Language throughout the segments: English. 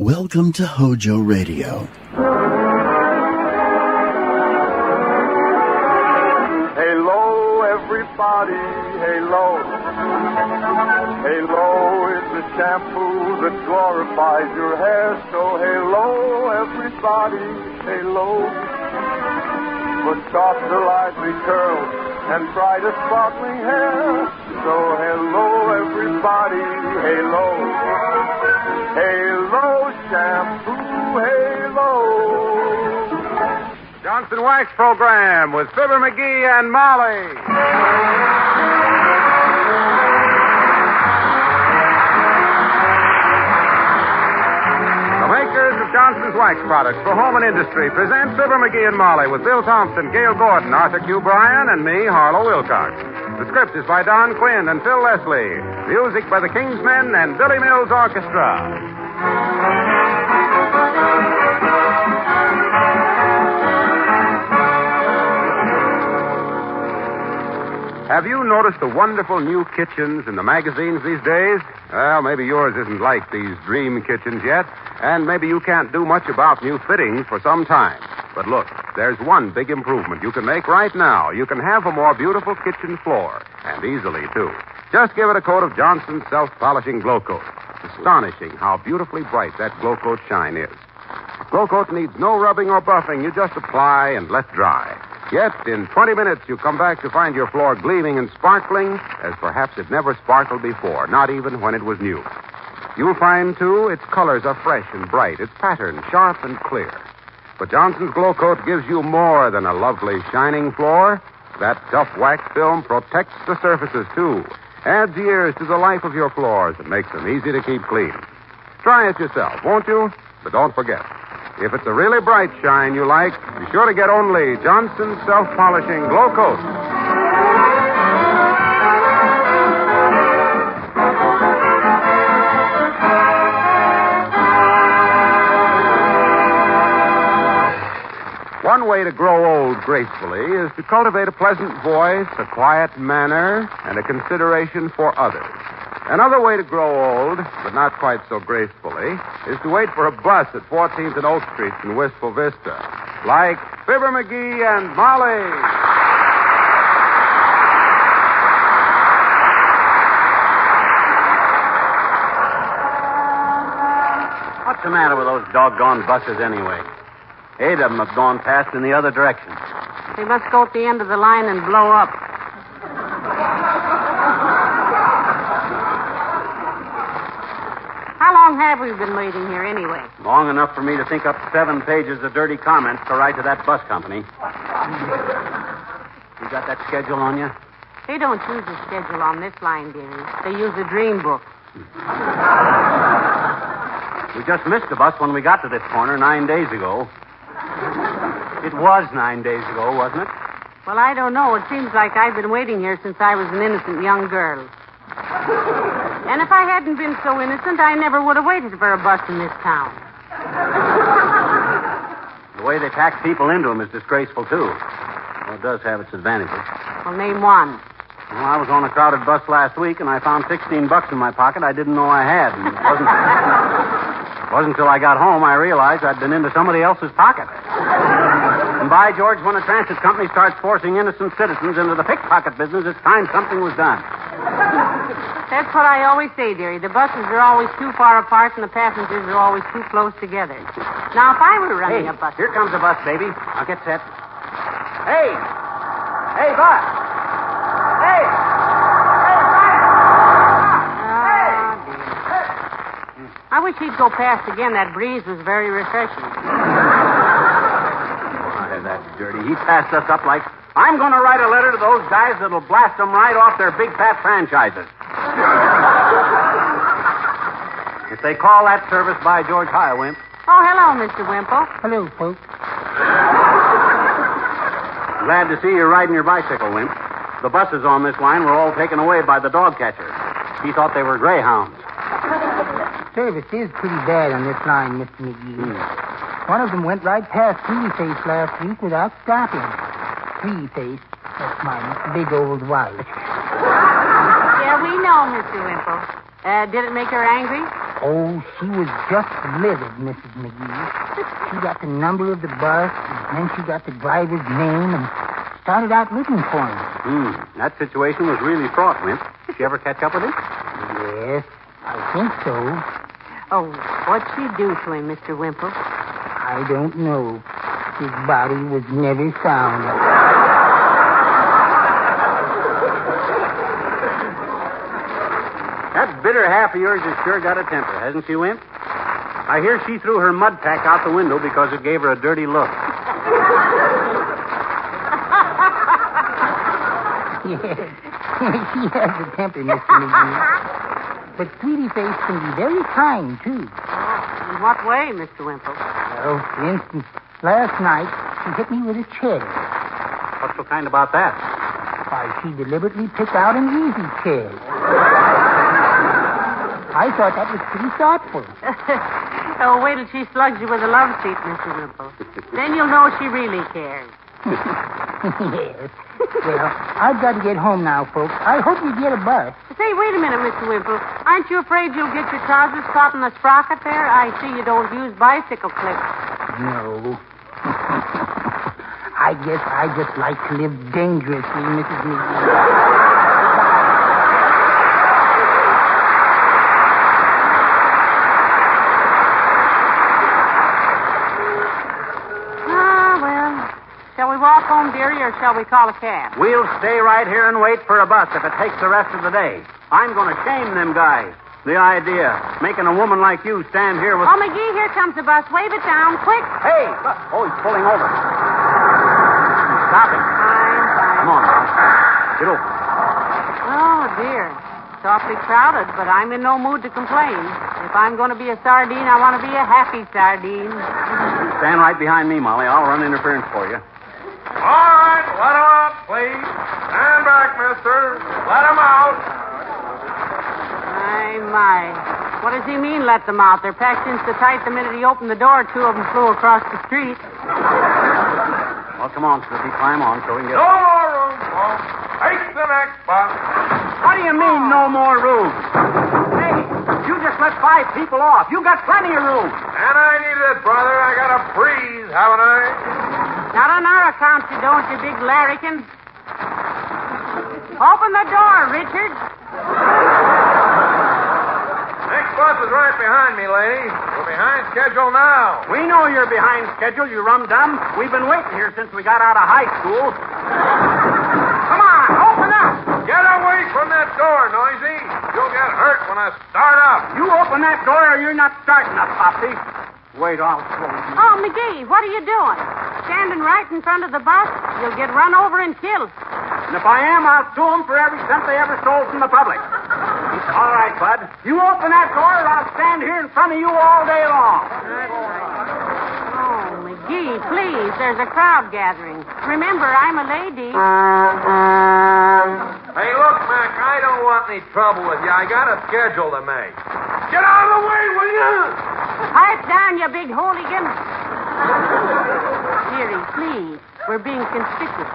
Welcome to Hojo Radio. Hello, everybody, hello. Hello is the shampoo that glorifies your hair. So hello, everybody, hello. For softer, lively curls and brighter, sparkling hair. So hello, everybody, hello. Halo shampoo, halo. Johnson Wax Program with Fibber McGee and Molly. The makers of Johnson's Wax products for home and industry present Fibber McGee and Molly with Bill Thompson, Gail Gordon, Arthur Q. Bryan, and me, Harlow Wilcox. The script is by Don Quinn and Phil Leslie. Music by the Kingsmen and Billy Mills Orchestra. Have you noticed the wonderful new kitchens in the magazines these days? Well, maybe yours isn't like these dream kitchens yet, and maybe you can't do much about new fittings for some time. But look, there's one big improvement you can make right now. You can have a more beautiful kitchen floor, and easily, too. Just give it a coat of Johnson's self-polishing Glow Coat. Astonishing how beautifully bright that Glow Coat shine is. Glow Coat needs no rubbing or buffing. You just apply and let dry. Yet, in 20 minutes, you come back to find your floor gleaming and sparkling as perhaps it never sparkled before, not even when it was new. You'll find, too, its colors are fresh and bright, its pattern sharp and clear. But Johnson's Glow Coat gives you more than a lovely shining floor. That tough wax film protects the surfaces, too. Adds years to the life of your floors and makes them easy to keep clean. Try it yourself, won't you? But don't forget, if it's a really bright shine you like, be sure to get only Johnson's self-polishing Glow Coat. One way to grow old gracefully is to cultivate a pleasant voice, a quiet manner, and a consideration for others. Another way to grow old, but not quite so gracefully, is to wait for a bus at 14th and Oak Streets in Wistful Vista. Like Fibber McGee and Molly. What's the matter with those doggone buses anyway? 8 of them have gone past in the other direction. They must go at the end of the line and blow up. How long have we been waiting here anyway? Long enough for me to think up 7 pages of dirty comments to write to that bus company. You got that schedule on you? They don't use a schedule on this line, dearie. They use a dream book. We just missed the bus when we got to this corner 9 days ago. It was 9 days ago, wasn't it? Well, I don't know. It seems like I've been waiting here since I was an innocent young girl. And if I hadn't been so innocent, I never would have waited for a bus in this town. The way they pack people into them is disgraceful, too. Well, it does have its advantages. Well, name one. Well, I was on a crowded bus last week, and I found $16 in my pocket I didn't know I had. And it wasn't until I got home I realized I'd been into somebody else's pocket. And by George, when a transit company starts forcing innocent citizens into the pickpocket business, it's time something was done. That's what I always say, dearie. The buses are always too far apart and the passengers are always too close together. Now, if I were running a bus... Here comes the bus, baby. I'll get set. Hey! Hey, bus! Hey! Hey, dear. I wish he'd go past again. That breeze was very refreshing. Why, that's dirty. He passed us up like... I'm going to write a letter to those guys that'll blast them right off their big fat franchises. If they call that service by George, hi, Wimp. Oh, hello, Mr. Wimple. Hello, folks. Glad to see you riding your bicycle, Wimp. The buses on this line were all taken away by the dog catcher. He thought they were greyhounds. Service is pretty bad on this line, Mr. McGee. One of them went right past Three-Face last week without stopping. Three-Face, that's my big old wife. Yeah, we know, Mr. Wimple. Did it make her angry? Oh, she was just livid, Mrs. McGee. She got the number of the bus, and then she got the driver's name and started out looking for him. That situation was really fraught, Wimp. Did she ever catch up with him? Yes, I think so. Oh, what'd she do to him, Mr. Wimple? I don't know. His body was never found. That bitter half of yours has sure got a temper, hasn't she, Wimp? I hear she threw her mud pack out the window because it gave her a dirty look. Yes, she has a temper, Mr. McGee. But Sweetie Face can be very kind, too. In what way, Mr. Wimple? Well, for instance, last night she hit me with a chair. What's so kind about that? Why, she deliberately picked out an easy chair. I thought that was pretty thoughtful. Oh, wait till she slugs you with a love seat, Mr. Wimple. Then you'll know she really cares. Yes. Well, I've got to get home now, folks. I hope you get a bus. Say, wait a minute, Mr. Wimple. Aren't you afraid you'll get your trousers caught in the sprocket there? I see you don't use bicycle clips. No. I guess I just like to live dangerously, Mrs. McGee. Shall we walk home, dearie, or shall we call a cab? We'll stay right here and wait for a bus if it takes the rest of the day. I'm going to shame them guys. The idea, making a woman like you stand here with... Oh, McGee, here comes the bus. Wave it down, quick. Hey! Oh, he's pulling over. Stop him. Fine. Come on, now. Get over. Oh, dear. It's awfully crowded, but I'm in no mood to complain. If I'm going to be a sardine, I want to be a happy sardine. Stand right behind me, Molly. I'll run interference for you. All right, let him out, please. Stand back, mister. Let him out. My. What does he mean, let them out? They're packed in so tight the minute he opened the door, two of them flew across the street. Well, come on, Slippy. Climb on so we can get... No more room, folks. Take the next bus. What do you mean, no more room? Hey, you just let 5 people off. You got plenty of room. And I needed it, brother. I got a breeze, haven't I? Not on our account, you don't, you big larrikin. Open the door, Richard. Next bus is right behind me, lady. We're behind schedule now. We know you're behind schedule, you rum-dum. We've been waiting here since we got out of high school. Come on, open up. Get away from that door, Noisy. You'll get hurt when I start up. You open that door or you're not starting up, Poppy. Wait, I'll show you. Oh, McGee, what are you doing? Standing right in front of the bus? You'll get run over and killed. And if I am, I'll sue them for every cent they ever stole from the public. All right, Bud. You open that door or I'll stand here in front of you all day long. Oh, McGee, please. There's a crowd gathering. Remember, I'm a lady. Hey, look, Mac, I don't want any trouble with you. I got a schedule to make. Get out of the way, will you? Pipe down, you big hooligan. Dearie, please. We're being conspicuous.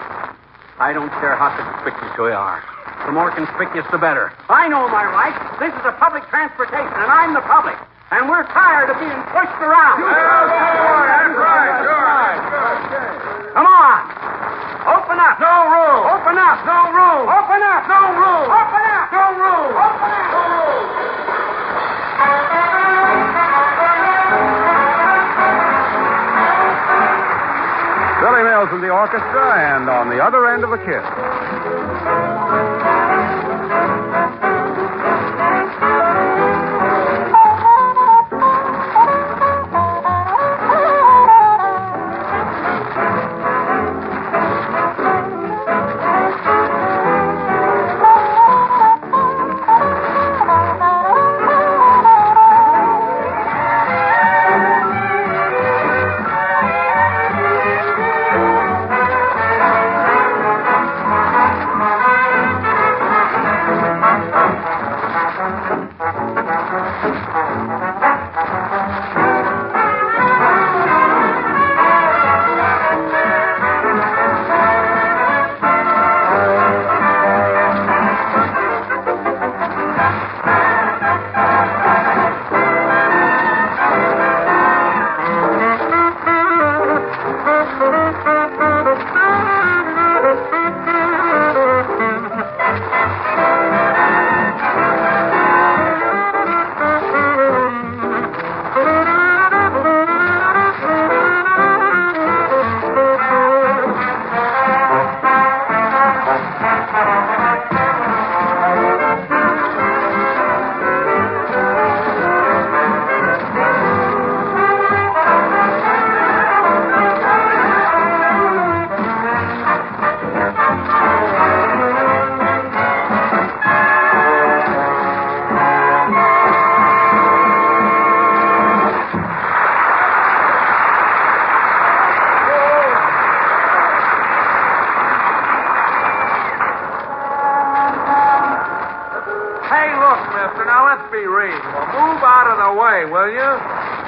I don't care how conspicuous we are. The more conspicuous, the better. I know my rights. This is a public transportation, and I'm the public. And we're tired of being pushed around. That's right, sure. Come on. Open up. No room. Open up. No room. Open up. No room. Open up. No room. Open up. No room. Billy Mills in the orchestra, and on the other end of a kiss. move out of the way, will you?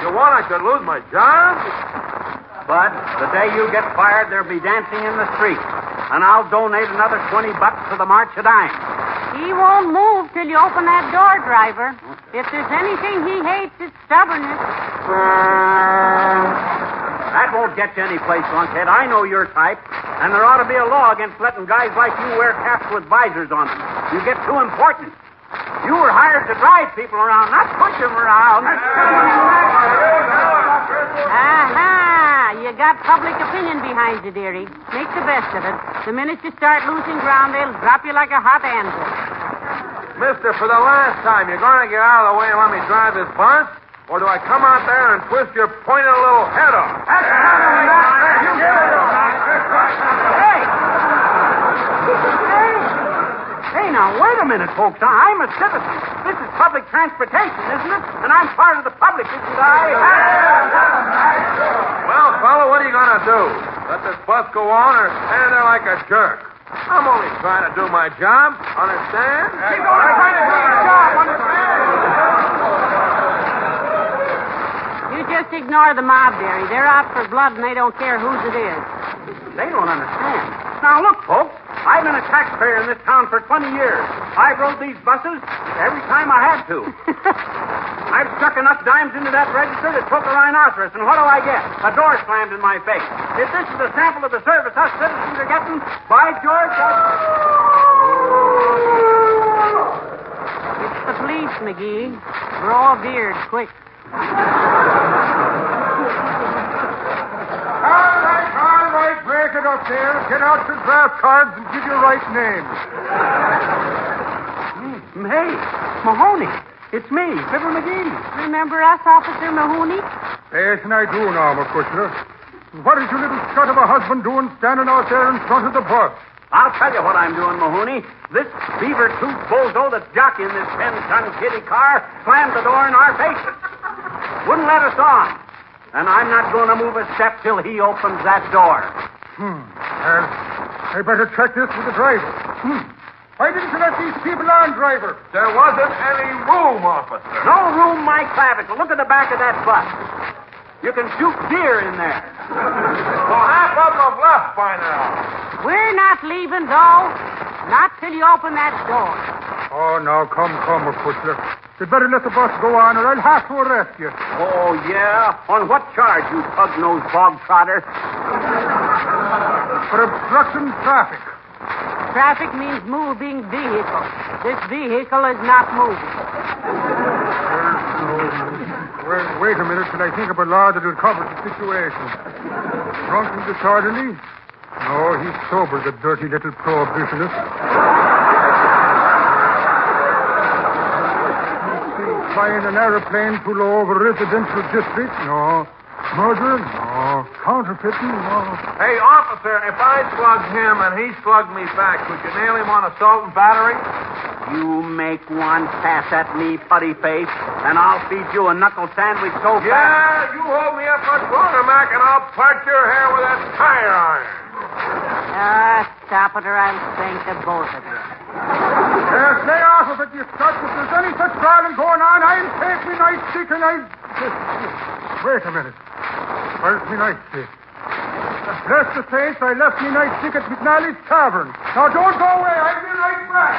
You want I could lose my job? Bud, the day you get fired, there'll be dancing in the street. And I'll donate another $20 to the March of Dimes. He won't move till you open that door, driver. If there's anything he hates, it's stubbornness. That won't get you any place, lunkhead. I know your type. And there ought to be a law against letting guys like you wear caps with visors on them. You get too important. You were hired to drive people around, not push them around. Aha! You got public opinion behind you, dearie. Make the best of it. The minute you start losing ground, they'll drop you like a hot anvil. Mister, for the last time, you're going to get out of the way and let me drive this bus? Or do I come out there and twist your pointed little head off? Hey, now, wait a minute, folks. I'm a citizen. This is public transportation, isn't it? And I'm part of the public, isn't I? Well, fellow, what are you going to do? Let this bus go on or stand there like a jerk? I'm only trying to do my job. Understand? He's only trying to do your job, understand? You just ignore the mob, dearie. They're out for blood, and they don't care whose it is. They don't understand. Now, look, folks. I've been a taxpayer in this town for 20 years. I've rode these buses every time I had to. I've stuck enough dimes into that register to choke a rhinoceros, and what do I get? A door slammed in my face. If this is a sample of the service us citizens are getting, by George, It's the police, McGee. Grow a beard, quick. All right, break it up there. Get out your draft cards and give your right name. Hey, Mahoney. It's me, Fibber McGee. Remember us, Officer Mahoney? Yes, and I do now, McCutchener. What is your little scut of a husband doing standing out there in front of the bus? I'll tell you what I'm doing, Mahoney. This beaver-toothed bozo that's jockeying this 10-ton kiddie car slammed the door in our faces. Wouldn't let us on. And I'm not going to move a step till he opens that door. Well, I better check this with the driver. Why didn't you let these people on, driver? There wasn't any room, officer. No room, my clavicle. Look at the back of that bus. You can shoot deer in there. Well, half of them have left by now. We're not leaving, though. Not till you open that door. Oh, now, come, McCutchener. You'd better let the bus go on, or I'll have to arrest you. Oh, yeah? On what charge, you pug-nosed bog trotter? For obstructing traffic. Traffic means moving vehicle. This vehicle is not moving. Well, wait a minute till I think of a law that will cover the situation. Drunk and disorderly? No, he's sober, the dirty little prohibitionist. Flying an aeroplane too low over residential district? No. Murder? No. Counterfeiting? No. Hey, officer, if I slugged him and he slugged me back, could you nail him on assault and battery? You make one pass at me, putty face, and I'll feed you a knuckle sandwich so fast. Yeah, you hold me up my corner, Mac, and I'll part your hair with that tire iron. Stop it or I'll spank the both of you. Stay off of it, you scut. If there's any such problem going on, I'll take me nightstick and I'll... Wait a minute. Where's me nightstick? Bless the saints, I left me nightstick at McNally's Tavern. Now, don't go away. I'll be right back.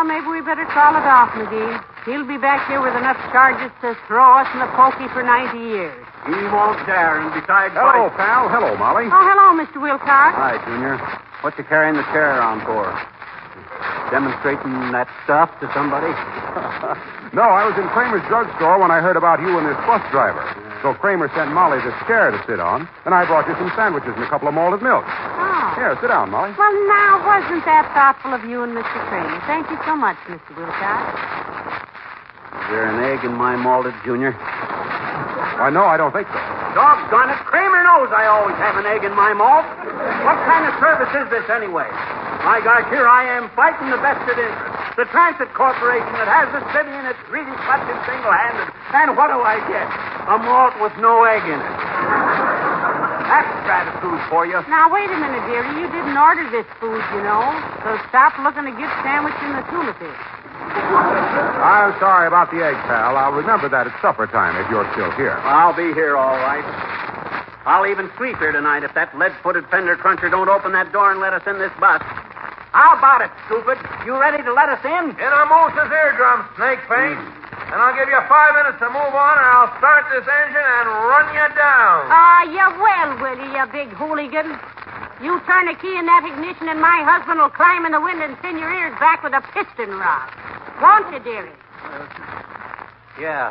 Maybe we better call it off, McGee. He'll be back here with enough charges to throw us in the pokey for 90 years. He won't dare, and besides... Hello, pal. Hello, Molly. Oh, hello, Mr. Wilcox. Hi, Junior. What you carrying the chair around for? Demonstrating that stuff to somebody? No, I was in Kramer's drugstore when I heard about you and this bus driver. So Kramer sent Molly this chair to sit on, and I brought you some sandwiches and a couple of malted milk. Oh. Here, sit down, Molly. Well, now, wasn't that thoughtful of you and Mr. Kramer? Thank you so much, Mr. Wilcox. Is there an egg in my malted, Junior? Why, no, I don't think so. Doggone it. Kramer knows I always have an egg in my malt. What kind of service is this, anyway? My gosh, here I am fighting the vested interest. The Transit Corporation that has the city in its greedy clutches single-handed. And what do I get? A malt with no egg in it. That's gratitude for you. Now, wait a minute, dearie. You didn't order this food, you know. So stop looking to get sandwiched in the tuna fish. I'm sorry about the egg, pal. I'll remember that at supper time if you're still here. I'll be here, all right. I'll even sleep here tonight if that lead-footed fender cruncher don't open that door and let us in this bus. How about it, stupid? You ready to let us in? In a moose's eardrum, snake face. And I'll give you 5 minutes to move on, or I'll start this engine and run you down. You will you, you big hooligan? You turn a key in that ignition and my husband will climb in the wind and send your ears back with a piston rod. Won't you, dearie? Yeah.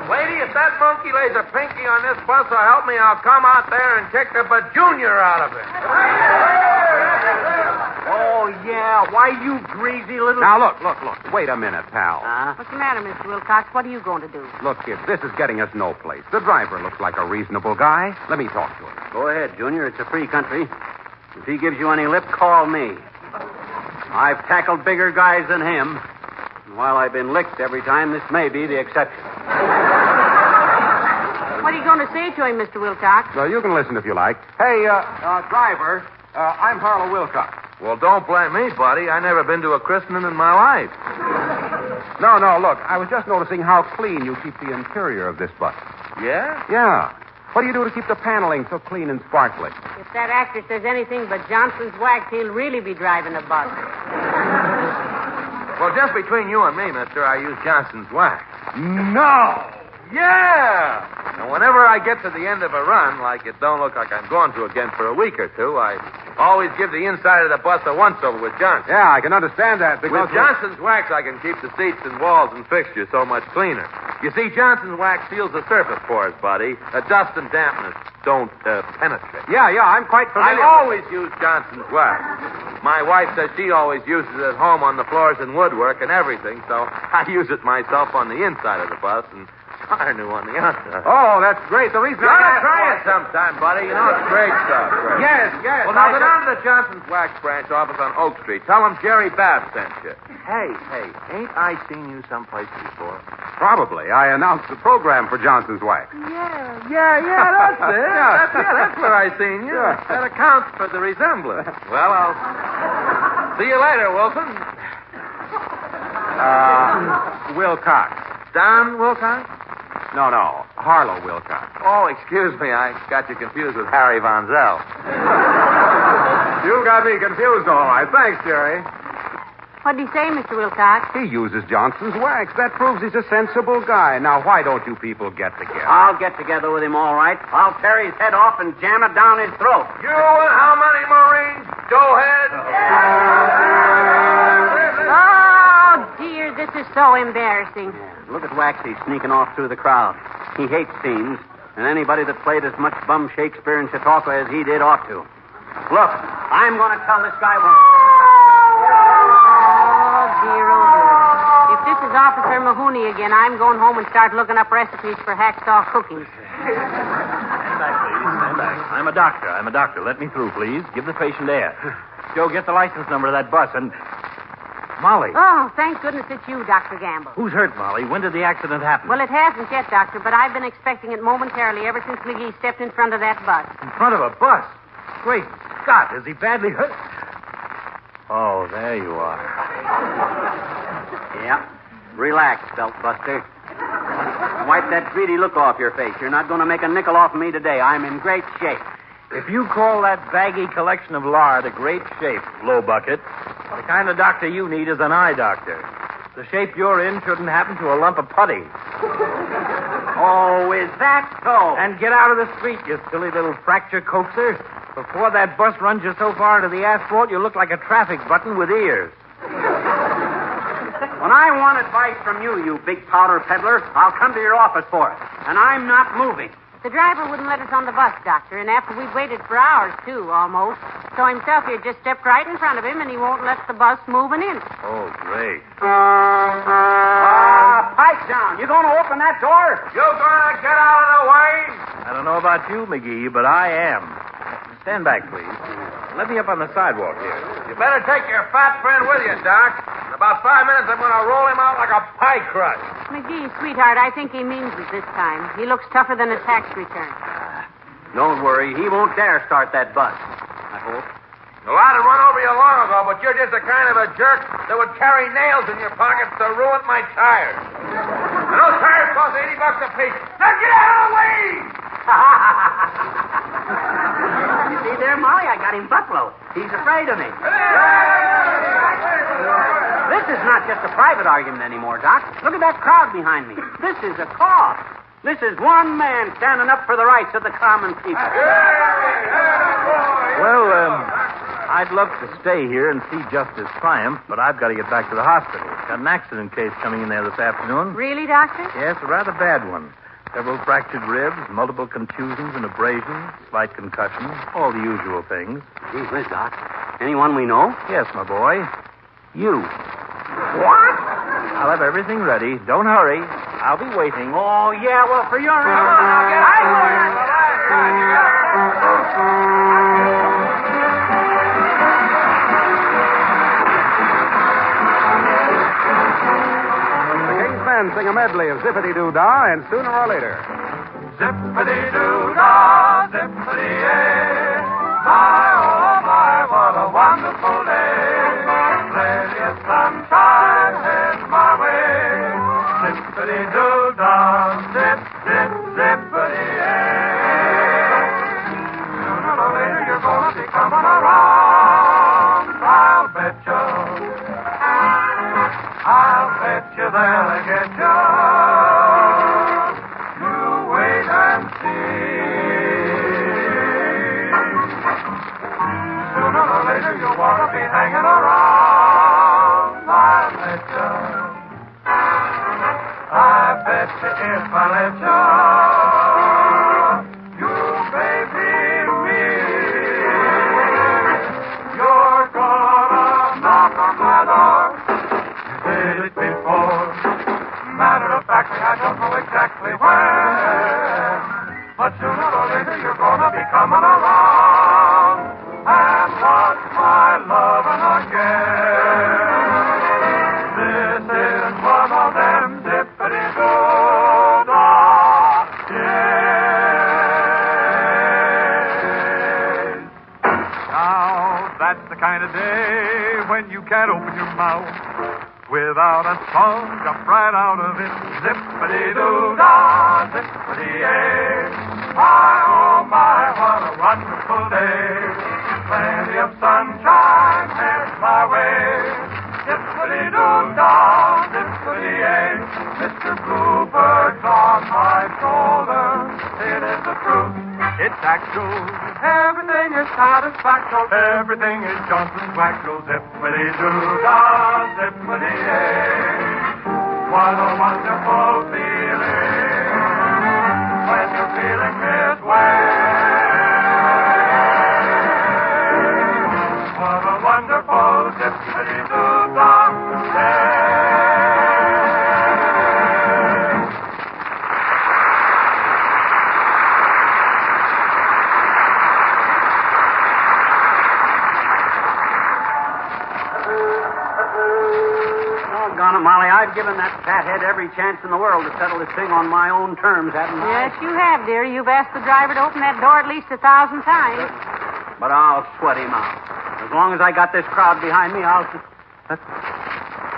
Lady, if that monkey lays a pinky on this bus or help me, I'll come out there and kick the bajunior out of it. Oh, yeah. Why, you greasy little... Now, look. Wait a minute, pal. What's the matter, Mr. Wilcox? What are you going to do? Look, kid, this is getting us no place. The driver looks like a reasonable guy. Let me talk to him. Go ahead, Junior. It's a free country. If he gives you any lip, call me. I've tackled bigger guys than him. And while I've been licked every time, this may be the exception. What are you going to say to him, Mr. Wilcox? Well, you can listen if you like. Hey, driver, I'm Harlow Wilcox. Well, don't blame me, buddy. I never been to a christening in my life. No, look, I was just noticing how clean you keep the interior of this bus. Yeah? Yeah. What do you do to keep the paneling so clean and sparkly? If that actor says anything but Johnson's wax, he'll really be driving a bus. Well, just between you and me, mister, I use Johnson's wax. No! Yeah! And whenever I get to the end of a run, like it don't look like I'm going to again for a week or two, I always give the inside of the bus a once-over with Johnson. Yeah, I can understand that because... With Johnson's wax, I can keep the seats and walls and fixtures so much cleaner. You see, Johnson's wax seals the surface for us, buddy. Dust and dampness don't penetrate. Yeah, I'm quite familiar. I always use Johnson's wax. My wife says she always uses it at home on the floors and woodwork and everything, so I use it myself on the inside of the bus and I knew on the outside. Oh, that's great. The reason You gotta try it sometime, buddy. You know, it's great stuff. Great. Yes. Well, now go down to the Johnson's Wax branch office on Oak Street. Tell them Jerry Babb sent you. Hey, ain't I seen you someplace before? Probably. I announced the program for Johnson's Wax. Yeah, that's it. That's where I seen you. Yeah. That accounts for the resemblance. Well, I'll see you later, Wilson. Wilcox. Don Wilcox? No, Harlow Wilcox. Oh, excuse me. I got you confused with Harry Von Zell. You got me confused, all right. Thanks, Jerry. What did he say, Mr. Wilcox? He uses Johnson's wax. That proves he's a sensible guy. Now, why don't you people get together? I'll get together with him, all right. I'll tear his head off and jam it down his throat. You and how many Marines? Doughhead? Oh, dear, this is so embarrassing. Look at Waxy sneaking off through the crowd. He hates scenes, and anybody that played as much bum Shakespeare in Chautauqua as he did ought to. Look, I'm going to tell this guy Oh, dear. If this is Officer Mahoney again, I'm going home and start looking up recipes for hacksaw cooking. Stand back, please. Stand back. I'm a doctor. Let me through, please. Give the patient air. Joe, get the license number of that bus and... Molly. Oh, thank goodness it's you, Dr. Gamble. Who's hurt, Molly? When did the accident happen? Well, it hasn't yet, Doctor, but I've been expecting it momentarily ever since McGee stepped in front of that bus. In front of a bus? Great Scott, is he badly hurt? Oh, there you are. Yeah. Relax, Beltbuster. Wipe that greedy look off your face. You're not going to make a nickel off me today. I'm in great shape. If you call that baggy collection of lard a great shape, Low Bucket, the kind of doctor you need is an eye doctor. The shape you're in shouldn't happen to a lump of putty. Oh, is that so? And get out of the street, you silly little fracture coaxer. Before that bus runs you so far into the asphalt, you look like a traffic button with ears. When I want advice from you, you big powder peddler, I'll come to your office for it. And I'm not moving. The driver wouldn't let us on the bus, Doctor, and after we'd waited for hours, too, almost. So himself, he just stepped right in front of him, and he won't let the bus move an inch. Oh, great. Pipe down. You going to open that door? You gonna get out of the way? I don't know about you, McGee, but I am. Stand back, please. Let me up on the sidewalk here. You better take your fat friend with you, Doc. In about 5 minutes, I'm going to roll him out like a pie crust. McGee, sweetheart, I think he means it this time. He looks tougher than a tax return. Don't worry. He won't dare start that bus. I hope. Well, I'd have run over you long ago, but you're just the kind of a jerk that would carry nails in your pockets to ruin my tires. And those tires cost $80 a piece. Now get out of the way! You see there, Molly? I got him bucklow. He's afraid of me. This is not just a private argument anymore, Doc. Look at that crowd behind me. This is a cause. This is one man standing up for the rights of the common people. Well, I'd love to stay here and see justice triumph, but I've got to get back to the hospital. Got an accident case coming in there this afternoon. Really, Doctor? Yes, a rather bad one. Several fractured ribs, multiple contusions and abrasions, slight concussion, all the usual things. Gee whiz, Doc. Anyone we know? Yes, my boy. You. What? I'll have everything ready. Don't hurry. I'll be waiting. Oh, yeah, well, for your... Sing a medley of Zippity-Doo-Dah, and sooner or later. Zippity-doo-dah, zippity-yay. My, oh my, what a wonderful day. Plenty of sunshine heads my way. Zippity-doo-dah, zip, zip, zippity-yay. Sooner or later you're gonna be coming around, I'll bet you. I'll bet you they'll get you. You wait and see. Sooner or later you'll want to be hanging around. I'll bet you. I bet you if I let you, you baby me, you're gonna knock on my door. Did it before. Matter of fact, I don't know exactly when. But sooner or later you're gonna be coming around and watch my loving again. This is one of them zippity-doo-dah days. Now, that's the kind of day when you can't open your mouth without a song jump right out of it. Zippity-doo-dah, zippity-yay. My, oh my, what a wonderful day. Plenty of sunshine heads my way. Zippity-doo-dah, zippity-yay. Mr. Bluebird's on my shoulder. It is the truth. It's actual. Everything is satisfactory. Everything is Johnson's Wacko. Zippity-doo-dah, zippity-yay. What a wonderful feeling when you're feeling this way. What a wonderful zippity-doo-dah day. Doggone it, Molly, I've given that fathead every chance in the world to settle this thing on my own terms, haven't I? Yes, you have, dear. You've asked the driver to open that door at least 1,000 times. But I'll sweat him out. As long as I got this crowd behind me, I'll...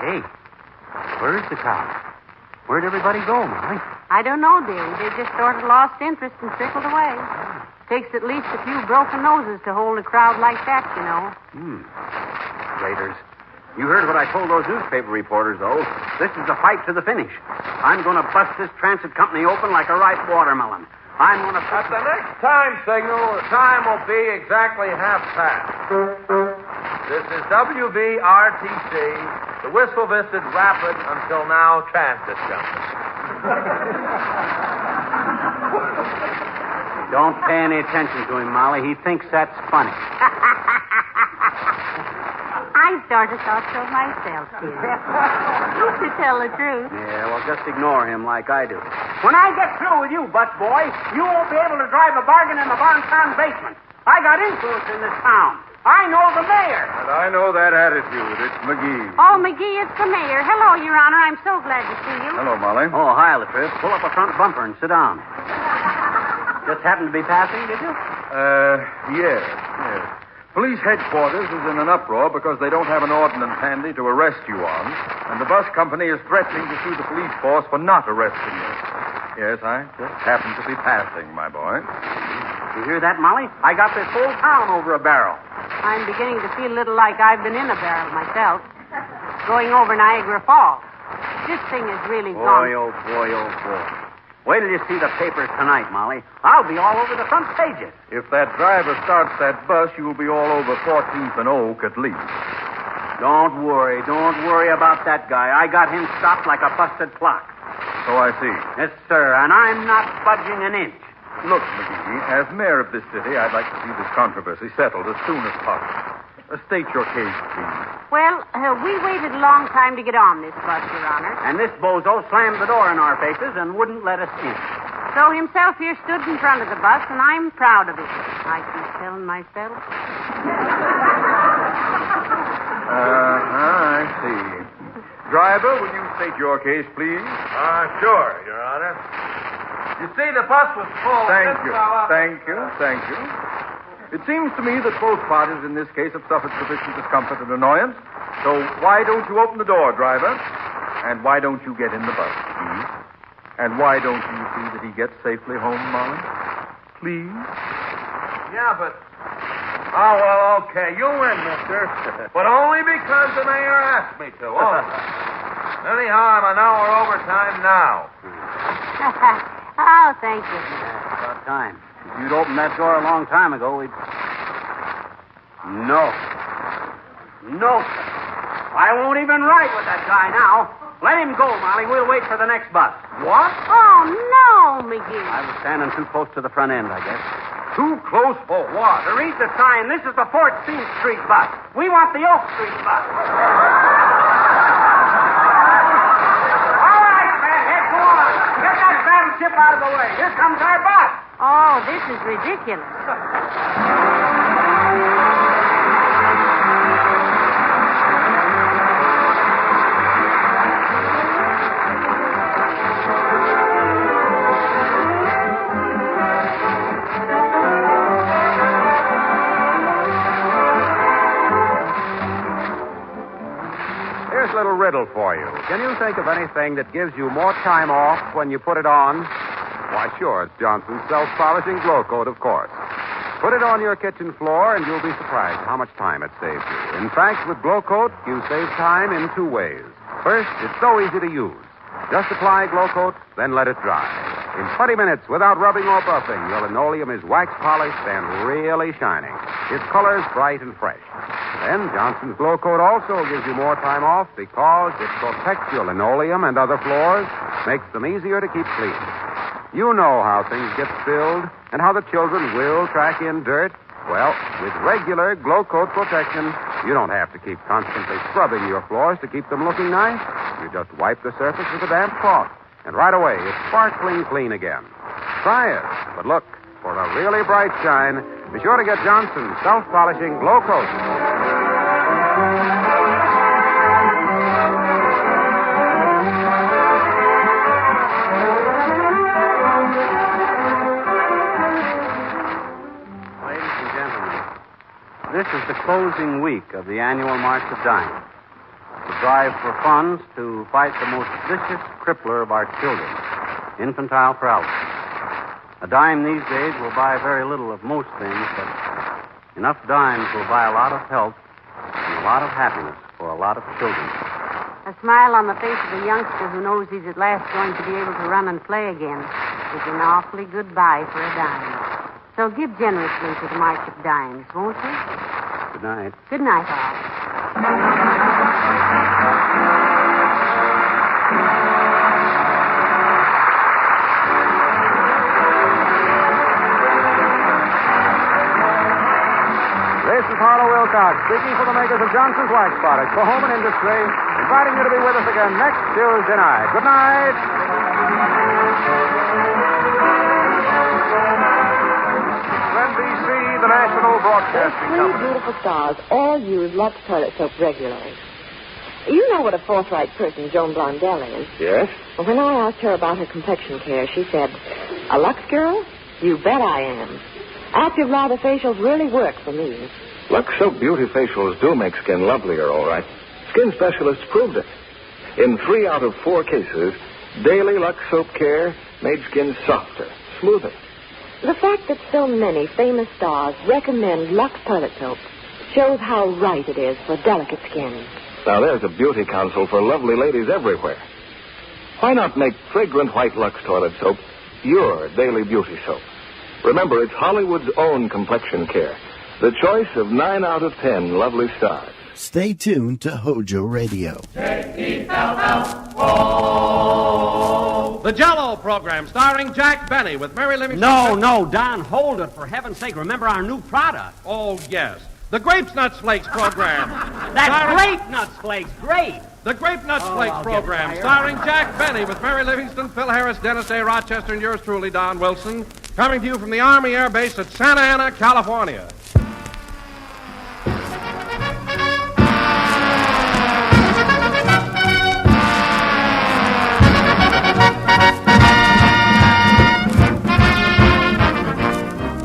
Hey, where's the crowd? Where'd everybody go, Molly? I don't know, dear. They just sort of lost interest and trickled away. Takes at least a few broken noses to hold a crowd like that, you know. Raiders. You heard what I told those newspaper reporters, though. This is the fight to the finish. I'm going to bust this transit company open like a ripe watermelon. I'm going to... At the next time signal, the time will be exactly 1/2 past. This is WVRTC, the Whistle Visted Rapid until now Transit Company. Don't pay any attention to him, Molly. He thinks that's funny. I sort of thought so myself, dear. To tell the truth. Yeah, well, just ignore him like I do. When I get through with you, bus boy, you won't be able to drive a bargain in the barn basement. I got influence in this town. I know the mayor. And I know that attitude. It's McGee. Oh, McGee, it's the mayor. Hello, Your Honor. I'm so glad to see you. Hello, Molly. Oh, hi, Latrice. Pull up a front bumper and sit down. Just happened to be passing, did you? Yes. Police headquarters is in an uproar because they don't have an ordinance handy to arrest you on, and the bus company is threatening to sue the police force for not arresting you. Yes, I just happened to be passing, my boy. You hear that, Molly? I got this whole town over a barrel. I'm beginning to feel a little like I've been in a barrel myself. Going over Niagara Falls. This thing is really gone. Boy, oh boy, oh boy. Wait till you see the papers tonight, Molly. I'll be all over the front pages. If that driver starts that bus, you'll be all over 14th and Oak at least. Don't worry about that guy. I got him stopped like a busted clock. So I see. Yes, sir, and I'm not budging an inch. Look, McGee, as mayor of this city, I'd like to see this controversy settled as soon as possible. State your case, please. Well, we waited a long time to get on this bus, Your Honor. And this bozo slammed the door in our faces and wouldn't let us in. So himself here stood in front of the bus, and I'm proud of it. I keep telling myself. I see. Driver, will you state your case, please? Sure, Your Honor. You see, the bus was full. Thank you. It seems to me that both parties in this case have suffered sufficient discomfort and annoyance. So why don't you open the door, driver? And why don't you get in the bus, please? And why don't you see that he gets safely home, Molly? Please? Yeah, but... Oh, well, okay. You win, mister. But only because the mayor asked me to. Anyhow, I'm an hour overtime now. Oh, thank you. About time. If you'd opened that door a long time ago, we'd... No, sir. I won't even ride with that guy now. Let him go, Molly. We'll wait for the next bus. What? Oh, no, McGee. I was standing too close to the front end, I guess. Too close for what? To read the sign, this is the 14th Street bus. We want the Oak Street bus. All right, Fathead, go on. Get that battleship out of the way. Here comes our bus. Oh, this is ridiculous. Here's a little riddle for you. Can you think of anything that gives you more time off when you put it on? Why, sure, it's Johnson's self-polishing glow coat, of course. Put it on your kitchen floor, and you'll be surprised how much time it saves you. In fact, with glow coat, you save time in two ways. First, it's so easy to use. Just apply glow coat, then let it dry. In 20 minutes, without rubbing or buffing, your linoleum is wax polished and really shining. Its color's bright and fresh. Then Johnson's glow coat also gives you more time off because it protects your linoleum and other floors, makes them easier to keep clean. You know how things get spilled and how the children will track in dirt. Well, with regular glow coat protection, you don't have to keep constantly scrubbing your floors to keep them looking nice. You just wipe the surface with a damp cloth, and right away it's sparkling clean again. Try it. But look, for a really bright shine, be sure to get Johnson's self-polishing glow coat. This is the closing week of the annual March of Dimes. The drive for funds to fight the most vicious crippler of our children, infantile paralysis. A dime these days will buy very little of most things, but enough dimes will buy a lot of health and a lot of happiness for a lot of children. A smile on the face of a youngster who knows he's at last going to be able to run and play again is an awfully good buy for a dime. So give generously to the March of Dimes, won't you? Good night. Good night, all. This is Harlow Wilcox, speaking for the makers of Johnson's Wax Products for home and industry, inviting you to be with us again next Tuesday night. Good night. NBC, the National Broadcasting Three Company. beautiful stars all use Lux toilet soap regularly. You know what a forthright person Joan Blondell is. Yes? Well, when I asked her about her complexion care, she said, a Lux girl? You bet I am. Active lather facials really work for me. Lux Soap Beauty Facials do make skin lovelier, all right. Skin specialists proved it. In 3 out of 4 cases, daily Lux Soap care made skin softer, smoother. The fact that so many famous stars recommend Lux toilet soap shows how right it is for delicate skin. Now, there's a beauty counsel for lovely ladies everywhere. Why not make fragrant white Lux toilet soap your daily beauty soap? Remember, it's Hollywood's own complexion care. The choice of 9 out of 10 lovely stars. Stay tuned to Hojo Radio. J-E-L-L-O. The Jell-O program starring Jack Benny with Mary Livingstone. No, Don, hold it. For heaven's sake, remember our new product. Oh, yes. The Grape Nuts Flakes program. That's Grape Nuts Flakes. Great. The Grape Nuts Flakes program starring Jack Benny with Mary Livingston, Phil Harris, Dennis A. Rochester, and yours truly, Don Wilson. Coming to you from the Army Air Base at Santa Ana, California.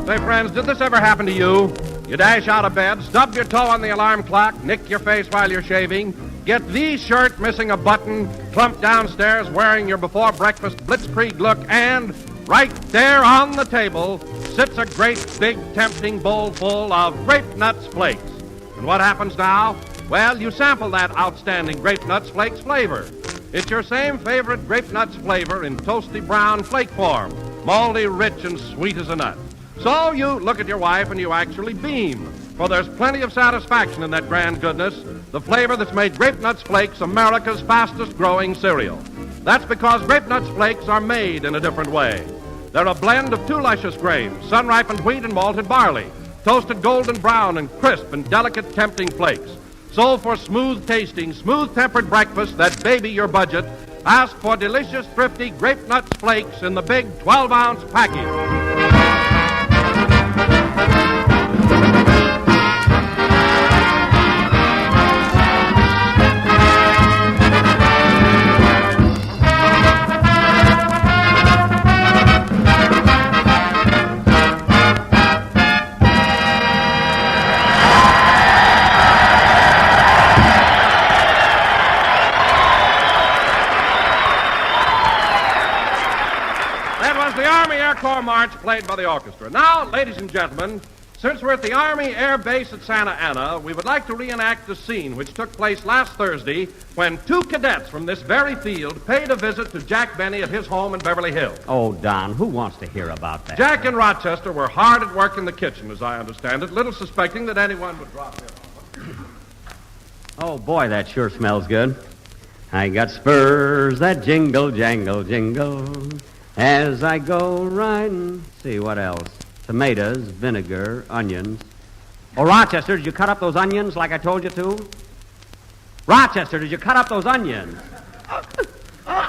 Say, friends, did this ever happen to you? You dash out of bed, stub your toe on the alarm clock, nick your face while you're shaving, get the shirt missing a button, clump downstairs wearing your before-breakfast blitzkrieg look, and right there on the table sits a great, big, tempting bowl full of Grape Nuts Flakes. And what happens now? Well, you sample that outstanding Grape Nuts Flakes flavor. It's your same favorite Grape Nuts flavor in toasty brown flake form, malty, rich, and sweet as a nut. So you look at your wife and you actually beam, for there's plenty of satisfaction in that grand goodness, the flavor that's made Grape Nuts Flakes America's fastest-growing cereal. That's because Grape Nuts Flakes are made in a different way. They're a blend of 2 luscious grains, sun-ripened wheat and malted barley, toasted golden brown and crisp and delicate, tempting flakes. So for smooth-tasting, smooth-tempered breakfast that baby your budget, ask for delicious, thrifty Grape Nuts Flakes in the big 12-ounce package. Corps March played by the orchestra. Now, ladies and gentlemen, since we're at the Army Air Base at Santa Ana, we would like to reenact a scene which took place last Thursday when 2 cadets from this very field paid a visit to Jack Benny at his home in Beverly Hills. Oh, Don, who wants to hear about that? Jack and Rochester were hard at work in the kitchen, as I understand it, little suspecting that anyone would drop in. Oh, boy, that sure smells good. I got spurs that jingle, jangle, jingle. As I go riding, see what else? Tomatoes, vinegar, onions. Oh, Rochester, did you cut up those onions like I told you to? Rochester, did you cut up those onions? I'm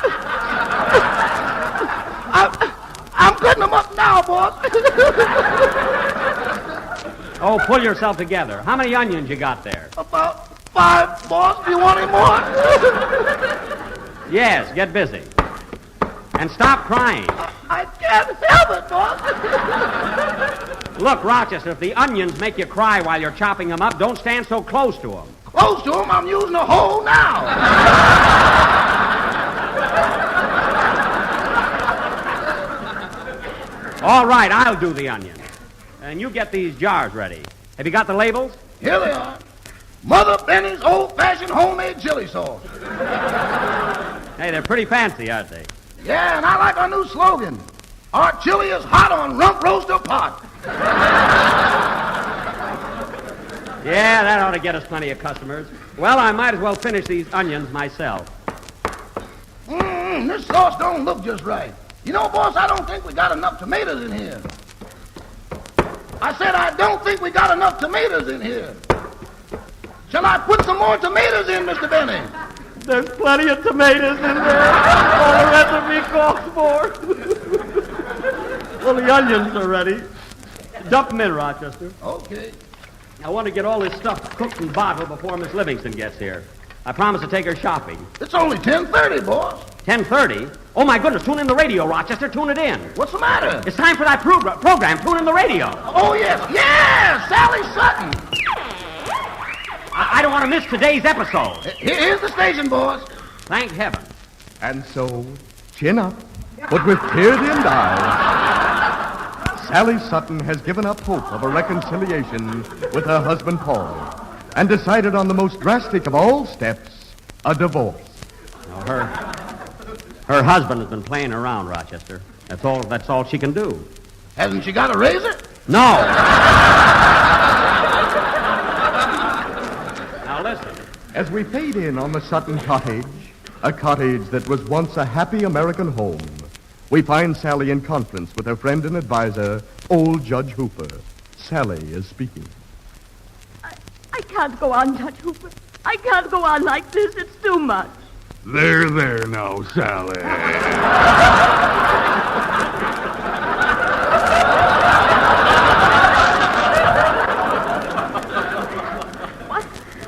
cutting them up now, boss. Oh, pull yourself together. How many onions you got there? About 5, boss. Do you want any more? Yes, get busy. And stop crying. I can't help it, boss. Look, Rochester, if the onions make you cry while you're chopping them up, don't stand so close to them. Close to them? I'm using a hoe now. All right, I'll do the onions. And you get these jars ready. Have you got the labels? Here they are. Mother Benny's old-fashioned homemade chili sauce. Hey, they're pretty fancy, aren't they? Yeah, and I like our new slogan. Our chili is hot on rump roaster pot. Yeah, that ought to get us plenty of customers. Well, I might as well finish these onions myself. This sauce don't look just right. You know, boss, I don't think we got enough tomatoes in here. I said I don't think we got enough tomatoes in here. Shall I put some more tomatoes in, Mr. Benny? There's plenty of tomatoes in there. All the recipe calls for. Well, the onions are ready. Dump them in, Rochester. Okay. I want to get all this stuff cooked and bottled before Miss Livingston gets here. I promised to take her shopping. It's only 10:30, boss. 10:30? Oh, my goodness. Tune in the radio, Rochester. Tune it in. What's the matter? It's time for that program. Tune in the radio. Oh, yes. Yeah, Sally Sutton. I don't want to miss today's episode. Here's the station, boss. Thank heaven. And so, chin up, but with tear-dimmed eyes, Sally Sutton has given up hope of a reconciliation with her husband, Paul, and decided on the most drastic of all steps, a divorce. Now, her husband has been playing around, Rochester. That's all she can do. Hasn't she got a razor? No. Now listen. As we fade in on the Sutton cottage, a cottage that was once a happy American home, we find Sally in conference with her friend and advisor, old Judge Hooper. Sally is speaking. I can't go on, Judge Hooper. I can't go on like this. It's too much. There now, Sally. What?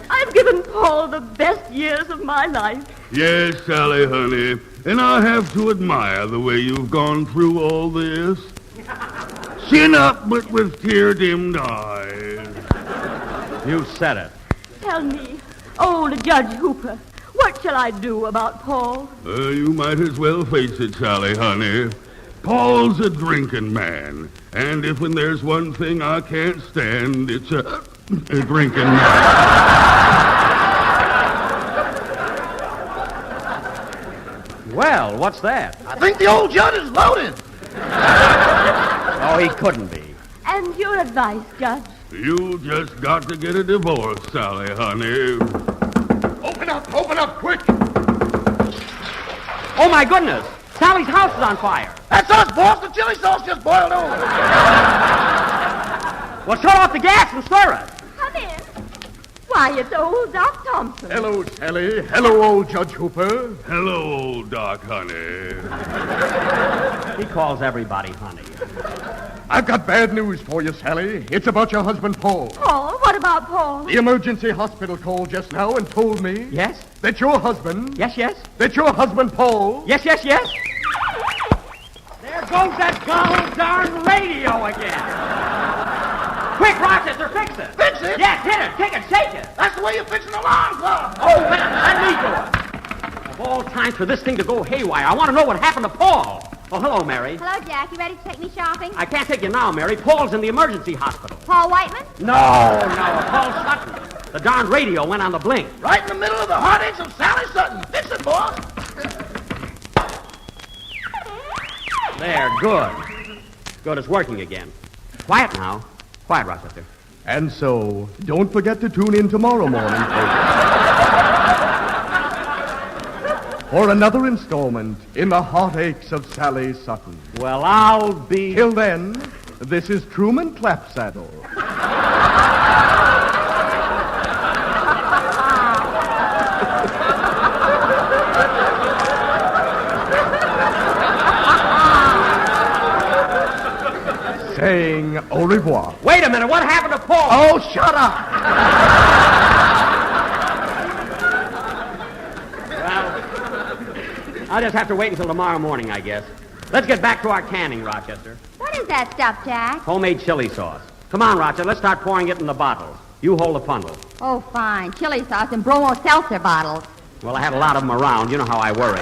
I've given Paul the best years of my life. Yes, Sally, honey. And I have to admire the way you've gone through all this. Chin up, but with tear-dimmed eyes. You said it. Tell me, old Judge Hooper, what shall I do about Paul? You might as well face it, Sally, honey. Paul's a drinking man. And if when there's one thing I can't stand, it's a drinking man. Well, what's that? I think the old judge is loaded. Oh, he couldn't be. And your advice, Judge? You just got to get a divorce, Sally, honey. Open up, quick. Oh, my goodness. Sally's house is on fire. That's us, boss. The chili sauce just boiled over. Well, shut off the gas and stir it. Come in. Why, it's old Doc Thompson. Hello, Sally. Hello, old Judge Hooper. Hello, old Doc, honey. He calls everybody honey. I've got bad news for you, Sally. It's about your husband, Paul. Paul? What about Paul? The emergency hospital called just now and told me... Yes? That your husband... Yes. That your husband, Paul... Yes. There goes that gone darn radio again. Quick, Rochester, fix it. Fix it? Yes, hit it, kick it, shake it. That's the way you fix an alarm clock. Oh, let me do it. Of all time for this thing to go haywire, I want to know what happened to Paul. Oh, hello, Mary. Hello, Jack. You ready to take me shopping? I can't take you now, Mary. Paul's in the emergency hospital. Paul Whiteman? No, Paul Sutton. The darn radio went on the blink. Right in the middle of the heartaches of Sally Sutton. Fix it, boss. There, good. Good, it's working again. Quiet now. Quiet, Rochester. And so, don't forget to tune in tomorrow morning, for another installment in the heartaches of Sally Sutton. Well, I'll be... Till then, this is Truman Clapsaddle. Saying au revoir. Wait a minute, what happened to Paul? Oh, shut up! I'll just have to wait until tomorrow morning, I guess. Let's get back to our canning, Rochester. What is that stuff, Jack? Homemade chili sauce. Come on, Rochester, let's start pouring it in the bottles. You hold the funnel. Oh, fine. Chili sauce and bromo seltzer bottles. Well, I had a lot of them around. You know how I worry.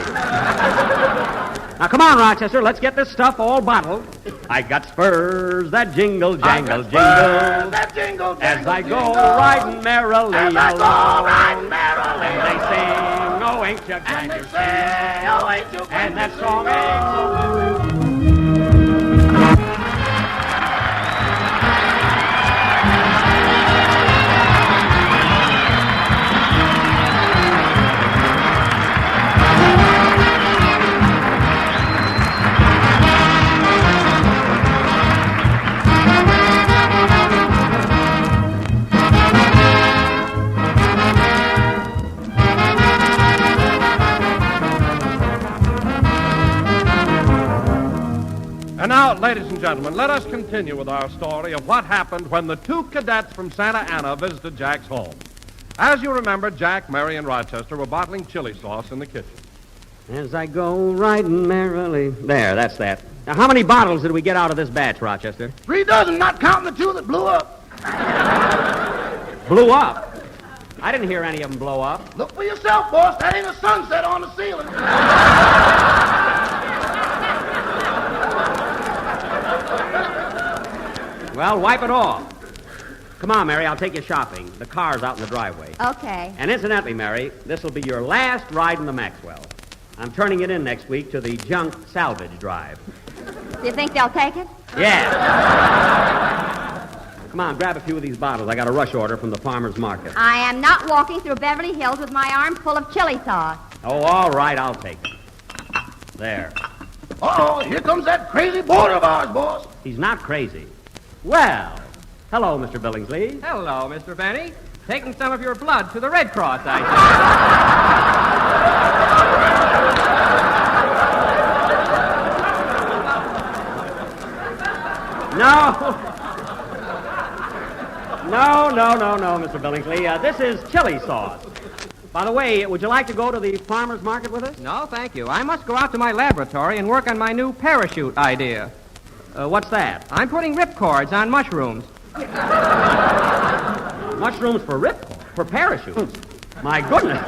Now, come on, Rochester. Let's get this stuff all bottled. I got spurs that jingle, jangle, jingle. That jingle, as I go jingle. Riding merrily As I go along. riding merrily And they sing, oh, ain't you glad And they you're say, oh, ain't you glad And that you're song ain't And now, ladies and gentlemen, let us continue with our story of what happened when the two cadets from Santa Ana visited Jack's home. As you remember, Jack, Mary, and Rochester were bottling chili sauce in the kitchen. As I go riding merrily. There, that's that. Now, how many bottles did we get out of this batch, Rochester? 3 dozen, not counting the 2 that blew up. Blew up? I didn't hear any of them blow up. Look for yourself, boss. That ain't a sunset on the ceiling. Well, wipe it off. Come on, Mary, I'll take you shopping. The car's out in the driveway. Okay. And incidentally, Mary, this will be your last ride in the Maxwell. I'm turning it in next week to the junk salvage drive. Do you think they'll take it? Yeah. Come on, grab a few of these bottles. I got a rush order from the farmer's market. I am not walking through Beverly Hills with my arms full of chili sauce. Oh, all right, I'll take it. There. Uh-oh, here comes that crazy boarder of ours, boss. He's not crazy. Well, hello, Mr. Billingsley. Hello, Mr. Benny. Taking some of your blood to the Red Cross, I No, Mr. Billingsley. This is chili sauce. By the way, would you like to go to the farmer's market with us? No, thank you. I must go out to my laboratory and work on my new parachute idea. What's that? I'm putting ripcords on mushrooms. Mushrooms for for parachutes? My goodness.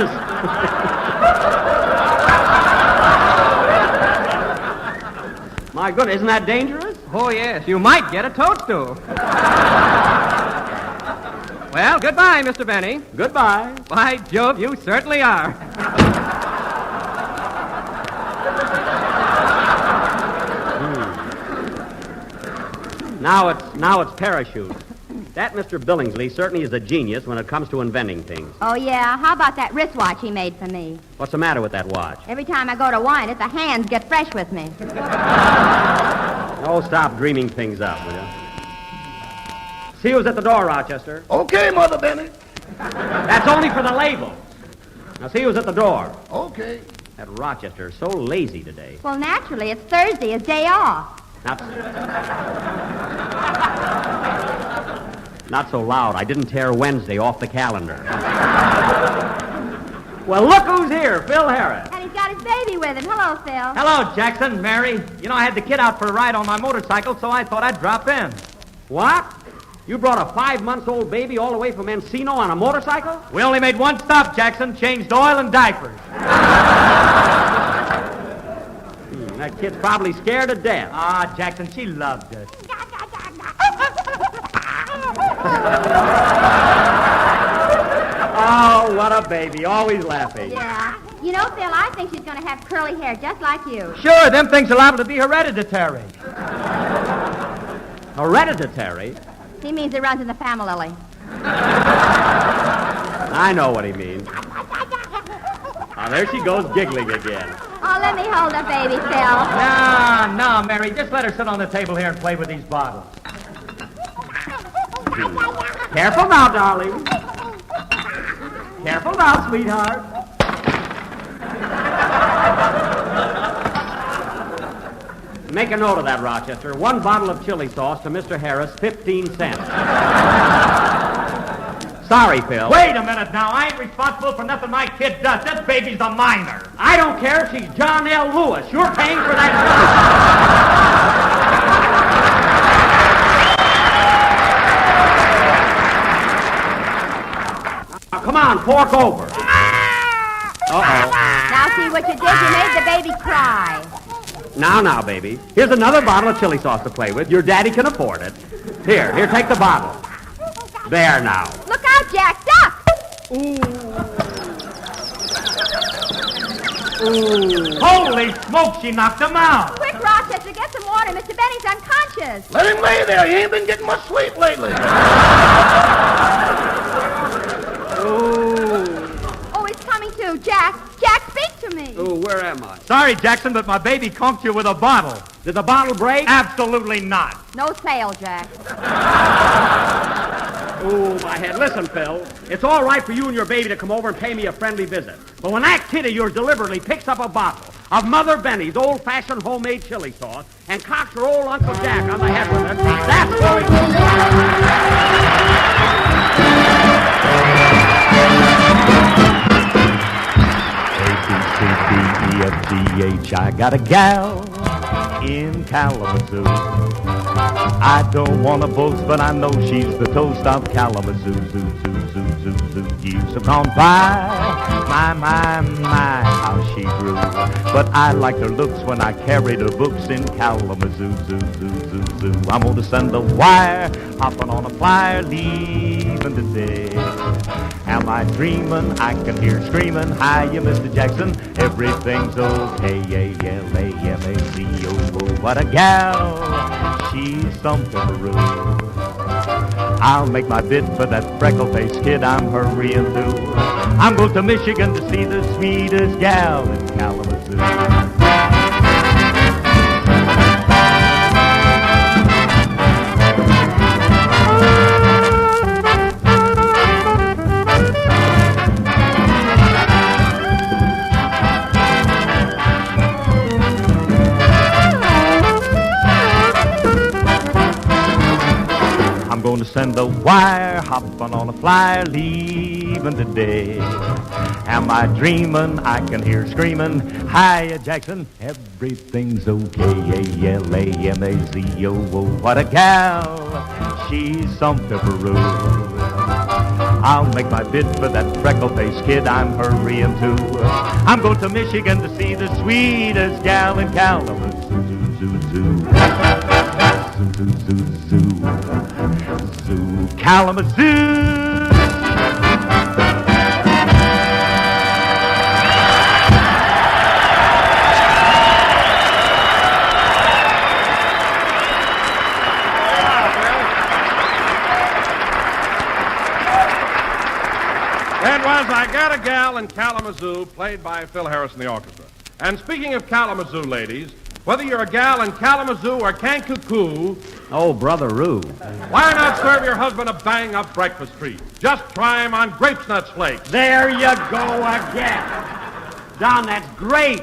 My goodness, isn't that dangerous? Oh, yes, you might get a toadstool. Well, goodbye, Mr. Benny. Goodbye. By Jove, you certainly are. Now it's parachutes. That Mr. Billingsley certainly is a genius when it comes to inventing things. Oh, yeah? How about that wristwatch he made for me? What's the matter with that watch? Every time I go to wind it, the hands get fresh with me. Oh, stop dreaming things up, will you? See who's at the door, Rochester. Okay, Mother Benny. That's only for the labels. Now see who's at the door. Okay. That Rochester is so lazy today. Well, naturally, it's Thursday, his day off. Not so loud. I didn't tear Wednesday off the calendar. Well, look who's here, Phil Harris. And he's got his baby with him. Hello, Phil. Hello, Jackson, Mary. You know, I had the kid out for a ride on my motorcycle, so I thought I'd drop in. What? You brought a 5-month-old baby all the way from Encino on a motorcycle? We only made one stop, Jackson. Changed oil and diapers. That kid's probably scared to death. Ah, Jackson, she loved it. Oh, what a baby. Always laughing. Yeah. You know, Phil, I think she's going to have curly hair just like you. Sure, them things are liable to be hereditary. Hereditary? He means it runs in the family. I know what he means. Now, there she goes giggling again. Oh, let me hold the baby, Phil. No, Mary. Just let her sit on the table here and play with these bottles. Careful now, darling. Careful now, sweetheart. Make a note of that, Rochester. 1 bottle of chili sauce to Mr. Harris, 15 cents. Sorry, Phil. Wait a minute now. I ain't responsible for nothing my kid does. This baby's a minor. I don't care if she's John L. Lewis. You're paying for that. Now, come on, fork over. Uh-oh. Now see what you did? You made the baby cry. Now, baby. Here's another bottle of chili sauce to play with. Your daddy can afford it. Here, take the bottle. There now. Look out, Jack. Duck! Ooh. Holy smoke, she knocked him out. Quick, Rochester, get some water. Mr. Benny's unconscious. Let him lay there. He ain't been getting much sleep lately. Oh, he's coming to. Jack, speak to me. Oh, where am I? Sorry, Jackson, but my baby conked you with a bottle. Did the bottle break? Absolutely not. No sale, Jack. Oh, my head. Listen, Phil. It's all right for you and your baby to come over and pay me a friendly visit. But when that kid of yours deliberately picks up a bottle of Mother Benny's old-fashioned homemade chili sauce and cocks her old Uncle Jack on the head with it, that's where we go. OADH. I got a gal in Kalamazoo. I don't want to boast, but I know she's the toast of Kalamazoo. Zoo, zoo, zoo, zoo, zoo. Years have gone by. My, how she grew. But I liked her looks when I carried her books in Kalamazoo. Zoo, zoo, zoo, zoo. I'm going to send a wire, hopping on a flyer, leaving today. Am I dreaming? I can hear screaming. Hiya, Mr. Jackson. Everything's okay. A-L-A-M-A-Z-O. What a gal. She's some pepperoo. I'll make my bid for that freckle-faced kid I'm hurrying to. I'm going to Michigan to see the sweetest gal in Kalamazoo. Going to send a wire, hopping on a flyer, leaving today. Am I dreaming? I can hear screaming. Hiya, Jackson. Everything's okay. A-L-A-M-A-Z-O. What a gal. She's some pepperoo. I'll make my bid for that freckle-faced kid I'm hurrying to. I'm going to Michigan to see the sweetest gal in Kalamazoo. Zoo, zoo, zoo. Zoo, zoo, zoo. Zoo, Kalamazoo. That was I Got a Gal in Kalamazoo, played by Phil Harris and the orchestra. And speaking of Kalamazoo, ladies, whether you're a gal in Kalamazoo or Kankakoo... Oh, Brother Roo. Why not serve your husband a bang-up breakfast treat? Just try him on grapes nuts flakes. There you go again. Don, that's great.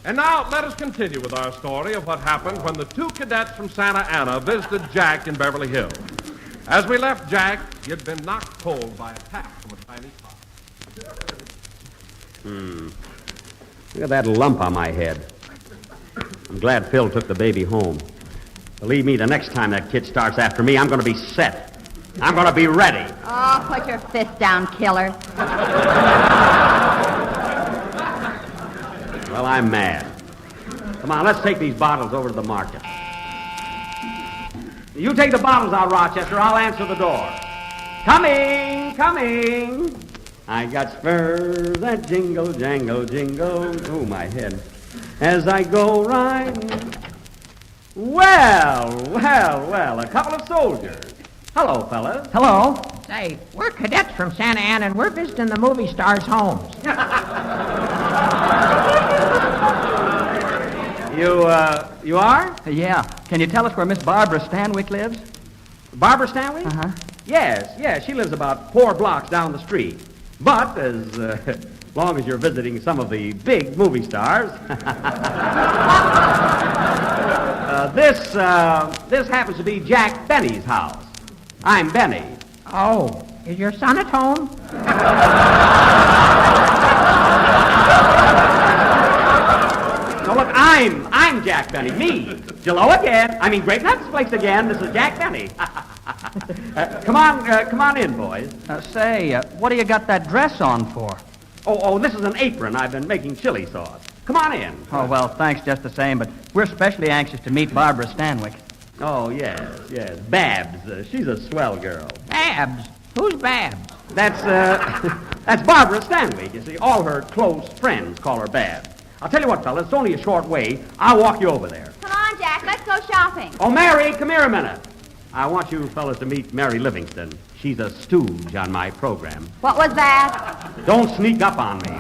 And now let us continue with our story of what happened when the two cadets from Santa Ana visited Jack in Beverly Hills. As we left Jack, he had been knocked cold by a tap from a tiny pot. Look at that lump on my head. I'm glad Phil took the baby home. Believe me, the next time that kid starts after me, I'm going to be set. I'm going to be ready. Oh, put your fist down, killer. Well, I'm mad. Come on, let's take these bottles over to the market. You take the bottles out, Rochester. I'll answer the door. Coming. I got spurs that jingle, jangle, jingle. Oh, my head. As I go riding. Well, a couple of soldiers. Hello, fellas. Hello. Say, we're cadets from Santa Ana, and we're visiting the movie stars' homes. You are? Yeah. Can you tell us where Miss Barbara Sanwyck lives? Barbara Stanley? Uh-huh. Yes, she lives about 4 blocks down the street. But as long as you're visiting some of the big movie stars, this happens to be Jack Benny's house. I'm Benny. Oh, is your son at home? No, look, I'm Jack Benny. Me. Hello again. I mean, Great Nuts Flakes again. This is Jack Benny. Come on in, boys. Say, what do you got that dress on for? Oh, this is an apron. I've been making chili sauce. Come on in. Oh, well, thanks just the same, but we're especially anxious to meet Barbara Sanwyck. Oh, yes. Babs. She's a swell girl. Babs? Who's Babs? That's Barbara Stanwyck. You see, all her close friends call her Babs. I'll tell you what, fellas, it's only a short way. I'll walk you over there. Come on, Jack, let's go shopping. Oh, Mary, come here a minute. I want you fellas to meet Mary Livingston. She's a stooge on my program. What was that? Don't sneak up on me.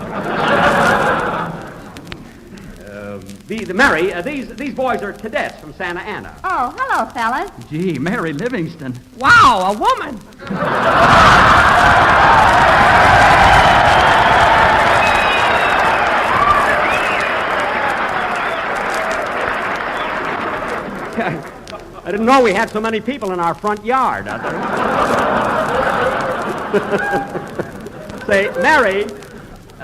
Mary, these boys are cadets from Santa Ana. Oh, hello, fellas. Gee, Mary Livingston. Wow, a woman. I didn't know we had so many people in our front yard. Say, Mary,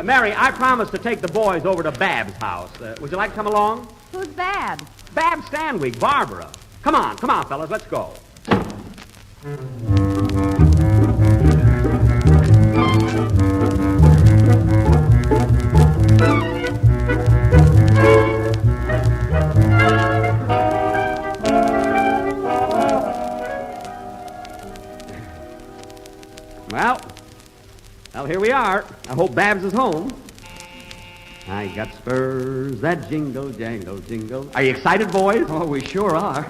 Mary, I promised to take the boys over to Bab's house. Would you like to come along? Who's Bab? Bab Sanwyck, Barbara. Come on, fellas, let's go. Well, here we are. I hope Babs is home. I got spurs that jingle, jangle, jingle. Are you excited, boys? Oh, we sure are.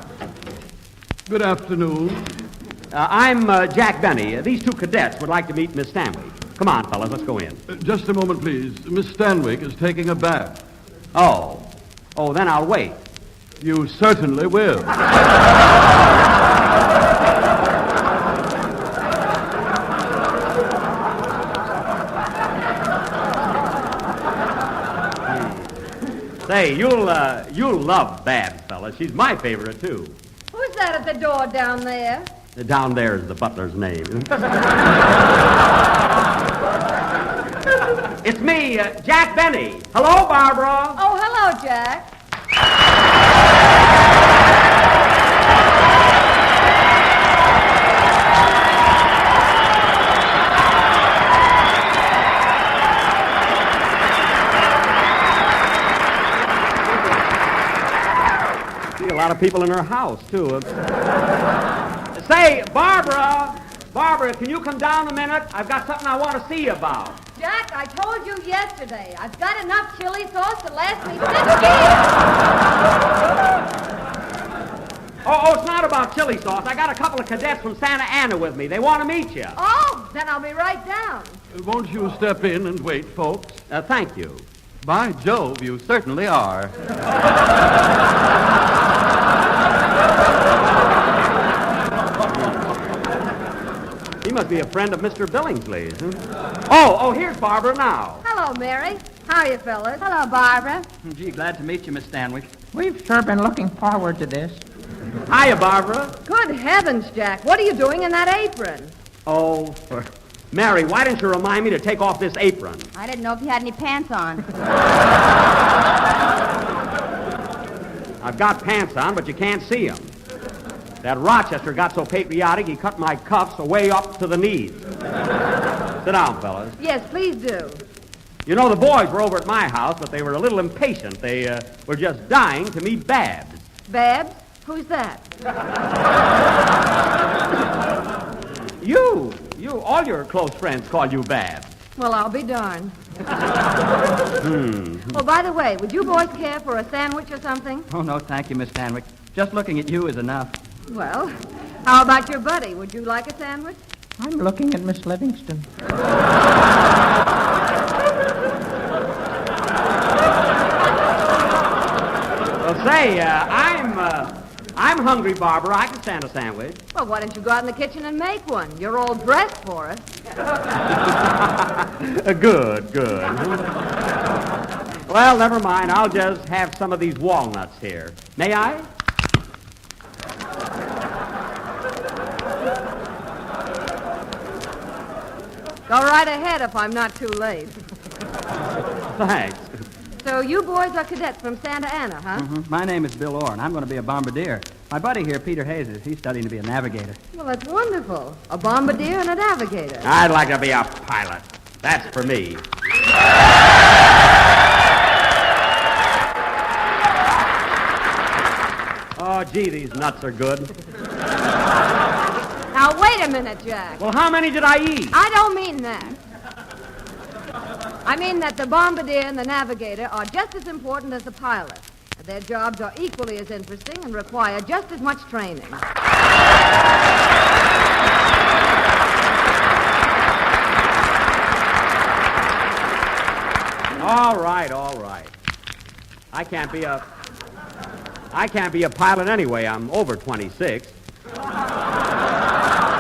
Good afternoon. I'm Jack Benny. These two cadets would like to meet Miss Sanwyck. Come on, fellas, let's go in. Just a moment, please. Miss Sanwyck is taking a bath. Oh, then I'll wait. You certainly will. Say, you'll love Babs, fellas. She's my favorite, too. Who's that at the door down there? Down there is the butler's name. It's me, Jack Benny. Hello, Barbara. Oh, hello, Jack. A lot of people in her house, too. Say, Barbara, can you come down a minute? I've got something I want to see you about. Jack, I told you yesterday, I've got enough chili sauce to last me 6 years. Oh, it's not about chili sauce. I got a couple of cadets from Santa Ana with me. They want to meet you. Oh, then I'll be right down. Won't you step in and wait, folks? Thank you. By Jove, you certainly are. He must be a friend of Mr. Billingsley's. Oh, here's Barbara now. Hello, Mary. How are you, fellas? Hello, Barbara. Gee, glad to meet you, Miss Sanwyck. We've sure been looking forward to this. Hiya, Barbara. Good heavens, Jack. What are you doing in that apron? Oh, Mary, why didn't you remind me to take off this apron? I didn't know if you had any pants on. I've got pants on, but you can't see them. That Rochester got so patriotic, he cut my cuffs way up to the knees. Sit down, fellas. Yes, please do. You know, the boys were over at my house, but they were a little impatient. They were just dying to meet Babs. Babs? Who's that? You, all your close friends call you Babs. Well, I'll be darned. Oh, by the way, would you boys care for a sandwich or something? Oh, no, thank you, Miss Sanwyck. Just looking at you is enough. Well, how about your buddy? Would you like a sandwich? I'm looking at Miss Livingston. Well, say, I'm hungry, Barbara. I can stand a sandwich. Well, why don't you go out in the kitchen and make one? You're all dressed for it. Good. Well, never mind. I'll just have some of these walnuts here. May I? Go right ahead if I'm not too late. Thanks. So you boys are cadets from Santa Ana, huh? Mm-hmm. My name is Bill Orr, and I'm going to be a bombardier. My buddy here, Peter Hayes, he's studying to be a navigator. Well, that's wonderful. A bombardier and a navigator. I'd like to be a pilot. That's for me. Oh, gee, these nuts are good. Now, wait a minute, Jack. Well, how many did I eat? I don't mean that. I mean that the bombardier and the navigator are just as important as the pilot. Their jobs are equally as interesting and require just as much training. All right. I can't be a pilot anyway. I'm over 26.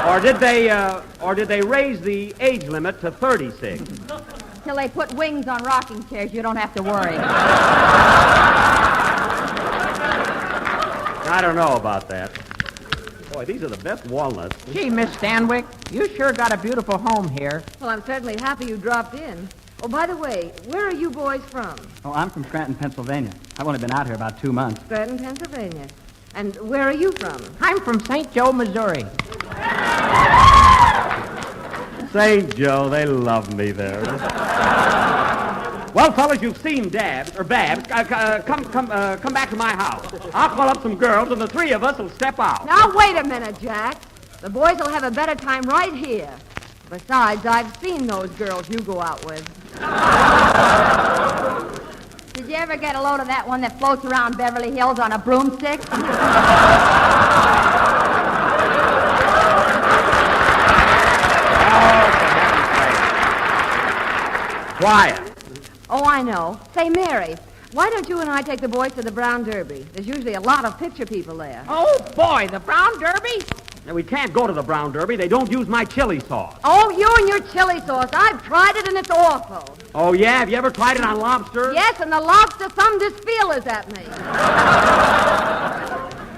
Or did they raise the age limit to 36? Till they put wings on rocking chairs, you don't have to worry. I don't know about that. Boy, these are the best walnuts. Gee, Miss Sanwyck, you sure got a beautiful home here. Well, I'm certainly happy you dropped in. Oh, by the way, where are you boys from? Oh, I'm from Scranton, Pennsylvania. I've only been out here about 2 months. Scranton, Pennsylvania. And where are you from? I'm from St. Joe, Missouri. St. Joe, they love me there. Well, fellas, you've seen Babs. Come back to my house. I'll call up some girls, and the three of us will step out. Now, wait a minute, Jack. The boys will have a better time right here. Besides, I've seen those girls you go out with. Did you ever get a load of that one that floats around Beverly Hills on a broomstick? Quiet. Oh, I know. Say, Mary, why don't you and I take the boys to the Brown Derby? There's usually a lot of picture people there. Oh, boy, the Brown Derby? Now, we can't go to the Brown Derby. They don't use my chili sauce. Oh, you and your chili sauce. I've tried it, and it's awful. Oh, yeah? Have you ever tried it on lobster? Yes, and the lobster thumbed his feelers at me.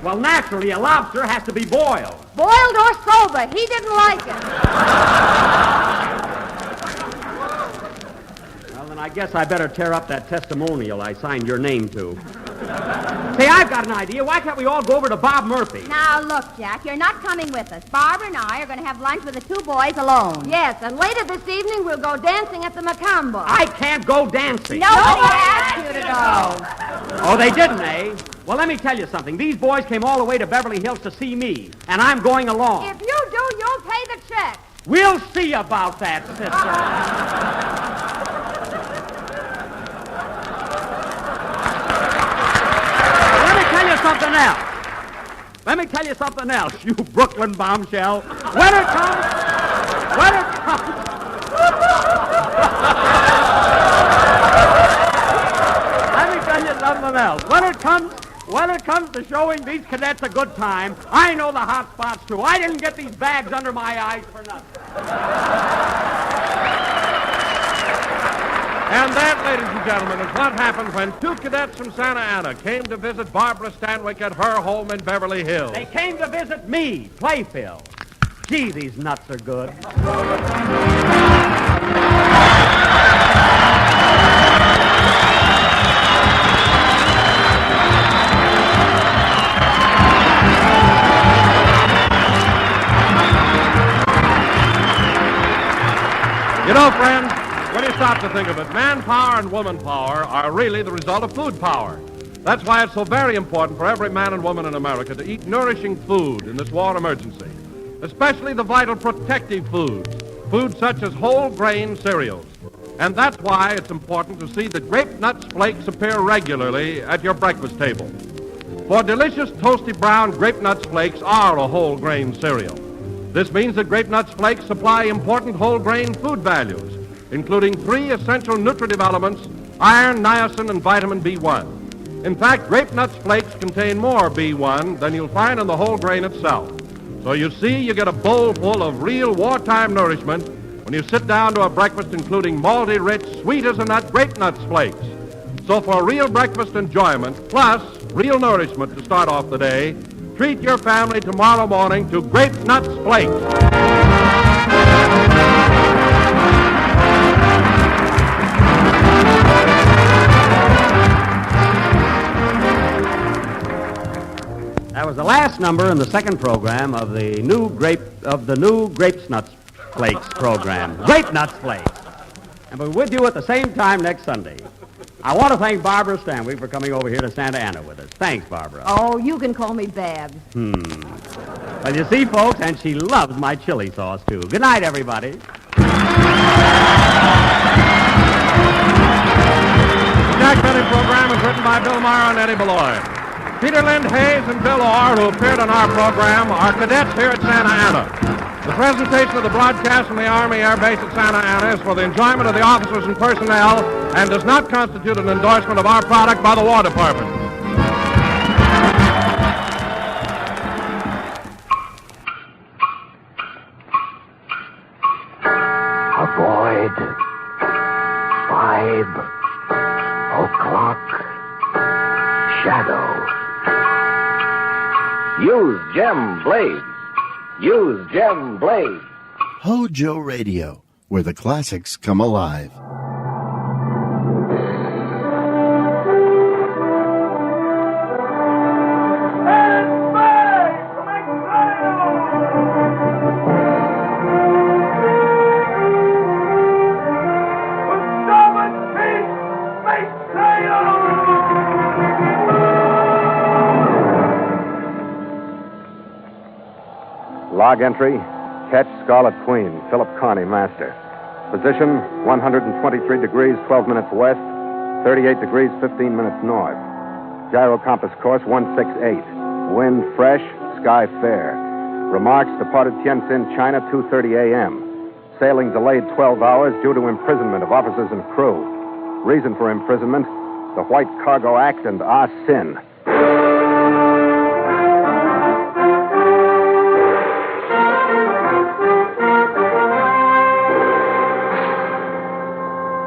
Well, naturally, a lobster has to be boiled. Boiled or sober. He didn't like it. Well, then I guess I better tear up that testimonial I signed your name to. Say, I've got an idea. Why can't we all go over to Bob Murphy? Now, look, Jack, you're not coming with us. Barbara and I are going to have lunch with the two boys alone. Yes, and later this evening we'll go dancing at the Macambo. I can't go dancing. Nobody asked you to go. Oh, they didn't, eh? Well, let me tell you something. These boys came all the way to Beverly Hills to see me, and I'm going along. If you do, you'll pay the check. We'll see about that, sister. Let me tell you something else, you Brooklyn bombshell. When it comes. Let me tell you something else. When it comes to showing these cadets a good time, I know the hot spots too. I didn't get these bags under my eyes for nothing. And that, ladies and gentlemen, is what happened when two cadets from Santa Ana came to visit Barbara Sanwyck at her home in Beverly Hills. They came to visit me, Playfill. Gee, these nuts are good. You know, friends, when you stop to think of it, manpower and woman power are really the result of food power. That's why it's so very important for every man and woman in America to eat nourishing food in this war emergency, especially the vital protective foods such as whole grain cereals. And that's why it's important to see that Grape Nuts Flakes appear regularly at your breakfast table. For delicious toasty brown Grape Nuts Flakes are a whole grain cereal. This means that Grape Nuts Flakes supply important whole grain food values, including 3 essential nutritive elements, iron, niacin, and vitamin B1. In fact, Grape Nuts Flakes contain more B1 than you'll find in the whole grain itself. So you see, you get a bowl full of real wartime nourishment when you sit down to a breakfast including malty, rich, sweet as a nut Grape Nuts Flakes. So for real breakfast enjoyment, plus real nourishment to start off the day, treat your family tomorrow morning to Grape Nuts Flakes. That was the last number in the second program of the new Grape Nuts Flakes program. Grape Nuts Flakes. And we're with you at the same time next Sunday. I want to thank Barbara Sanwyck for coming over here to Santa Ana with us. Thanks, Barbara. Oh, you can call me Babs. Well, you see, folks, and she loves my chili sauce, too. Good night, everybody. The Jack Benny program is written by Bill Maher and Eddie Beloit. Peter Lind Hayes and Bill Orr, who appeared on our program, are cadets here at Santa Ana. The presentation of the broadcast from the Army Air Base at Santa Ana is for the enjoyment of the officers and personnel and does not constitute an endorsement of our product by the War Department. Avoid 5 o'clock shadow. Use Gem Blades. Use Gem Blades. Hojo Radio, where the classics come alive. Log entry, catch Scarlet Queen, Philip Carney, master. Position, 123 degrees, 12 minutes west, 38 degrees, 15 minutes north. Gyro compass course, 168. Wind fresh, sky fair. Remarks, departed Tientsin, China, 2:30 a.m. Sailing delayed 12 hours due to imprisonment of officers and crew. Reason for imprisonment, the White Cargo Act and Ah Sin.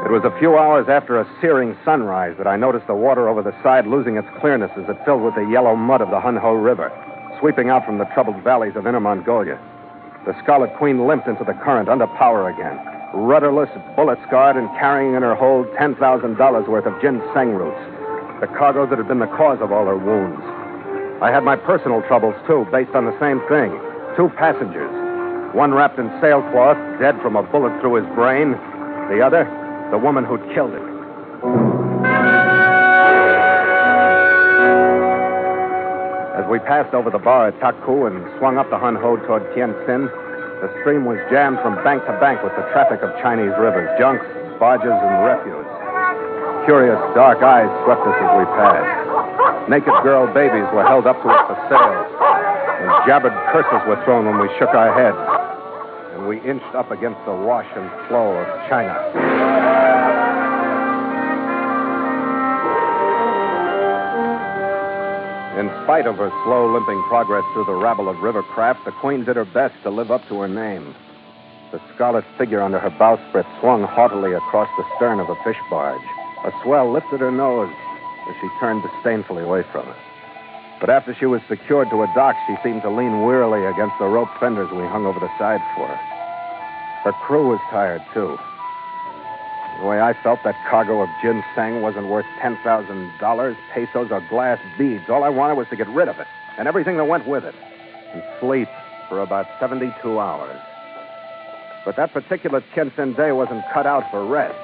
It was a few hours after a searing sunrise that I noticed the water over the side losing its clearness as it filled with the yellow mud of the Hunho River, sweeping out from the troubled valleys of Inner Mongolia. The Scarlet Queen limped into the current under power again, rudderless, bullet-scarred, and carrying in her hold $10,000 worth of ginseng roots, the cargo that had been the cause of all her wounds. I had my personal troubles, too, based on the same thing. 2 passengers. One wrapped in sailcloth, dead from a bullet through his brain. The other, the woman who'd killed him. As we passed over the bar at Taku and swung up the Hunho toward Tientsin, the stream was jammed from bank to bank with the traffic of Chinese rivers, junks, barges, and refuse. Curious, dark eyes swept us as we passed. Naked girl babies were held up to us for sale, and jabbered curses were thrown when we shook our heads. And we inched up against the wash and flow of China. In spite of her slow, limping progress through the rabble of river craft, the Queen did her best to live up to her name. The scarlet figure under her bowsprit swung haughtily across the stern of a fish barge. A swell lifted her nose as she turned disdainfully away from us. But after she was secured to a dock, she seemed to lean wearily against the rope fenders we hung over the side for her. Her crew was tired, too. The way I felt, that cargo of ginseng wasn't worth $10,000, pesos, or glass beads. All I wanted was to get rid of it, and everything that went with it, and sleep for about 72 hours. But that particular Tientsin day wasn't cut out for rest.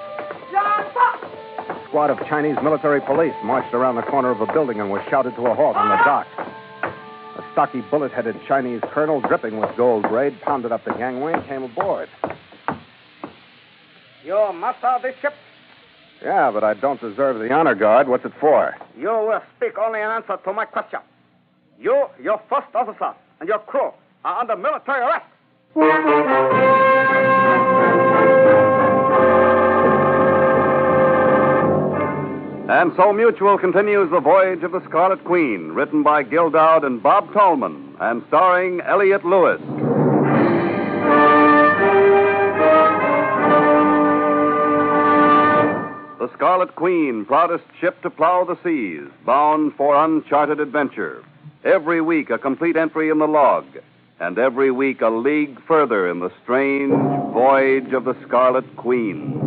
A squad of Chinese military police marched around the corner of a building and was shouted to a halt on the dock. A stocky, bullet-headed Chinese colonel, dripping with gold braid, pounded up the gangway and came aboard. You master of this ship? Yeah, but I don't deserve the honor guard. What's it for? You will speak only in answer to my question. You, your first officer, and your crew are under military arrest. And so Mutual continues The Voyage of the Scarlet Queen, written by Gil Dowd and Bob Tallman, and starring Elliot Lewis. The Scarlet Queen, proudest ship to plow the seas, bound for uncharted adventure. Every week a complete entry in the log, and every week a league further in the strange voyage of the Scarlet Queen.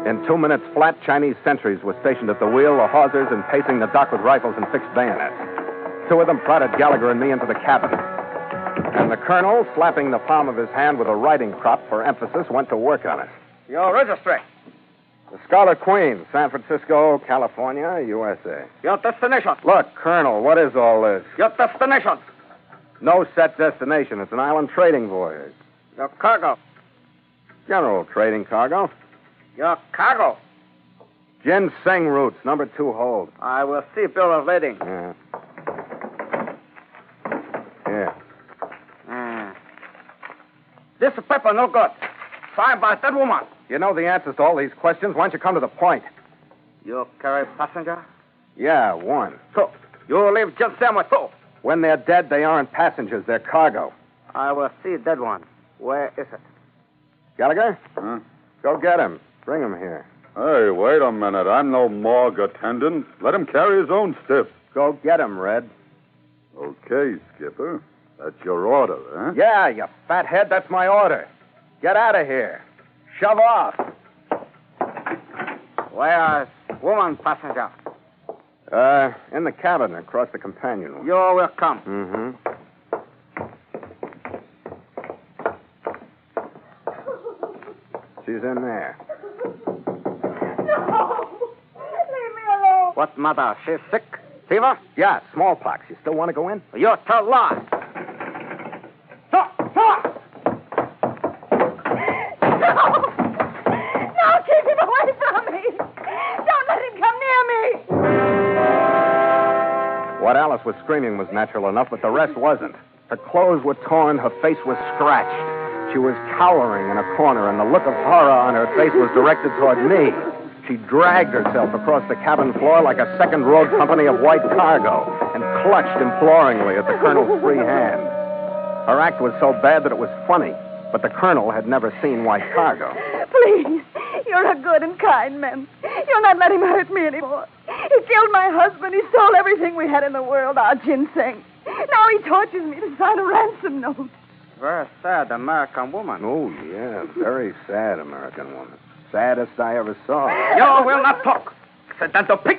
In 2 minutes flat, Chinese sentries were stationed at the wheel, the hawsers, and pacing the dock with rifles and fixed bayonets. 2 of them prodded Gallagher and me into the cabin. And the colonel, slapping the palm of his hand with a riding crop for emphasis, went to work on it. Your registry. The Scarlet Queen, San Francisco, California, USA. Your destination. Look, Colonel, what is all this? Your destination. No set destination. It's an island trading voyage. Your cargo. General trading cargo. Your cargo. Ginseng roots, number 2 hold. I will see bill of lading. Yeah. Here. This paper no good. Signed by that woman. You know the answers to all these questions. Why don't you come to the point? You carry passenger? Yeah, 1. 2. You leave ginseng with 2. When they're dead, they aren't passengers. They're cargo. I will see dead one. Where is it? Gallagher? Huh? Go get him. Bring him here. Hey, wait a minute. I'm no morgue attendant. Let him carry his own stiff. Go get him, Red. Okay, Skipper. That's your order, huh? Yeah, you fathead. That's my order. Get out of here. Shove off. Where is woman passenger? In the cabin across the companionway. You will come. Mm-hmm. She's in there. No! Leave me alone. What matter? She's sick? Fever? Yeah, smallpox. You still want to go in? You tell lie. No, keep him away from me. Don't let him come near me. What Alice was screaming was natural enough, but the rest wasn't. Her clothes were torn, her face was scratched. She was cowering in a corner, and the look of horror on her face was directed toward me. She dragged herself across the cabin floor like a second road company of white cargo and clutched imploringly at the colonel's free hand. Her act was so bad that it was funny, but the colonel had never seen white cargo. Please, you're a good and kind man. You'll not let him hurt me anymore. He killed my husband. He stole everything we had in the world, our ginseng. Now he tortures me to sign a ransom note. Very sad American woman. Oh, yeah, very sad American woman. Saddest I ever saw. You will not talk. Accidental pig.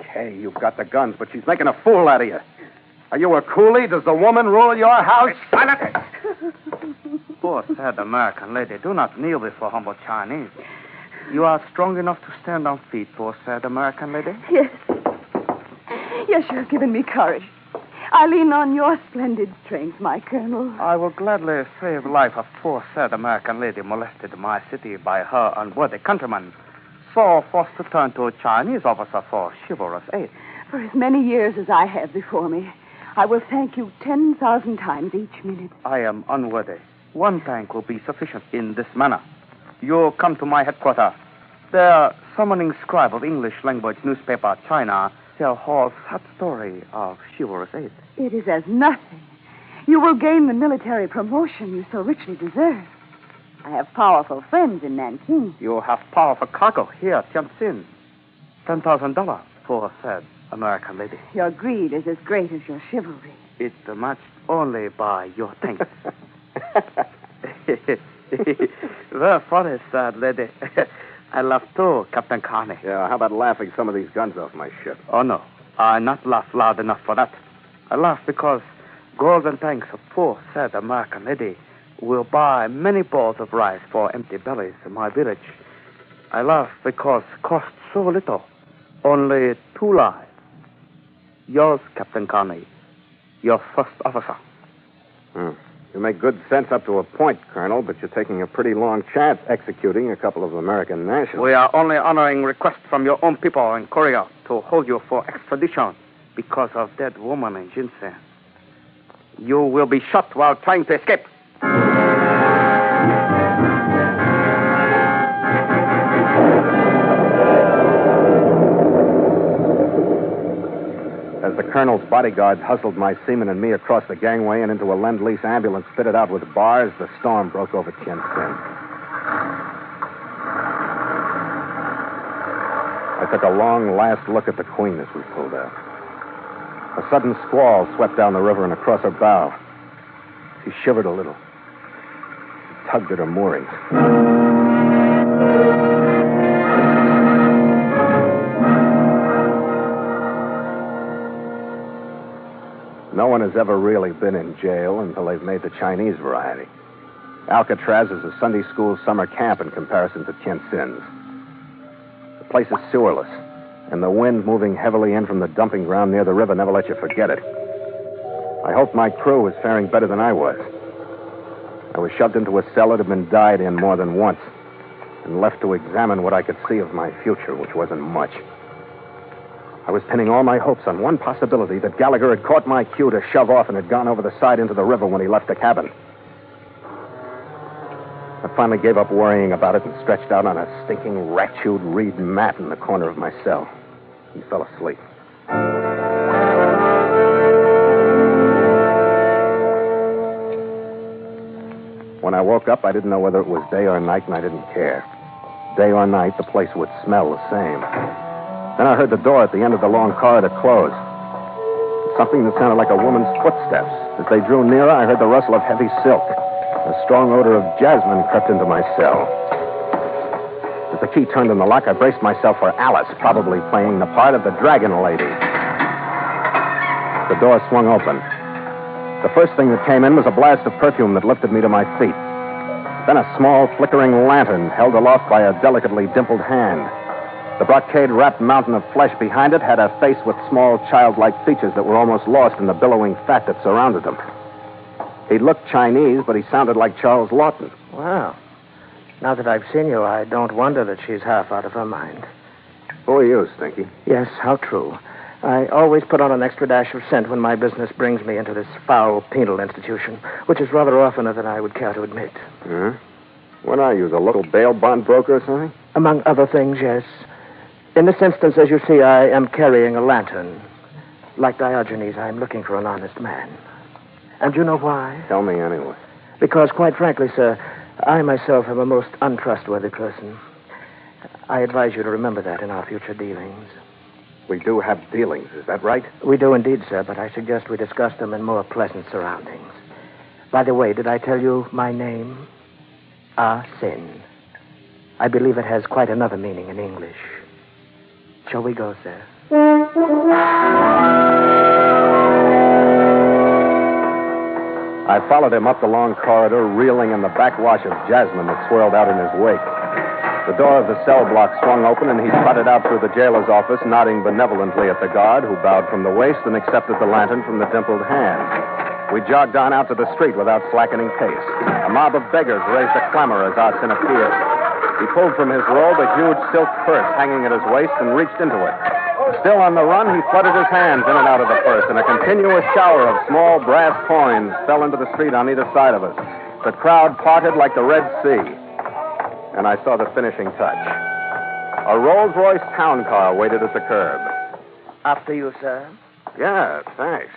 Okay, you've got the guns, but she's making a fool out of you. Are you a coolie? Does the woman rule your house? Silence. Poor sad American lady, do not kneel before humble Chinese. You are strong enough to stand on feet, poor sad American lady? Yes. Yes, you have given me courage. I lean on your splendid strength, my colonel. I will gladly save the life of poor sad American lady molested in my city by her unworthy countrymen. So forced to turn to a Chinese officer for chivalrous aid. For as many years as I have before me, I will thank you 10,000 times each minute. I am unworthy. One thank will be sufficient in this manner. You come to my headquarters. There, summoning scribe of English language newspaper China tell Hall's sad story of chivalrous aid. It is as nothing. You will gain the military promotion you so richly deserve. I have powerful friends in Nanking. You have powerful cargo here at Tianjin. $10,000 for said American lady. Your greed is as great as your chivalry. It's matched only by your thanks. Very funny, sad lady. I laugh too, Captain Carney. Yeah, how about laughing some of these guns off my ship? Oh, no. I not laugh loud enough for that. I laugh because golden thanks of poor, sad American lady will buy many bowls of rice for empty bellies in my village. I laugh because it costs so little. Only 2 lives. Yours, Captain Carney. Your first officer. You make good sense up to a point, Colonel, but you're taking a pretty long chance executing a couple of American nationals. We are only honoring requests from your own people in Korea to hold you for extradition because of dead woman in ginseng. You will be shot while trying to escape. As the colonel's bodyguards hustled my seaman and me across the gangway and into a Lend-Lease ambulance fitted out with bars, the storm broke over Tianjin. I took a long last look at the Queen as we pulled out. A sudden squall swept down the river and across her bow. She shivered a little. She tugged at her moorings. No one has ever really been in jail until they've made the Chinese variety. Alcatraz is a Sunday school summer camp in comparison to Tianjin's. The place is sewerless, and the wind moving heavily in from the dumping ground near the river never let you forget it. I hoped my crew was faring better than I was. I was shoved into a cell that had been died in more than once, and left to examine what I could see of my future, which wasn't much. I was pinning all my hopes on one possibility, that Gallagher had caught my cue to shove off and had gone over the side into the river when he left the cabin. I finally gave up worrying about it and stretched out on a stinking, rat-chewed reed mat in the corner of my cell. He fell asleep. When I woke up, I didn't know whether it was day or night, and I didn't care. Day or night, the place would smell the same. Then I heard the door at the end of the long corridor close. Something that sounded like a woman's footsteps. As they drew nearer, I heard the rustle of heavy silk. A strong odor of jasmine crept into my cell. As the key turned in the lock, I braced myself for Alice, probably playing the part of the dragon lady. The door swung open. The first thing that came in was a blast of perfume that lifted me to my feet. Then a small, flickering lantern held aloft by a delicately dimpled hand. The brocade-wrapped mountain of flesh behind it had a face with small, childlike features that were almost lost in the billowing fat that surrounded him. He looked Chinese, but he sounded like Charles Lawton. Well, now that I've seen you, I don't wonder that she's half out of her mind. Who are you, Stinky? Yes, how true. I always put on an extra dash of scent when my business brings me into this foul penal institution, which is rather oftener than I would care to admit. Huh? What are you, the local bail bond broker or something? Among other things, yes. In this instance, as you see, I am carrying a lantern. Like Diogenes, I am looking for an honest man. And you know why? Tell me anyway. Because, quite frankly, sir, I myself am a most untrustworthy person. I advise you to remember that in our future dealings. We do have dealings, is that right? We do indeed, sir, but I suggest we discuss them in more pleasant surroundings. By the way, did I tell you my name? Sin. I believe it has quite another meaning in English. Shall we go, sir? I followed him up the long corridor, reeling in the backwash of jasmine that swirled out in his wake. The door of the cell block swung open, and he trotted out through the jailer's office, nodding benevolently at the guard, who bowed from the waist and accepted the lantern from the dimpled hand. We jogged on out to the street without slackening pace. A mob of beggars raised a clamor as Sin appeared. He pulled from his robe a huge silk purse hanging at his waist and reached into it. Still on the run, he flooded his hands in and out of the purse, and a continuous shower of small brass coins fell into the street on either side of us. The crowd parted like the Red Sea. And I saw the finishing touch. A Rolls-Royce town car waited at the curb. After you, sir. Yeah, thanks.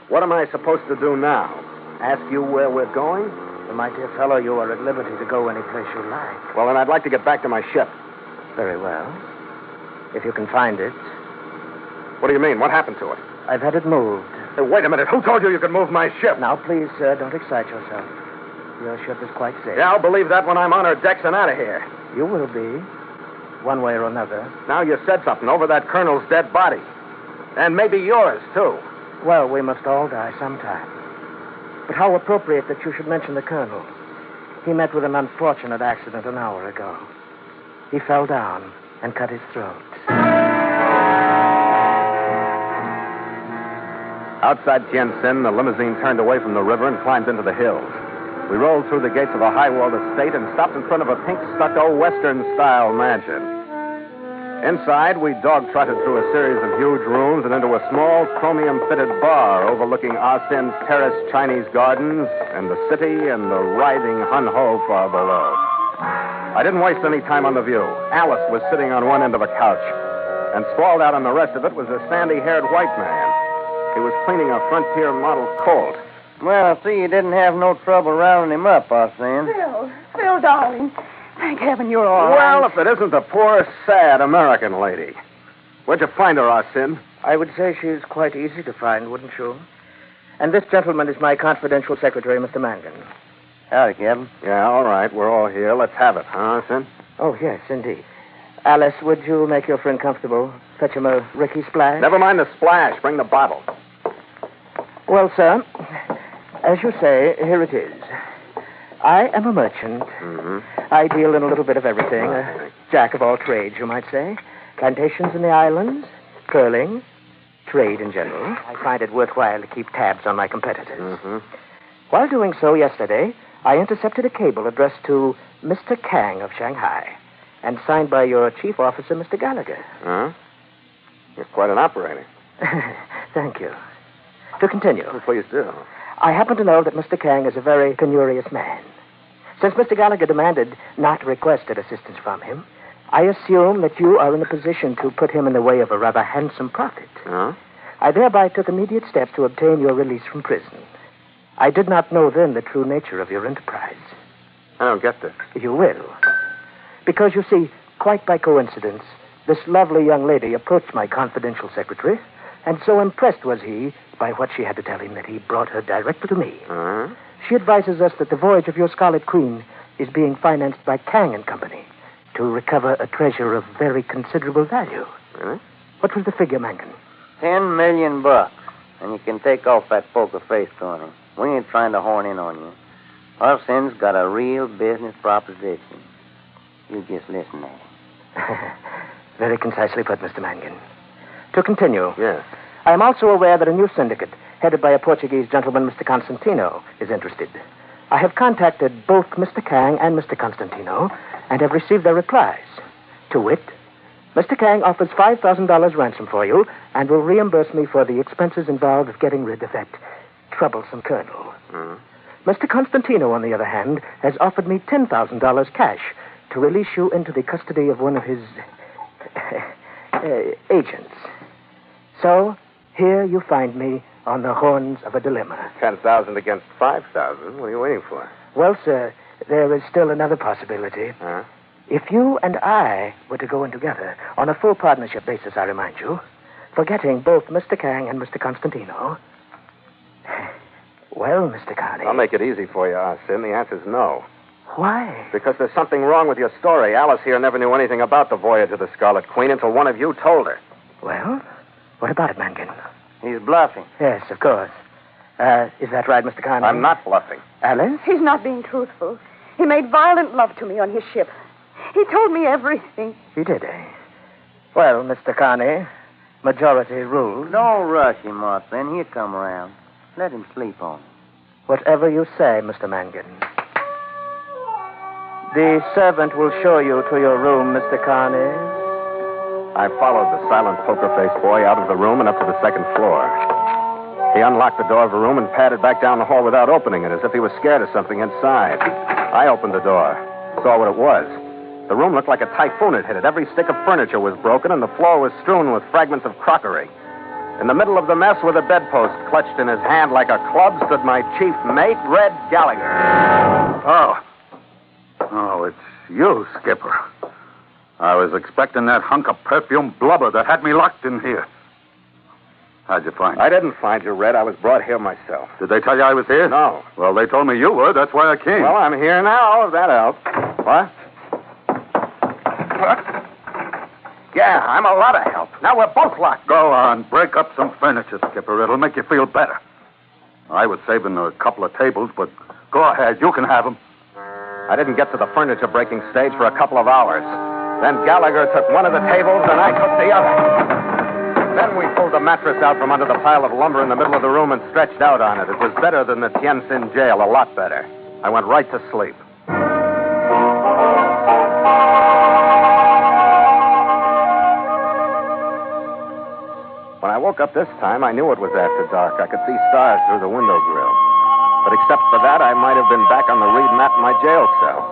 What am I supposed to do now? Ask you where we're going? Well, my dear fellow, you are at liberty to go any place you like. Well, then I'd like to get back to my ship. Very well. If you can find it. What do you mean? What happened to it? I've had it moved. Hey, wait a minute. Who told you you could move my ship? Now, please, sir, don't excite yourself. Your ship is quite safe. Yeah, I'll believe that when I'm on her decks and out of here. You will be. One way or another. Now you said something over that colonel's dead body. And maybe yours, too. Well, we must all die sometime. But how appropriate that you should mention the colonel. He met with an unfortunate accident an hour ago. He fell down and cut his throat. Outside Tientsin, the limousine turned away from the river and climbed into the hills. We rolled through the gates of a high-walled estate and stopped in front of a pink stucco Western-style mansion. Inside, we dog-trotted through a series of huge rooms and into a small chromium-fitted bar overlooking Sin's terraced Chinese gardens and the city and the writhing Hun-Ho far below. I didn't waste any time on the view. Alice was sitting on one end of a couch, and sprawled out on the rest of it was a sandy-haired white man. He was cleaning a Frontier model Colt. Well, I see you didn't have no trouble rounding him up, Sin. Phil, darling. Thank heaven you're all right. Well, if it isn't the poor, sad American lady. Where'd you find her, Sin? I would say she's quite easy to find, wouldn't you? And this gentleman is my confidential secretary, Mr. Mangan. Howdy, Captain. Yeah, all right. We're all here. Let's have it, Sin? Oh, yes, indeed. Alice, would you make your friend comfortable? Fetch him a Ricky splash? Never mind the splash. Bring the bottle. Well, sir, as you say, here it is. I am a merchant. Mm-hmm. I deal in a little bit of everything. A jack of all trades, you might say. Plantations in the islands, curling, trade in general. I find it worthwhile to keep tabs on my competitors. Mm-hmm. While doing so yesterday, I intercepted a cable addressed to Mr. Kang of Shanghai and signed by your chief officer, Mr. Gallagher. Huh? You're quite an operator. Thank you. To continue. Well, please do. I happen to know that Mr. Kang is a very penurious man. Since Mr. Gallagher demanded, not requested assistance from him, I assume that you are in a position to put him in the way of a rather handsome profit. Huh? I thereby took immediate steps to obtain your release from prison. I did not know then the true nature of your enterprise. I don't get this. You will. Because, you see, quite by coincidence, this lovely young lady approached my confidential secretary, and so impressed was he by what she had to tell him that he brought her directly to me. Uh-huh. She advises us that the voyage of your Scarlet Queen is being financed by Kang and Company to recover a treasure of very considerable value. Really? What was the figure, Mangan? $10 million. And you can take off that poker face, Tony. We ain't trying to horn in on you. Our Sin's got a real business proposition. You just listen at it. Very concisely put, Mr. Mangan. To continue. Yes. I am also aware that a new syndicate, headed by a Portuguese gentleman, Mr. Constantino, is interested. I have contacted both Mr. Kang and Mr. Constantino and have received their replies. To wit, Mr. Kang offers $5,000 ransom for you and will reimburse me for the expenses involved of getting rid of that troublesome colonel. Mr. Constantino, on the other hand, has offered me $10,000 cash to release you into the custody of one of his agents. So, here you find me on the horns of a dilemma. 10,000 against 5,000. What are you waiting for? Well, sir, there is still another possibility. Huh? If you and I were to go in together, on a full partnership basis, I remind you, forgetting both Mr. Kang and Mr. Constantino. Well, Mr. Carney. I'll make it easy for you, Sin. The answer's no. Why? Because there's something wrong with your story. Alice here never knew anything about the voyage of the Scarlet Queen until one of you told her. Well, what about it, Mangan? He's bluffing. Yes, of course. Is that right, Mr. Carney? I'm not bluffing. Alice? He's not being truthful. He made violent love to me on his ship. He told me everything. He did, eh? Well, Mr. Carney, majority rules. Don't rush him, Martha. He'll come around. Let him sleep on it. Whatever you say, Mr. Mangan. The servant will show you to your room, Mr. Carney. I followed the silent poker-faced boy out of the room and up to the second floor. He unlocked the door of a room and padded back down the hall without opening it, as if he was scared of something inside. I opened the door, saw what it was. The room looked like a typhoon had hit it. Every stick of furniture was broken, and the floor was strewn with fragments of crockery. In the middle of the mess, with a bedpost clutched in his hand like a club, stood my chief mate, Red Gallagher. Oh, it's you, Skipper. I was expecting that hunk of perfume blubber that had me locked in here. How'd you find me? I didn't find you, Red. I was brought here myself. Did they tell you I was here? No. Well, they told me you were. That's why I came. Well, I'm here now, if that helps. What? Yeah, I'm a lot of help. Now we're both locked. Go on. Break up some furniture, Skipper. It'll make you feel better. I was saving a couple of tables, but go ahead. You can have them. I didn't get to the furniture-breaking stage for a couple of hours. Then Gallagher took one of the tables, and I took the other. Then we pulled the mattress out from under the pile of lumber in the middle of the room and stretched out on it. It was better than the Tientsin jail, a lot better. I went right to sleep. When I woke up this time, I knew it was after dark. I could see stars through the window grill. But except for that, I might have been back on the reed mat in my jail cell.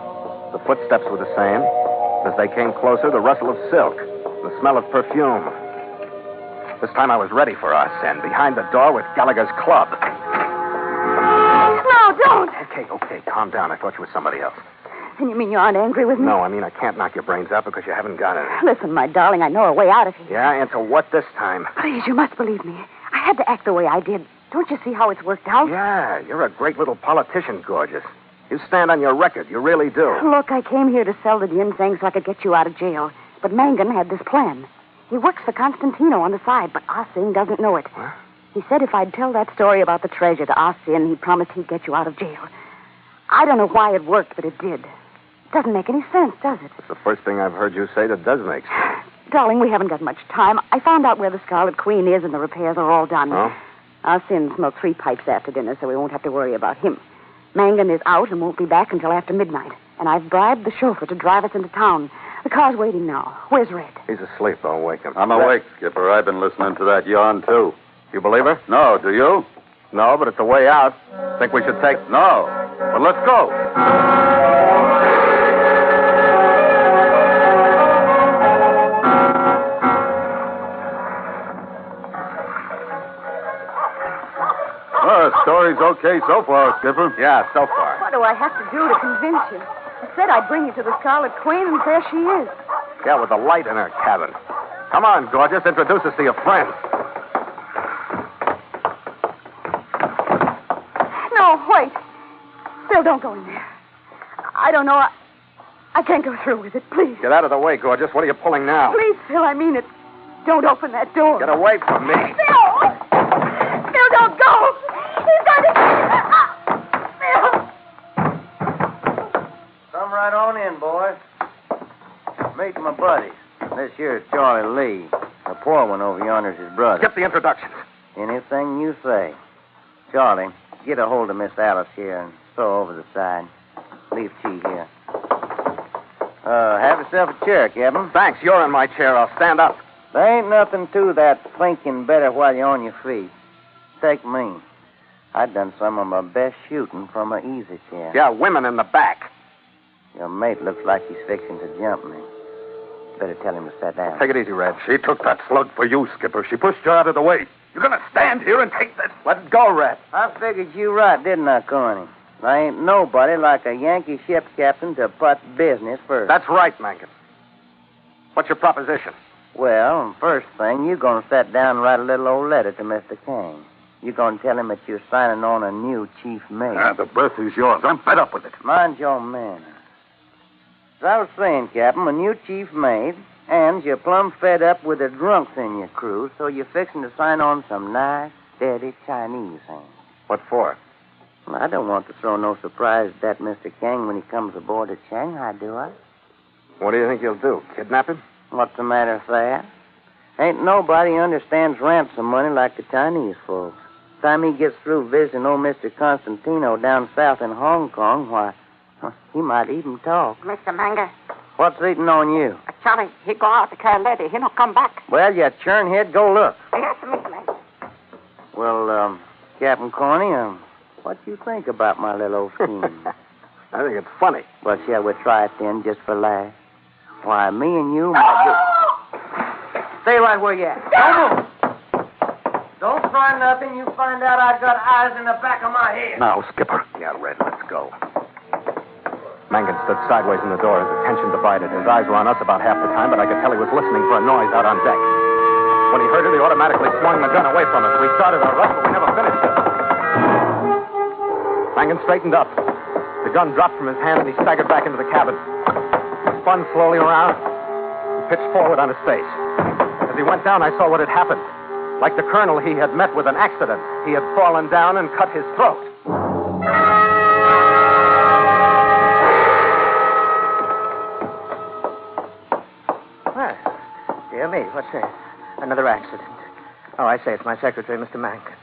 The footsteps were the same. As they came closer, the rustle of silk, the smell of perfume. This time I was ready for us, and behind the door was Gallagher's club. No, don't. Okay, calm down. I thought you were somebody else. And you mean you aren't angry with me? No, I mean I can't knock your brains out because you haven't got any. Listen, my darling, I know a way out of here. Yeah, and to what this time? Please, you must believe me. I had to act the way I did. Don't you see how it's worked out? Yeah, you're a great little politician, Gorgeous. You stand on your record. You really do. Look, I came here to sell the ginseng so I could get you out of jail. But Mangan had this plan. He works for Constantino on the side, but Ah Sin doesn't know it. What? He said if I'd tell that story about the treasure to Ah Sin, he promised he'd get you out of jail. I don't know why it worked, but it did. It doesn't make any sense, does it? It's the first thing I've heard you say that does make sense. Darling, we haven't got much time. I found out where the Scarlet Queen is, and the repairs are all done. Oh? Ah Sin smoked 3 pipes after dinner, so we won't have to worry about him. Mangan is out and won't be back until after midnight. And I've bribed the chauffeur to drive us into town. The car's waiting now. Where's Red? He's asleep. Don't wake him. I'm awake, Skipper. I've been listening to that yarn, too. You believe her? No, do you? No, but it's a way out. Think we should take... No. But let's go. Well, the story's okay so far, Skipper. Yeah, so far. What do I have to do to convince you? I said I'd bring you to the Scarlet Queen, and there she is. Yeah, with a light in her cabin. Come on, Gorgeous. Introduce us to your friends. No, wait. Phil, don't go in there. I don't know. I can't go through with it. Please. Get out of the way, Gorgeous. What are you pulling now? Please, Phil, I mean it. Don't open that door. Get away from me. Bill! Bill, don't go! He's going to Bill! Come right on in, boys. Meet my buddies. This here's Charlie Lee. The poor one over yonder's his brother. Skip the introductions. Anything you say. Charlie, get a hold of Miss Alice here and throw over the side. Leave Chi here. Have yourself a chair, Captain. Thanks. You're in my chair. I'll stand up. There ain't nothing to that thinking better while you're on your feet. Take me. I done some of my best shooting from an easy chair. Yeah, women in the back. Your mate looks like he's fixing to jump me. Better tell him to sit down. Take it easy, Red. She took that slug for you, Skipper. She pushed you out of the way. You're going to stand here and take this? Let it go, Red. I figured you right, didn't I, Corny? I ain't nobody like a Yankee ship captain to put business first. That's right, Mankin. What's your proposition? Well, first thing, you're going to sit down and write a little old letter to Mr. King. You're going to tell him that you're signing on a new chief mate. The berth is yours. I'm fed up with it. Mind your manners. As I was saying, Captain, a new chief mate, and you're plumb fed up with the drunks in your crew, so you're fixing to sign on some nice, steady Chinese hands. What for? Well, I don't want to throw no surprise at that Mr. King when he comes aboard at Shanghai, do I? What do you think you'll do? Kidnap him? What's the matter with that? Ain't nobody understands ransom money like the Chinese folks. Time he gets through visiting old Mr. Constantino down south in Hong Kong, why, he might even talk. Mr. Manga, What's eating on you? Charlie, he go out to Carletti. He don't come back. Well, you churnhead, go look. Yes, Mr. Manga. Well, Captain Corny, what do you think about my little old scheme? I think it's funny. Well, shall we try it then, just for laughs? Why, me and you might do... Stay right where you at. Don't move. Don't try nothing. You find out I got eyes in the back of my head. Now, Skipper. Yeah, Red, let's go. Mangan stood sideways in the door, his attention divided. His eyes were on us about half the time, but I could tell he was listening for a noise out on deck. When he heard it, he automatically swung the gun away from us. We started a rush, but we never finished it. Mangan straightened up. The gun dropped from his hand, and he staggered back into the cabin. He spun slowly around and pitched forward on his face. As he went down, I saw what had happened. Like the colonel, he had met with an accident. He had fallen down and cut his throat. Well, dear me, what's this? Another accident. Oh, I say, it's my secretary, Mr. Mankin.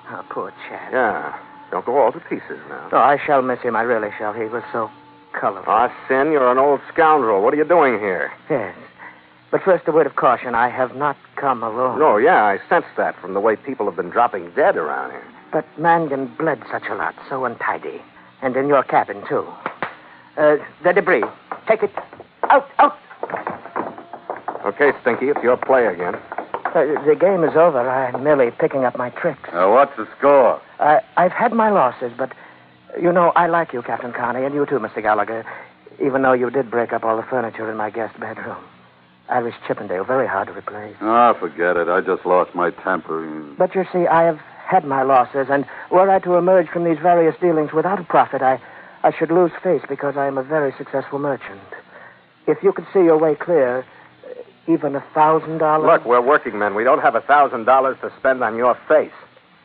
Oh, poor chap. Yeah, don't go all to pieces now. Oh, I shall miss him. I really shall. He was so colorful. Ah, Sin, you're an old scoundrel. What are you doing here? Yes. But first, a word of caution. I have not come alone. No, yeah, I sensed that from the way people have been dropping dead around here. But Mangan bled such a lot, so untidy. And in your cabin, too. The debris. Take it out. Okay, Stinky, it's your play again. The game is over. I'm merely picking up my tricks. What's the score? I've had my losses, but, you know, I like you, Captain Connie, and you too, Mr. Gallagher, even though you did break up all the furniture in my guest bedroom. Irish Chippendale, very hard to replace. Forget it. I just lost my temper. But you see, I have had my losses, and were I to emerge from these various dealings without a profit, I should lose face because I am a very successful merchant. If you could see your way clear, even $1,000... Look, we're working men. We don't have $1,000 to spend on your face.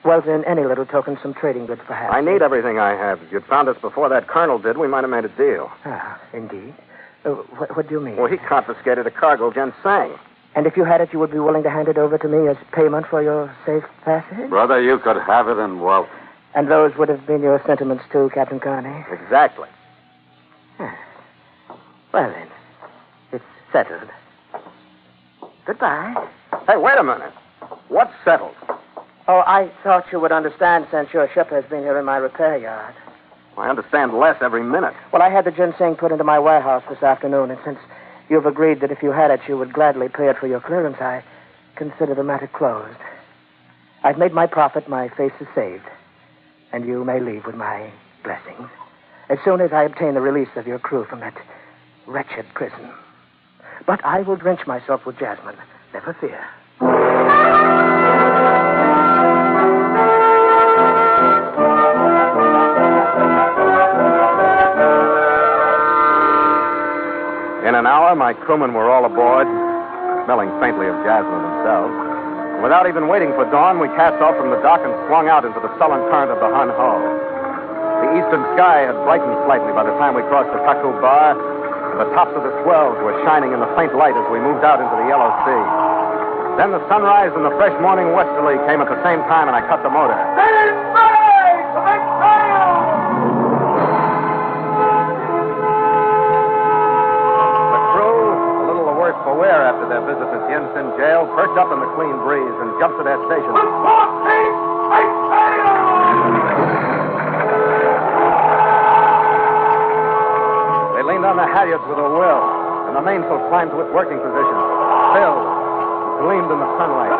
Well, then, any little token, some trading goods, perhaps. I need everything I have. If you'd found us before that colonel did, we might have made a deal. Ah, indeed. What do you mean? Well, he confiscated a cargo of ginseng. And if you had it, you would be willing to hand it over to me as payment for your safe passage? Brother, you could have it and wealth. And those would have been your sentiments, too, Captain Carney? Exactly. Well, then, it's settled. Goodbye. Hey, wait a minute. What's settled? Oh, I thought you would understand since your ship has been here in my repair yard. I understand less every minute. Well, I had the ginseng put into my warehouse this afternoon, and since you've agreed that if you had it, you would gladly pay it for your clearance, I consider the matter closed. I've made my profit, my face is saved, and you may leave with my blessings as soon as I obtain the release of your crew from that wretched prison. But I will drench myself with jasmine, never fear. In an hour, my crewmen were all aboard. smelling faintly of jasmine themselves. Without even waiting for dawn, we cast off from the dock and swung out into the sullen current of the Hun hull. The eastern sky had brightened slightly by the time we crossed the Taku Bar, and the tops of the swells were shining in the faint light as we moved out into the yellow sea. Then the sunrise and the fresh morning westerly came at the same time, and I cut the motor. For wear after their visit to Tien Sin jail, perked up in the clean breeze and jumped to their stations. They leaned on the halyards with a will, and the mainsail climbed to its working position, filled, gleamed in the sunlight.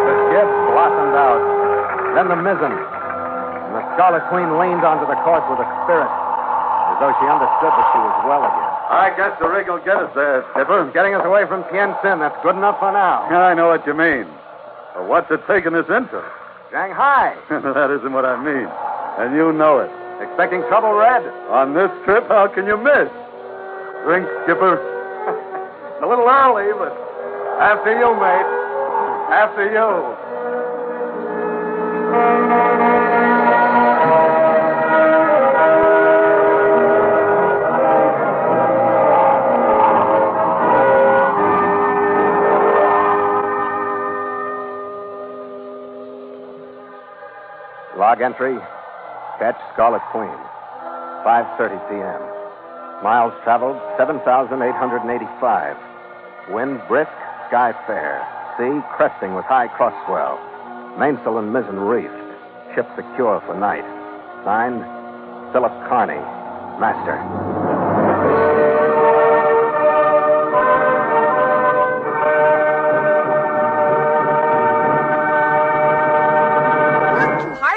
The jib blossomed out, then the mizzen. And the Scarlet Queen leaned onto the course with a spirit, as though she understood that she was well again. I guess the rig will get us there, Skipper. It's getting us away from Tien Sin. That's good enough for now. I know what you mean. But what's it taking us into? Shanghai. That isn't what I mean. And you know it. Expecting trouble, Red? On this trip, how can you miss? Drink, Skipper. A little early, but after you, mate. After you. Log entry, catch Scarlet Queen, 5:30 p.m. Miles traveled, 7,885. Wind brisk, sky fair. Sea cresting with high cross swell. Mainsail and mizzen reefed. Ship secure for night. Signed, Philip Carney, Master.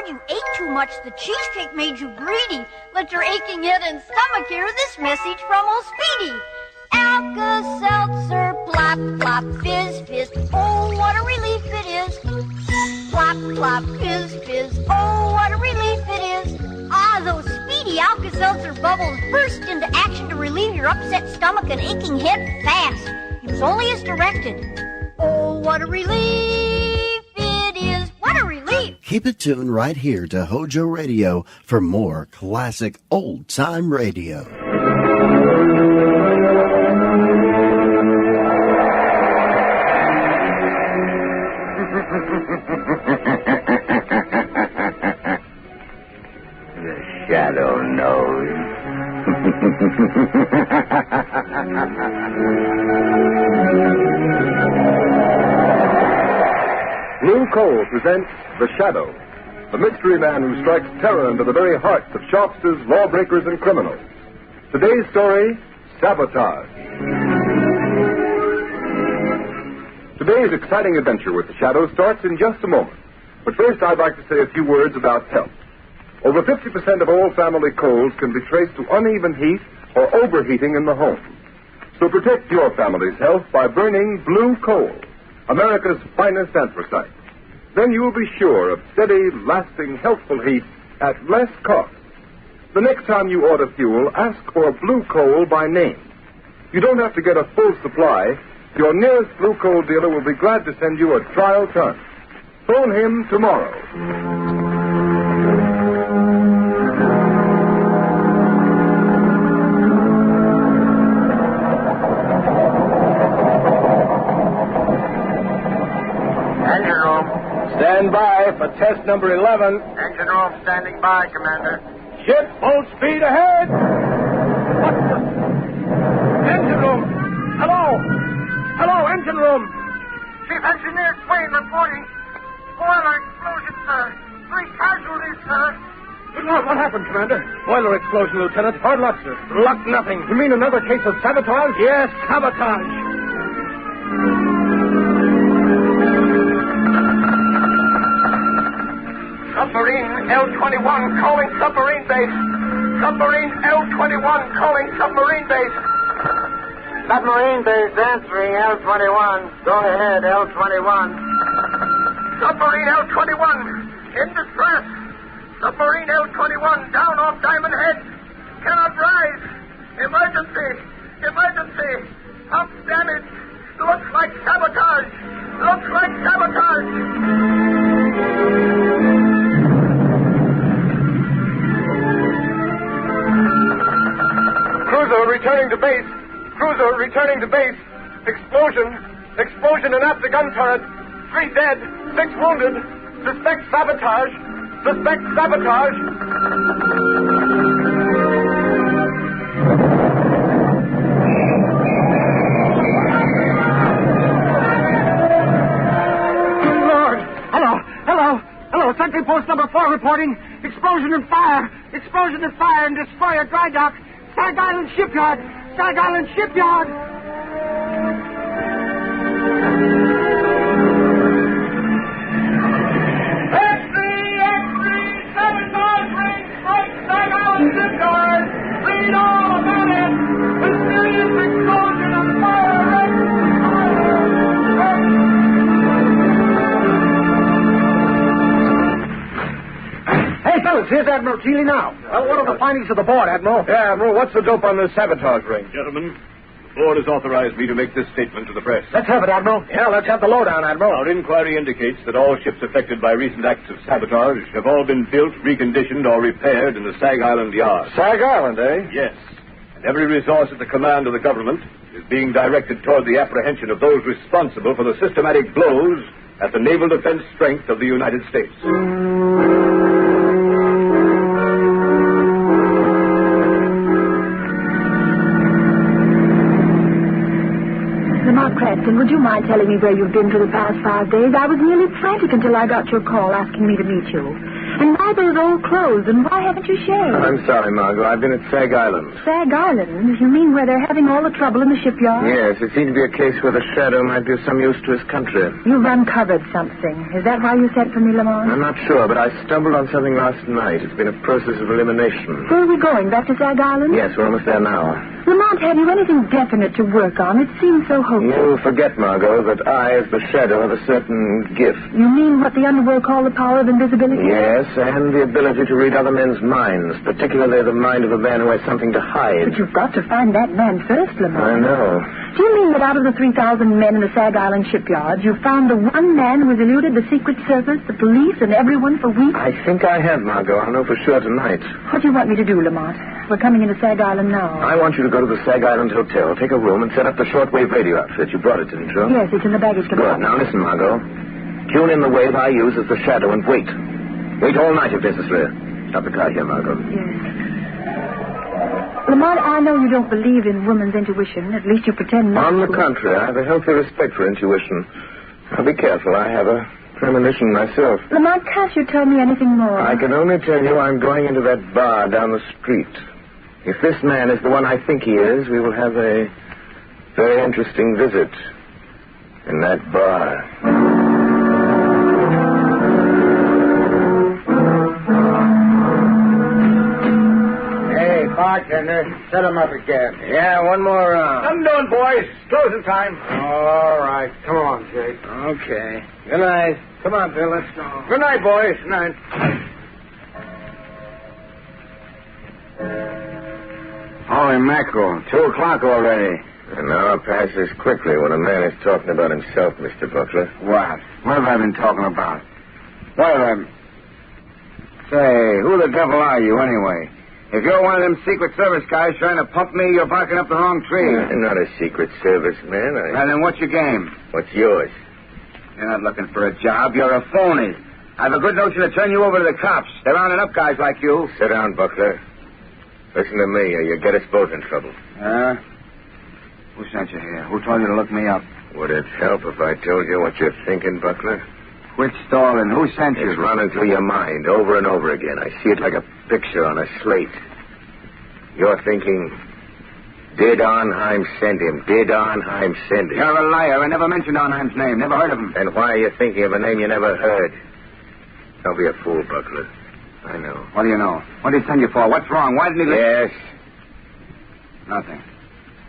You ate too much. The cheesecake made you greedy. Let your aching head and stomach hear this message from old Speedy. Alka-Seltzer, plop, plop, fizz, fizz. Oh, what a relief it is. Plop, plop, fizz, fizz. Oh, what a relief it is. Ah, those Speedy Alka-Seltzer bubbles burst into action to relieve your upset stomach and aching head fast. Use only as directed. Oh, what a relief it is. What a relief. Keep it tuned right here to Hojo Radio for more classic old-time radio. The shadow knows. Blue Coal presents The Shadow, the mystery man who strikes terror into the very hearts of shopsters, lawbreakers, and criminals. Today's story, Sabotage. Today's exciting adventure with The Shadow starts in just a moment. But first, I'd like to say a few words about health. Over 50% of all family colds can be traced to uneven heat or overheating in the home. So protect your family's health by burning Blue Coal, America's finest anthracite. Then you will be sure of steady, lasting, healthful heat at less cost. The next time you order fuel, ask for Blue Coal by name. You don't have to get a full supply. Your nearest Blue Coal dealer will be glad to send you a trial ton. Phone him tomorrow. Engine room. Stand by for test number 11. Engine room standing by, Commander. Ship full speed ahead. Engine room. Hello. Hello, engine room. Chief Engineer Swan reporting. Boiler explosion, sir. 3 casualties, sir. Good Lord, what happened, Commander? Boiler explosion, Lieutenant. Hard luck, sir. Luck nothing. You mean another case of sabotage? Yes, sabotage. Submarine L-21 calling submarine base. Submarine L-21 calling submarine base. Submarine base answering L-21. Go ahead, L-21. Submarine L-21 in distress. Submarine L-21 down off Diamond Head. Cannot rise. returning to base. Cruiser returning to base. Explosion. Explosion in after gun turret. 3 dead. 6 wounded. Suspect sabotage. Suspect sabotage. Lord. Hello. Sentry post number 4 reporting. Explosion and fire and destroyer dry dock. Stag Island Shipyard. Sabotage ring, strike Stag Island Shipyard. Lead all about it. Mysterious explosion and fire. Hey, fellas, here's Admiral Keeley now. Well, what are the findings of the board, Admiral? Yeah, Admiral, what's the dope on this sabotage ring? Gentlemen, the board has authorized me to make this statement to the press. Let's have it, Admiral. Yeah, let's have the lowdown, Admiral. Our inquiry indicates that all ships affected by recent acts of sabotage have all been built, reconditioned, or repaired in the Stag Island yard. Stag Island, eh? Yes. And every resource at the command of the government is being directed toward the apprehension of those responsible for the systematic blows at the naval defense strength of the United States. Lamont Cranston, would you mind telling me where you've been for the past 5 days? I was nearly frantic until I got your call asking me to meet you. And why those old clothes, and why haven't you shaved? I'm sorry, Margot. I've been at Stag Island. Stag Island? You mean where they're having all the trouble in the shipyard? Yes, it seemed to be a case where the Shadow might be of some use to his country. You've uncovered something. Is that why you sent for me, Lamont? I'm not sure, but I stumbled on something last night. It's been a process of elimination. Where are we going? Back to Stag Island? Yes, we're almost there now. Lamont, have you anything definite to work on? It seems so hopeless. You forget, Margot, that I, as the Shadow, have a certain gift. You mean what the underworld call the power of invisibility? Yes, and the ability to read other men's minds, particularly the mind of a man who has something to hide. But you've got to find that man first, Lamont. I know. Do you mean that out of the 3,000 men in the Stag Island shipyard, you found the one man who has eluded the Secret Service, the police, and everyone for weeks? I think I have, Margot. I'll know for sure tonight. What do you want me to do, Lamont? We're coming into Stag Island now. I want you to go to the Stag Island Hotel, take a room, and set up the shortwave radio outfit. You brought it, didn't you? Yes, it's in the baggage compartment. Good. Now listen, Margot. Tune in the wave I use as the Shadow and wait. Wait all night if necessary. Stop the car here, Margot. Yes. Lamont, I know you don't believe in woman's intuition. At least you pretend not On to. the contrary, I have a healthy respect for intuition. Now be careful. I have a premonition myself. Lamont, can't you tell me anything more? I can only tell you I'm going into that bar down the street. If this man is the one I think he is, we will have a very interesting visit in that bar. Bartender, set him up again. Yeah, one more round. I'm doing, boys. Closing time. All right. Come on, Jake. Okay. Good night. Come on, Bill. Let's go. Good night, boys. Good night. Holy mackerel. 2:00 already. An hour passes quickly when a man is talking about himself, Mr. Buckler. What? What have I been talking about? What have I... Say, who the devil are you, anyway? If you're one of them Secret Service guys trying to pump me, you're barking up the wrong tree. I'm not a Secret Service man. Well, then what's your game? What's yours? You're not looking for a job. You're a phony. I have a good notion to turn you over to the cops. They're rounding up guys like you. Sit down, Buckler. Listen to me, or you get us both in trouble. Who sent you here? Who told you to look me up? Would it help if I told you what you're thinking, Buckler? Quit stalling. Who sent you? It's running through your mind over and over again. I see it like a picture on a slate. You're thinking, did Arnheim send him? Did Arnheim send him? You're a liar. I never mentioned Arnheim's name. Never heard of him. Then why are you thinking of a name you never heard? Don't be a fool, Buckler. I know. What do you know? What did he send you for? What's wrong? Why didn't he... Yes. Nothing.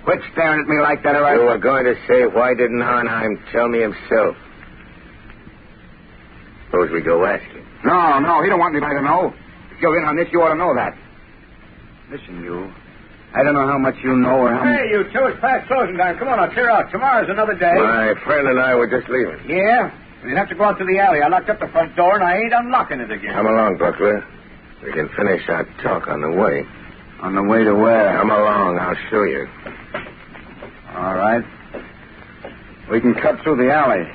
Quit staring at me like that, all right? You were going to say, why didn't Arnheim tell me himself? Suppose we go ask him. No, he don't want anybody to know. If you're in on this, you ought to know that. Listen, you. I don't know how much you know or how much... Hey, you two, it's past closing time. Come on, now, cheer out. Tomorrow's another day. My friend and I were just leaving. Yeah? You'd have to go out to the alley. I locked up the front door, and I ain't unlocking it again. Come along, Buckler. We can finish our talk on the way. On the way to where? Come along. I'll show you. All right. We can cut through the alley.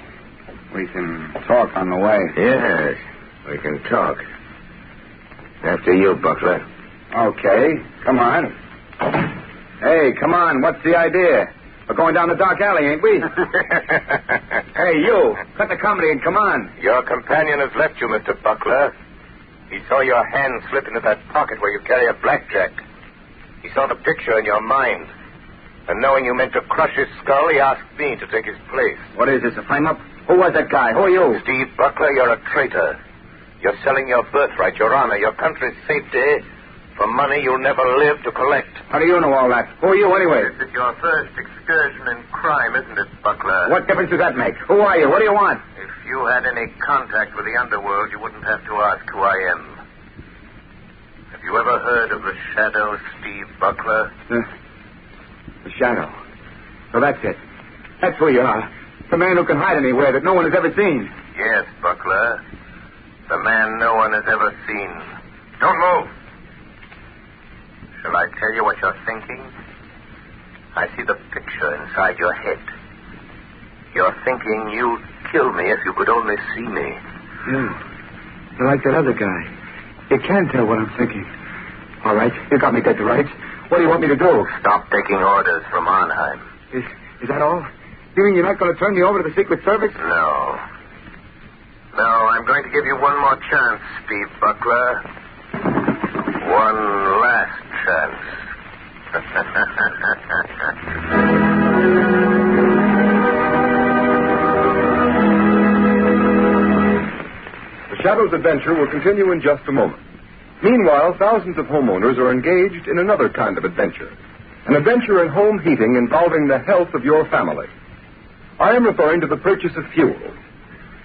We can talk on the way. Yes, we can talk. After you, Buckler. Okay. Come on. Hey, come on. What's the idea? We're going down the dark alley, ain't we? Hey, you. Cut the comedy and come on. Your companion has left you, Mr. Buckler. He saw your hand slip into that pocket where you carry a blackjack. He saw the picture in your mind. And knowing you meant to crush his skull, he asked me to take his place. What is this, a frame-up? Who was that guy? Who are you? Steve Buckler, you're a traitor. You're selling your birthright, your honor, your country's safety for money you'll never live to collect. How do you know all that? Who are you, anyway? This is your first excursion in crime, isn't it, Buckler? What difference does that make? Who are you? What do you want? If you had any contact with the underworld, you wouldn't have to ask who I am. Have you ever heard of the Shadow, Steve Buckler? The Shadow. So that's it. That's who you are. The man who can hide anywhere that no one has ever seen. Yes, Buckler. The man no one has ever seen. Don't move. Shall I tell you what you're thinking? I see the picture inside your head. You're thinking you'd kill me if you could only see me. You're like that other guy. You can't tell what I'm thinking. All right, you got me dead to rights. What do you want me to do? Stop taking orders from Arnheim. Is that all? You mean you're not going to turn me over to the Secret Service? No. No, I'm going to give you one more chance, Steve Buckler. One last chance. The Shadow's adventure will continue in just a moment. Meanwhile, thousands of homeowners are engaged in another kind of adventure. An adventure in home heating involving the health of your family. I am referring to the purchase of fuel.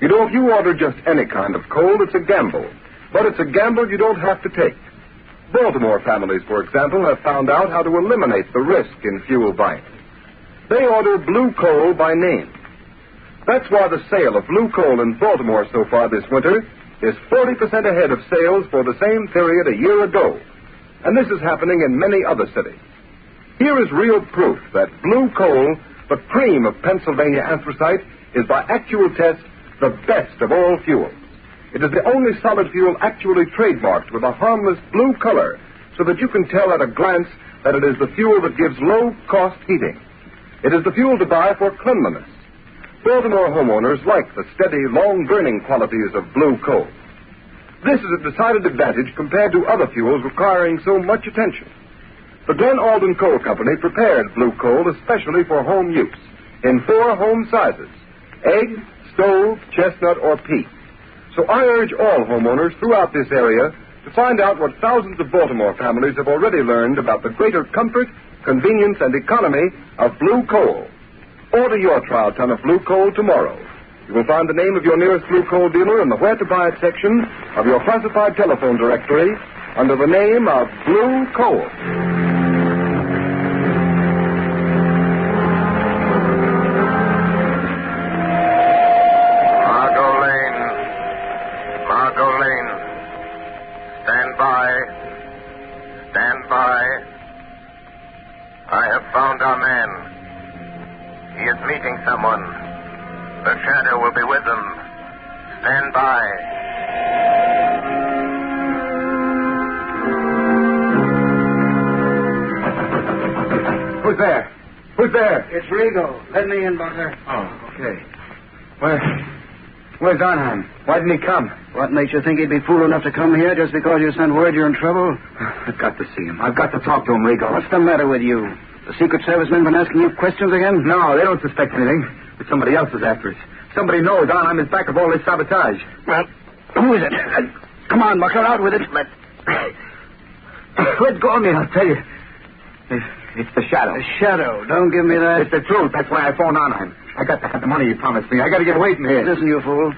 You know, if you order just any kind of coal, it's a gamble. But it's a gamble you don't have to take. Baltimore families, for example, have found out how to eliminate the risk in fuel buying. They order blue coal by name. That's why the sale of blue coal in Baltimore so far this winter is 40% ahead of sales for the same period a year ago. And this is happening in many other cities. Here is real proof that blue coal, the cream of Pennsylvania anthracite, is by actual test the best of all fuels. It is the only solid fuel actually trademarked with a harmless blue color, so that you can tell at a glance that it is the fuel that gives low-cost heating. It is the fuel to buy for cleanliness. Baltimore homeowners like the steady, long-burning qualities of blue coal. This is a decided advantage compared to other fuels requiring so much attention. The Glen Alden Coal Company prepared blue coal especially for home use in 4 home sizes: egg, stove, chestnut, or peat. So I urge all homeowners throughout this area to find out what thousands of Baltimore families have already learned about the greater comfort, convenience, and economy of blue coal. Order your trial ton of blue coal tomorrow. You will find the name of your nearest blue coal dealer in the Where to Buy It section of your classified telephone directory under the name of Blue Coal. Margot Lane. Stand by. Stand by. I have found our man. He is meeting someone. The Shadow will be with them. Stand by. Who's there? Who's there? It's Rigo. Let me in, Butler. Oh, okay. Where's Arnheim? Why didn't he come? What makes you think he'd be fool enough to come here just because you sent word you're in trouble? I've got to see him. I've got to talk to him, Rigo. What's the matter with you? The Secret Service men been asking you questions again? No, they don't suspect anything. But somebody else is after us. Somebody knows Arnheim is back of all this sabotage. Well, who is it? Come on, Buckler, out with it. Let go of me, I'll tell you. It's the Shadow. The Shadow? Don't give me that. It's the truth. That's why I phoned Arnheim. I got to have the money you promised me. I got to get away from here. Listen, you fool.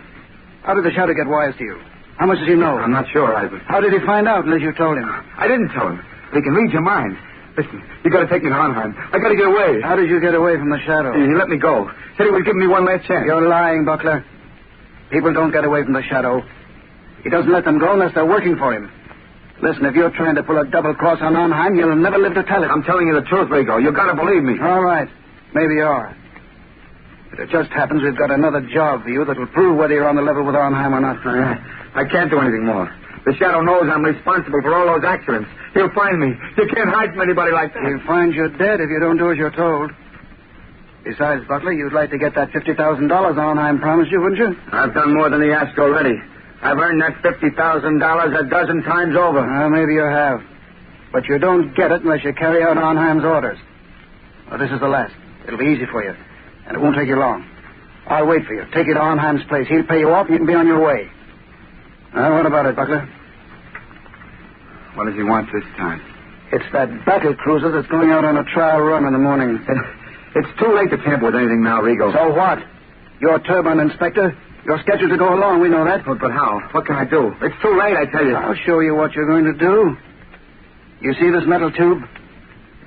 How did the Shadow get wise to you? How much does he know? I'm not sure, Ivan. How did he find out unless you told him? I didn't tell him. But he can read your mind. Listen, you got to take me to Arnheim. I got to get away. How did you get away from the Shadow? He let me go. Said he would give me one last chance. You're lying, Buckler. People don't get away from the Shadow. He doesn't let them go unless they're working for him. Listen, if you're trying to pull a double cross on Arnheim, you'll never live to tell it. I'm telling you the truth, Rigo. You gotta believe me. All right. Maybe you are. But it just happens we've got another job for you that will prove whether you're on the level with Arnheim or not. I can't do anything more. The Shadow knows I'm responsible for all those accidents. He'll find me. You can't hide from anybody like that. He'll find you dead if you don't do as you're told. Besides, Butler, you'd like to get that $50,000 Arnheim promised you, wouldn't you? I've done more than he asked already. I've earned that $50,000 a dozen times over. Well, maybe you have. But you don't get it unless you carry out Arnheim's orders. Well, this is the last. It'll be easy for you. And it won't take you long. I'll wait for you. Take you to Arnheim's place. He'll pay you off and you can be on your way. Now, what about it, Butler? What does he want this time? It's that battle cruiser that's going out on a trial run in the morning. It's too late to tamper with anything now, Rigo. So what? You're turbine inspector. You're scheduled to go along. We know that. But how? What can I do? It's too late, I tell you. I'll show you what you're going to do. You see this metal tube?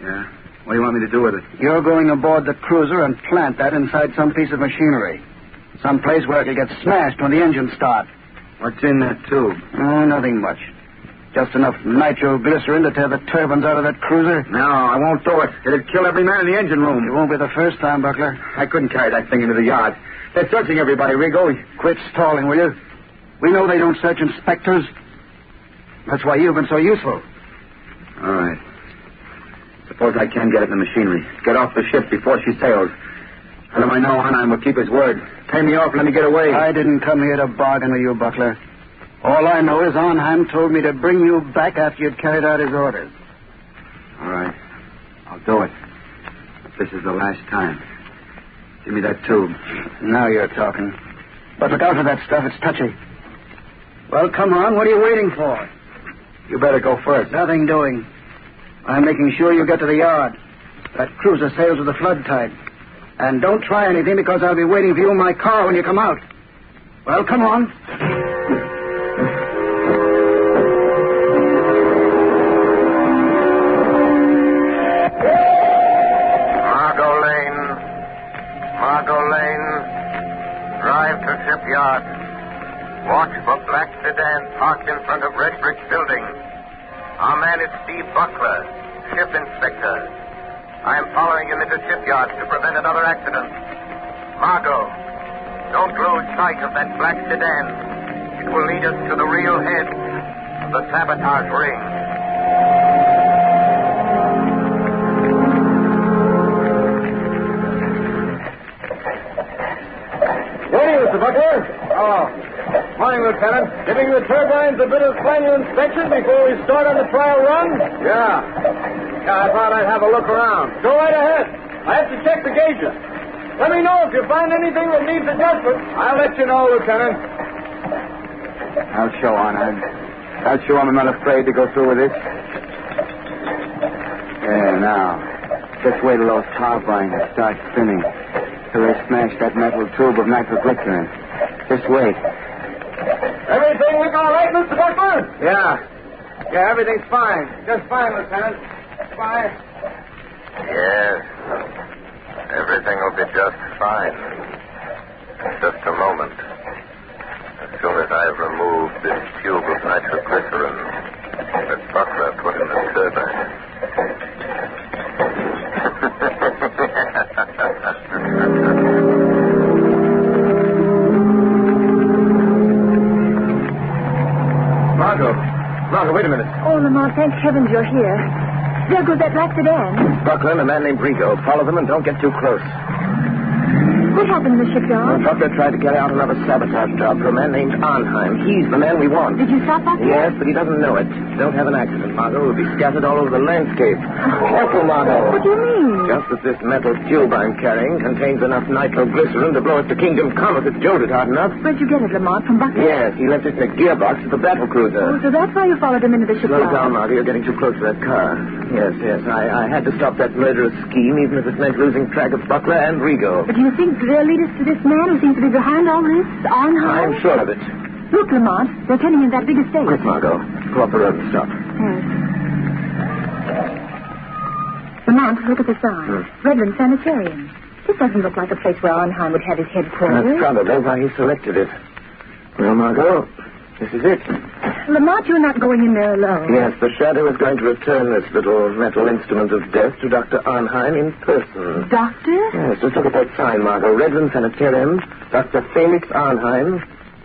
Yeah. What do you want me to do with it? You're going aboard the cruiser and plant that inside some piece of machinery. Some place where it'll get smashed when the engines start. What's in that tube? Oh, nothing much. Just enough nitroglycerin to tear the turbines out of that cruiser. No, I won't do it. It'd kill every man in the engine room. It won't be the first time, Buckler. I couldn't carry that thing into the yard. They're searching everybody, Rigo. Quit stalling, will you? We know they don't search inspectors. That's why you've been so useful. All right. Suppose I can get it in the machinery. Get off the ship before she sails. Tell him I know Arnheim will keep his word. Pay me off and let me get away. I didn't come here to bargain with you, Buckler. All I know is Arnheim told me to bring you back after you'd carried out his orders. All right. I'll do it. But this is the last time. Give me that tube. Now you're talking. But look out for that stuff. It's touchy. Well, come on. What are you waiting for? You better go first. Nothing doing. I'm making sure you get to the yard. That cruiser sails with the flood tide. And don't try anything because I'll be waiting for you in my car when you come out. Well, come on. Shipyard. Watch for black sedan parked in front of Red Brick Building. Our man is Steve Buckler, ship inspector. I am following him into shipyard to prevent another accident. Margot, don't lose sight of that black sedan. It will lead us to the real head of the Sabotage ring. Mr. Buckler. Oh. Morning, Lieutenant. Giving the turbines a bit of final inspection before we start on the trial run? Yeah, I thought I'd have a look around. Go right ahead. I have to check the gauges. Let me know if you find anything that needs adjustment. I'll let you know, Lieutenant. I'll show Arnheim. I'll show him I'm not afraid to go through with this. Yeah, now. Just wait till those turbines start spinning. Till they smash that metal tube of nitroglycerin. Just wait. Everything looking all right, Mr. Buckler? Yeah, everything's fine. Just fine, Lieutenant. Fine. Yes. Everything will be just fine. Just a moment. As soon as I've removed this tube of nitroglycerin that Buckler put in the turbine. Margot, wait a minute. Oh, Lamont, thank heavens you're here. There goes that black sedan. Buckler and a man named Rigo. Follow them and don't get too close. What happened in the shipyard? Buckler tried to carry out another sabotage job for a man named Arnheim. He's the man we want. Did you stop Buckler? Yes, but he doesn't know it. Don't have an accident, Margot. We'll be scattered all over the landscape. Careful, Margot. What do you mean? Just that this metal tube I'm carrying contains enough nitroglycerin to blow us to Kingdom Come if it's jolted hard enough. Where'd you get it, Lamont? From Buckler? Yes, he left it in a gearbox at the battle cruiser. Oh, so that's why you followed him into the shipyard. Slow down, Margot. You're getting too close to that car. Yes. I had to stop that murderous scheme, even if it meant losing track of Buckler and Rigo. But do you think they'll lead us to this man who seems to be behind all this, Arnheim? I'm sure of it. Look, Lamont, they're turning in that big estate. Quick, Margot. Go up the road and stop. Yes. Lamont, look at the sign. Redland Sanitarium. This doesn't look like a place where Arnheim would have his headquarters. That's probably why he selected it. Well, Margot, this is it. Lamont, you're not going in there alone. Yes, the Shadow is going to return this little metal instrument of death to Dr. Arnheim in person. Doctor? Yes, just look at that sign, Margot. Redmond Sanitarium, Dr. Felix Arnheim,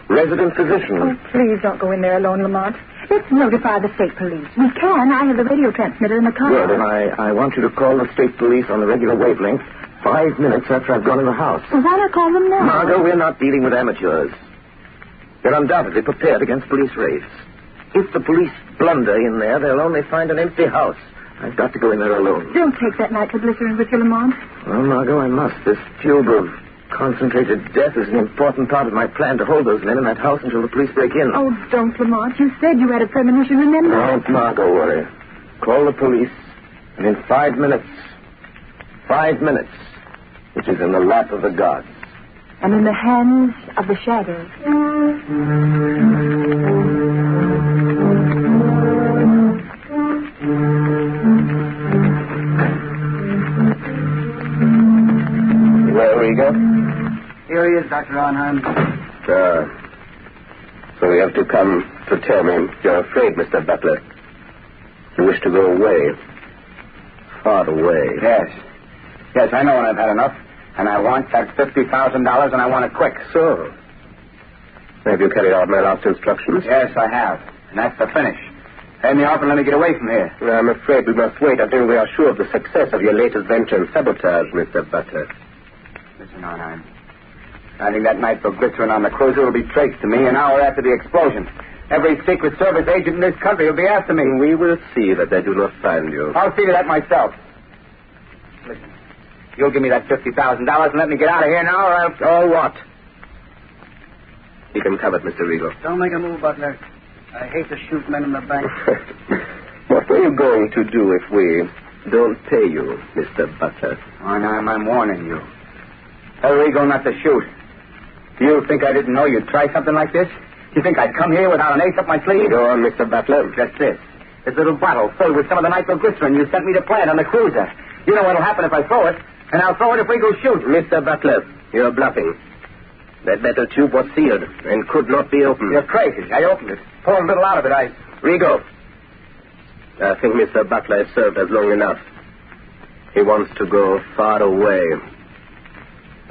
resident physician. Oh, please don't go in there alone, Lamont. Let's notify the state police. We can. I have the radio transmitter in the car. Good, and I want you to call the state police on the regular wavelength 5 minutes after I've gone in the house. Well, why not call them now? Margot, we're not dealing with amateurs. They're undoubtedly prepared against police raids. If the police blunder in there, they'll only find an empty house. I've got to go in there alone. Don't take that nitroglycerin with you, Lamont. Well, Margot, I must. This tube of concentrated death is an important part of my plan to hold those men in that house until the police break in. Oh, don't, Lamont. You said you had a premonition, remember? Don't, Margot, worry. Call the police, and in 5 minutes, which is in the lap of the gods. And in the hands of the shadows. Well, Riga? Here he is, Dr. Arnheim. So you have to come to tell me you're afraid, Mr. Butler. You wish to go away. Far away. Yes. Yes, I know when I've had enough. And I want that $50,000, and I want it quick. So, have you carried out my last instructions? Yes, I have. And that's the finish. Pay me off and let me get away from here. I'm afraid we must wait until we are sure of the success of your latest venture in sabotage, Mr. Butler. Listen, Arnheim. Finding that nitroglycerin on the cruiser will be traced to me an hour after the explosion. Every Secret Service agent in this country will be after me. We will see that they do not find you. I'll see to that myself. Listen. You'll give me that $50,000 and let me get out of here now, or I'll... Oh, what? Keep him covered, Mr. Regal. Don't make a move, Butler. I hate to shoot men in the bank. What are you going to do if we don't pay you, Mr. Butler? Arnheim, I'm warning you. Tell Regal not to shoot. Do you think I didn't know you'd try something like this? You think I'd come here without an ace up my sleeve? Go on, Mr. Butler. Just this. This little bottle filled with some of the nitroglycerin you sent me to plant on the cruiser. You know what'll happen if I throw it. And I'll throw it if Regal shoots. Mr. Butler, you're bluffing. That metal tube was sealed and could not be opened. You're crazy. I opened it. Poured a little out of it. Regal, I think Mr. Butler has served us long enough. He wants to go far away.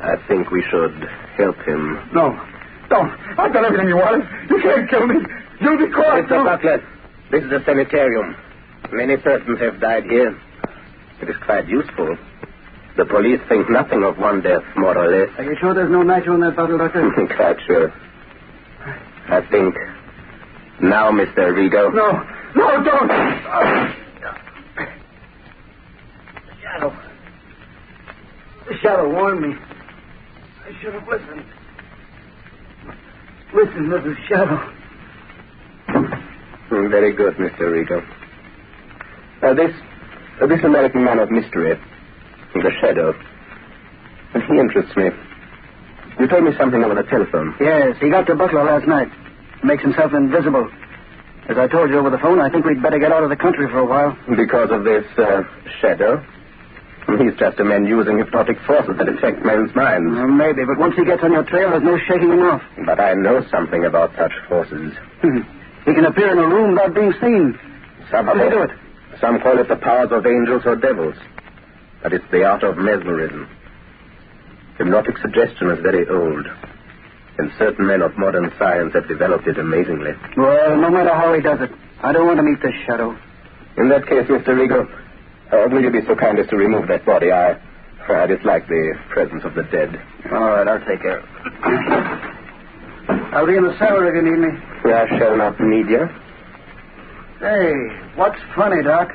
I think we should help him. No. Don't. I've done everything you wanted. You can't kill me. You'll be caught. Mr. Butler, this is a sanitarium. Many persons have died here. It is quite useful. The police think nothing of one death, more or less. Are you sure there's no nitro in that bottle, Doctor? Quite sure. I think now, Mr. Regal. No, don't. The shadow warned me. I should have listened. Listen to the shadow. Very good, Mr. Regal. This American man of mystery, the Shadow, he interests me. You told me something over the telephone. Yes, he got to Butler last night. Makes himself invisible. As I told you over the phone, I think we'd better get out of the country for a while. Because of this Shadow? He's just a man using hypnotic forces that affect men's minds. Maybe, but once he gets on your trail, there's no shaking him off. But I know something about such forces. He can appear in a room without being seen. How do they do it? Some call it the powers of angels or devils. But it's the art of mesmerism. Hypnotic suggestion is very old. And certain men of modern science have developed it amazingly. Well, no matter how he does it, I don't want to meet this Shadow. In that case, Mr. Regal, will you be so kind as to remove that body? I dislike the presence of the dead. All right, I'll take care. I'll be in the cellar if you need me. I shall not need you. Hey, what's funny, Doc?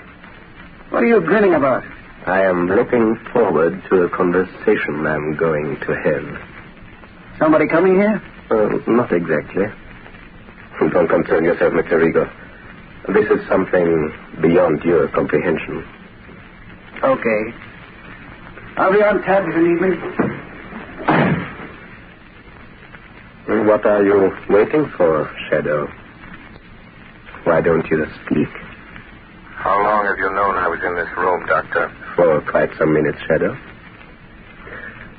What are you grinning about? I am looking forward to a conversation I'm going to have. Somebody coming here? Not exactly. Don't concern yourself, Mr. Regal. This is something beyond your comprehension. Okay. I'll be on tap if you need me. What are you waiting for, Shadow? Why don't you speak? How long have you known I was in this room, Doctor? For quite some minutes, Shadow.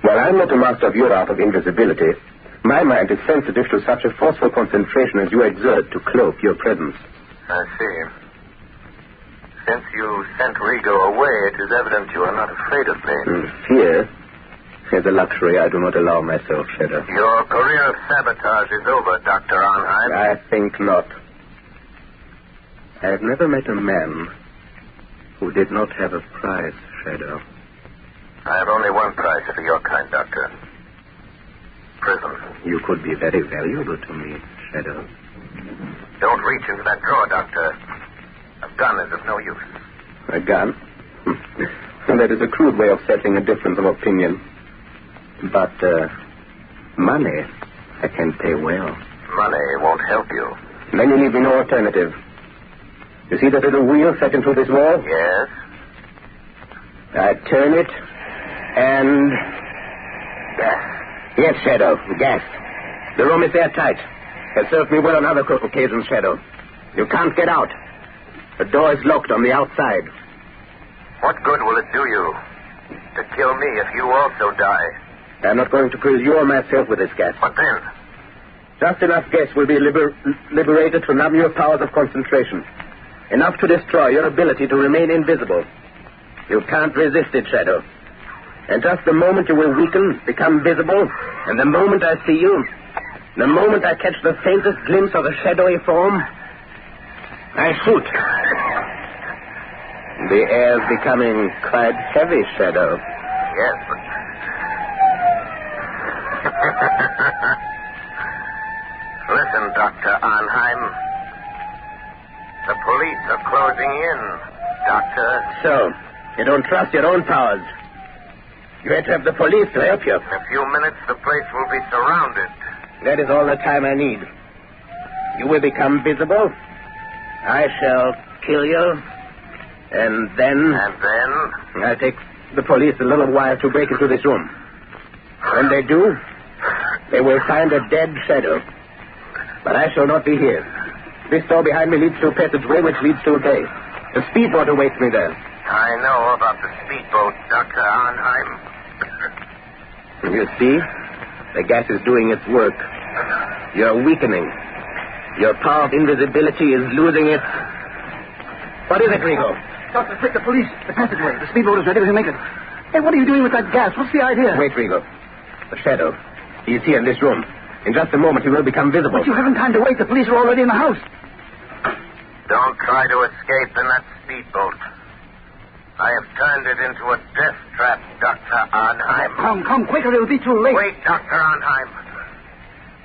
Well, I'm not a master of your art of invisibility. My mind is sensitive to such a forceful concentration as you exert to cloak your presence. I see. Since you sent Rigo away, it is evident you are not afraid of me. Fear is a luxury I do not allow myself, Shadow. Your career of sabotage is over, Dr. Arnheim. I think not. I have never met a man who did not have a prize, Shadow. I have only one prize for your kind, Doctor. Prison. You could be very valuable to me, Shadow. Don't reach into that drawer, Doctor. A gun is of no use. A gun? That is a crude way of settling a difference of opinion. But, money, I can pay well. Money won't help you. Then you leave me no alternative. You see that little wheel set into this wall? Yes. I turn it, and... Gas. Yes, Shadow, gas. The room is airtight. Has served me well on other occasions, Shadow. You can't get out. The door is locked on the outside. What good will it do you to kill me if you also die? I'm not going to kill you or myself with this gas. What then? Just enough gas will be liberated to numb your powers of concentration. Enough to destroy your ability to remain invisible. You can't resist it, Shadow. And just the moment you will weaken, become visible, and the moment I see you, the moment I catch the faintest glimpse of a shadowy form, I shoot. The air's becoming quite heavy, Shadow. Yes, but... Listen, Dr. Arnheim. The police are closing in, Doctor. So, you don't trust your own powers. You had to have the police to help you. In a few minutes, the place will be surrounded. That is all the time I need. You will become visible. I shall kill you. And then... And then? I'll take the police a little while to break into this room. When they do, they will find a dead Shadow. But I shall not be here. This door behind me leads to a passageway which leads to a bay. A speedboat awaits me there. I know about the speedboat, Dr. Arnheim. You see? The gas is doing its work. You're weakening. Your power of invisibility is losing its... What is it, Rigo? Doctor, quick, the police. The passageway. The speedboat is ready to make it. Hey, what are you doing with that gas? What's the idea? Wait, Rigo. The Shadow. He is here in this room. In just a moment, he will become visible. But you haven't time to wait. The police are already in the house. Don't try to escape in that speedboat. I have turned it into a death trap, Dr. Arnheim. Come, quicker. It'll be too late. Wait, Dr. Arnheim.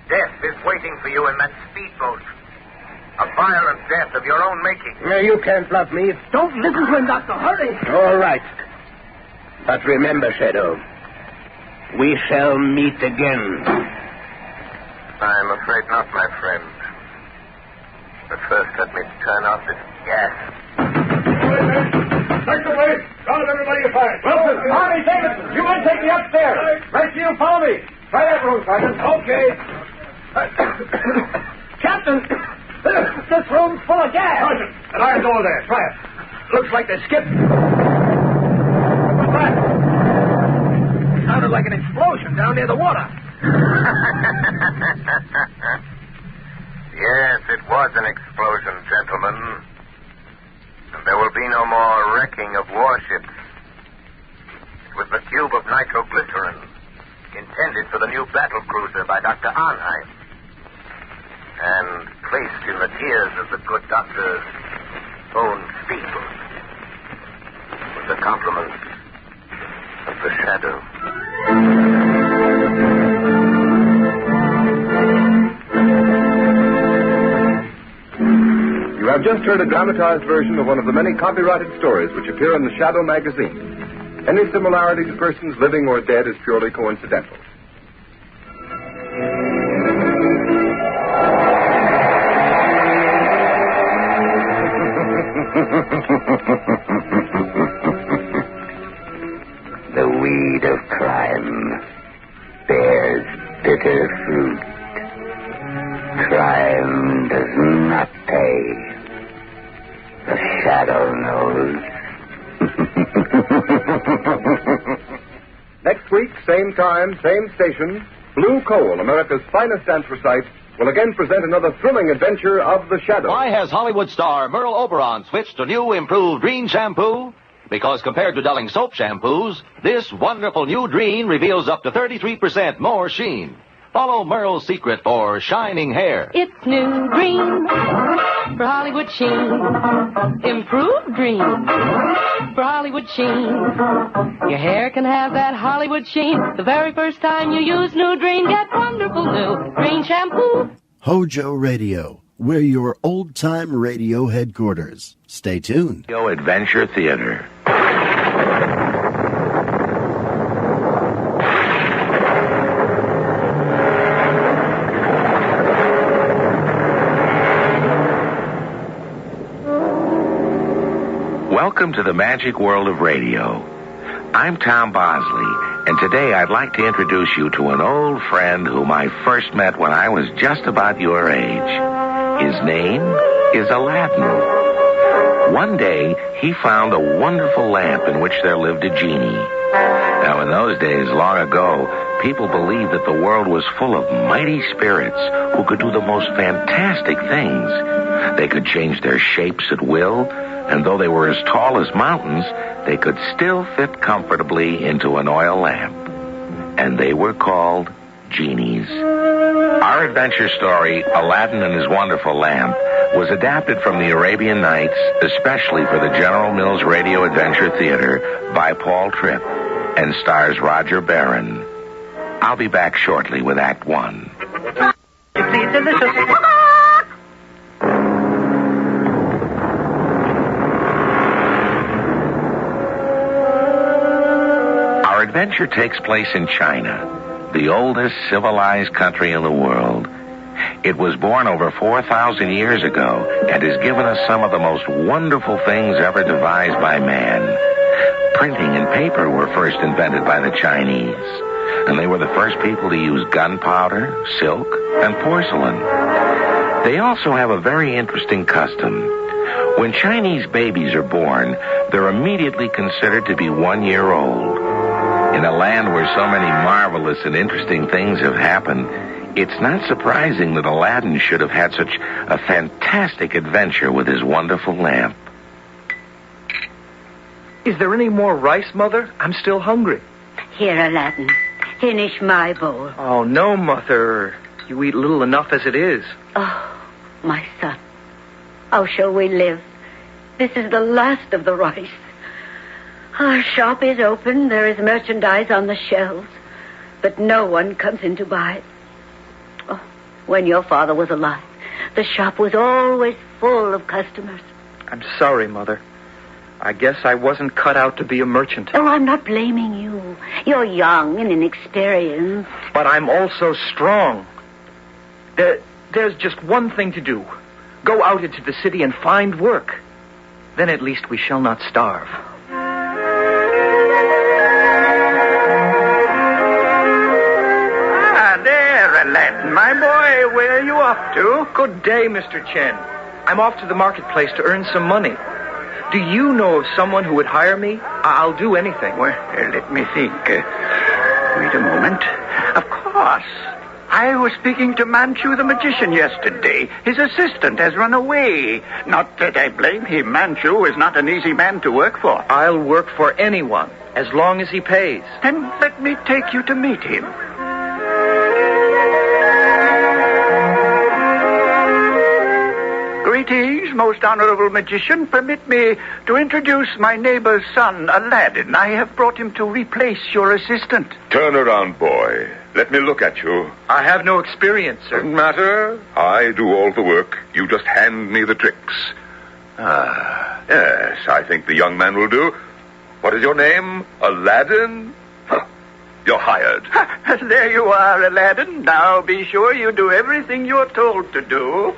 Death is waiting for you in that speedboat. A violent death of your own making. No, you can't bluff me. Don't listen to him, Doctor. Hurry. All right. But remember, Shadow, we shall meet again. I'm afraid not, my friend. But first, let me turn off this gas. Take the place. Round everybody you find. Wilson, Harvey, Davidson, you men take me upstairs. Rest of you follow me. Try that room, Sergeant. Okay. Captain, this room's full of gas. Sergeant, that iron door there. Try it. Looks like they skipped. What's that? Sounded like an explosion down near the water. Yes, it was an explosion, gentlemen. And there will be no more wrecking of warships. It was the tube of nitroglycerin intended for the new battle cruiser by Dr. Arnheim and placed in the gears of the good doctor's own speedboat with the compliments of the Shadow. You have just heard a dramatized version of one of the many copyrighted stories which appear in the Shadow magazine. Any similarity to persons living or dead is purely coincidental. The weed of crime bears bitter fruit. Crime does not pay. The Shadow knows. Next week, same time, same station, Blue Coal, America's finest anthracite, will again present another thrilling adventure of the Shadow. Why has Hollywood star Merle Oberon switched to new improved Dreen shampoo? Because compared to dulling soap shampoos, this wonderful new Dreen reveals up to 33% more sheen. Follow Merle's secret for shining hair. It's new Dreen for Hollywood sheen. Improved Dreen for Hollywood sheen. Your hair can have that Hollywood sheen. The very first time you use new Dreen, get wonderful new Dreen shampoo. Hojo Radio, we're your old-time radio headquarters. Stay tuned. Adventure Theater. Welcome to the magic world of radio. I'm Tom Bosley, and today I'd like to introduce you to an old friend whom I first met when I was just about your age. His name is Aladdin. One day, he found a wonderful lamp in which there lived a genie. Now, in those days, long ago, people believed that the world was full of mighty spirits who could do the most fantastic things. They could change their shapes at will, and though they were as tall as mountains, they could still fit comfortably into an oil lamp. And they were called genies. Our adventure story, Aladdin and His Wonderful Lamp, was adapted from the Arabian Nights, especially for the General Mills Radio Adventure Theater, by Paul Tripp, and stars Roger Barron. I'll be back shortly with Act One. It's delicious. Our adventure takes place in China, the oldest civilized country in the world. It was born over 4,000 years ago and has given us some of the most wonderful things ever devised by man. Printing and paper were first invented by the Chinese, and they were the first people to use gunpowder, silk, and porcelain. They also have a very interesting custom. When Chinese babies are born, they're immediately considered to be 1 year old. In a land where so many marvelous and interesting things have happened, it's not surprising that Aladdin should have had such a fantastic adventure with his wonderful lamp. Is there any more rice, Mother? I'm still hungry. Here, Aladdin. Finish my bowl. Oh, no, Mother. You eat little enough as it is. Oh, my son. How shall we live? This is the last of the rice. Our shop is open. There is merchandise on the shelves. But no one comes in to buy it. Oh, when your father was alive, the shop was always full of customers. I'm sorry, Mother. I guess I wasn't cut out to be a merchant. Oh, I'm not blaming you. You're young and inexperienced. But I'm also strong. There's just one thing to do. Go out into the city and find work. Then at least we shall not starve. Ah, there, Aladdin, my boy. Where are you off to? Good day, Mr. Chen. I'm off to the marketplace to earn some money. Do you know of someone who would hire me? I'll do anything. Well, let me think. Wait a moment. Of course. I was speaking to Manchu the magician yesterday. His assistant has run away. Not that I blame him. Manchu is not an easy man to work for. I'll work for anyone, as long as he pays. Then let me take you to meet him. Greetings, most honorable magician. Permit me to introduce my neighbor's son, Aladdin. I have brought him to replace your assistant. Turn around, boy. Let me look at you. I have no experience, sir. Doesn't matter. I do all the work. You just hand me the tricks. Ah, yes, I think the young man will do. What is your name? Aladdin? Huh. You're hired. There you are, Aladdin. Now be sure you do everything you're told to do.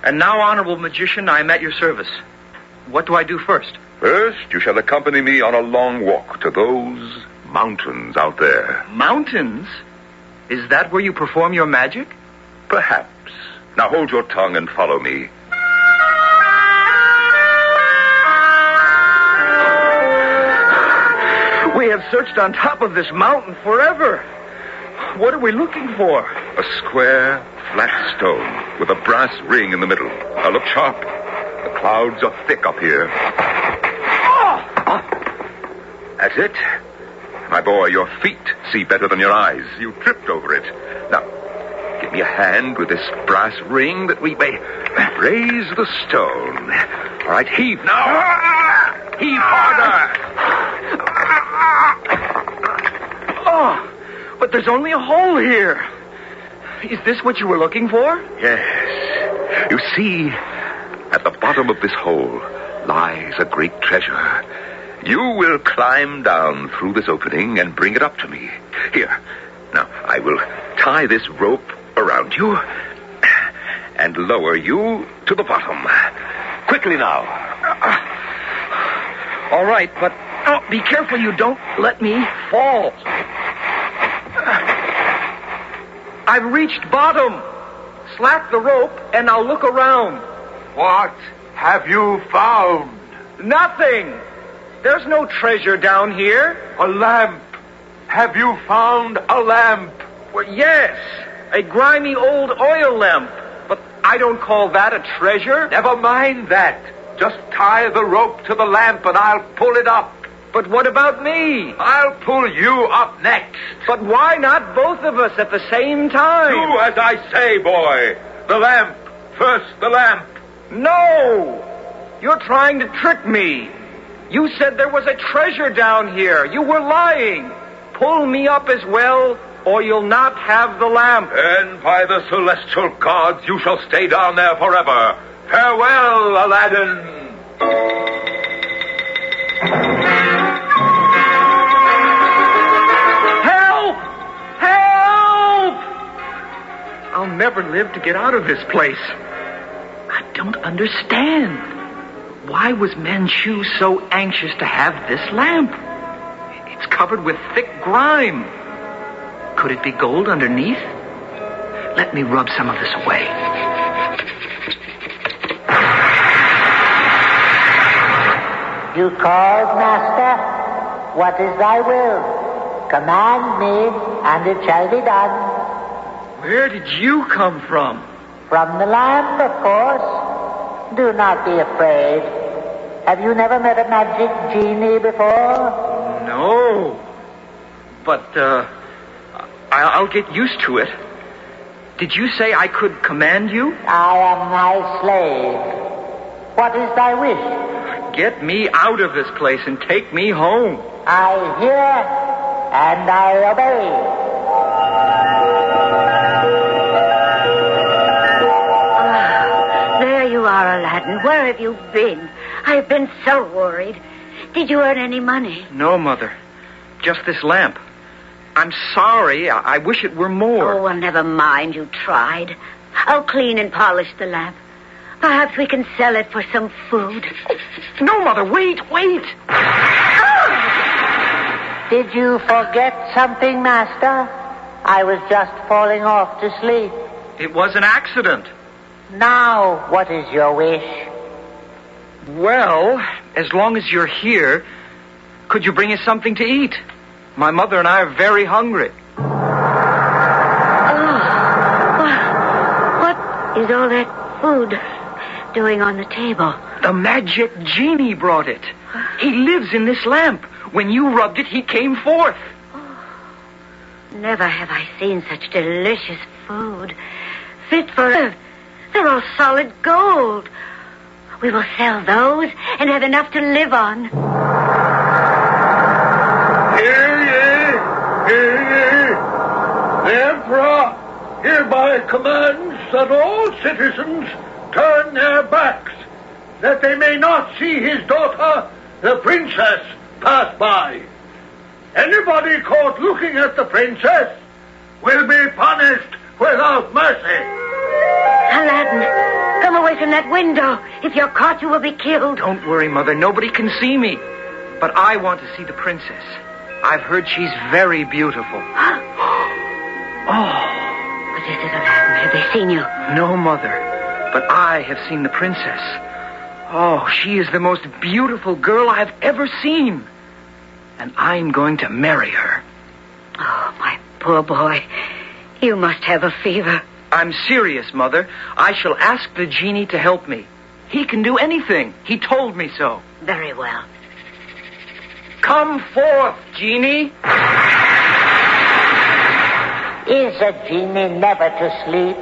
And now, honorable magician, I am at your service. What do I do first? First, you shall accompany me on a long walk to those mountains out there. Mountains? Is that where you perform your magic? Perhaps. Now hold your tongue and follow me. We have searched on top of this mountain forever. What are we looking for? A square, flat stone with a brass ring in the middle. Now look sharp. The clouds are thick up here. That's it. My boy, your feet see better than your eyes. You tripped over it. Now, give me a hand with this brass ring that we may raise the stone. All right, heave now. Heave harder. Oh, but there's only a hole here. Is this what you were looking for? Yes. You see, at the bottom of this hole lies a great treasure. You will climb down through this opening and bring it up to me. Here. Now, I will tie this rope around you and lower you to the bottom. Quickly now. All right, but be careful you don't let me fall. I've reached bottom. Slack the rope and I'll look around. What have you found? Nothing. There's no treasure down here. A lamp. Have you found a lamp? Well, yes. A grimy old oil lamp. But I don't call that a treasure. Never mind that. Just tie the rope to the lamp and I'll pull it up. But what about me? I'll pull you up next. But why not both of us at the same time? Do as I say, boy. The lamp. First the lamp. No! You're trying to trick me. You said there was a treasure down here. You were lying. Pull me up as well, or you'll not have the lamp. And by the celestial gods, you shall stay down there forever. Farewell, Aladdin. Help! Help! I'll never live to get out of this place. I don't understand. Why was Manchu so anxious to have this lamp? It's covered with thick grime. Could it be gold underneath? Let me rub some of this away. You called, Master? What is thy will? Command me, and it shall be done. Where did you come from? From the lamp, of course. Do not be afraid. Have you never met a magic genie before? No. But, I'll get used to it. Did you say I could command you? I am thy slave. What is thy wish? Get me out of this place and take me home. I hear and I obey. There you are, Aladdin. Where have you been? I've been so worried. Did you earn any money? No, Mother. Just this lamp. I'm sorry. I wish it were more. Oh, well, never mind. You tried. I'll clean and polish the lamp. Perhaps we can sell it for some food. No, Mother. Wait. Did you forget something, Master? I was just falling off to sleep. It was an accident. Now, what is your wish? Well, as long as you're here, could you bring us something to eat? My mother and I are very hungry. What is all that food doing on the table? The magic genie brought it. He lives in this lamp. When you rubbed it, he came forth. Never have I seen such delicious food. Fit for... They're all solid gold. We will sell those and have enough to live on. Hear ye! The Emperor hereby commands that all citizens turn their backs, that they may not see his daughter, the princess, pass by. Anybody caught looking at the princess will be punished without mercy. Aladdin, come away from that window. If you're caught, you will be killed. Don't worry, Mother. Nobody can see me. But I want to see the princess. I've heard she's very beautiful. Oh. What is it, Aladdin? Have they seen you? No, Mother. But I have seen the princess. Oh, she is the most beautiful girl I've ever seen. And I'm going to marry her. Oh, my poor boy. You must have a fever. I'm serious, Mother. I shall ask the genie to help me. He can do anything. He told me so. Very well. Come forth, genie. Is a genie never to sleep?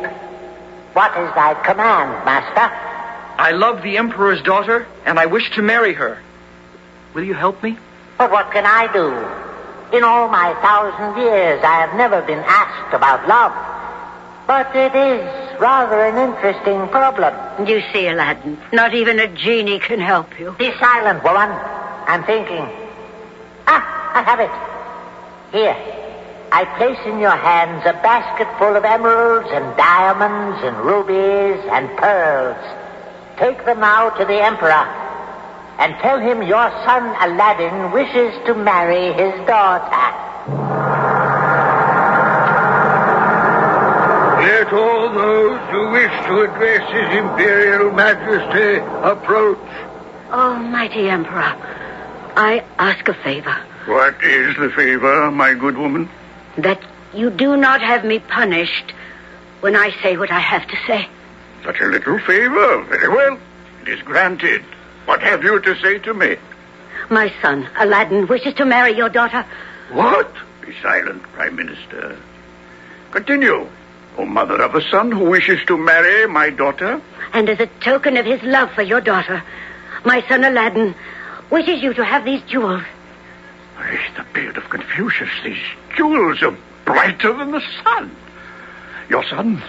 What is thy command, master? I love the Emperor's daughter, and I wish to marry her. Will you help me? But what can I do? In all my 1,000 years, I have never been asked about love. But it is rather an interesting problem. You see, Aladdin, not even a genie can help you. Be silent, woman. I'm thinking. I have it. Here. I place in your hands a basket full of emeralds and diamonds and rubies and pearls. Take them now to the Emperor and tell him your son Aladdin wishes to marry his daughter. Let all those who wish to address His Imperial Majesty approach. Almighty Emperor, I ask a favor. What is the favor, my good woman? That you do not have me punished when I say what I have to say. Such a little favor. Very well. It is granted. What have you to say to me? My son, Aladdin, wishes to marry your daughter. What? Be silent, Prime Minister. Continue. O mother of a son who wishes to marry my daughter. And as a token of his love for your daughter, my son Aladdin wishes you to have these jewels. The beard of Confucius, these jewels are brighter than the sun. Your son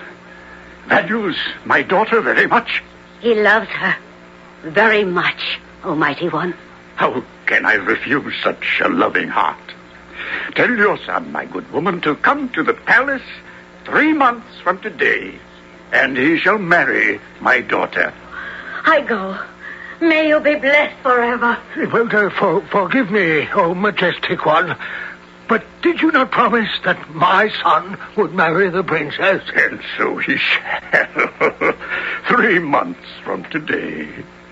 values my daughter very much. He loves her very much, Almighty One. How can I refuse such a loving heart? Tell your son, my good woman, to come to the palace 3 months from today, and he shall marry my daughter. I go. May you be blessed forever. Well, forgive me, O majestic one, but did you not promise that my son would marry the princess? And so he shall. 3 months from today.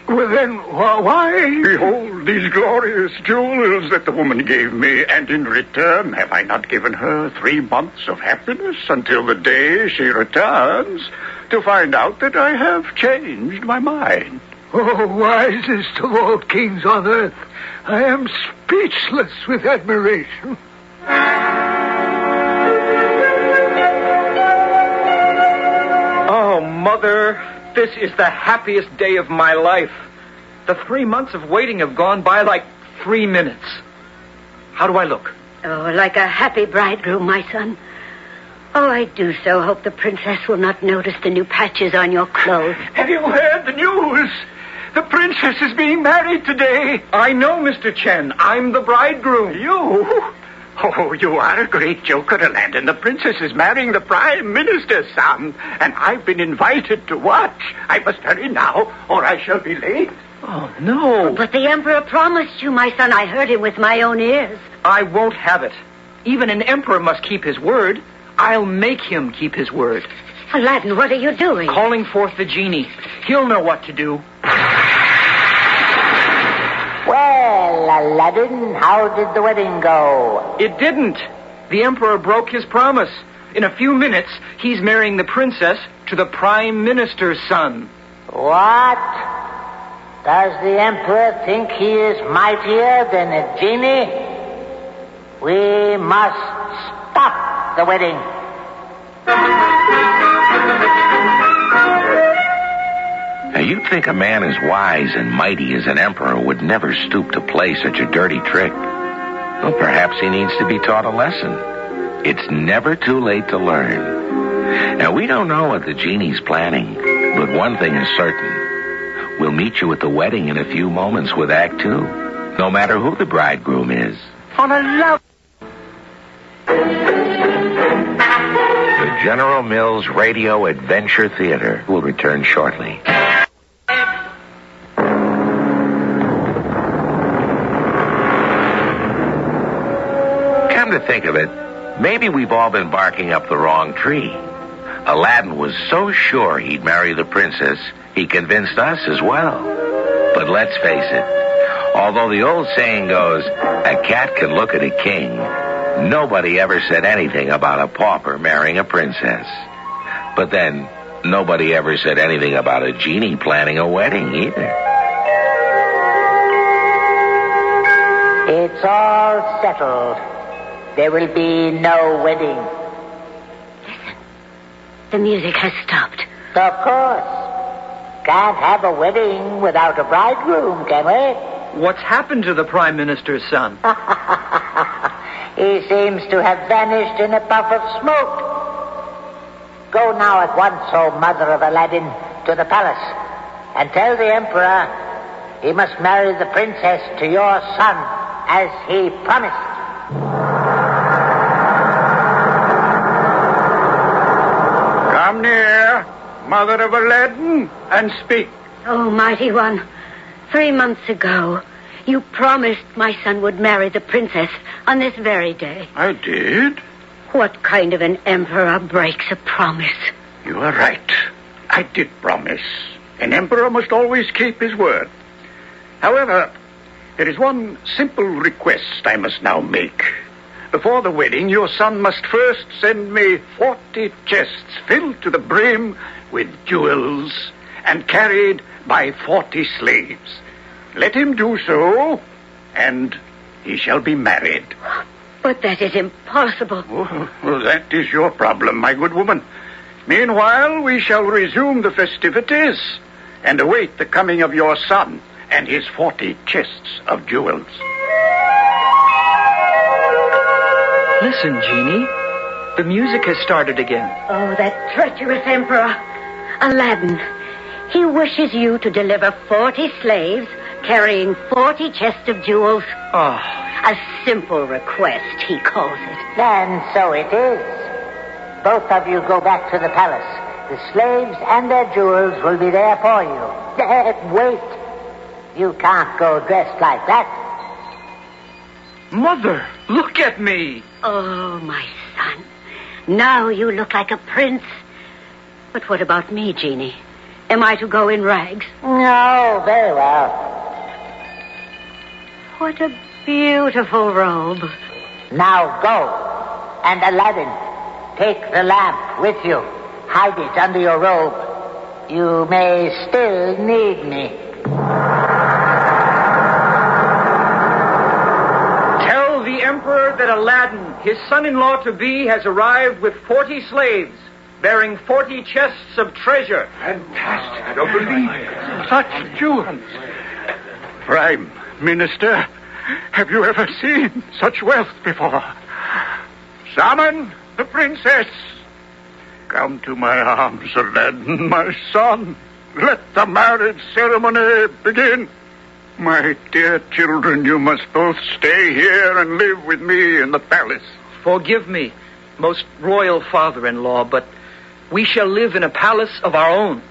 Well, then, why? Behold these glorious jewels that the woman gave me, and in return have I not given her 3 months of happiness until the day she returns to find out that I have changed my mind. Oh, wisest of all kings on earth, I am speechless with admiration. Oh, Mother, this is the happiest day of my life. The 3 months of waiting have gone by like 3 minutes. How do I look? Oh, like a happy bridegroom, my son. Oh, I do so hope the princess will not notice the new patches on your clothes. Have you heard the news? The princess is being married today. I know, Mr. Chen. I'm the bridegroom. You? Oh, you are a great joker, Aladdin. The princess is marrying the Prime Minister's son, and I've been invited to watch. I must hurry now, or I shall be late. Oh, no. But the Emperor promised you, my son. I heard him with my own ears. I won't have it. Even an emperor must keep his word. I'll make him keep his word. Aladdin, what are you doing? Calling forth the genie. He'll know what to do. Well, Aladdin, how did the wedding go? It didn't. The Emperor broke his promise. In a few minutes, he's marrying the princess to the Prime Minister's son. What? Does the Emperor think he is mightier than a genie? We must stop the wedding. Now, you'd think a man as wise and mighty as an emperor would never stoop to play such a dirty trick. Well, perhaps he needs to be taught a lesson. It's never too late to learn. Now, we don't know what the genie's planning, but one thing is certain. We'll meet you at the wedding in a few moments with Act 2, no matter who the bridegroom is. For the love... The General Mills Radio Adventure Theater will return shortly. Come to think of it, maybe we've all been barking up the wrong tree. Aladdin was so sure he'd marry the princess, he convinced us as well. But let's face it, although the old saying goes, a cat can look at a king, Nobody ever said anything about a pauper marrying a princess. But then, nobody ever said anything about a genie planning a wedding either. It's all settled. There will be no wedding. Listen. The music has stopped. Of course. Can't have a wedding without a bridegroom, can we? What's happened to the Prime Minister's son? He seems to have vanished in a puff of smoke. Go now at once, O Mother of Aladdin, to the palace, and tell the Emperor he must marry the princess to your son, as he promised. Come near, Mother of Aladdin, and speak. Oh, mighty one, 3 months ago, you promised my son would marry the princess on this very day. I did. What kind of an emperor breaks a promise? You are right. I did promise. An emperor must always keep his word. However, there is one simple request I must now make. Before the wedding, your son must first send me 40 chests filled to the brim with jewels and carried by 40 slaves. Let him do so, and he shall be married. But that is impossible. Oh, well, that is your problem, my good woman. Meanwhile, we shall resume the festivities and await the coming of your son and his 40 chests of jewels. Listen, Genie. The music has started again. Oh, that treacherous emperor. Aladdin. He wishes you to deliver 40 slaves carrying 40 chests of jewels. Oh. A simple request, he calls it. And so it is. Both of you go back to the palace. The slaves and their jewels will be there for you. Wait. You can't go dressed like that. Mother, look at me. Oh, my son. Now you look like a prince. But what about me, Genie? Am I to go in rags? No, very well. What a beautiful robe. Now go. And Aladdin, take the lamp with you. Hide it under your robe. You may still need me. Tell the Emperor that Aladdin, his son-in-law-to-be, has arrived with 40 slaves, bearing 40 chests of treasure. Fantastic. I don't believe it. Such jewels. Prime Minister, have you ever seen such wealth before? Summon the princess. Come to my arms, Aladdin, my son. Let the marriage ceremony begin. My dear children, you must both stay here and live with me in the palace. Forgive me, most royal father-in-law, but we shall live in a palace of our own.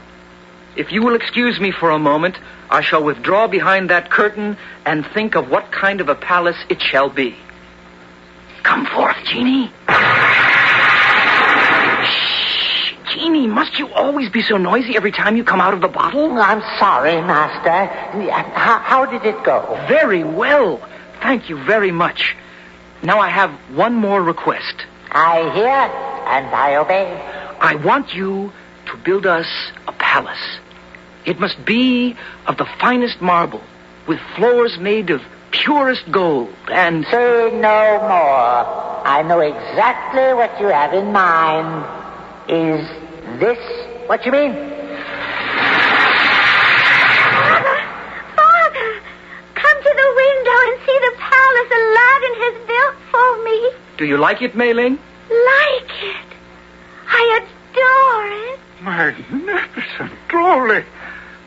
If you will excuse me for a moment, I shall withdraw behind that curtain and think of what kind of a palace it shall be. Come forth, Genie. Shh, Genie, must you always be so noisy every time you come out of the bottle? I'm sorry, Master. How did it go? Very well. Thank you very much. Now I have one more request. I hear and I obey. I want you to build us a palace. It must be of the finest marble, with floors made of purest gold, and... Say no more. I know exactly what you have in mind. Is this what you mean? Father, come to the window and see the palace Aladdin has built for me. Do you like it, Mei Ling? Like it. I adore it. Magnificent, truly.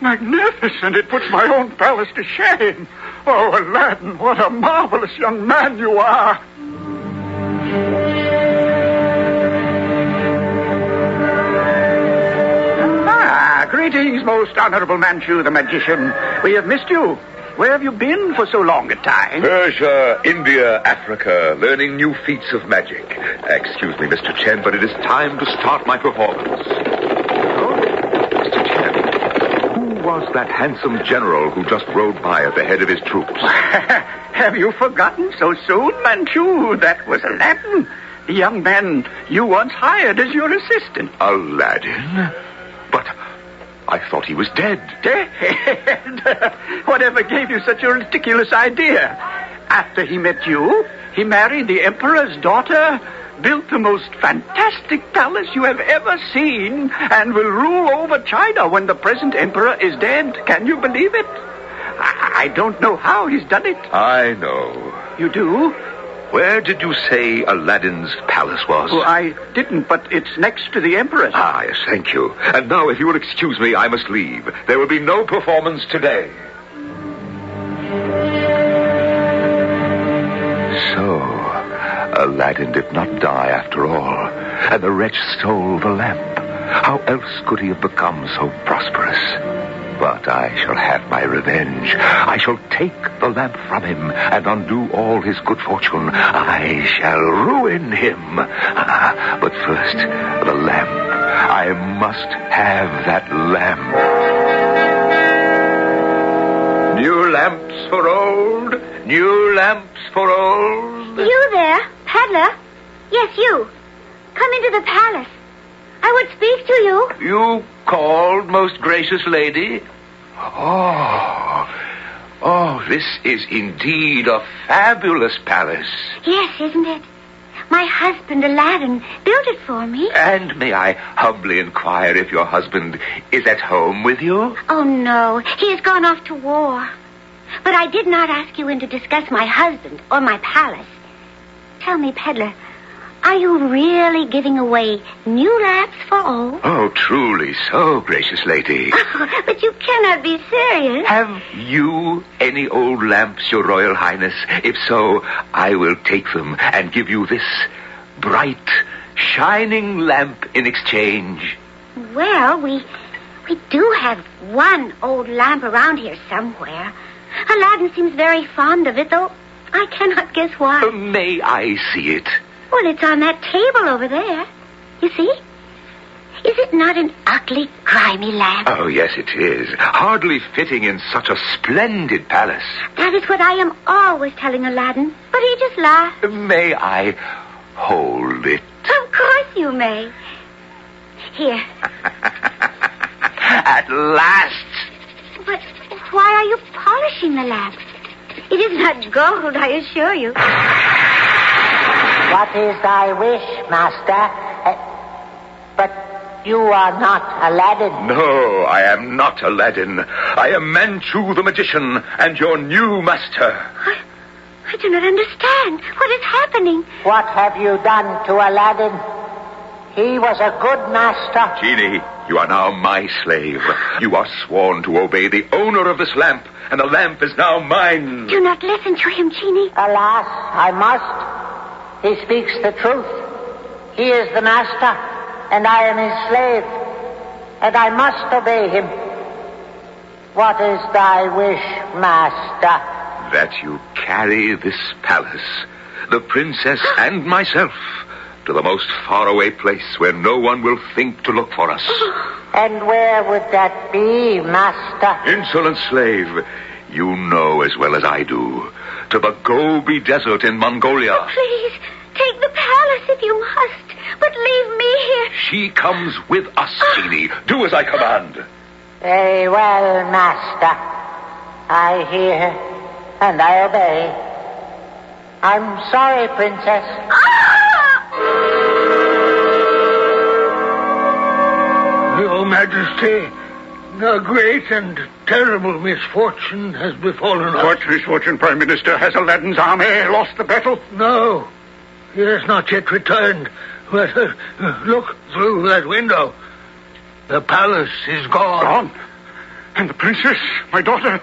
Magnificent. It puts my own palace to shame. Oh, Aladdin, what a marvelous young man you are. Greetings, most honorable Manchu the magician. We have missed you. Where have you been for so long a time? Persia, India, Africa, learning new feats of magic. Excuse me, Mr. Chen, but it is time to start my performance. Who was that handsome general who just rode by at the head of his troops? Have you forgotten so soon, Manchu? That was Aladdin, the young man you once hired as your assistant. Aladdin? But I thought he was dead. Dead? Whatever gave you such a ridiculous idea? After he met you, he married the emperor's daughter, built the most fantastic palace you have ever seen, and will rule over China when the present emperor is dead. Can you believe it? I don't know how he's done it. I know. You do? Where did you say Aladdin's palace was? Well, I didn't, but it's next to the emperor's. Ah, yes, thank you. And now, if you will excuse me, I must leave. There will be no performance today. So, Aladdin did not die after all, and the wretch stole the lamp. How else could he have become so prosperous? But I shall have my revenge. I shall take the lamp from him and undo all his good fortune. I shall ruin him. But first, the lamp. I must have that lamp. New lamps for old, new lamps for old. You there, peddler? Yes, you. Come into the palace. I would speak to you. You called, most gracious lady? Oh, this is indeed a fabulous palace. Yes, isn't it? My husband, Aladdin, built it for me. And may I humbly inquire if your husband is at home with you? Oh, no. He has gone off to war. But I did not ask you in to discuss my husband or my palace. Tell me, peddler, are you really giving away new lamps for old? Oh, truly so, gracious lady. Oh, but you cannot be serious. Have you any old lamps, your royal highness? If so, I will take them and give you this bright, shining lamp in exchange. Well, we do have one old lamp around here somewhere. Aladdin seems very fond of it, though I cannot guess why. May I see it? Well, it's on that table over there. You see? Is it not an ugly, grimy lamp? Oh, yes, it is. Hardly fitting in such a splendid palace. That is what I am always telling Aladdin, but he just laughs. May I hold it? Of course you may. Here. At last. But why are you polishing the lamp? It is not gold, I assure you. What is thy wish, master? But you are not Aladdin. No, I am not Aladdin. I am Manchu the magician and your new master. I do not understand. What is happening? What have you done to Aladdin? He was a good master. Genie, you are now my slave. You are sworn to obey the owner of this lamp, and the lamp is now mine. Do not listen to him, Genie. Alas, I must. He speaks the truth. He is the master, and I am his slave, and I must obey him. What is thy wish, master? That you carry this palace, the princess and myself, to the most faraway place where no one will think to look for us. And where would that be, master? Insolent slave, you know as well as I do. To the Gobi Desert in Mongolia. Oh, please, take the palace if you must, but leave me here. She comes with us, Genie. Do as I command. Very well, master. I hear and I obey. I'm sorry, princess. Your Majesty, a great and terrible misfortune has befallen us. What misfortune, Prime Minister? Has Aladdin's army lost the battle? No, he has not yet returned. But look through that window. The palace is gone. Gone? And the princess, my daughter?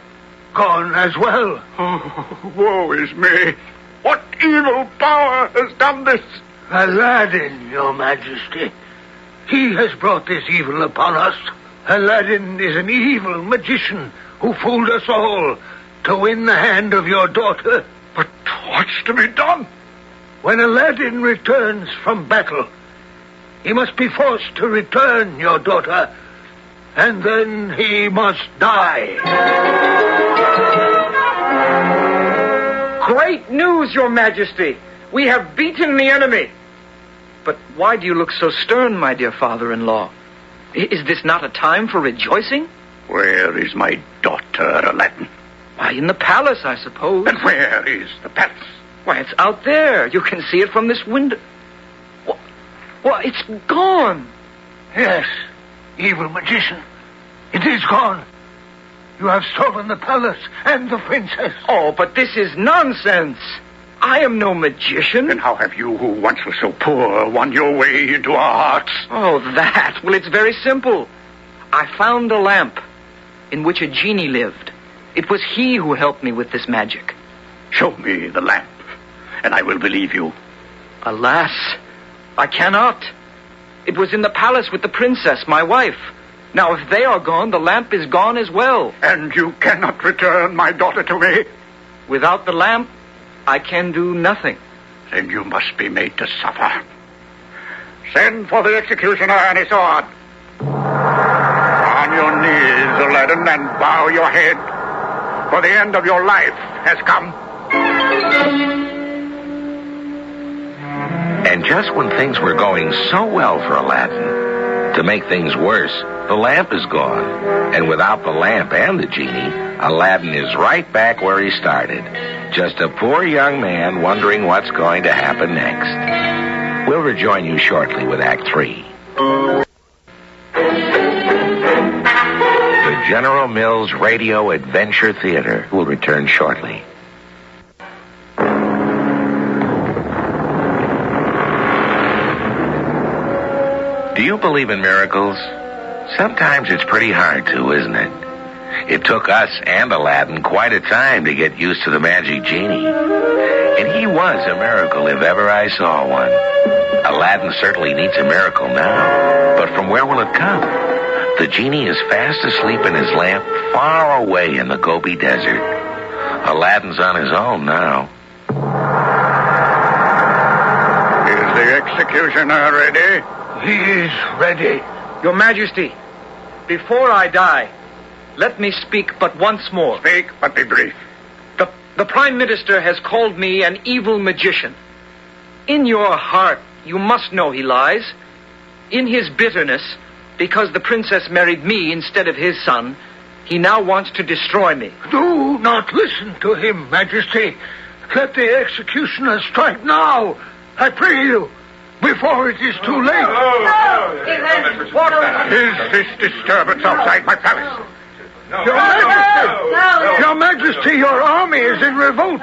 Gone as well. Oh, woe is me. What evil power has done this? Aladdin, Your Majesty. He has brought this evil upon us. Aladdin is an evil magician who fooled us all to win the hand of your daughter. But what's to be done? When Aladdin returns from battle, he must be forced to return your daughter and then he must die. Great news, Your Majesty. We have beaten the enemy. But why do you look so stern, my dear father-in-law? Is this not a time for rejoicing? Where is my daughter, Aladdin? Why, in the palace, I suppose. And where is the palace? Why, it's out there. You can see it from this window. Well, it's gone. Yes, evil magician. It is gone. You have stolen the palace and the princess. Oh, but this is nonsense. I am no magician. Then how have you, who once were so poor, won your way into our hearts? Oh, that. Well, it's very simple. I found a lamp in which a genie lived. It was he who helped me with this magic. Show me the lamp, and I will believe you. Alas, I cannot. It was in the palace with the princess, my wife. Now, if they are gone, the lamp is gone as well. And you cannot return my daughter to me? Without the lamp, I can do nothing. Then you must be made to suffer. Send for the executioner and his sword. On your knees, Aladdin, and bow your head, for the end of your life has come. And just when things were going so well for Aladdin, to make things worse, the lamp is gone. And without the lamp and the genie, Aladdin is right back where he started. Just a poor young man wondering what's going to happen next. We'll rejoin you shortly with Act 3. The General Mills Radio Adventure Theater will return shortly. Do you believe in miracles? Sometimes it's pretty hard to, isn't it? It took us and Aladdin quite a time to get used to the magic genie. And he was a miracle if ever I saw one. Aladdin certainly needs a miracle now. But from where will it come? The genie is fast asleep in his lamp far away in the Gobi Desert. Aladdin's on his own now. Is the executioner ready? He is ready. Your Majesty, before I die, let me speak but once more. Speak, but be brief. The Prime Minister has called me an evil magician. In your heart, you must know he lies. In his bitterness, because the princess married me instead of his son, he now wants to destroy me. Do not listen to him, Majesty. Let the executioner strike now. I pray you, before it is too late. Is this disturbance outside my palace? Your Majesty, your army is in revolt.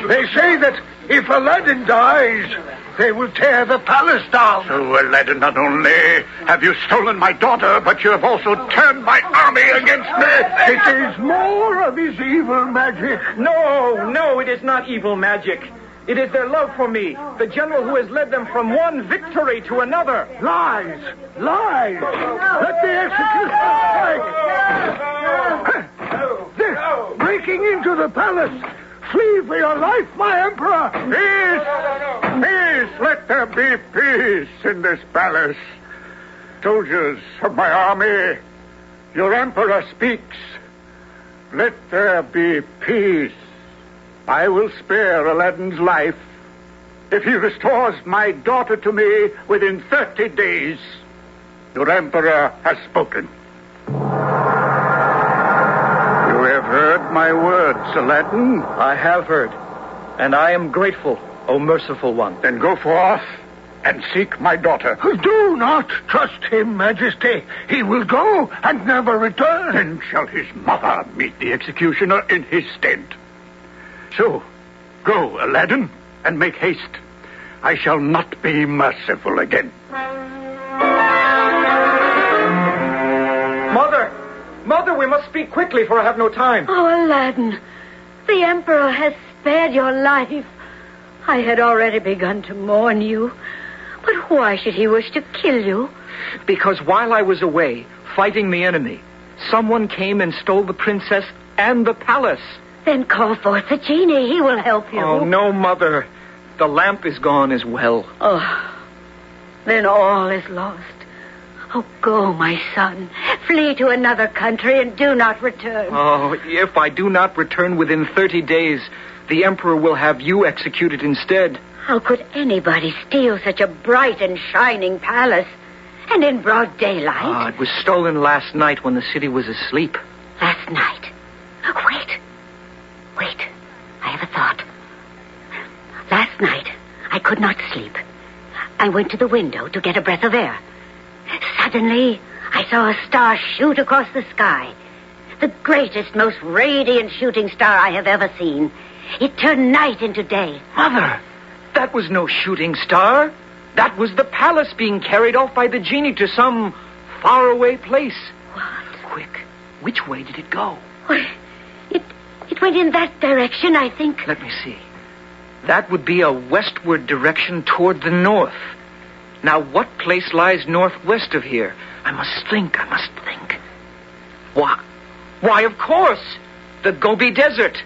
They say that if Aladdin dies, they will tear the palace down. So, Aladdin, not only have you stolen my daughter, but you have also turned my army against me. It is more of his evil magic. No, it is not evil magic. It is their love for me, the general who has led them from one victory to another. Lies! Let the executioner strike! This, breaking into the palace! Flee for your life, my emperor! Peace! Let there be peace in this palace. Soldiers of my army, your emperor speaks. Let there be peace. I will spare Aladdin's life if he restores my daughter to me within 30 days. Your emperor has spoken. You have heard my words, Aladdin. I have heard, and I am grateful, O merciful one. Then go forth and seek my daughter. Do not trust him, Majesty. He will go and never return. Then shall his mother meet the executioner in his stead. So, go, Aladdin, and make haste. I shall not be merciful again. Mother, we must speak quickly, for I have no time. Oh, Aladdin, the Emperor has spared your life. I had already begun to mourn you. But why should he wish to kill you? Because while I was away, fighting the enemy, someone came and stole the princess and the palace. Then call forth the genie. He will help you. Oh, no, Mother. The lamp is gone as well. Oh, then all is lost. Oh, go, my son. Flee to another country and do not return. Oh, if I do not return within 30 days, the Emperor will have you executed instead. How could anybody steal such a bright and shining palace? And in broad daylight? It was stolen last night when the city was asleep. Last night? Wait. I have a thought. Last night, I could not sleep. I went to the window to get a breath of air. Suddenly, I saw a star shoot across the sky. The greatest, most radiant shooting star I have ever seen. It turned night into day. Mother, that was no shooting star. That was the palace being carried off by the genie to some faraway place. What? Quick, which way did it go? It went in that direction, I think. Let me see. That would be a westward direction toward the north. Now, what place lies northwest of here? I must think. Why, of course, the Gobi Desert,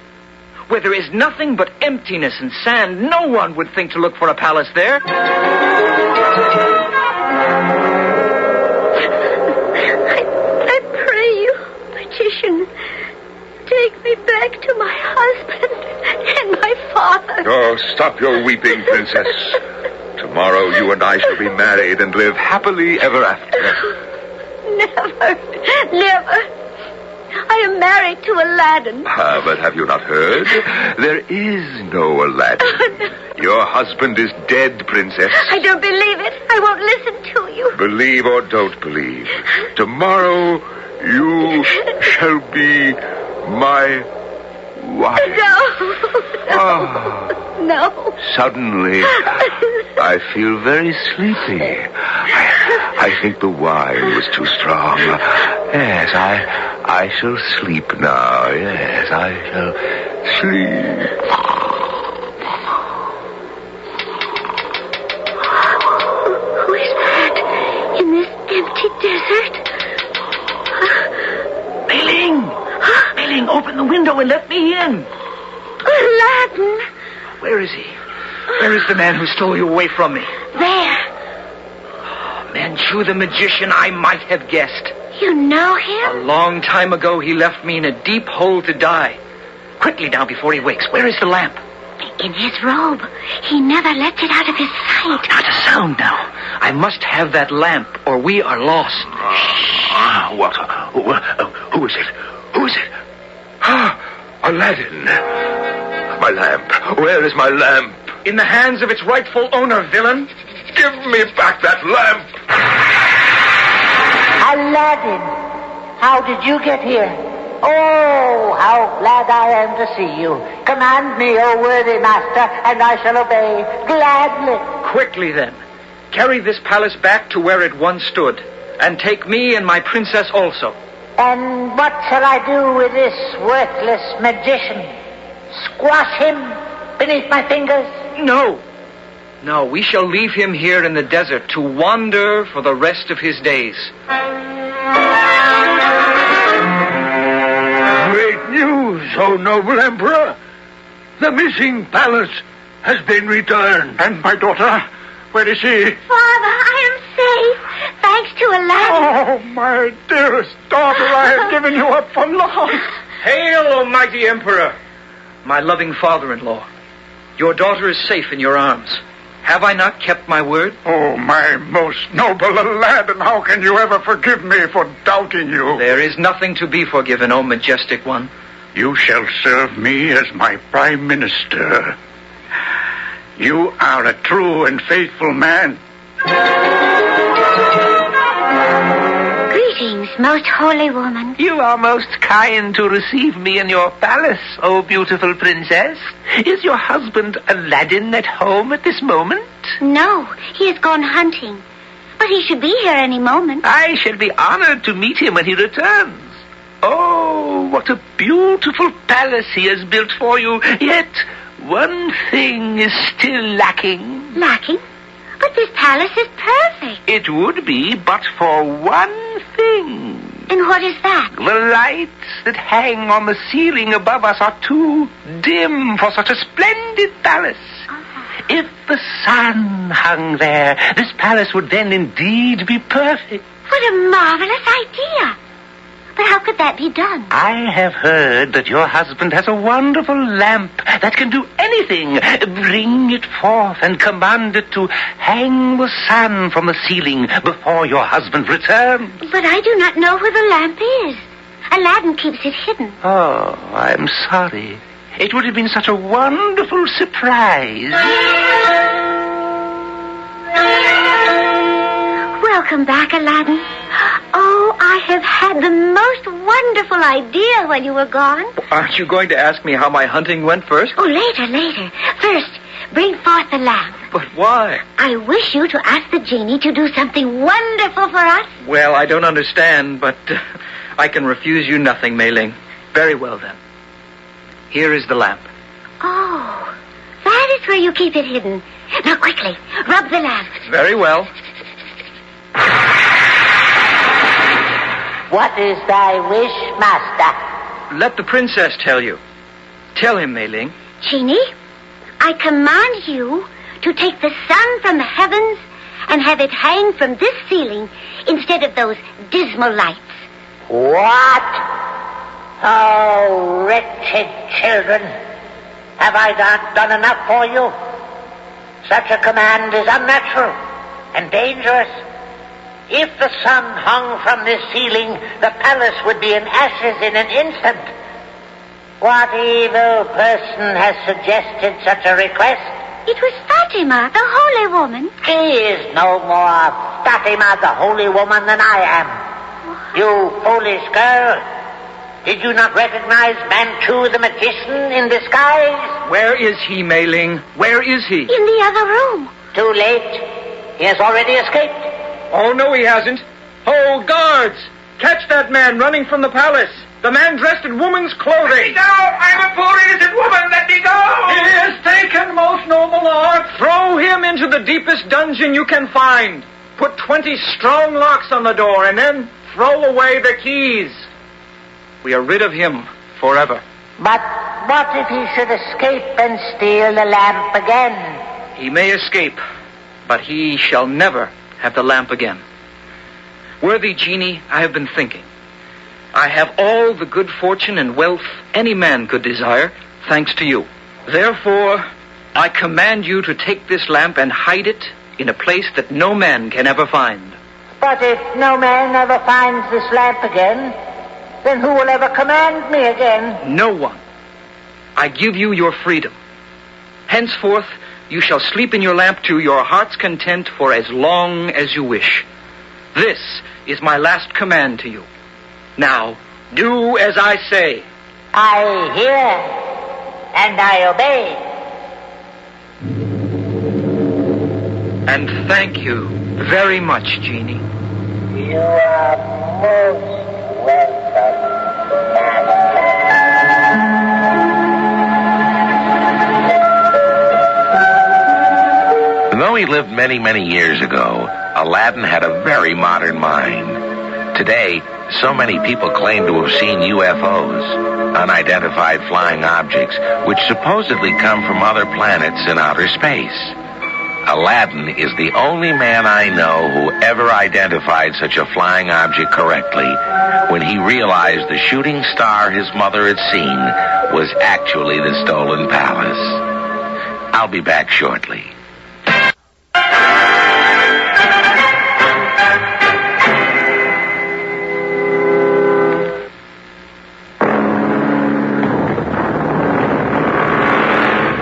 where there is nothing but emptiness and sand. No one would think to look for a palace there. I pray you, magician, take me back to my husband and my father. Oh, stop your weeping, princess. Tomorrow you and I shall be married and live happily ever after. Never. I am married to Aladdin. But have you not heard? There is no Aladdin. Oh, no. Your husband is dead, princess. I don't believe it. I won't listen to you. Believe or don't believe. Tomorrow you shall be my wife. No. Suddenly, I feel very sleepy. I think the wine was too strong. Yes, I shall sleep now. Yes, I shall sleep. Who is that in this empty desert? Mei-Ling, open the window and let me in. Aladdin. Where is he? Where is the man who stole you away from me? There. Manchu the magician, I might have guessed. You know him? A long time ago, he left me in a deep hole to die. Quickly now, before he wakes. Where is the lamp? In his robe. He never lets it out of his sight. Not a sound now. I must have that lamp, or we are lost. What? Who is it? Who is it? Aladdin. My lamp. Where is my lamp? In the hands of its rightful owner, villain. Give me back that lamp. Aladdin, how did you get here? Oh, how glad I am to see you. Command me, O worthy master, and I shall obey gladly. Quickly, then. Carry this palace back to where it once stood, and take me and my princess also. And what shall I do with this worthless magician? Squash him beneath my fingers? No, we shall leave him here in the desert to wander for the rest of his days. Great news, O noble emperor. The missing palace has been returned. And my daughter, where is she? Father, I am safe, thanks to Aladdin. Oh, my dearest daughter, I have given you up for lost. Hail, O mighty emperor, my loving father-in-law. Your daughter is safe in your arms. Have I not kept my word? Oh, my most noble Aladdin, how can you ever forgive me for doubting you? There is nothing to be forgiven, O majestic one. You shall serve me as my prime minister. You are a true and faithful man. Greetings, most holy woman. You are most kind to receive me in your palace, O beautiful princess. Is your husband Aladdin at home at this moment? No, he has gone hunting. But he should be here any moment. I shall be honored to meet him when he returns. Oh, what a beautiful palace he has built for you. Yet, one thing is still lacking. Lacking? But this palace is perfect. It would be, but for one thing. And what is that? The lights that hang on the ceiling above us are too dim for such a splendid palace. If the sun hung there, this palace would then indeed be perfect. What a marvelous idea. But how could that be done? I have heard that your husband has a wonderful lamp that can do anything. Bring it forth and command it to hang the sun from the ceiling before your husband returns. But I do not know where the lamp is. Aladdin keeps it hidden. Oh, I'm sorry. It would have been such a wonderful surprise. Welcome back, Aladdin. Oh, I have had the most wonderful idea while you were gone. Aren't you going to ask me how my hunting went first? Oh, later. First, bring forth the lamp. But why? I wish you to ask the genie to do something wonderful for us. Well, I don't understand, but I can refuse you nothing, Mei Ling. Very well, then. Here is the lamp. Oh, that is where you keep it hidden. Now, quickly, rub the lamp. Very well. What is thy wish, master? Let the princess tell you. Tell him, Mei Ling. Genie, I command you to take the sun from the heavens and have it hang from this ceiling instead of those dismal lights. What? Oh, wretched children. Have I not done enough for you? Such a command is unnatural and dangerous. If the sun hung from this ceiling, the palace would be in ashes in an instant. What evil person has suggested such a request? It was Fatima, the holy woman. She is no more Fatima, the holy woman, than I am. You foolish girl. Did you not recognize Manchu, the magician, in disguise? Where is he, Mei Ling? Where is he? In the other room. Too late. He has already escaped. Oh, no, he hasn't. Oh, guards! Catch that man running from the palace. The man dressed in woman's clothing. Let me go! I'm a poor innocent woman! Let me go! He is taken, most noble lord. Throw him into the deepest dungeon you can find. Put 20 strong locks on the door, and then throw away the keys. We are rid of him forever. But what if he should escape and steal the lamp again? He may escape, but he shall never have the lamp again. Worthy genie, I have been thinking. I have all the good fortune and wealth any man could desire, thanks to you. Therefore, I command you to take this lamp and hide it in a place that no man can ever find. But if no man ever finds this lamp again, then who will ever command me again? No one. I give you your freedom. Henceforth, you shall sleep in your lamp to your heart's content for as long as you wish. This is my last command to you. Now, do as I say. I hear and I obey. And thank you very much, Genie. You are most welcome, master. Though he lived many, many years ago, Aladdin had a very modern mind. Today, so many people claim to have seen UFOs, unidentified flying objects, which supposedly come from other planets in outer space. Aladdin is the only man I know who ever identified such a flying object correctly when he realized the shooting star his mother had seen was actually the stolen palace. I'll be back shortly.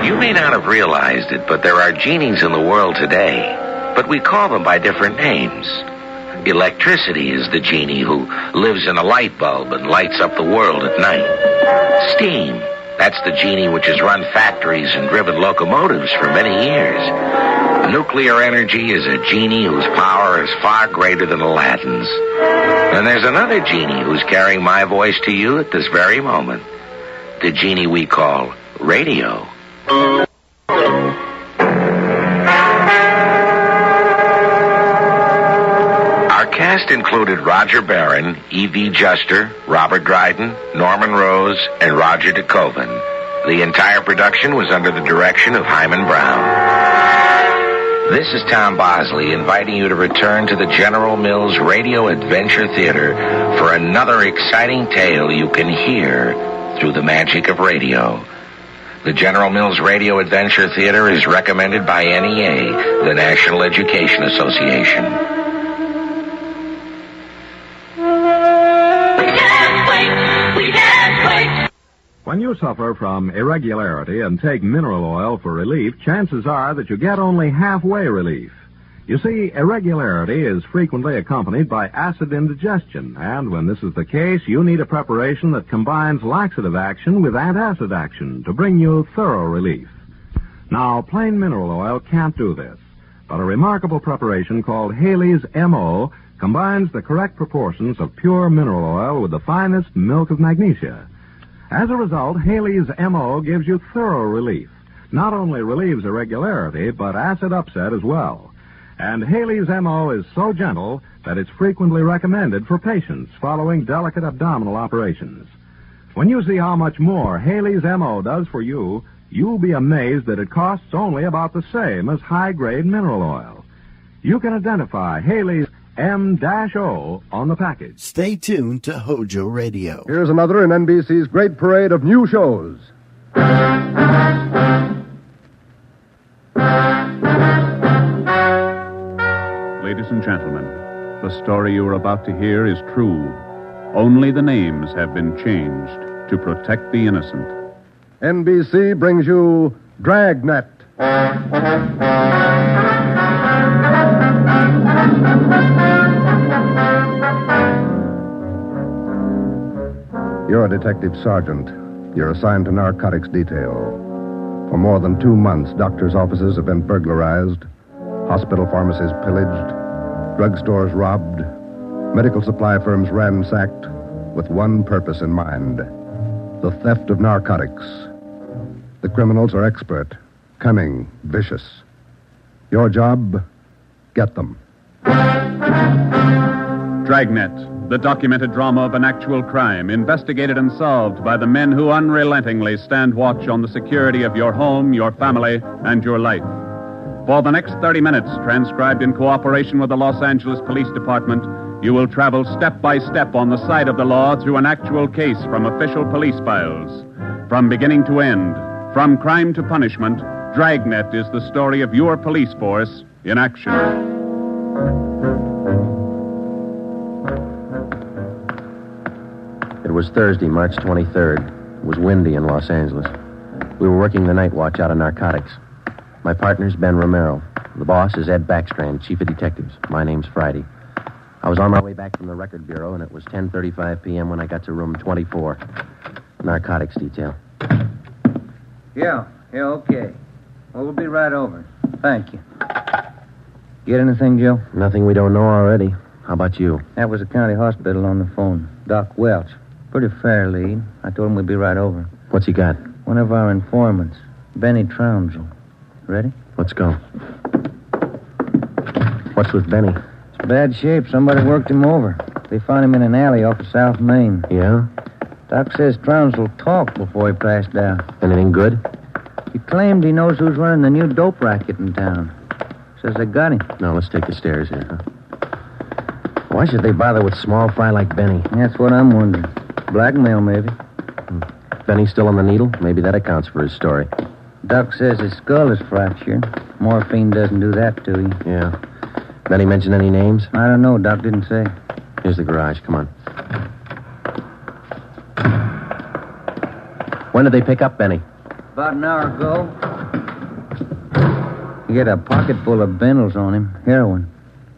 You may not have realized it, but there are genies in the world today, but we call them by different names. Electricity is the genie who lives in a light bulb and lights up the world at night. Steam, that's the genie which has run factories and driven locomotives for many years. Nuclear energy is a genie whose power is far greater than Aladdin's. And there's another genie who's carrying my voice to you at this very moment. The genie we call radio. Our cast included Roger Barron, E.V. Juster, Robert Dryden, Norman Rose, and Roger DeKoven. The entire production was under the direction of Hyman Brown. This is Tom Bosley inviting you to return to the General Mills Radio Adventure Theater for another exciting tale you can hear through the magic of radio. The General Mills Radio Adventure Theater is recommended by NEA, the National Education Association. When you suffer from irregularity and take mineral oil for relief, chances are that you get only halfway relief. You see, irregularity is frequently accompanied by acid indigestion, and when this is the case, you need a preparation that combines laxative action with antacid action to bring you thorough relief. Now, plain mineral oil can't do this, but a remarkable preparation called Haley's M.O. combines the correct proportions of pure mineral oil with the finest milk of magnesia. As a result, Haley's M.O. gives you thorough relief. Not only relieves irregularity, but acid upset as well. And Haley's M.O. is so gentle that it's frequently recommended for patients following delicate abdominal operations. When you see how much more Haley's M.O. does for you, you'll be amazed that it costs only about the same as high-grade mineral oil. You can identify Haley's M-O on the package. Stay tuned to Hojo Radio. Here's another in NBC's great parade of new shows. Ladies and gentlemen, the story you are about to hear is true. Only the names have been changed to protect the innocent. NBC brings you Dragnet. You're a detective sergeant. You're assigned to narcotics detail. For more than 2 months, doctors' offices have been burglarized, hospital pharmacies pillaged, drugstores robbed, medical supply firms ransacked, with one purpose in mind: the theft of narcotics. The criminals are expert, cunning, vicious. Your job, get them. Dragnet, the documented drama of an actual crime, investigated and solved by the men who unrelentingly stand watch on the security of your home, your family, and your life. For the next 30 minutes, transcribed in cooperation with the Los Angeles Police Department, you will travel step by step on the side of the law through an actual case from official police files. From beginning to end, from crime to punishment, Dragnet is the story of your police force in action. It was Thursday, March 23rd. It was windy in Los Angeles. We were working the night watch out of narcotics. My partner's Ben Romero. The boss is Ed Backstrand, chief of detectives. My name's Friday. I was on my way back from the record bureau, and it was 10:35 p.m. when I got to room 24. Narcotics detail. Yeah, okay. Well, we'll be right over. Thank you. Get anything, Joe? Nothing we don't know already. How about you? That was the county hospital on the phone. Doc Welch. Pretty fair lead. I told him we'd be right over. What's he got? One of our informants, Benny Trounsel. Ready? Let's go. What's with Benny? It's bad shape. Somebody worked him over. They found him in an alley off of South Main. Yeah? Doc says Trounsel talked before he passed out. Anything good? He claimed he knows who's running the new dope racket in town. Says they got him. No, let's take the stairs here, huh? Why should they bother with small fry like Benny? That's what I'm wondering. Blackmail, maybe. Benny's still on the needle? Maybe that accounts for his story. Doc says his skull is fractured. Morphine doesn't do that to you. Yeah. Benny mention any names? I don't know. Doc didn't say. Here's the garage. Come on. When did they pick up Benny? About an hour ago. He had a pocket full of bundles on him. Heroin.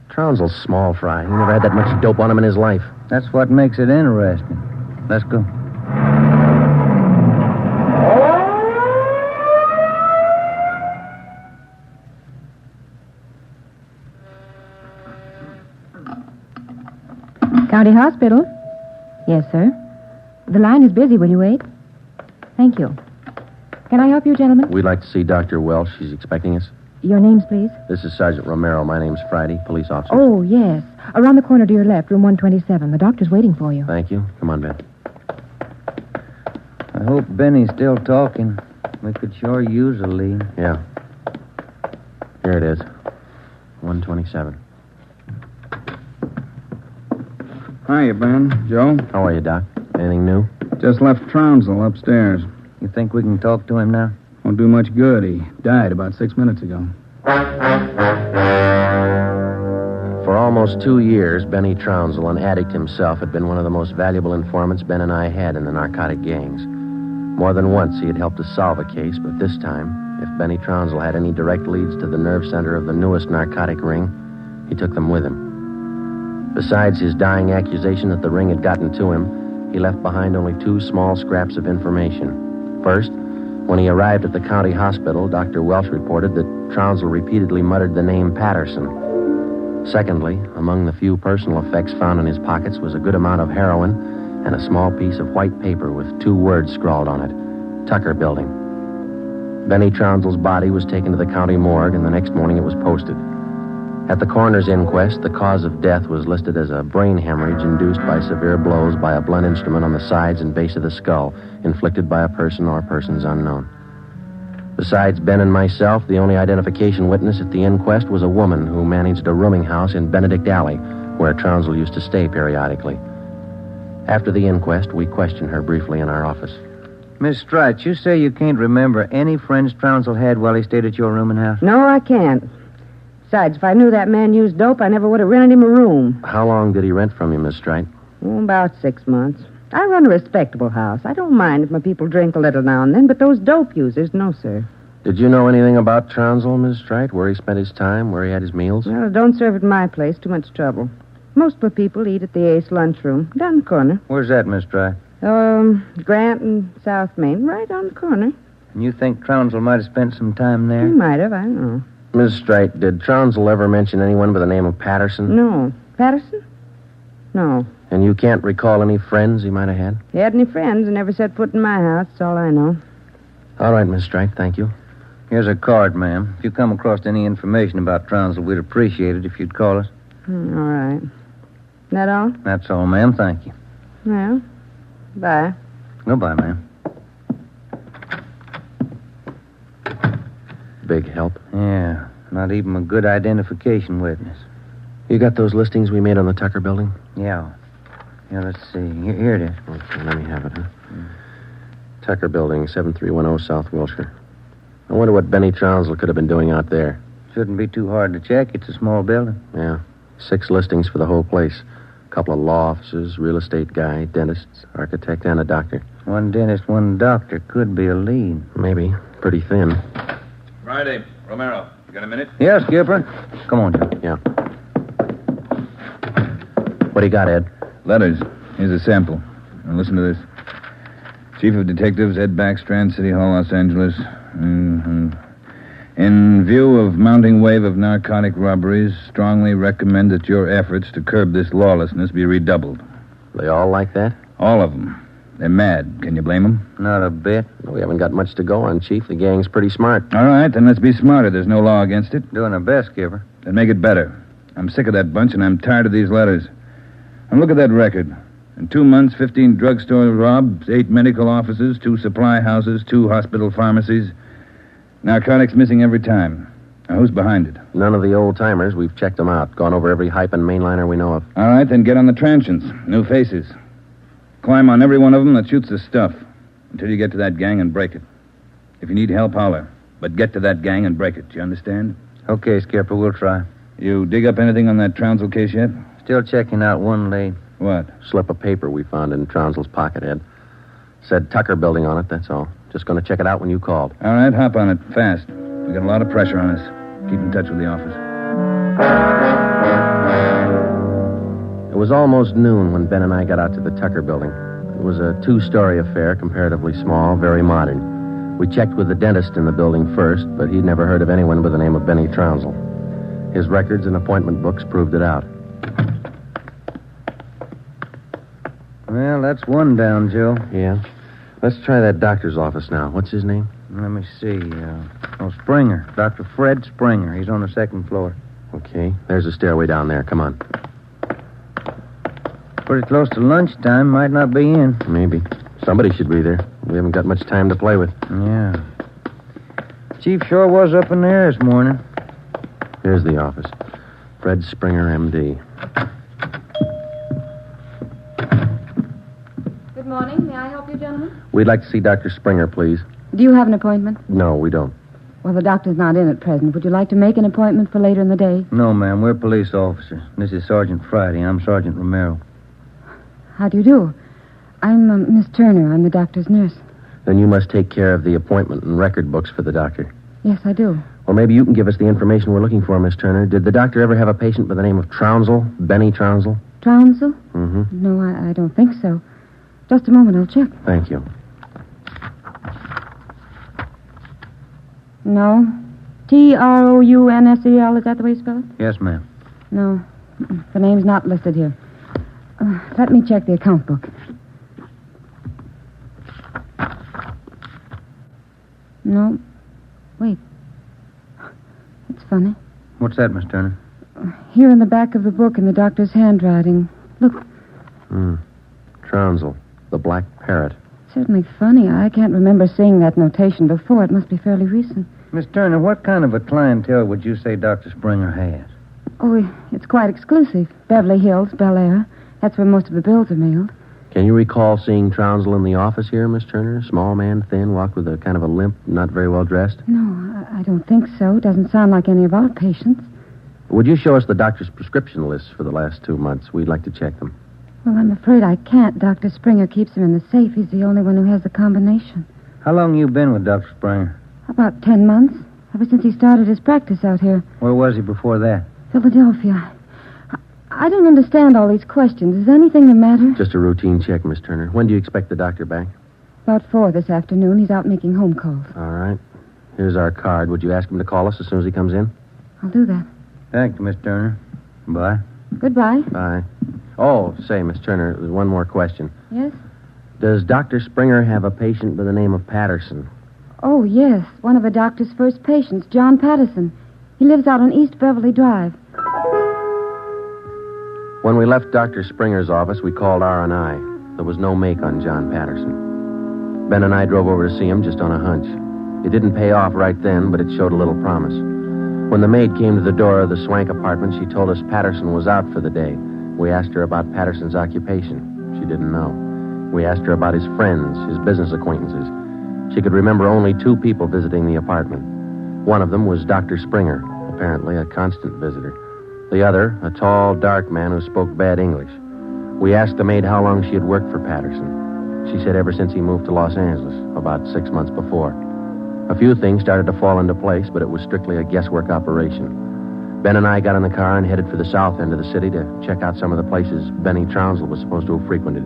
Trounsel's small fry. He never had that much dope on him in his life. That's what makes it interesting. Let's go. County Hospital? Yes, sir. The line is busy. Will you wait? Thank you. Can I help you, gentlemen? We'd like to see Dr. Welsh. She's expecting us. Your names, please? This is Sergeant Romero. My name's Friday, police officer. Oh, yes. Around the corner to your left, room 127. The doctor's waiting for you. Thank you. Come on, Ben. I hope Benny's still talking. We could sure use a lead. Yeah. Here it is. 127. Hiya, Ben. Joe? How are you, Doc? Anything new? Just left Trounsel upstairs. You think we can talk to him now? Won't do much good. He died about 6 minutes ago. For almost 2 years, Benny Trounsel, an addict himself, had been one of the most valuable informants Ben and I had in the narcotic gangs. More than once, he had helped us solve a case, but this time, if Benny Trounsel had any direct leads to the nerve center of the newest narcotic ring, he took them with him. Besides his dying accusation that the ring had gotten to him, he left behind only 2 small scraps of information. First, when he arrived at the county hospital, Dr. Welch reported that Trounsel repeatedly muttered the name Patterson. Secondly, among the few personal effects found in his pockets was a good amount of heroin and a small piece of white paper with 2 words scrawled on it, Tucker Building. Benny Trounsel's body was taken to the county morgue, and the next morning it was posted. At the coroner's inquest, the cause of death was listed as a brain hemorrhage induced by severe blows by a blunt instrument on the sides and base of the skull, inflicted by a person or persons unknown. Besides Ben and myself, the only identification witness at the inquest was a woman who managed a rooming house in Benedict Alley, where Trounsel used to stay periodically. After the inquest, we questioned her briefly in our office. Miss Strite, you say you can't remember any friends Trounsel had while he stayed at your rooming house? No, I can't. Besides, if I knew that man used dope, I never would have rented him a room. How long did he rent from you, Miss Strite? About 6 months. I run a respectable house. I don't mind if my people drink a little now and then, but those dope users, no, sir. Did you know anything about Trounsel, Miss Strite? Where he spent his time, where he had his meals? Well, don't serve at my place. Too much trouble. Most of the people eat at the Ace lunchroom, down the corner. Where's that, Miss Strite? Grant and South Main, right on the corner. And you think Trounsel might have spent some time there? He might have, I don't know. Miss Strite, did Trounsel ever mention anyone by the name of Patterson? No. Patterson? No. And you can't recall any friends he might have had? He had any friends and never set foot in my house. That's all I know. All right, Miss Strite, thank you. Here's a card, ma'am. If you come across any information about Trounsel, we'd appreciate it if you'd call us. All right. That all? That's all, ma'am. Thank you. Well, bye. Goodbye, ma'am. Big help. Yeah, not even a good identification witness. You got those listings we made on the Tucker Building? Yeah. Yeah, let's see. Here it is. Okay, let me have it, huh? Tucker Building, 7310 South Wilshire. I wonder what Benny Trounsel could have been doing out there. Shouldn't be too hard to check. It's a small building. Yeah. 6 listings for the whole place. A couple of law offices, real estate guy, dentists, architect, and a doctor. One dentist, one doctor could be a lead. Maybe. Pretty thin. Friday, Romero. You got a minute? Yeah, Skipper. Come on, Joe. Yeah. What do you got, Ed? Letters. Here's a sample. Now listen to this. Chief of Detectives, Ed Backstrand, City Hall, Los Angeles. In view of mounting wave of narcotic robberies, strongly recommend that your efforts to curb this lawlessness be redoubled. They all like that? All of them. They're mad. Can you blame them? Not a bit. We haven't got much to go on, Chief. The gang's pretty smart. All right, then let's be smarter. There's no law against it. Doing our best, Skipper. Then make it better. I'm sick of that bunch, and I'm tired of these letters. And look at that record. In 2 months, 15 drugstore robs, 8 medical offices, 2 supply houses, 2 hospital pharmacies. Narcotics missing every time. Now, who's behind it? None of the old-timers. We've checked them out. Gone over every hype and mainliner we know of. All right, then get on the transients. New faces. Climb on every one of them that shoots the stuff until you get to that gang and break it. If you need help, holler. But get to that gang and break it. You understand? Okay, Skipper, we'll try. You dig up anything on that Trounsel case yet? Still checking out one lead. What? Slip of paper we found in Trounsel's pocket, Ed. Said Tucker Building on it, that's all. Just going to check it out when you called. All right, hop on it, fast. We got a lot of pressure on us. Keep in touch with the office. It was almost noon when Ben and I got out to the Tucker Building. It was a 2-story affair, comparatively small, very modern. We checked with the dentist in the building first, but he'd never heard of anyone by the name of Benny Trounsel. His records and appointment books proved it out. Well, that's one down, Joe. Yeah. Let's try that doctor's office now. What's his name? Let me see. Springer. Dr. Fred Springer. He's on the 2nd floor. Okay. There's a stairway down there. Come on. Pretty close to lunchtime. Might not be in. Maybe. Somebody should be there. We haven't got much time to play with. Yeah. Chief sure was up in there this morning. Here's the office. Fred Springer, M.D. Good morning. May I help you, gentlemen? We'd like to see Dr. Springer, please. Do you have an appointment? No, we don't. Well, the doctor's not in at present. Would you like to make an appointment for later in the day? No, ma'am. We're police officers. This is Sergeant Friday. I'm Sergeant Romero. How do you do? I'm Miss Turner. I'm the doctor's nurse. Then you must take care of the appointment and record books for the doctor. Yes, I do. Well, maybe you can give us the information we're looking for, Miss Turner. Did the doctor ever have a patient by the name of Trounsel? Benny Trounsel? Trounsel? Mm-hmm. No, I don't think so. Just a moment. I'll check. Thank you. No. Trounsel, is that the way you spell it? Yes, ma'am. No. The name's not listed here. Let me check the account book. No. Wait. It's funny. What's that, Miss Turner? Here in the back of the book in the doctor's handwriting. Look. Trounsel, the black parrot. Certainly funny. I can't remember seeing that notation before. It must be fairly recent. Miss Turner, what kind of a clientele would you say Dr. Springer has? Oh, it's quite exclusive. Beverly Hills, Bel Air. That's where most of the bills are mailed. Can you recall seeing Trounsel in the office here, Miss Turner? Small man, thin, walked with a kind of a limp, not very well dressed? No, I don't think so. Doesn't sound like any of our patients. Would you show us the doctor's prescription lists for the last 2 months? We'd like to check them. Well, I'm afraid I can't. Dr. Springer keeps them in the safe. He's the only one who has the combination. How long you been with Dr. Springer? About 10 months. Ever since he started his practice out here. Where was he before that? Philadelphia. I don't understand all these questions. Is anything the matter? Just a routine check, Miss Turner. When do you expect the doctor back? About 4 this afternoon. He's out making home calls. All right. Here's our card. Would you ask him to call us as soon as he comes in? I'll do that. Thank you, Miss Turner. Bye. Goodbye. Bye. Oh, say, Miss Turner, there's one more question. Yes? Does Dr. Springer have a patient by the name of Patterson? Oh, yes. One of the doctor's first patients, John Patterson. He lives out on East Beverly Drive. When we left Dr. Springer's office, we called R&I. There was no make on John Patterson. Ben and I drove over to see him just on a hunch. It didn't pay off right then, but it showed a little promise. When the maid came to the door of the Swank apartment, she told us Patterson was out for the day. We asked her about Patterson's occupation. She didn't know. We asked her about his friends, his business acquaintances. She could remember only 2 people visiting the apartment. One of them was Dr. Springer, apparently a constant visitor. The other, a tall, dark man who spoke bad English. We asked the maid how long she had worked for Patterson. She said ever since he moved to Los Angeles, about 6 months before. A few things started to fall into place, but it was strictly a guesswork operation. Ben and I got in the car and headed for the south end of the city to check out some of the places Benny Trounsel was supposed to have frequented.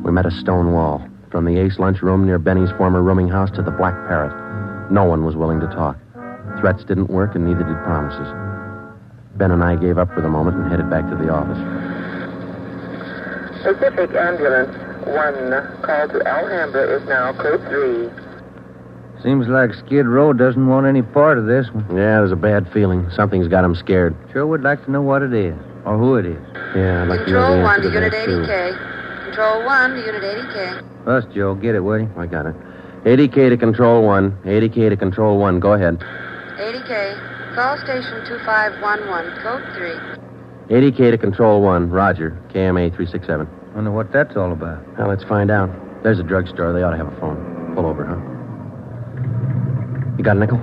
We met a stone wall. From the Ace lunchroom near Benny's former rooming house to the Black Parrot. No one was willing to talk. Threats didn't work, and neither did promises. Ben and I gave up for the moment and headed back to the office. Pacific Ambulance 1, call to Alhambra is now code 3. Seems like Skid Row doesn't want any part of this one. Yeah, there's a bad feeling. Something's got him scared. Sure would like to know what it is, or who it is. Yeah, I'd like to know the answer to Unit that, too. 80K. Control 1 to Unit 80K. Us, Joe. Get it, will you? I got it. 80K to Control 1. 80K to Control 1. Go ahead. 80K. Call station 2511, code 3. 80K to Control 1. Roger. KMA 367. Wonder what that's all about. Well, let's find out. There's a drugstore. They ought to have a phone. Pull over, huh? You got a nickel?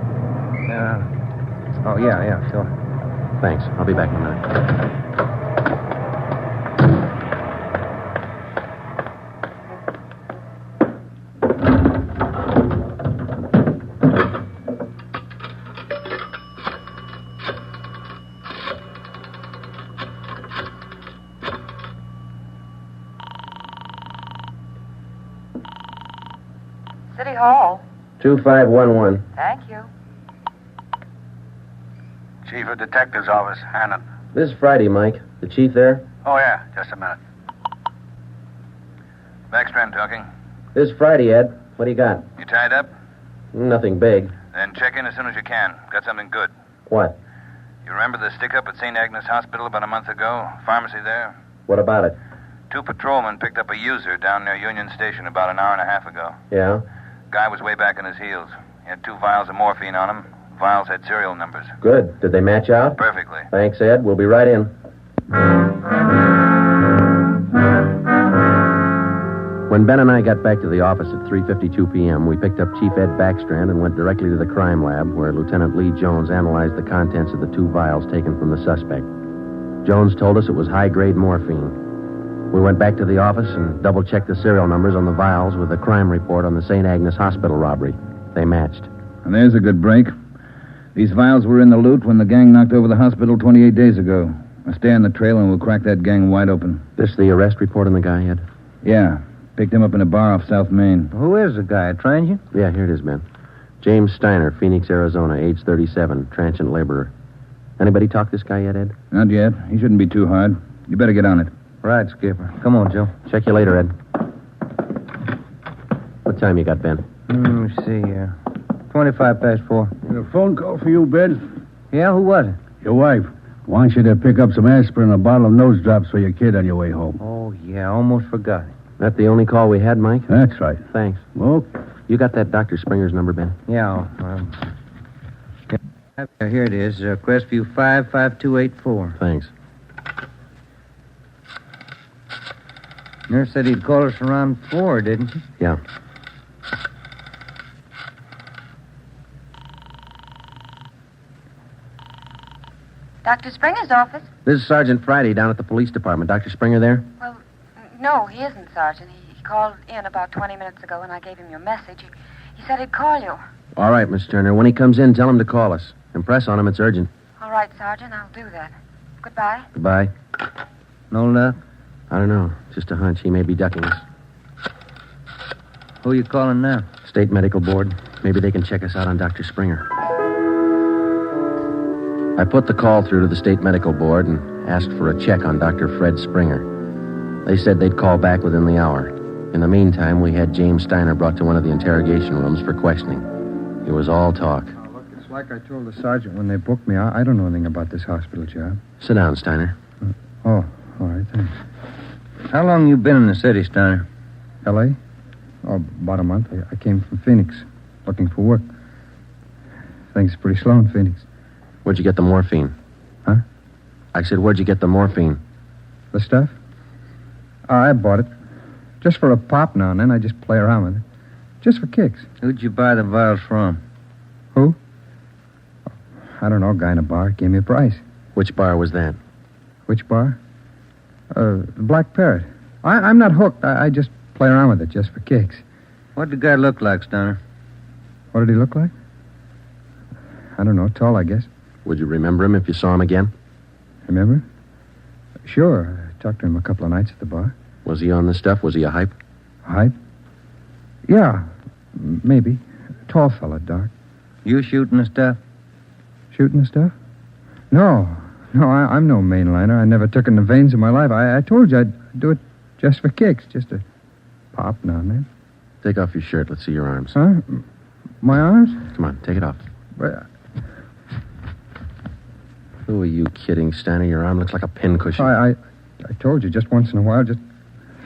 Yeah, sure. Thanks. I'll be back in a minute. City Hall. 2511. Thank you. Chief of Detective's Office, Hannon. This is Friday, Mike. The chief there? Oh, yeah, just a minute. Backstrand talking. This is Friday, Ed. What do you got? You tied up? Nothing big. Then check in as soon as you can. Got something good. What? You remember the stick-up at St. Agnes Hospital about a month ago? Pharmacy there? What about it? 2 patrolmen picked up a user down near Union Station about an hour and a half ago. Yeah? Guy was way back on his heels. He had 2 vials of morphine on him, Vials had serial numbers. Good. Did they match out? Perfectly. Thanks, Ed. We'll be right in. When Ben and I got back to the office at 3:52 p.m., we picked up Chief Ed Backstrand and went directly to the crime lab, where Lieutenant Lee Jones analyzed the contents of the 2 vials taken from the suspect. Jones told us it was high-grade morphine. We went back to the office and double-checked the serial numbers on the vials with the crime report on the St. Agnes Hospital robbery. They matched. And there's a good break. These vials were in the loot when the gang knocked over the hospital 28 days ago. I'll stay on the trail and we'll crack that gang wide open. This the arrest report on the guy, Ed? Yeah. Picked him up in a bar off South Main. Who is the guy? A transient? Yeah, here it is, Ben. James Steiner, Phoenix, Arizona, age 37, transient laborer. Anybody talk this guy yet, Ed? Not yet. He shouldn't be too hard. You better get on it. Right, Skipper. Come on, Joe. Check you later, Ed. What time you got, Ben? Let me see here. 25 past 4. A phone call for you, Ben. Yeah, who was it? Your wife wants you to pick up some aspirin and a bottle of nose drops for your kid on your way home. Oh, yeah, almost forgot. That the only call we had, Mike? That's right. Thanks. Well, you got that Dr. Springer's number, Ben? Yeah, here it is. Crestview 55284. Thanks. Nurse said he'd call us around 4, didn't she? Yeah. Dr. Springer's office? This is Sergeant Friday down at the police department. Dr. Springer there? Well, no, he isn't, Sergeant. He called in about 20 minutes ago, and I gave him your message. He said he'd call you. All right, Miss Turner. When he comes in, tell him to call us. Impress on him. It's urgent. All right, Sergeant, I'll do that. Goodbye. Goodbye. No luck? I don't know. Just a hunch. He may be ducking us. Who are you calling now? State Medical Board. Maybe they can check us out on Dr. Springer. I put the call through to the State Medical Board and asked for a check on Dr. Fred Springer. They said they'd call back within the hour. In the meantime, we had James Steiner brought to one of the interrogation rooms for questioning. It was all talk. Oh, look, it's like I told the sergeant when they booked me. I don't know anything about this hospital job. Sit down, Steiner. Oh, all right, thanks. How long you been in the city, Steiner? L.A.? Oh, about a month. I came from Phoenix, looking for work. Things are pretty slow in Phoenix. Where'd you get the morphine? Huh? I said, where'd you get the morphine? The stuff? Oh, I bought it. Just for a pop now and then. I just play around with it. Just for kicks. Who'd you buy the vials from? Who? I don't know. A guy in a bar gave me a price. Which bar was that? Which bar? The Black Parrot. I'm not hooked. I just play around with it just for kicks. What did the guy look like, Steiner? What did he look like? I don't know. Tall, I guess. Would you remember him if you saw him again? Remember? Sure. I talked to him a couple of nights at the bar. Was he on the stuff? Was he a hype? Hype? Yeah, maybe. Tall fella, dark. You shooting the stuff? Shooting the stuff? No, I'm no mainliner. I never took in the veins of my life. I told you I'd do it just for kicks, just a pop now and then. Take off your shirt. Let's see your arms. Huh? My arms? Come on, take it off. But, Who are you kidding, Steiner? Your arm looks like a pincushion. I told you, just once in a while, just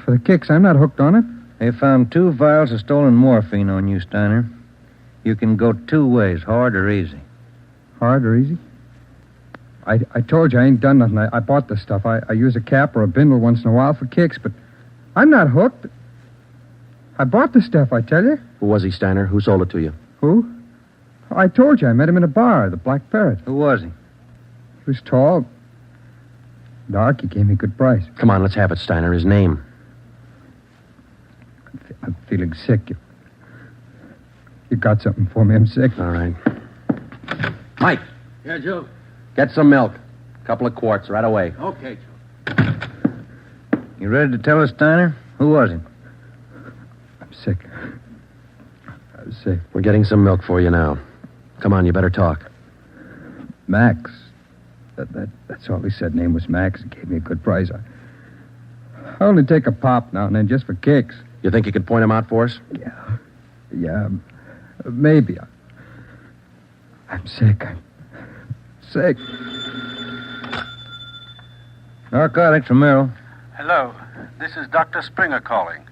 for the kicks. I'm not hooked on it. They found 2 vials of stolen morphine on you, Steiner. You can go 2 ways, hard or easy. Hard or easy? I told you I ain't done nothing. I bought the stuff. I use a cap or a bindle once in a while for kicks, but I'm not hooked. I bought the stuff, I tell you. Who was he, Steiner? Who sold it to you? Who? I told you I met him in a bar, the Black Parrot. Who was he? He was tall. Dark. He gave me a good price. Come on, let's have it, Steiner. His name. I'm feeling sick. You got something for me? I'm sick. All right. Mike. Yeah, Joe? Get some milk. A couple of quarts right away. Okay, Joe. You ready to tell us, Steiner? Who was he? I'm sick. I'm sick. We're getting some milk for you now. Come on, you better talk. Max. That's all he said. Name was Max. He gave me a good price. I only take a pop now and then just for kicks. You think you could point him out for us? Yeah, maybe. I'm sick. I'm sick. Narcotics from Merrill. Hello. This is Dr. Springer calling.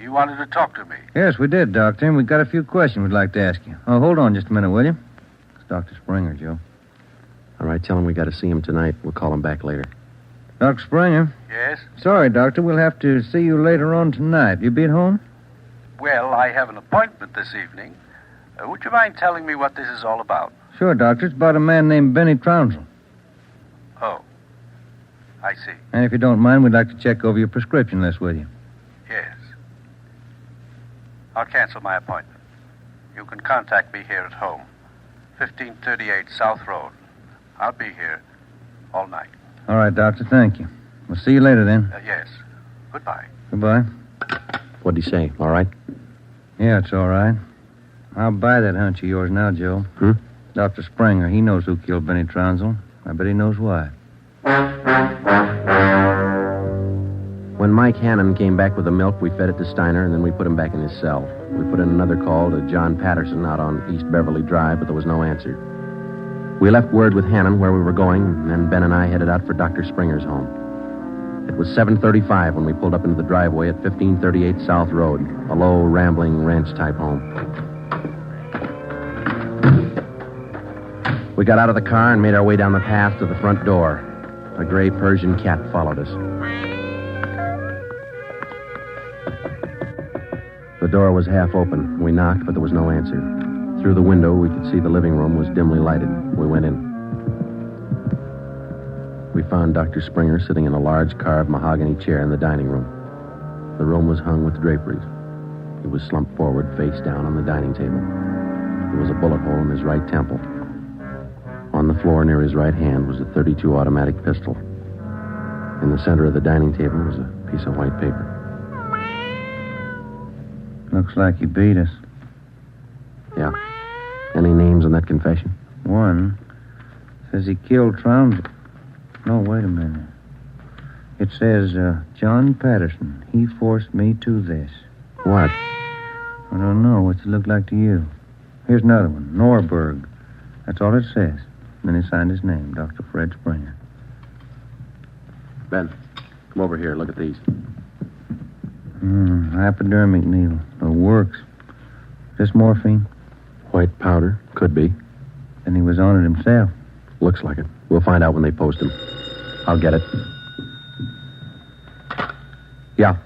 You wanted to talk to me. Yes, we did, Doctor. And we've got a few questions we'd like to ask you. Oh, hold on just a minute, will you? Dr. Springer, Joe. All right, tell him we got to see him tonight. We'll call him back later. Dr. Springer? Yes? Sorry, Doctor. We'll have to see you later on tonight. You be at home? Well, I have an appointment this evening. Would you mind telling me what this is all about? Sure, Doctor. It's about a man named Benny Trounsel. Oh. I see. And if you don't mind, we'd like to check over your prescription list with you. Yes. I'll cancel my appointment. You can contact me here at home. 1538 South Road. I'll be here all night. All right, Doctor. Thank you. We'll see you later then. Yes. Goodbye. Goodbye. What'd he say? All right? Yeah, it's all right. I'll buy that hunch of yours now, Joe. Dr. Springer, he knows who killed Benny Trounsel. I bet he knows why. When Mike Hannon came back with the milk, we fed it to Steiner, and then we put him back in his cell. We put in another call to John Patterson out on East Beverly Drive, but there was no answer. We left word with Hannon where we were going, and then Ben and I headed out for Dr. Springer's home. It was 7:35 when we pulled up into the driveway at 1538 South Road, a low, rambling ranch-type home. We got out of the car and made our way down the path to the front door. A gray Persian cat followed us. The door was half open. We knocked, but there was no answer. Through the window, we could see the living room was dimly lighted. We went in. We found Dr. Springer sitting in a large carved mahogany chair in the dining room. The room was hung with draperies. He was slumped forward, face down on the dining table. There was a bullet hole in his right temple. On the floor near his right hand was a .32 automatic pistol. In the center of the dining table was a piece of white paper. Looks like he beat us. Yeah. Any names on that confession? One says he killed Trounsel. No, wait a minute. It says, John Patterson. He forced me to this. What? I don't know. What's it look like to you? Here's another one. Norberg. That's all it says. Then he signed his name, Dr. Fred Springer. Ben, come over here. Look at these. Hypodermic needle. It works. This morphine? White powder. Could be. Then he was on it himself. Looks like it. We'll find out when they post him. I'll get it. Yeah.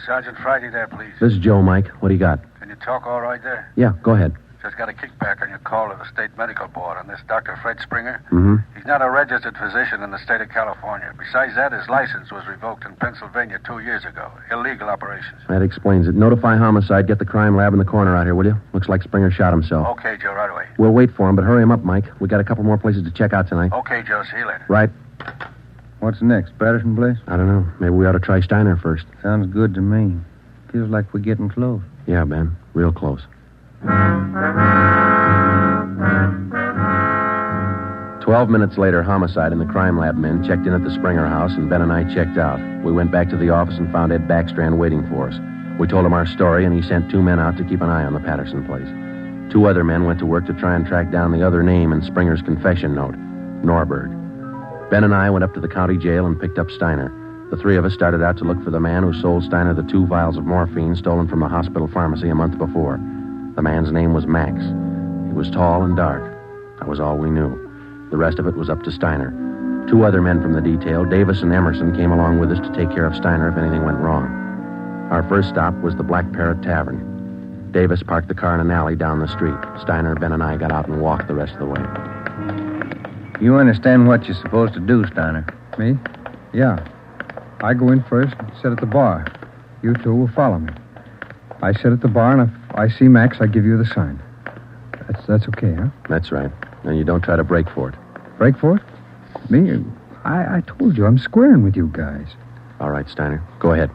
Sergeant Friday there, please. This is Joe, Mike. What do you got? Can you talk all right there? Yeah, go ahead. Just got a kickback on your call to the State Medical Board on this Dr. Fred Springer. Mm-hmm. He's not a registered physician in the state of California. Besides that, his license was revoked in Pennsylvania 2 years ago. Illegal operations. That explains it. Notify homicide. Get the crime lab in the corner out here, will you? Looks like Springer shot himself. Okay, Joe, right away. We'll wait for him, but hurry him up, Mike. We got a couple more places to check out tonight. Okay, Joe, see you later. Right. What's next? Patterson place? I don't know. Maybe we ought to try Steiner first. Sounds good to me. Feels like we're getting close. Yeah, Ben. Real close. 12 minutes later, homicide and the crime lab men checked in at the Springer house, and Ben and I checked out. We went back to the office and found Ed Backstrand waiting for us. We told him our story, and he sent 2 men out to keep an eye on the Patterson place. 2 other men went to work to try and track down the other name in Springer's confession note, Norberg. Ben and I went up to the county jail and picked up Steiner. The 3 of us started out to look for the man who sold Steiner the 2 vials of morphine stolen from the hospital pharmacy a month before. The man's name was Max. He was tall and dark. That was all we knew. The rest of it was up to Steiner. 2 other men from the detail, Davis and Emerson, came along with us to take care of Steiner if anything went wrong. Our first stop was the Black Parrot Tavern. Davis parked the car in an alley down the street. Steiner, Ben, and I got out and walked the rest of the way. You understand what you're supposed to do, Steiner? Me? Yeah. I go in first and sit at the bar. You 2 will follow me. I sit at the bar, and if I see Max, I give you the sign. That's okay, huh? That's right. And you don't try to break for it. Break for it? Me? I told you, I'm squaring with you guys. All right, Steiner. Go ahead.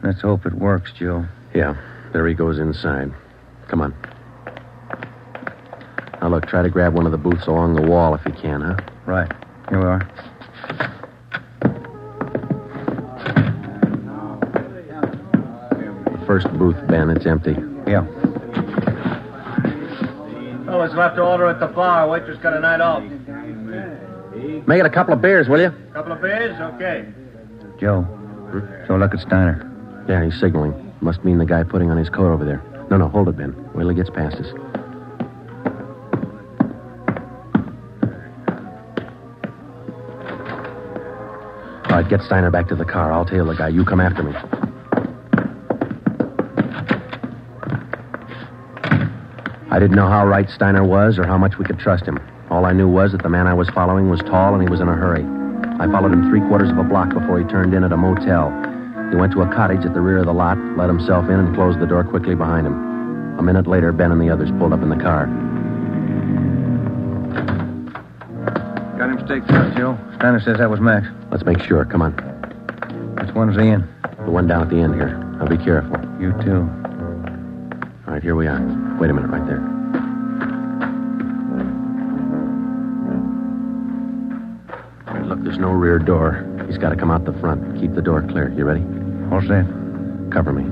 Let's hope it works, Joe. Yeah. There he goes inside. Come on. Now, look, try to grab one of the booths along the wall if you can, huh? Right. Here we are. The first booth, Ben, it's empty. Yeah. Fellas left to order at the bar. Waitress got a night off. Make it a couple of beers, will you? Couple of beers? Okay. Joe, so look at Steiner. Yeah, he's signaling. Must mean the guy putting on his coat over there. No, hold it, Ben. Wait till he gets past us. right, get Steiner back to the car. I'll tail the guy. You come after me. I didn't know how right Steiner was or how much we could trust him. All I knew was that the man I was following was tall and he was in a hurry. I followed him 3/4 of a block before he turned in at a motel. He went to a cottage at the rear of the lot, let himself in, and closed the door quickly behind him. A minute later, Ben and the others pulled up in the car. Got him staked out, Joe. Steiner says that was Max. Let's make sure. Come on. Which one's he in? The one down at the end here. Now be careful. You too. All right, here we are. Wait a minute right there. All right, look, there's no rear door. He's got to come out the front. Keep the door clear. You ready? All set. Cover me.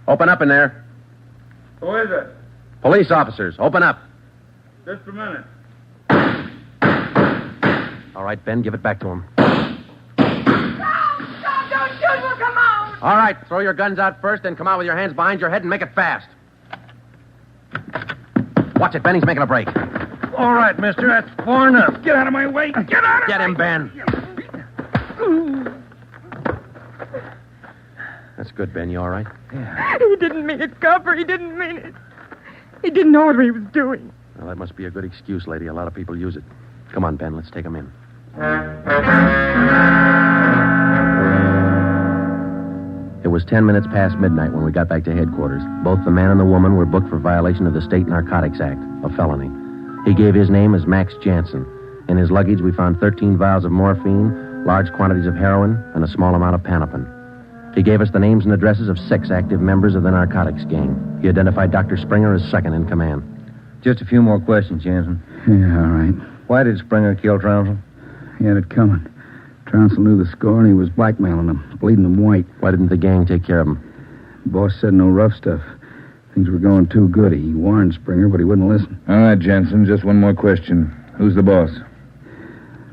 Open up in there. Who is it? Police officers, open up. Just a minute. All right, Ben, give it back to him. Don't shoot, we'll come out. All right, throw your guns out first, then come out with your hands behind your head and make it fast. Watch it, Ben, he's making a break. All right, mister, that's far enough. Get out of my way. Get out of Get him, Ben. That's good, Ben. You all right? Yeah. He didn't mean it, Copper. He didn't mean it. He didn't know what he was doing. Well, that must be a good excuse, lady. A lot of people use it. Come on, Ben. Let's take him in. It was 10 minutes past midnight when we got back to headquarters. Both the man and the woman were booked for violation of the State Narcotics Act, a felony. He gave his name as Max Jansen. In his luggage, we found 13 vials of morphine, large quantities of heroin, and a small amount of Panopin. He gave us the names and addresses of 6 active members of the narcotics gang. He identified Dr. Springer as second in command. Just a few more questions, Jansen. Yeah, all right. Why did Springer kill Trounsel? He had it coming. Trounsel knew the score, and he was blackmailing him, bleeding him white. Why didn't the gang take care of him? The boss said no rough stuff. Things were going too good. He warned Springer, but he wouldn't listen. All right, Jansen, just one more question. Who's the boss?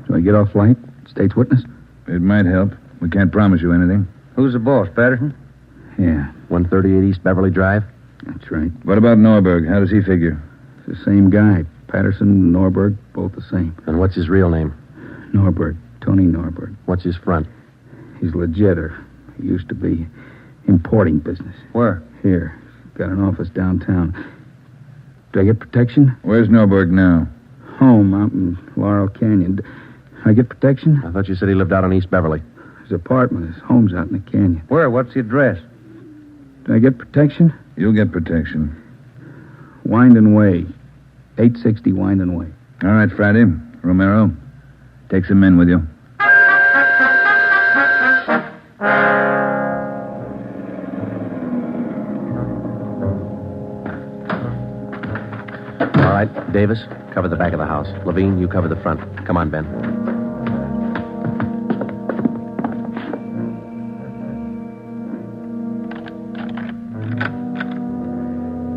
Do I get off light? State's witness? It might help. We can't promise you anything. Who's the boss, Patterson? Yeah. 138 East Beverly Drive? That's right. What about Norberg? How does he figure? It's the same guy. Patterson and Norberg, both the same. And what's his real name? Norberg. Tony Norberg. What's his front? He's legit, or he used to be. Importing business. Where? Here. Got an office downtown. Do I get protection? Where's Norberg now? Home, out in Laurel Canyon. Do I get protection? I thought you said he lived out on East Beverly. His apartment, his home's out in the canyon. Where? What's the address? Do I get protection? You'll get protection. Wind Way. 860 Wind Way. All right, Friday. Romero, take some men with you. All right, Davis, cover the back of the house. Levine, you cover the front. Come on, Ben.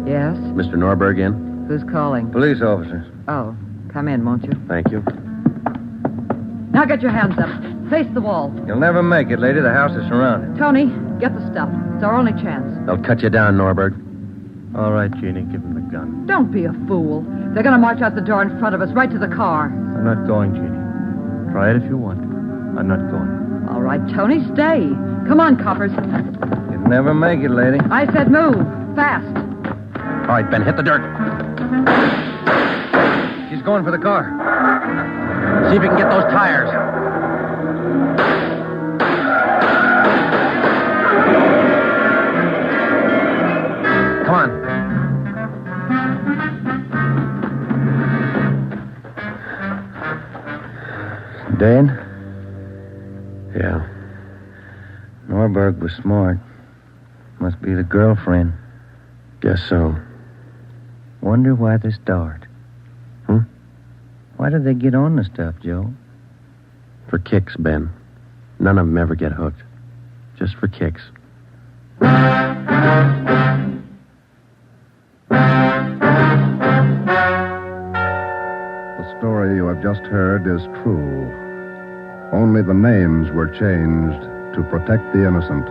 Yes? Mr. Norberg in? Who's calling? Police officers. Oh, come in, won't you? Thank you. Now get your hands up. Face the wall. You'll never make it, lady. The house is surrounded. Tony, get the stuff. It's our only chance. They'll cut you down, Norberg. All right, Jeannie, give him the gun. Don't be a fool. They're going to march out the door in front of us, right to the car. I'm not going, Jeannie. Try it if you want. I'm not going. All right, Tony, stay. Come on, coppers. You'll never make it, lady. I said move. Fast. All right, Ben, hit the dirt. She's going for the car. See if you can get those tires. Come on. Dan? Yeah. Norberg was smart. Must be the girlfriend. Guess so. Wonder why they start. Hmm? Why did they get on the stuff, Joe? For kicks, Ben. None of them ever get hooked. Just for kicks. The story you have just heard is true. Only the names were changed to protect the innocent.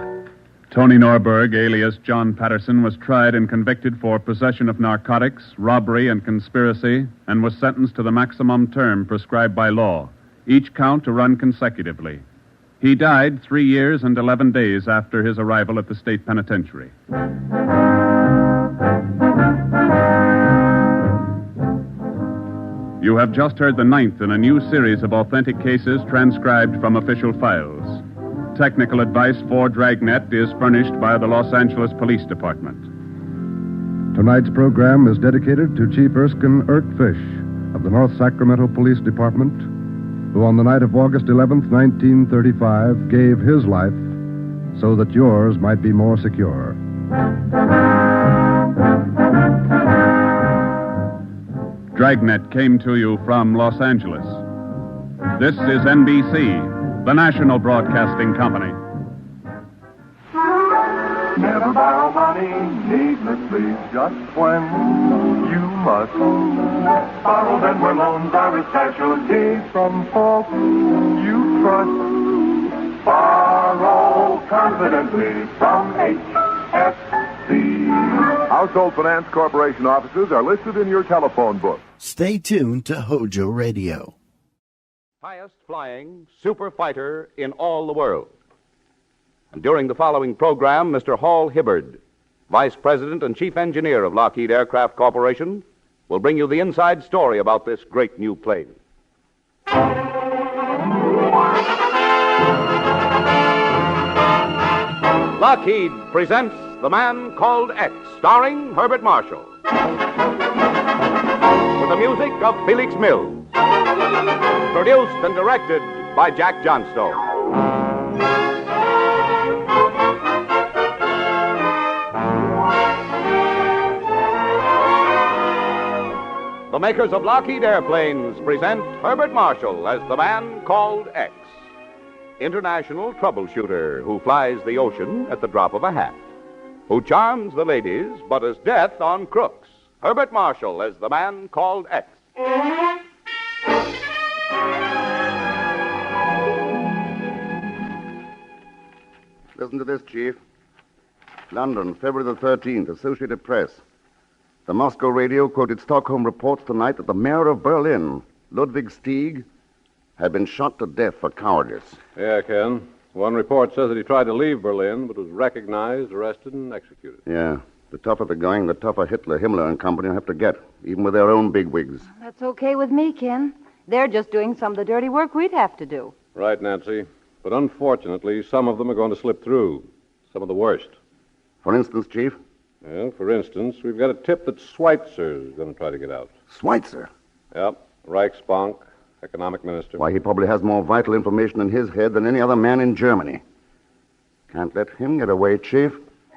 Tony Norberg, alias John Patterson, was tried and convicted for possession of narcotics, robbery, and conspiracy, and was sentenced to the maximum term prescribed by law, each count to run consecutively. He died 3 years and 11 days after his arrival at the state penitentiary. You have just heard the 9th in a new series of authentic cases transcribed from official files. Technical advice for Dragnet is furnished by the Los Angeles Police Department. Tonight's program is dedicated to Chief Erskine Fish of the North Sacramento Police Department, who on the night of August 11th, 1935, gave his life so that yours might be more secure. Dragnet came to you from Los Angeles. This is NBC, the national broadcasting company. Never borrow money needlessly, just when you must. Borrow then where loans are a specialty from folks you trust. Borrow confidently from HFC. Household Finance Corporation offices are listed in your telephone book. Stay tuned to Hojo Radio. Highest flying super fighter in all the world. And during the following program, Mr. Hall Hibbard, Vice President and Chief Engineer of Lockheed Aircraft Corporation, will bring you the inside story about this great new plane. Lockheed presents The Man Called X, starring Herbert Marshall. With the music of Felix Mills. Produced and directed by Jack Johnstone. The makers of Lockheed Airplanes present Herbert Marshall as the Man Called X, international troubleshooter who flies the ocean at the drop of a hat, who charms the ladies but is death on crooks. Herbert Marshall as the Man Called X. Listen to this, Chief. London, February the 13th, Associated Press. The Moscow radio quoted Stockholm reports tonight that the mayor of Berlin, Ludwig Stieg, had been shot to death for cowardice. Yeah, Ken. One report says that he tried to leave Berlin, but was recognized, arrested, and executed. Yeah. The tougher the going, the tougher Hitler, Himmler, and company will have to get, even with their own bigwigs. That's okay with me, Ken. They're just doing some of the dirty work we'd have to do. Right, Nancy. But unfortunately, some of them are going to slip through. Some of the worst. For instance, Chief? Well, for instance, we've got a tip that Schweitzer is going to try to get out. Schweitzer? Yep. Reichsbank, economic minister. Why, he probably has more vital information in his head than any other man in Germany. Can't let him get away, Chief.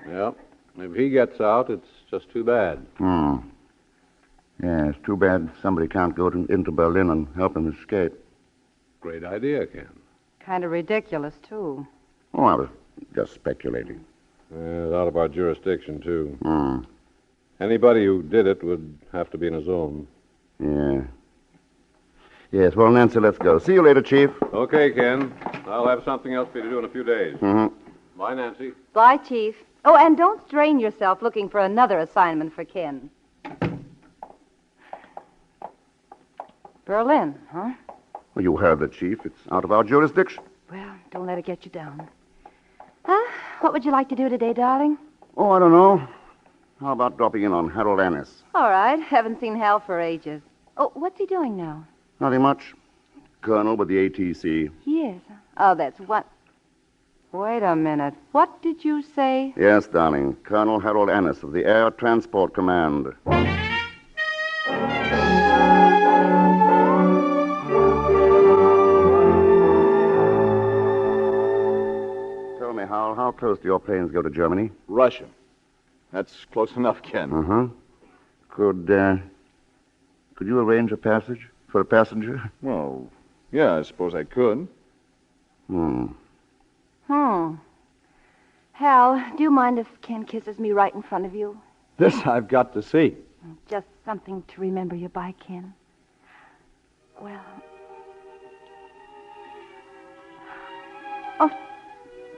Yep. If he gets out, it's just too bad. Yeah, it's too bad somebody can't go into Berlin and help him escape. Great idea, Ken. Kind of ridiculous, too. Oh, I was just speculating. It's out of our jurisdiction, too. Anybody who did it would have to be in a zone. Yeah. Yes, well, Nancy, let's go. See you later, Chief. Okay, Ken. I'll have something else for you to do in a few days. Bye, Nancy. Bye, Chief. Oh, and don't strain yourself looking for another assignment for Ken. Berlin, huh? Well, you heard the Chief. It's out of our jurisdiction. Well, don't let it get you down. What would you like to do today, darling? Oh, I don't know. How about dropping in on Harold Annis? All right. Haven't seen Hal for ages. Oh, what's he doing now? Nothing much. Colonel with the ATC. Yes. Oh, that's what... Wait a minute. What did you say? Yes, darling. Colonel Harold Annis of the Air Transport Command. Tell me, Hal, how close do your planes go to Germany? Russia. That's close enough, Ken. Could you arrange a passage for a passenger? Well, yeah, I suppose I could. Hal, do you mind if Ken kisses me right in front of you? This I've got to see. Just something to remember you by, Ken. Well... Oh,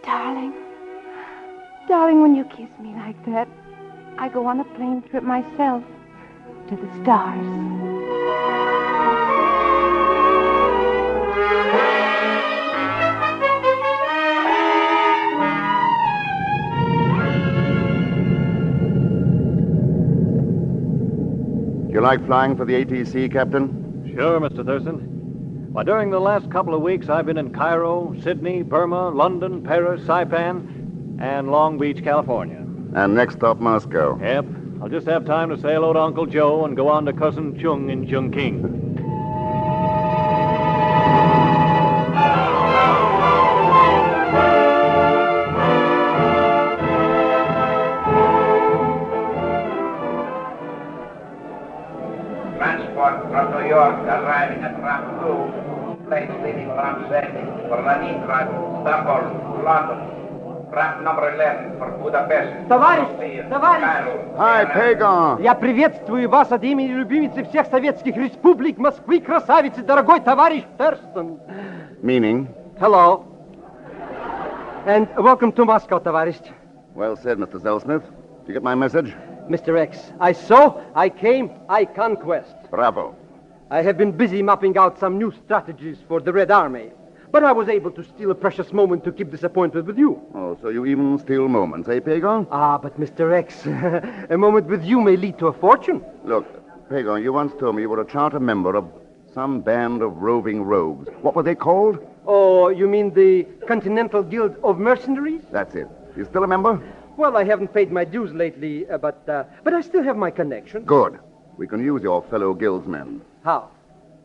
darling. darling, when you kiss me like that, I go on a plane trip myself to the stars. You like flying for the ATC, Captain? Sure, Mr. Thurston. Why, during the last couple of weeks, I've been in Cairo, Sydney, Burma, London, Paris, Saipan, and Long Beach, California. And next stop, Moscow. Yep. I'll just have time to say hello to Uncle Joe and go on to Cousin Chung in Chungking. Transport from New York arriving at Ramp 2. Planes leaving Ramp 7 for Leningrad, Stockholm, London. Ramp number 11 for Budapest. Товарищ! Hi, Pagon. Я приветствую вас от имени любимицы всех советских республик Москвы, красавицы, дорогой товарищ Thurston. Meaning? Hello. And welcome to Moscow, товарищ. Well said, Mr. Zellsmith. Did you get my message? Mr. X, I saw, I came, I conquest. Bravo. I have been busy mapping out some new strategies for the Red Army. But I was able to steal a precious moment to keep this appointment with you. Oh, so you even steal moments, eh, Pagon? Ah, but Mr. X, a moment with you may lead to a fortune. Look, Pagon, you once told me you were a charter member of some band of roving rogues. What were they called? Oh, you mean the Continental Guild of Mercenaries? That's it. You still a member? Well, I haven't paid my dues lately, but I still have my connection. Good. We can use your fellow guildsmen. How?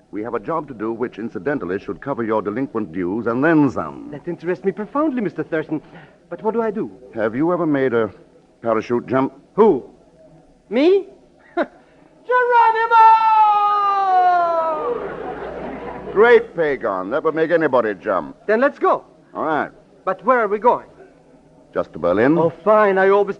We have a job to do which, incidentally, should cover your delinquent dues and then some. That interests me profoundly, Mr. Thurston. But what do I do? Have you ever made a parachute jump? Who? Me? Geronimo! Great, Pagon. That would make anybody jump. Then let's go. All right. But where are we going? Just to Berlin. Oh, fine. I always...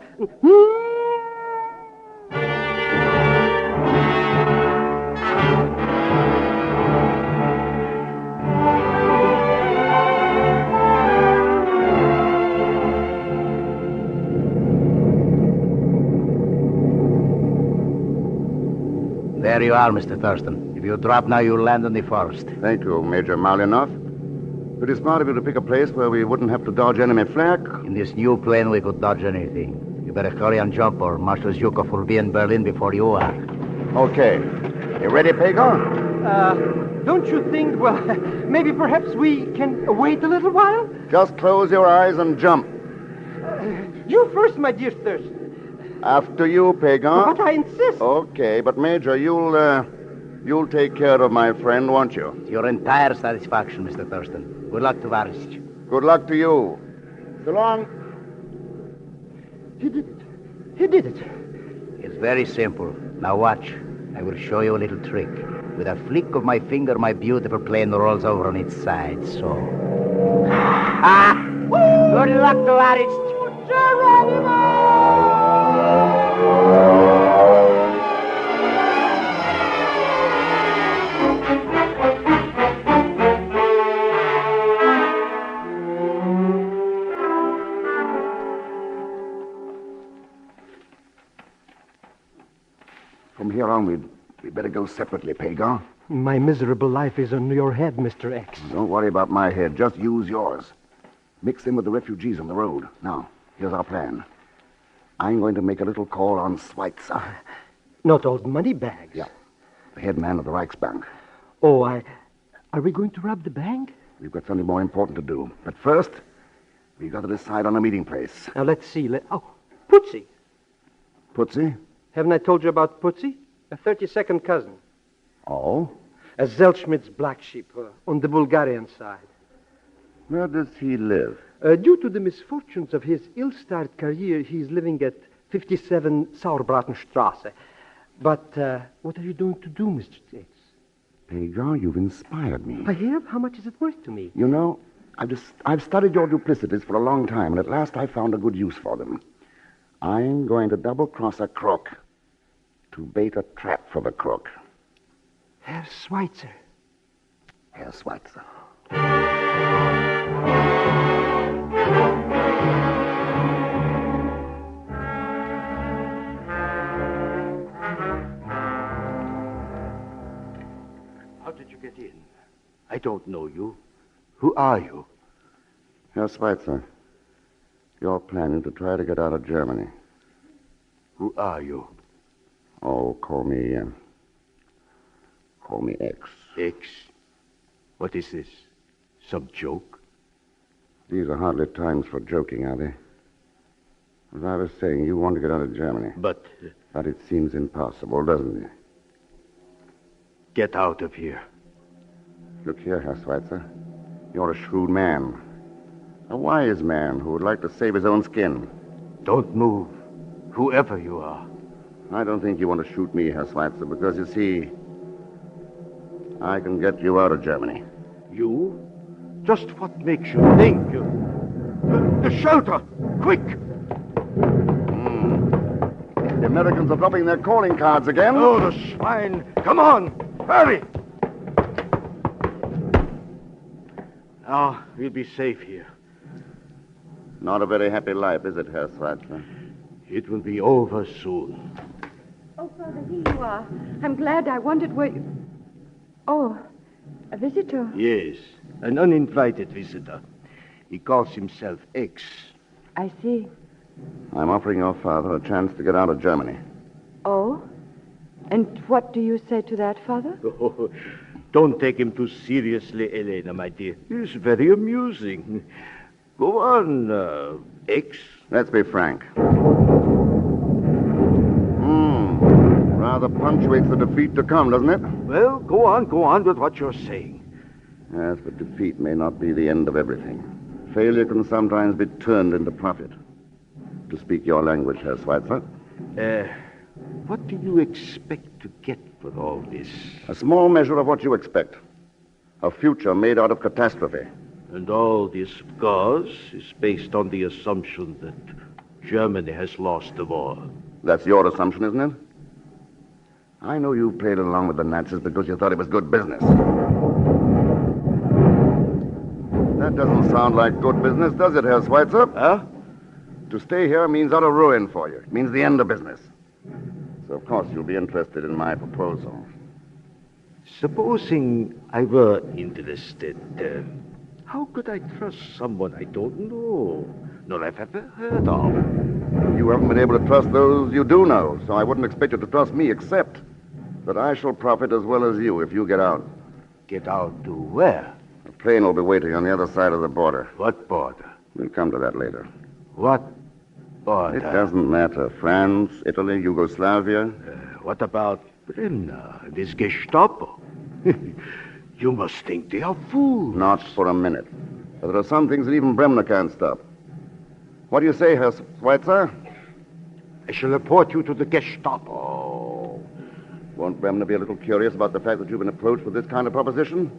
There you are, Mr. Thurston. If you drop now, you'll land on the forest. Thank you, Major Malinov. Pretty smart of you to pick a place where we wouldn't have to dodge enemy flak. In this new plane, we could dodge anything. You better hurry and jump, or Marshal Zhukov will be in Berlin before you are. Okay. You ready, Pagon? Don't you think, well, maybe perhaps we can wait a little while? Just close your eyes and jump. You first, my dear Thurston. After you, Pagon. But I insist. Okay, but Major, you'll take care of my friend, won't you? To your entire satisfaction, Mr. Thurston. Good luck, Tavares. Good luck to you. So long. He did it. He did it. It's very simple. Now watch. I will show you a little trick. With a flick of my finger, my beautiful plane rolls over on its side, so... Good luck, Tavares. From here on, we'd better go separately, Pagon. My miserable life is on your head, Mr. X. Don't worry about my head. Just use yours. Mix in with the refugees on the road. Now, here's our plan. I'm going to make a little call on Schweitzer. Not old money bags. Yeah. The head man of the Reichsbank. Oh, are we going to rob the bank? We've got something more important to do. But first, we've got to decide on a meeting place. Now, let's see. Putzi. Putzi? Haven't I told you about Putzi? A 32nd cousin. Oh? A Zelschmidt's black sheep on the Bulgarian side. Where does he live? Due to the misfortunes of his ill-starred career, he's living at 57 Sauerbratenstrasse. But what are you going to do, Mr. X? Pagon, you've inspired me. I have? How much is it worth to me? You know, I've studied your duplicities for a long time, and at last I found a good use for them. I'm going to double-cross a crook to bait a trap for the crook. Herr Schweitzer. Herr Schweitzer. I don't know you. Who are you? Herr Schweitzer, you're planning to try to get out of Germany. Who are you? Oh, call me X. X? What is this? Some joke? These are hardly times for joking, are they? As I was saying, you want to get out of Germany. But it seems impossible, doesn't it? Get out of here. Look here, Herr Schweitzer. You're a shrewd man. A wise man who would like to save his own skin. Don't move, whoever you are. I don't think you want to shoot me, Herr Schweitzer, because, you see, I can get you out of Germany. You? Just what makes you think you... The shelter! Quick! The Americans are dropping their calling cards again. Oh, the swine! Come on! Hurry! Now, we'll be safe here. Not a very happy life, is it, Herr Schweitzer? It will be over soon. Oh, Father, here you are. I'm glad. I wondered where you... Oh, a visitor? Yes, an uninvited visitor. He calls himself X. I see. I'm offering your father a chance to get out of Germany. Oh? And what do you say to that, Father? Oh, don't take him too seriously, Elena, my dear. He's very amusing. Go on, X. Let's be frank. Rather punctuates the defeat to come, doesn't it? Well, go on with what you're saying. Yes, but defeat may not be the end of everything. Failure can sometimes be turned into profit. To speak your language, Herr Schweitzer. What do you expect to get for all this? A small measure of what you expect. A future made out of catastrophe. And all this cause is based on the assumption that Germany has lost the war. That's your assumption, isn't it? I know you played along with the Nazis because you thought it was good business. That doesn't sound like good business, does it, Herr Schweitzer? Huh? To stay here means utter ruin for you. It means the end of business. So, of course, you'll be interested in my proposal. Supposing I were interested, how could I trust someone I don't know, nor have ever heard of? You haven't been able to trust those you do know, so I wouldn't expect you to trust me, except that I shall profit as well as you if you get out. Get out to where? A plane will be waiting on the other side of the border. What border? We'll come to that later. What border? It doesn't matter. France, Italy, Yugoslavia. What about Bremner and his Gestapo? You must think they are fools. Not for a minute. But there are some things that even Bremner can't stop. What do you say, Herr Schweitzer? I shall report you to the Gestapo. Won't Bremner be a little curious about the fact that you've been approached with this kind of proposition?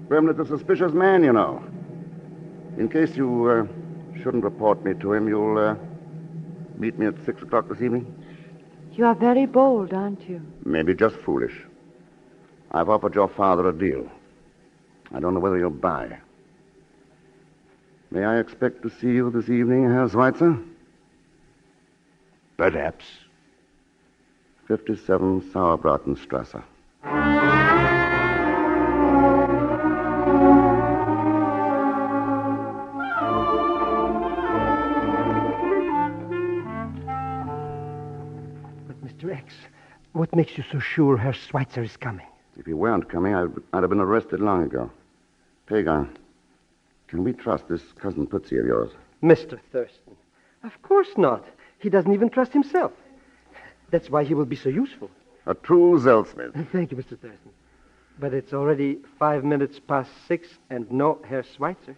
Bremner's a suspicious man, you know. In case you shouldn't report me to him, you'll meet me at 6 o'clock this evening? You are very bold, aren't you? Maybe just foolish. I've offered your father a deal. I don't know whether you'll buy. May I expect to see you this evening, Herr Schweitzer? Perhaps. 57 Sauerbratenstrasse. But, Mr. X, what makes you so sure Herr Schweitzer is coming? If he weren't coming, I'd have been arrested long ago. Pagan, can we trust this cousin Tootsie of yours? Mr. Thurston, of course not. He doesn't even trust himself. That's why he will be so useful. A true Zelsmith. Thank you, Mr. Thurston. But it's already 5 minutes past 6 and no Herr Schweitzer.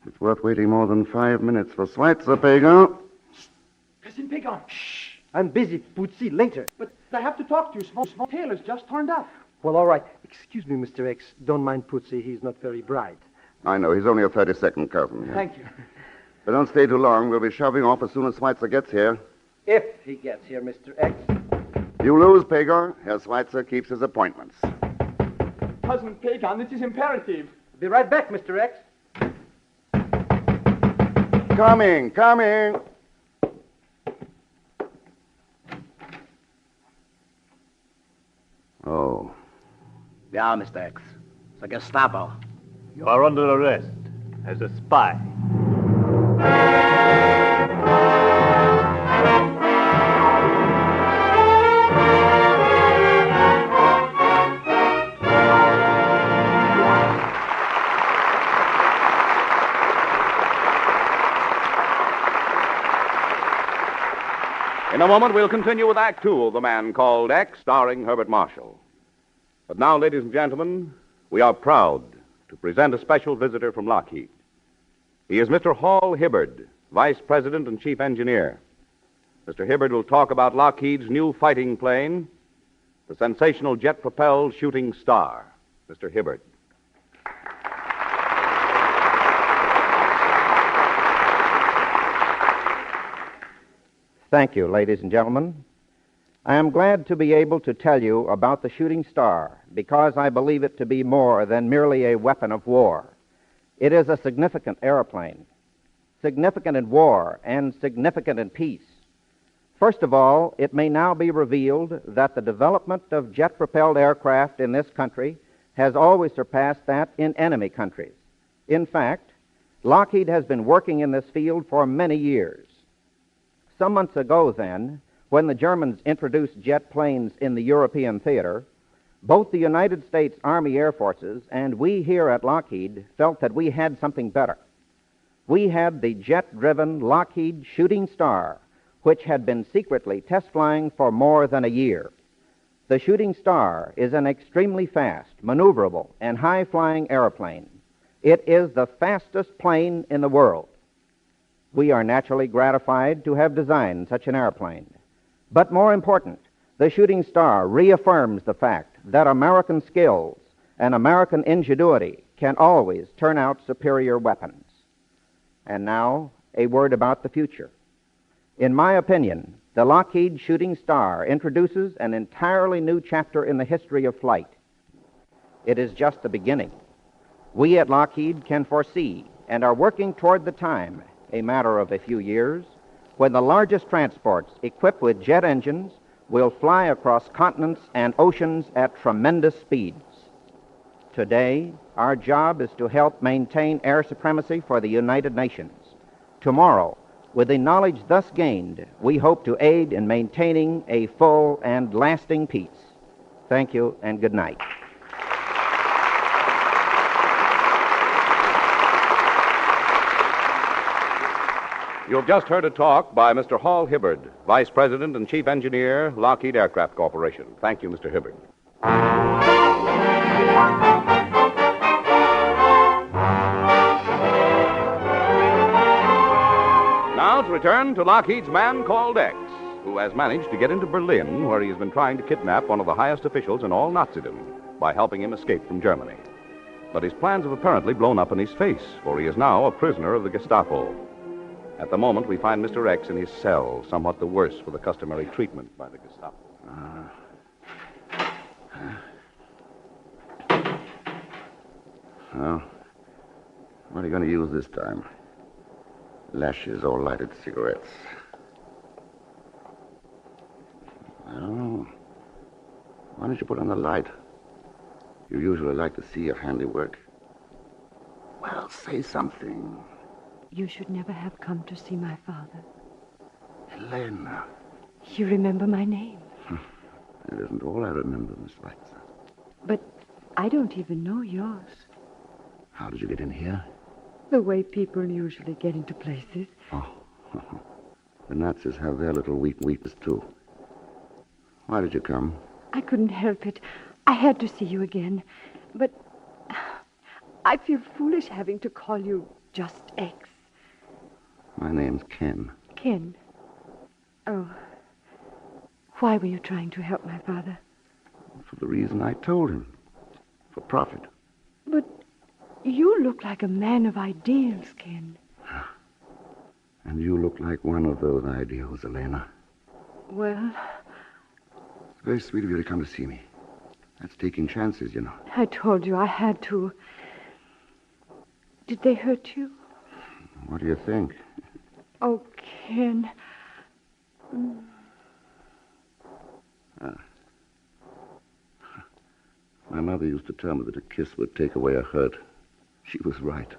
It's worth waiting more than 5 minutes for Schweitzer, Pagan. Cousin Pagan. Shh. I'm busy. Pootsie, later. But I have to talk to you. Swan Taylor's just turned up. Well, all right. Excuse me, Mr. X. Don't mind Pootsie. He's not very bright. I know. He's only a 32nd cousin. Thank you. But don't stay too long. We'll be shoving off as soon as Schweitzer gets here. If he gets here, Mr. X. You lose, Pagan. Herr Schweitzer keeps his appointments. Cousin Pagan, this is imperative. Be right back, Mr. X. Coming. Oh. Yeah, Mr. X. The Gestapo. You are under arrest as a spy. In a moment, we'll continue with Act Two of The Man Called X, starring Herbert Marshall. But now, ladies and gentlemen, we are proud to present a special visitor from Lockheed. He is Mr. Hall Hibbard, Vice President and Chief Engineer. Mr. Hibbard will talk about Lockheed's new fighting plane, the sensational jet-propelled Shooting Star. Mr. Hibbard. Thank you, ladies and gentlemen. I am glad to be able to tell you about the Shooting Star because I believe it to be more than merely a weapon of war. It is a significant airplane, significant in war and significant in peace. First of all, it may now be revealed that the development of jet-propelled aircraft in this country has always surpassed that in enemy countries. In fact, Lockheed has been working in this field for many years. Some months ago, then, when the Germans introduced jet planes in the European theater, both the United States Army Air Forces and we here at Lockheed felt that we had something better. We had the jet-driven Lockheed Shooting Star, which had been secretly test flying for more than a year. The Shooting Star is an extremely fast, maneuverable, and high-flying airplane. It is the fastest plane in the world. We are naturally gratified to have designed such an airplane. But more important, the Shooting Star reaffirms the fact that American skills and American ingenuity can always turn out superior weapons. And now, a word about the future. In my opinion, the Lockheed Shooting Star introduces an entirely new chapter in the history of flight. It is just the beginning. We at Lockheed can foresee and are working toward the time, a matter of a few years, when the largest transports equipped with jet engines will fly across continents and oceans at tremendous speeds. Today, our job is to help maintain air supremacy for the United Nations. Tomorrow, with the knowledge thus gained, we hope to aid in maintaining a full and lasting peace. Thank you and good night. You have just heard a talk by Mr. Hall Hibbard, Vice President and Chief Engineer, Lockheed Aircraft Corporation. Thank you, Mr. Hibbard. Now to return to Lockheed's Man Called X, who has managed to get into Berlin, where he has been trying to kidnap one of the highest officials in all Nazism by helping him escape from Germany. But his plans have apparently blown up in his face, for he is now a prisoner of the Gestapo. At the moment, we find Mr. X in his cell, somewhat the worse for the customary treatment by the Gestapo. Well, what are you going to use this time? Lashes or lighted cigarettes? I don't know. Why don't you put on the light? You usually like to see your handiwork. Well, say something. You should never have come to see my father. Elena. You remember my name. It isn't all I remember, Miss Weitzer. But I don't even know yours. How did you get in here? The way people usually get into places. Oh. The Nazis have their little weakness, too. Why did you come? I couldn't help it. I had to see you again. But I feel foolish having to call you just X. My name's Ken. Ken. Oh. Why were you trying to help my father? For the reason I told him. For profit. But you look like a man of ideals, Ken. And you look like one of those ideals, Elena. Well, It's very sweet of you to come to see me. That's taking chances, you know. I told you I had to. Did they hurt you? What do you think? Oh, Ken. My mother used to tell me that a kiss would take away a hurt. She was right.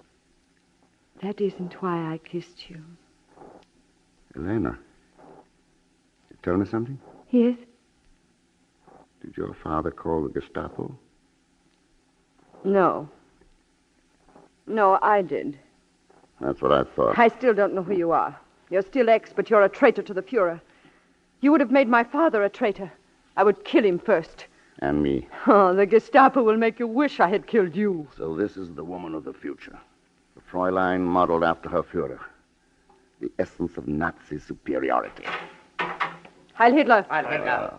That isn't why I kissed you. Elena, you tell me something? Yes? Did your father call the Gestapo? No. No, I did. That's what I thought. I still don't know who you are. You're still X, but you're a traitor to the Fuhrer. You would have made my father a traitor. I would kill him first. And me. Oh, the Gestapo will make you wish I had killed you. So this is the woman of the future. The Fräulein modeled after her Führer. The essence of Nazi superiority. Heil Hitler. Heil Hitler.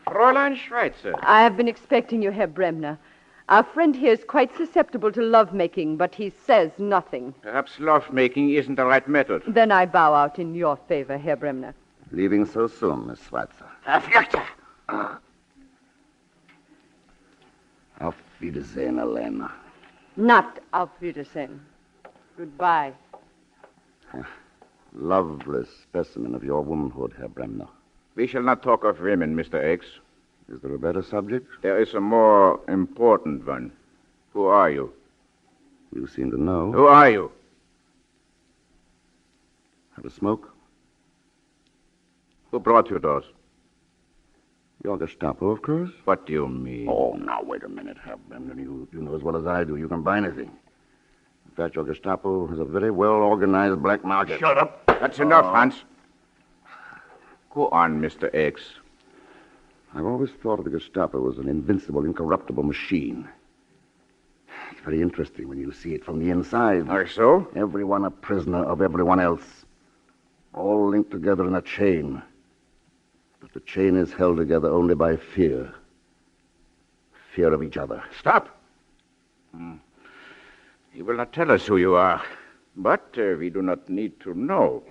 Fräulein Schweitzer. I have been expecting you, Herr Bremner. Our friend here is quite susceptible to lovemaking, but he says nothing. Perhaps love-making isn't the right method. Then I bow out in your favor, Herr Bremner. Leaving so soon, Miss Schweitzer. Auf Wiedersehen, Elena. Not auf Wiedersehen. Goodbye. Lovely specimen of your womanhood, Herr Bremner. We shall not talk of women, Mr. X. Is there a better subject? There is a more important one. Who are you? You seem to know. Who are you? Have a smoke? Who brought you those? Your Gestapo, of course. What do you mean? Oh, now, wait a minute, Herr Bremner. You know as well as I do. You can buy anything. In fact, your Gestapo has a very well-organized black market. Shut up. That's enough, Hans. Go on, Mr. X. I've always thought of the Gestapo as an invincible, incorruptible machine. It's very interesting when you see it from the inside. Or so? Everyone a prisoner of everyone else. All linked together in a chain. But the chain is held together only by fear. Fear of each other. Stop. You will not tell us who you are. But we do not need to know.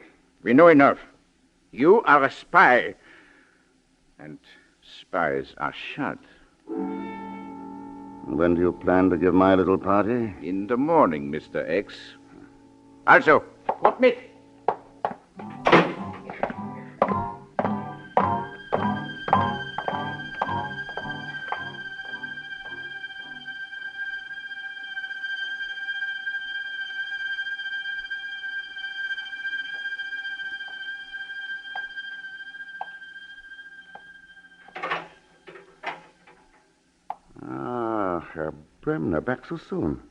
We know enough. You are a spy. And spies are shot. When do you plan to give my little party? In the morning, Mr. X. Also, what mit? Herr Bremner, back so soon.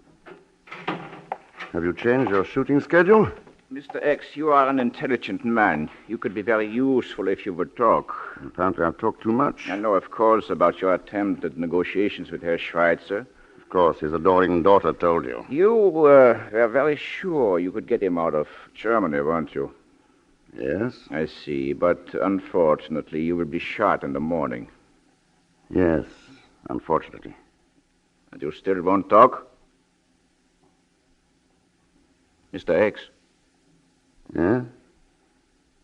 Have you changed your shooting schedule? Mr. X, you are an intelligent man. You could be very useful if you would talk. Apparently I've talked too much. I know, of course, about your attempt at negotiations with Herr Schweitzer. Of course, his adoring daughter told you. You were very sure you could get him out of Germany, weren't you? Yes. I see, but unfortunately, you will be shot in the morning. Yes, unfortunately. And you still won't talk? Mr. X. Yeah?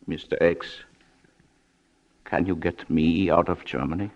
Mr. X, can you get me out of Germany?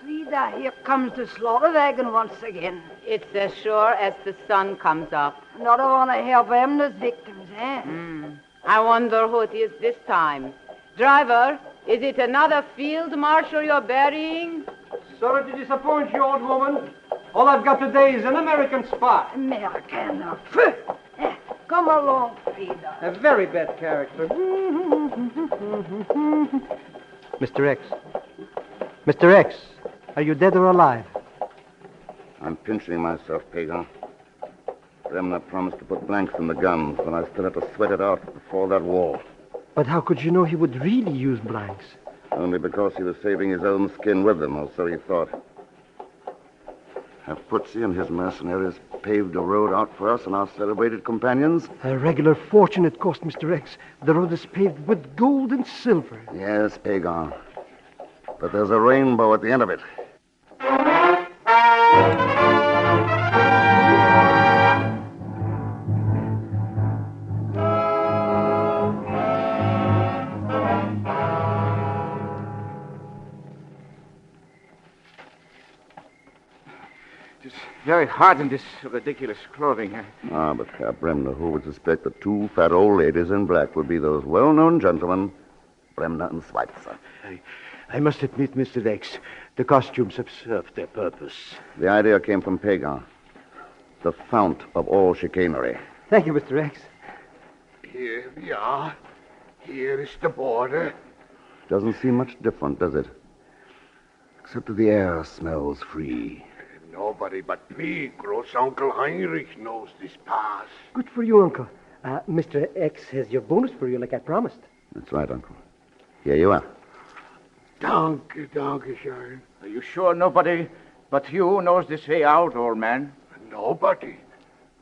Frida, here comes the slaughter wagon once again. It's as sure as the sun comes up. Another one of Herr Bremner's victims, eh? I wonder who it is this time. Driver, is it another field marshal you're burying? Sorry to disappoint you, old woman. All I've got today is an American spy. American. Come along, Frida. A very bad character. Mr. X. Mr. X, are you dead or alive? I'm pinching myself, Pagan. Bremner promised to put blanks in the gun, but I still have to sweat it out before that wall. But how could you know he would really use blanks? Only because he was saving his own skin with them, or so he thought. Have Putzi and his mercenaries paved a road out for us and our celebrated companions? A regular fortune it cost, Mr. X. The road is paved with gold and silver. Yes, Pagan. But there's a rainbow at the end of it. It's very hot in this ridiculous clothing. Ah, but Herr Bremner, who would suspect that two fat old ladies in black would be those well-known gentlemen, Bremner and Schweitzer? I must admit, Mr. X, the costumes have served their purpose. The idea came from Pagan, the fount of all chicanery. Thank you, Mr. X. Here we are. Here is the border. Doesn't seem much different, does it? Except that the air smells free. Nobody but me, Gross-Uncle Heinrich, knows this pass. Good for you, Uncle. Mr. X has your bonus for you like I promised. That's right, Uncle. Here you are. Danke, schön. Are you sure nobody but you knows this way out, old man? Nobody.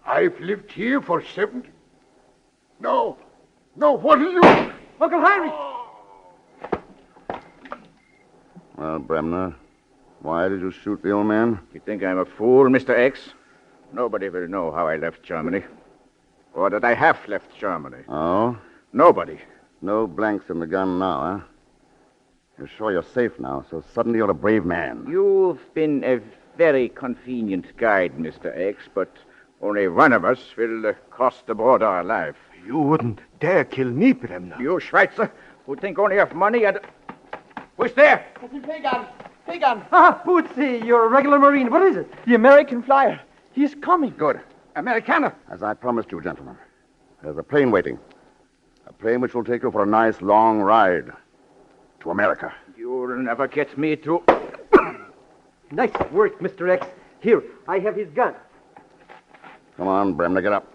I've lived here for 70... No, what are you... Uncle Heinrich! Well, Bremner, why did you shoot the old man? You think I'm a fool, Mr. X? Nobody will know how I left Germany. Or that I have left Germany. Oh? Nobody. No blanks in the gun now, huh? You're sure you're safe now, so suddenly you're a brave man. You've been a very convenient guide, Mr. X, but only one of us will cross the border alive. You wouldn't dare kill me, Bremner. You, Schweitzer, who think only of money and... Who's there? Captain Pagan! Ah, Bootsy, you're a regular Marine. What is it? The American flyer. He's coming. Good. Americana. As I promised you, gentlemen, there's a plane waiting. A plane which will take you for a nice long ride to America. You'll never get me to... Nice work, Mr. X. Here, I have his gun. Come on, Bremner, get up.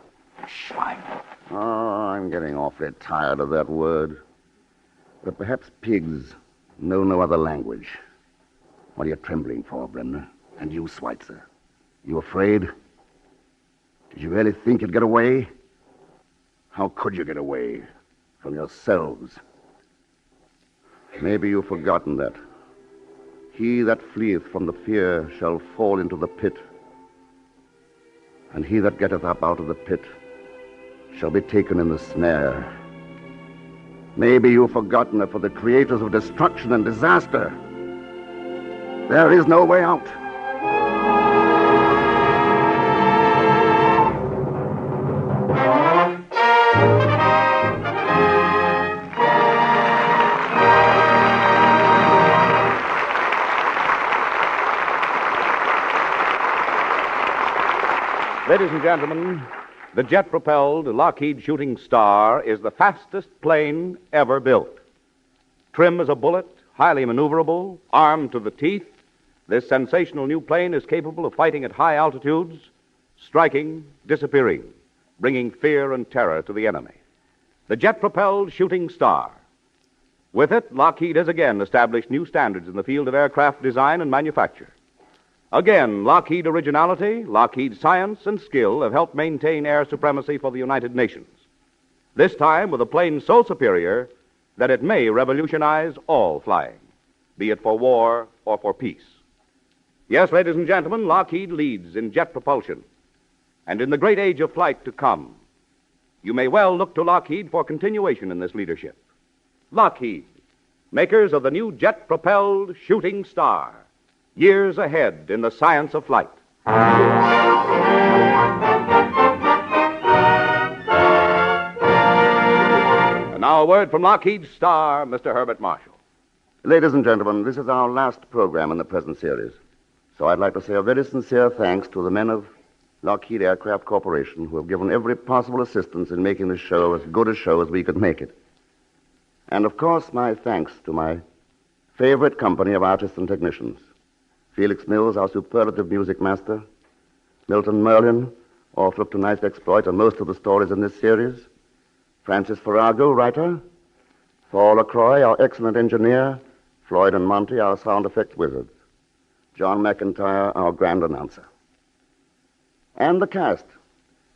Schwein. Oh, I'm getting awfully tired of that word. But perhaps pigs know no other language. What are you trembling for, Bremner? And you, Schweitzer? You afraid? Did you really think you'd get away? How could you get away from yourselves? Maybe you've forgotten that. He that fleeth from the fear shall fall into the pit. And he that getteth up out of the pit shall be taken in the snare. Maybe you've forgotten that for the creators of destruction and disaster, there is no way out. Ladies and gentlemen, the jet-propelled Lockheed Shooting Star is the fastest plane ever built. Trim as a bullet, highly maneuverable, armed to the teeth, this sensational new plane is capable of fighting at high altitudes, striking, disappearing, bringing fear and terror to the enemy. The jet-propelled Shooting Star. With it, Lockheed has again established new standards in the field of aircraft design and manufacture. Again, Lockheed originality, Lockheed science and skill have helped maintain air supremacy for the United Nations. This time with a plane so superior that it may revolutionize all flying, be it for war or for peace. Yes, ladies and gentlemen, Lockheed leads in jet propulsion. And in the great age of flight to come, you may well look to Lockheed for continuation in this leadership. Lockheed, makers of the new jet-propelled Shooting Star. Years ahead in the science of flight. And now a word from Lockheed's star, Mr. Herbert Marshall. Ladies and gentlemen, this is our last program in the present series. So I'd like to say a very sincere thanks to the men of Lockheed Aircraft Corporation who have given every possible assistance in making this show as good a show as we could make it. And, of course, my thanks to my favorite company of artists and technicians. Felix Mills, our superlative music master. Milton Merlin, author of tonight's exploit and most of the stories in this series. Francis Farrago, writer. Paul LaCroix, our excellent engineer. Floyd and Monty, our sound effects wizards. John McIntyre, our grand announcer. And the cast.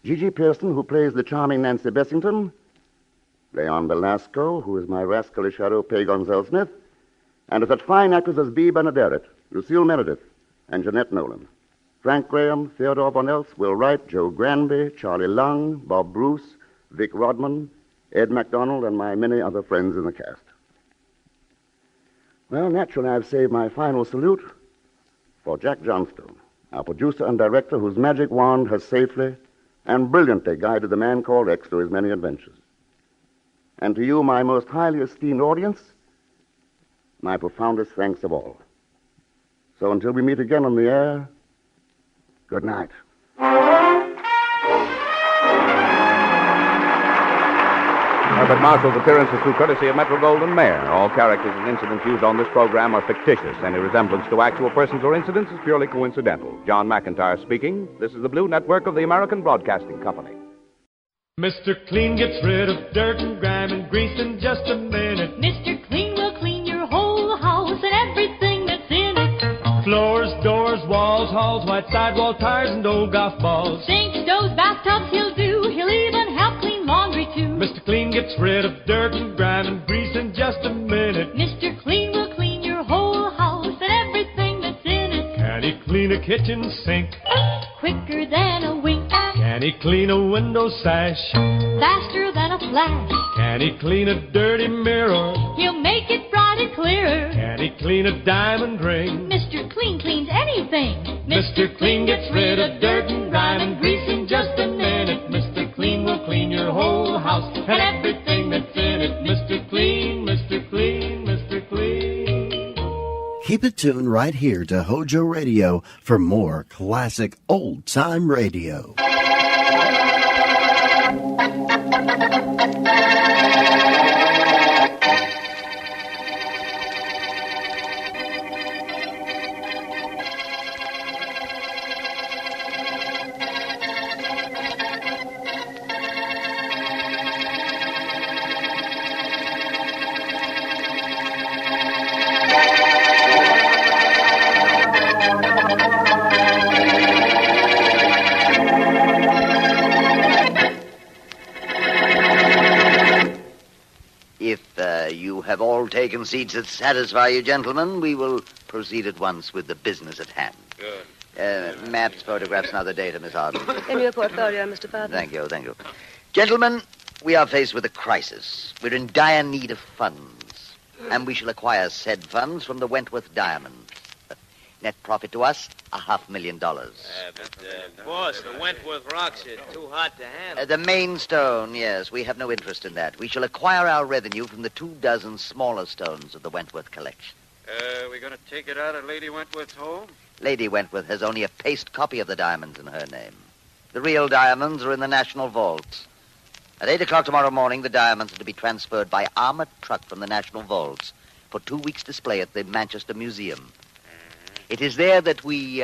Gigi Pearson, who plays the charming Nancy Bessington. Leon Belasco, who is my rascally shadow, Pay Gonzell Smith. And to such fine actors as Bea Benaderet, Lucille Meredith, and Jeanette Nolan. Frank Graham, Theodore Von Elst, Will Wright, Joe Granby, Charlie Lung, Bob Bruce, Vic Rodman, Ed MacDonald, and my many other friends in the cast. Well, naturally, I've saved my final salute for Jack Johnstone, our producer and director whose magic wand has safely and brilliantly guided the man called X through his many adventures. And to you, my most highly esteemed audience, my profoundest thanks of all. So until we meet again on the air, good night. Herbert Marshall's appearance is through courtesy of Metro-Goldwyn-Mayer. All characters and incidents used on this program are fictitious. Any resemblance to actual persons or incidents is purely coincidental. John McIntyre speaking. This is the Blue Network of the American Broadcasting Company. Mr. Clean gets rid of dirt and grime and grease in just a minute. Mr. Clean will clean your whole house and everything that's in it. Floors, doors, walls, halls, white sidewall tires, and old golf balls. Sinks, stoves, bathtubs he'll do. He'll even help clean laundry too. Mr. Clean gets rid of dirt and grime and grease in just a minute. Mr. Clean will clean your whole house and everything that's in it. Can he clean a kitchen sink? Quicker than a wink. Can he clean a window sash? Faster than a flash. Can he clean a dirty mirror? He'll make it bright and clear. Can he clean a diamond ring? Mr. Clean cleans anything. Mr. Clean gets rid of dirt and grime and grease in just a minute. Mr. Clean will clean your whole house and everything that's in it. Mr. Clean, Mr. Clean, Mr. Clean. Keep it tuned right here to Hojo Radio for more classic old-time radio. Have all taken seats that satisfy you, gentlemen. We will proceed at once with the business at hand. Good. Maps, photographs, and other data, Miss Arden. In your portfolio, Mr. Father. Thank you. Gentlemen, we are faced with a crisis. We're in dire need of funds, and we shall acquire said funds from the Wentworth diamonds. Net profit to us, $500,000. Boss, the Wentworth rocks are too hot to handle. The main stone, yes. We have no interest in that. We shall acquire our revenue from the 24 smaller stones of the Wentworth collection. We gonna take it out of Lady Wentworth's home? Lady Wentworth has only a paste copy of the diamonds in her name. The real diamonds are in the National Vaults. At 8 o'clock tomorrow morning, the diamonds are to be transferred by armored truck from the National Vaults for 2 weeks' display at the Manchester Museum. It is there that we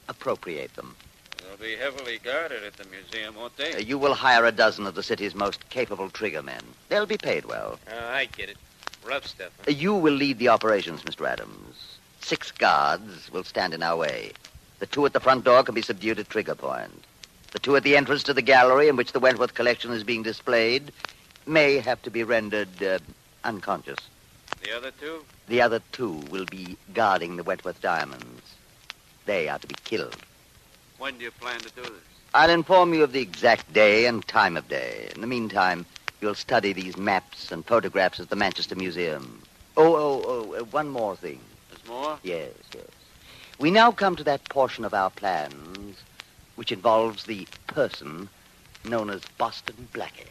appropriate them. They'll be heavily guarded at the museum, won't they? You will hire a dozen of the city's most capable trigger men. They'll be paid well. I get it. Rough stuff. You will lead the operations, Mr. Adams. 6 guards will stand in our way. The 2 at the front door can be subdued at trigger point. The 2 at the entrance to the gallery in which the Wentworth collection is being displayed may have to be rendered unconscious. The other 2? The other 2 will be guarding the Wentworth diamonds. They are to be killed. When do you plan to do this? I'll inform you of the exact day and time of day. In the meantime, you'll study these maps and photographs at the Manchester Museum. One more thing. There's more? Yes. We now come to that portion of our plans which involves the person known as Boston Blackie.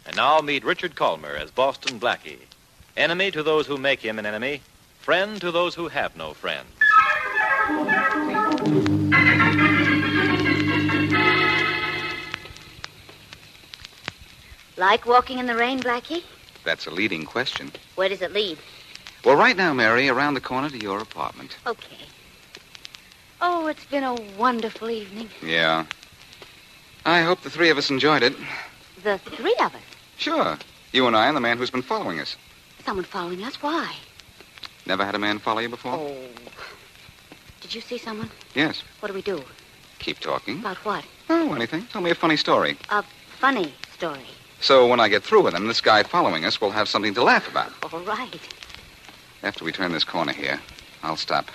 And now meet Richard Culmer as Boston Blackie. Enemy to those who make him an enemy. Friend to those who have no friend. Like walking in the rain, Blackie? That's a leading question. Where does it lead? Well, right now, Mary, around the corner to your apartment. Okay. Oh, it's been a wonderful evening. Yeah. I hope the 3 of us enjoyed it. The 3 of us? Sure. You and I and the man who's been following us. Someone following us? Why? Never had a man follow you before? Oh. Did you see someone? Yes. What do we do? Keep talking. About what? Oh, anything. Tell me a funny story. A funny story. So when I get through with him, this guy following us will have something to laugh about. All right. After we turn this corner here, I'll stop.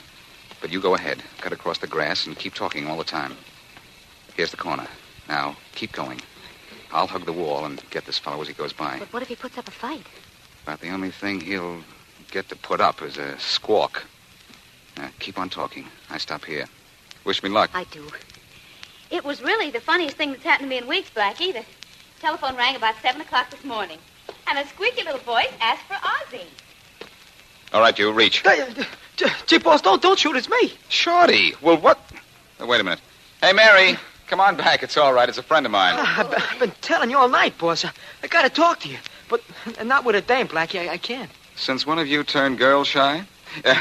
But you go ahead. Cut across the grass and keep talking all the time. Here's the corner. Now, keep going. I'll hug the wall and get this fellow as he goes by. But what if he puts up a fight? About the only thing he'll get to put up is a squawk. Now, keep on talking. I stop here. Wish me luck. I do. It was really the funniest thing that's happened to me in weeks, Blackie. The telephone rang about 7 o'clock this morning. And a squeaky little voice asked for Ozzy. All right, you, reach. Gee, boss, don't shoot. It's me. Shorty. Well, what? Oh, wait a minute. Hey, Mary, come on back. It's all right. It's a friend of mine. I've been telling you all night, boss. I got to talk to you. But not with a dame, Blackie. I can't. Since when have you turned girl shy?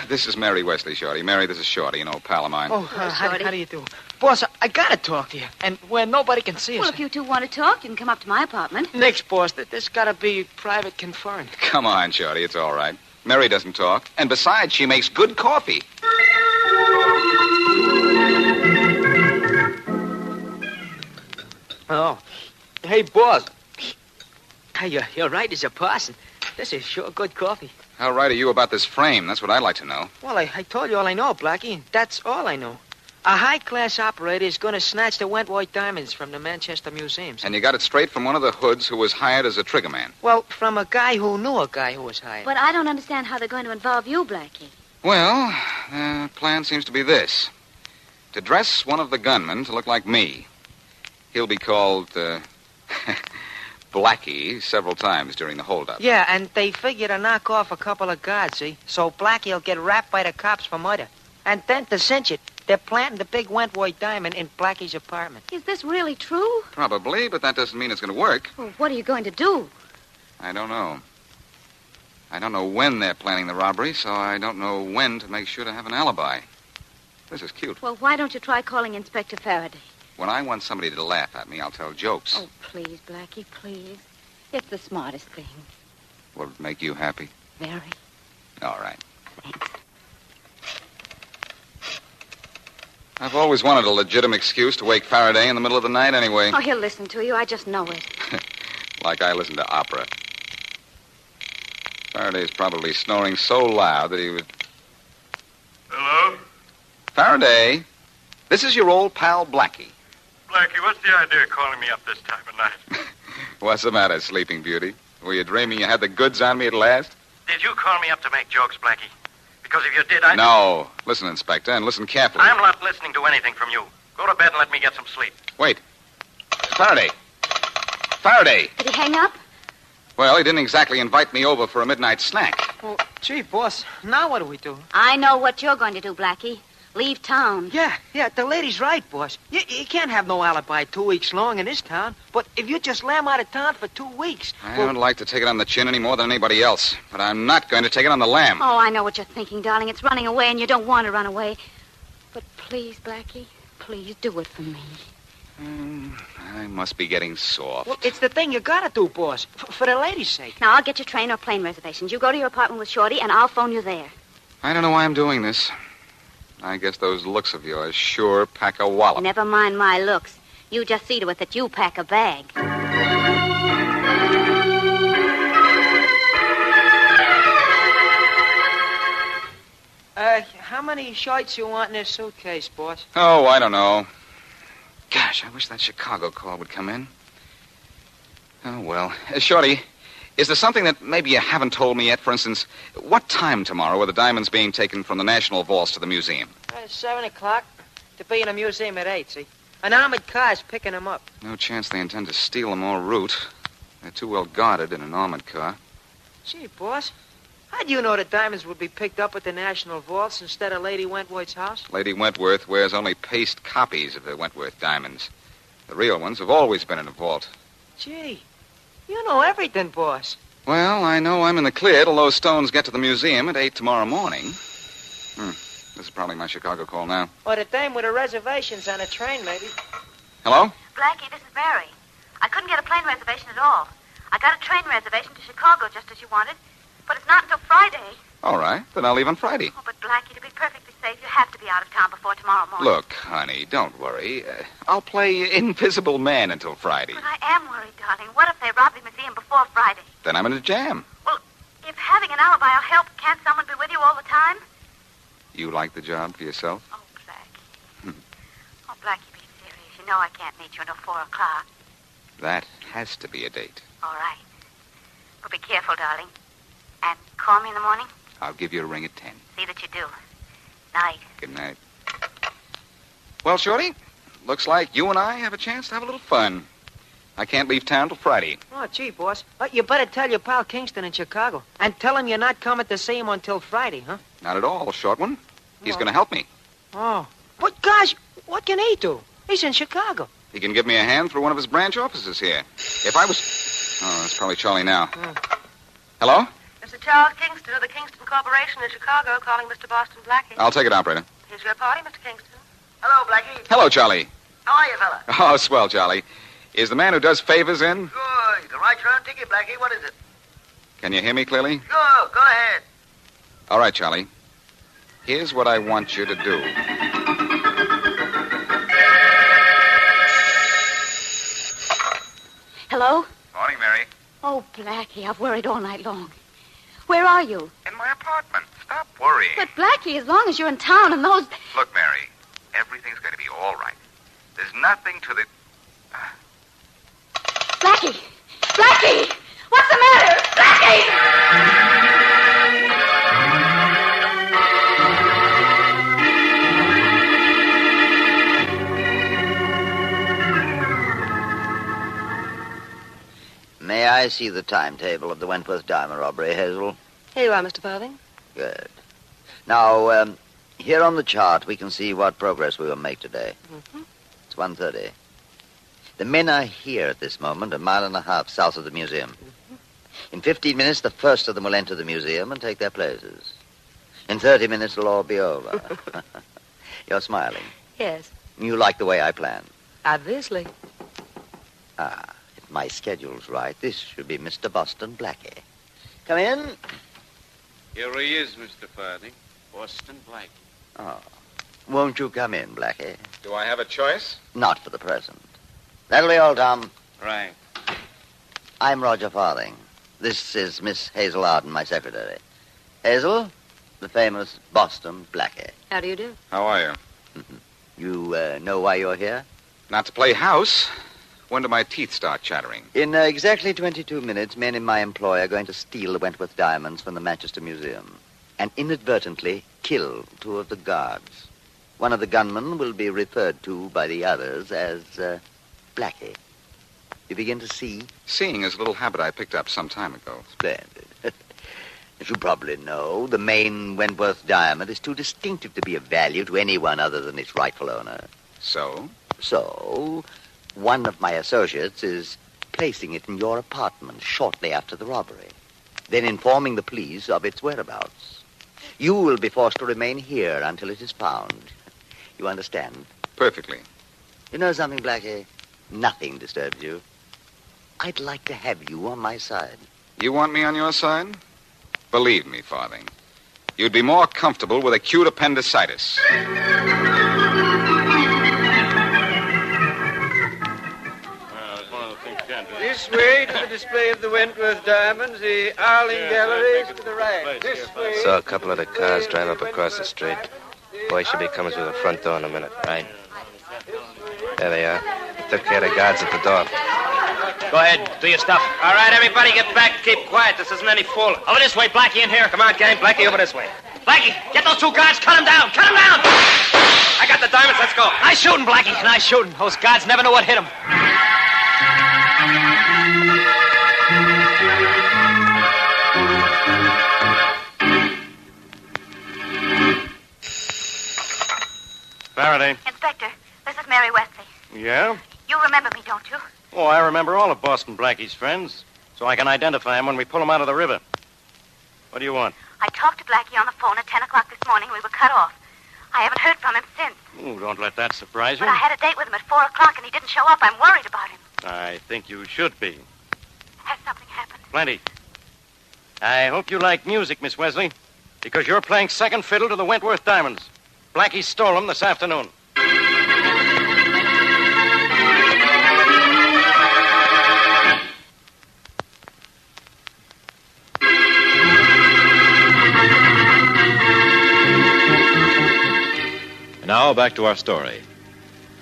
This is Mary Wesley, Shorty. Mary, this is Shorty, an old pal of mine. Oh, how do you do? Boss, I got to talk to you. And where nobody can see us. Well, if you two want to talk, you can come up to my apartment. Nix, boss. This got to be private confined. Come on, Shorty. It's all right. Mary doesn't talk. And besides, she makes good coffee. Oh. Hey, boss. Hey, you're right as a parson. This is sure good coffee. How right are you about this frame? That's what I'd like to know. Well, I told you all I know, Blackie, and that's all I know. A high-class operator is going to snatch the Wentworth diamonds from the Manchester museums. And you got it straight from one of the hoods who was hired as a triggerman. Well, from a guy who knew a guy who was hired. But I don't understand how they're going to involve you, Blackie. Well, the plan seems to be this. To dress one of the gunmen to look like me. He'll be called, Blackie several times during the holdup. Yeah, and they figure to knock off a couple of guards, see? So Blackie'll get wrapped by the cops for murder. And then to cinch it, they're planting the big Wentworth diamond in Blackie's apartment. Is this really true? Probably, but that doesn't mean it's going to work. Well, what are you going to do? I don't know. I don't know when they're planning the robbery, so I don't know when to make sure to have an alibi. This is cute. Well, why don't you try calling Inspector Faraday? When I want somebody to laugh at me, I'll tell jokes. Oh, please, Blackie, please. It's the smartest thing. Will it make you happy? Very. All right. Thanks. I've always wanted a legitimate excuse to wake Faraday in the middle of the night anyway. Oh, he'll listen to you. I just know it. Like I listen to opera. Faraday's probably snoring so loud that he would... Hello? Faraday, this is your old pal Blackie. Blackie, what's the idea of calling me up this time of night? What's the matter, Sleeping Beauty? Were you dreaming you had the goods on me at last? Did you call me up to make jokes, Blackie? Because if you did, I... No. Listen, Inspector, and listen carefully. I'm not listening to anything from you. Go to bed and let me get some sleep. Wait. Faraday. Faraday. Did he hang up? Well, he didn't exactly invite me over for a midnight snack. Well, gee, boss, now what do we do? I know what you're going to do, Blackie. Leave town. Yeah, the lady's right, boss. You can't have no alibi 2 weeks long in this town. But if you just lamb out of town for 2 weeks... I don't like to take it on the chin any more than anybody else. But I'm not going to take it on the lamb. Oh, I know what you're thinking, darling. It's running away, and you don't want to run away. But please, Blackie, please do it for me. I must be getting soft. Well, it's the thing you gotta do, boss. For the lady's sake. Now, I'll get your train or plane reservations. You go to your apartment with Shorty, and I'll phone you there. I don't know why I'm doing this. I guess those looks of yours sure pack a wallop. Never mind my looks. You just see to it that you pack a bag. How many shirts you want in this suitcase, boss? Oh, I don't know. Gosh, I wish that Chicago call would come in. Oh, well. Shorty, is there something that maybe you haven't told me yet? For instance, what time tomorrow are the diamonds being taken from the National Vaults to the museum? 7 o'clock. To be in the museum at 8, see? An armored car's picking them up. No chance they intend to steal them en route. They're too well guarded in an armored car. Gee, boss, how do you know the diamonds would be picked up at the National Vaults instead of Lady Wentworth's house? Lady Wentworth wears only paste copies of the Wentworth diamonds. The real ones have always been in a vault. Gee, you know everything, boss. Well, I know I'm in the clear till those stones get to the museum at 8 tomorrow morning. This is probably my Chicago call now. Or the dame with the reservations on a train, maybe. Hello? Blackie, this is Mary. I couldn't get a plane reservation at all. I got a train reservation to Chicago just as you wanted, But it's not until Friday. All right, then I'll leave on Friday. Oh, but Blackie, to be perfectly safe, you have to be out of town before tomorrow morning. Look, honey, don't worry. I'll play Invisible Man until Friday. But I am worried, darling. What if they rob the museum before Friday? Then I'm in a jam. Well, if having an alibi will help, can't someone be with you all the time? You like the job for yourself? Oh, Blackie. Oh, Blackie, be serious. You know I can't meet you until 4 o'clock. That has to be a date. All right. But be careful, darling. And call me in the morning. I'll give you a ring at 10. See that you do. Night. Good night. Well, Shorty, looks like you and I have a chance to have a little fun. I can't leave town till Friday. Oh, gee, boss. But you better tell your pal Kingston in Chicago. And tell him you're not coming to see him until Friday, huh? Not at all, short one. He's going to help me. Oh. But, gosh, what can he do? He's in Chicago. He can give me a hand through one of his branch offices here. If I was... Oh, that's probably Charlie now. Hello? Mr. Charles Kingston of the Kingston Corporation in Chicago calling Mr. Boston Blackie. I'll take it, operator. Here's your party, Mr. Kingston. Hello, Blackie. Hello, Charlie. How are you, fella? Oh, swell, Charlie. Is the man who does favors in? Good. You can write your own ticket, Blackie. What is it? Can you hear me clearly? Sure. Go ahead. All right, Charlie. Here's what I want you to do. Hello? Morning, Mary. Oh, Blackie, I've worried all night long. Where are you? In my apartment. Stop worrying. But, Blackie, as long as you're in town and those... Look, Mary, everything's going to be all right. There's nothing to the... Blackie! Blackie! What's the matter? Blackie! May I see the timetable of the Wentworth diamond robbery, Hazel? Here you are, Mr. Farthing. Good. Now, here on the chart, we can see what progress we will make today. Mm-hmm. It's 1:30. The men are here at this moment, 1.5 miles south of the museum. Mm-hmm. In 15 minutes, the first of them will enter the museum and take their places. In 30 minutes, it'll all be over. You're smiling. Yes. You like the way I plan. Obviously. Ah, if my schedule's right, this should be Mr. Boston Blackie. Come in. Here he is, Mr. Farthing. Boston Blackie. Oh. Won't you come in, Blackie? Do I have a choice? Not for the present. That'll be all, Tom. Right. I'm Roger Farthing. This is Miss Hazel Arden, my secretary. Hazel, the famous Boston Blackie. How do you do? How are you? You know why you're here? Not to play house. When do my teeth start chattering? In exactly 22 minutes, men in my employ are going to steal the Wentworth diamonds from the Manchester Museum and inadvertently kill 2 of the guards. One of the gunmen will be referred to by the others as Blackie. You begin to see? Seeing is a little habit I picked up some time ago. Splendid. As you probably know, the main Wentworth diamond is too distinctive to be of value to anyone other than its rightful owner. So? So, one of my associates is placing it in your apartment shortly after the robbery, then informing the police of its whereabouts. You will be forced to remain here until it is found. You understand? Perfectly. You know something, Blackie? Nothing disturbs you. I'd like to have you on my side. You want me on your side? Believe me, Farthing, you'd be more comfortable with acute appendicitis. This way to the display of the Wentworth diamonds, the Arling Galleries to the right. This way. Saw a couple of the cars drive up across the street. Boy should be coming through the front door in a minute, right? There they are. Took care of the guards at the door. Go ahead, do your stuff. All right, everybody get back. Keep quiet. This isn't any fooling. Over this way, Blackie, in here. Come on, gang. Blackie, over this way. Blackie, get those 2 guards. Cut them down. Cut them down. I got the diamonds. Let's go. Nice shooting, Blackie. Nice shooting. Those guards never knew what hit them. Faraday. Inspector, this is Mary Wesley. Yeah? You remember me, don't you? Oh, I remember all of Boston Blackie's friends, so I can identify him when we pull him out of the river. What do you want? I talked to Blackie on the phone at 10 o'clock this morning. We were cut off. I haven't heard from him since. Oh, don't let that surprise you. But I had a date with him at 4 o'clock, and he didn't show up. I'm worried about him. I think you should be. Has something happened? Plenty. I hope you like music, Miss Wesley, because you're playing second fiddle to the Wentworth diamonds. Blackie stole them this afternoon. Now back to our story.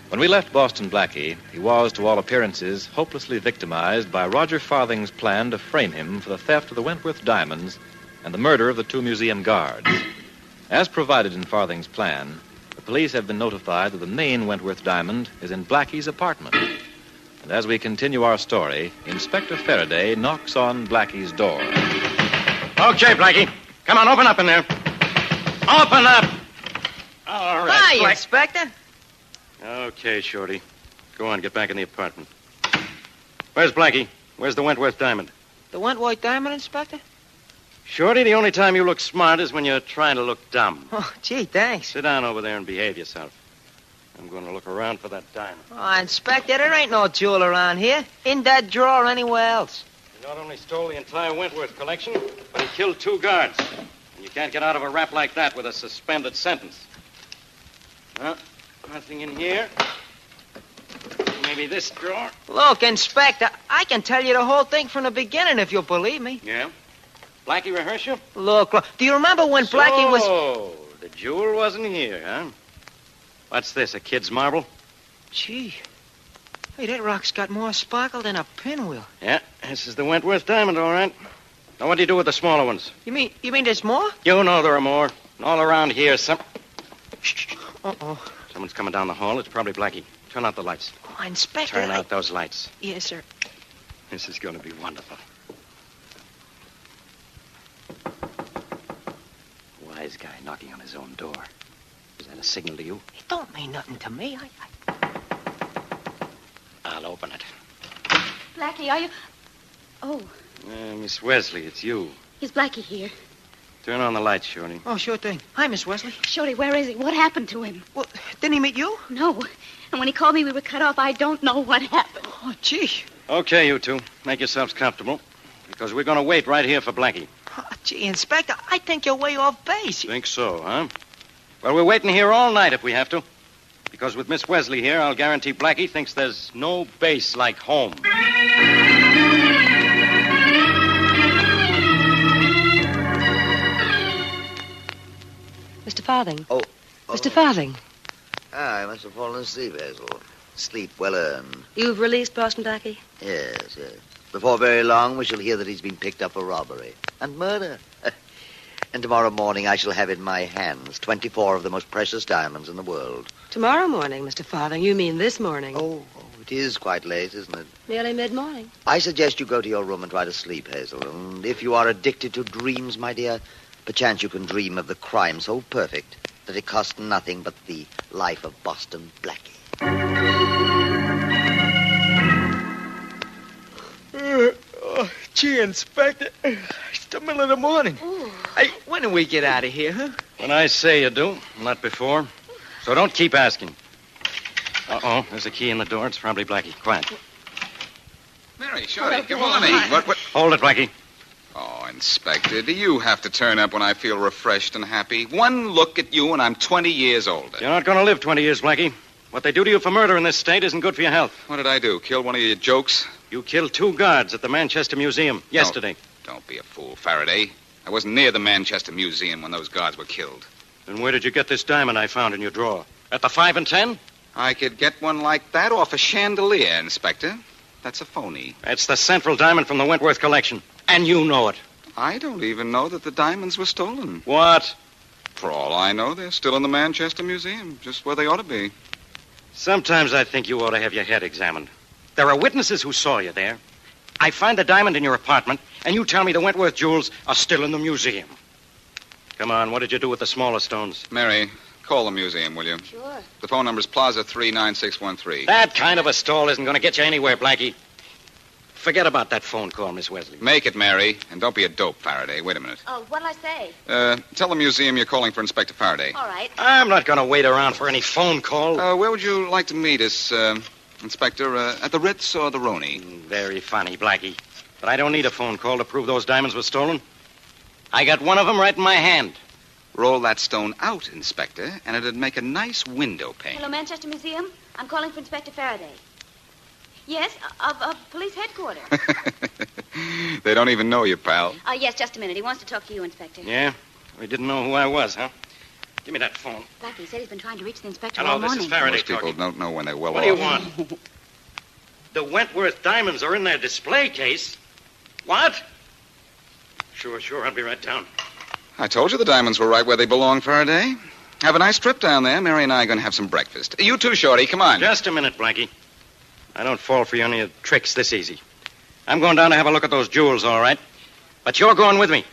When we left Boston Blackie, he was, to all appearances, hopelessly victimized by Roger Farthing's plan to frame him for the theft of the Wentworth diamonds and the murder of the 2 museum guards. As provided in Farthing's plan, the police have been notified that the main Wentworth diamond is in Blackie's apartment. And as we continue our story, Inspector Faraday knocks on Blackie's door. Okay, Blackie. Come on, open up in there. Open up! All right, Hi, Inspector. Okay, Shorty. Go on, get back in the apartment. Where's Blackie? Where's the Wentworth diamond? The Wentworth diamond, Inspector? Shorty, the only time you look smart is when you're trying to look dumb. Oh, gee, thanks. Sit down over there and behave yourself. I'm going to look around for that diamond. Oh, Inspector, there ain't no jewel around here. In that drawer or anywhere else. He not only stole the entire Wentworth collection, but he killed 2 guards. And you can't get out of a rap like that with a suspended sentence. Huh? Nothing in here. Maybe this drawer. Look, Inspector, I can tell you the whole thing from the beginning if you'll believe me. Yeah? Blackie rehearse you? Look, do you remember when Blackie was... Oh, the jewel wasn't here, huh? What's this, a kid's marble? Gee. Hey, that rock's got more sparkle than a pinwheel. Yeah, this is the Wentworth diamond, all right. Now, what do you do with the smaller ones? You mean there's more? You know there are more. All around here, Uh-oh. Someone's coming down the hall. It's probably Blackie. Turn out the lights. Oh, Inspector, Turn out those lights. Yes, sir. This is going to be wonderful. Wise guy knocking on his own door. Is that a signal to you? It don't mean nothing to me. I'll open it. Blackie, are you... Oh, Miss Wesley, it's you. is Blackie here? Turn on the lights, Shorty. Oh, sure thing. Hi, Miss Wesley. Shorty, where is he? What happened to him? Well, didn't he meet you? No. And when he called me, we were cut off. I don't know what happened. Oh, gee. Okay, you two. Make yourselves comfortable. Because we're going to wait right here for Blackie. Oh, gee, Inspector, I think you're way off base. Think so, huh? Well, we're waiting here all night if we have to. Because with Miss Wesley here, I'll guarantee Blackie thinks there's no base like home. Mr. Farthing. Oh. Mr. Farthing. I must have fallen asleep, Hazel. Sleep well earned. You've released Boston Blackie? Yes, yes. Before very long, we shall hear that he's been picked up for robbery and murder. And tomorrow morning, I shall have in my hands 24 of the most precious diamonds in the world. Tomorrow morning, Mr. Farthing. You mean this morning? Oh, it is quite late, isn't it? Nearly mid-morning. I suggest you go to your room and try to sleep, Hazel. And if you are addicted to dreams, my dear, perchance you can dream of the crime so perfect that it cost nothing but the life of Boston Blackie. Gee, Inspector, it's the middle of the morning. Hey, when do we get out of here, huh? When I say you do, not before. So don't keep asking. Uh-oh, there's a key in the door. It's probably Blackie. Quiet. Mary, Shorty, good morning. What? Hold it, Blackie. Oh, Inspector, do you have to turn up when I feel refreshed and happy? One look at you and I'm 20 years older. You're not going to live 20 years, Blackie. What they do to you for murder in this state isn't good for your health. What did I do? Kill one of your jokes? You killed 2 guards at the Manchester Museum yesterday. Don't be a fool, Faraday. I wasn't near the Manchester Museum when those guards were killed. Then where did you get this diamond I found in your drawer? At the 5 and 10? I could get one like that off a chandelier, Inspector. That's a phony. It's the central diamond from the Wentworth collection. And you know it. I don't even know that the diamonds were stolen. What? For all I know, they're still in the Manchester Museum, just where they ought to be. Sometimes I think you ought to have your head examined. There are witnesses who saw you there. I find the diamond in your apartment, and you tell me the Wentworth jewels are still in the museum. Come on, what did you do with the smaller stones? Mary, call the museum, will you? Sure. The phone number's Plaza 39613. That kind of a stall isn't going to get you anywhere, Blackie. Forget about that phone call, Miss Wesley. Make it, Mary, and don't be a dope, Faraday. Wait a minute. Oh, what'll I say? Tell the museum you're calling for Inspector Faraday. All right. I'm not going to wait around for any phone call. Where would you like to meet us, Inspector? At the Ritz or the Roni? Very funny, Blackie. But I don't need a phone call to prove those diamonds were stolen. I got one of them right in my hand. Roll that stone out, Inspector, and it'd make a nice window pane. Hello, Manchester Museum. I'm calling for Inspector Faraday. Yes, of police headquarters. They don't even know you, pal. Yes, just a minute. He wants to talk to you, Inspector. Yeah? We didn't know who I was, huh? Give me that phone. Blackie said he's been trying to reach the inspector Hello, all this morning. is Faraday Most people talking. don't know when they're well What off. do you want? The Wentworth diamonds are in their display case. What? Sure, I'll be right down. I told you the diamonds were right where they belong, Faraday. Have a nice trip down there. Mary and I are going to have some breakfast. You too, Shorty. Come on. Just a minute, Blackie. I don't fall for any of the tricks this easy. I'm going down to have a look at those jewels, all right. But you're going with me.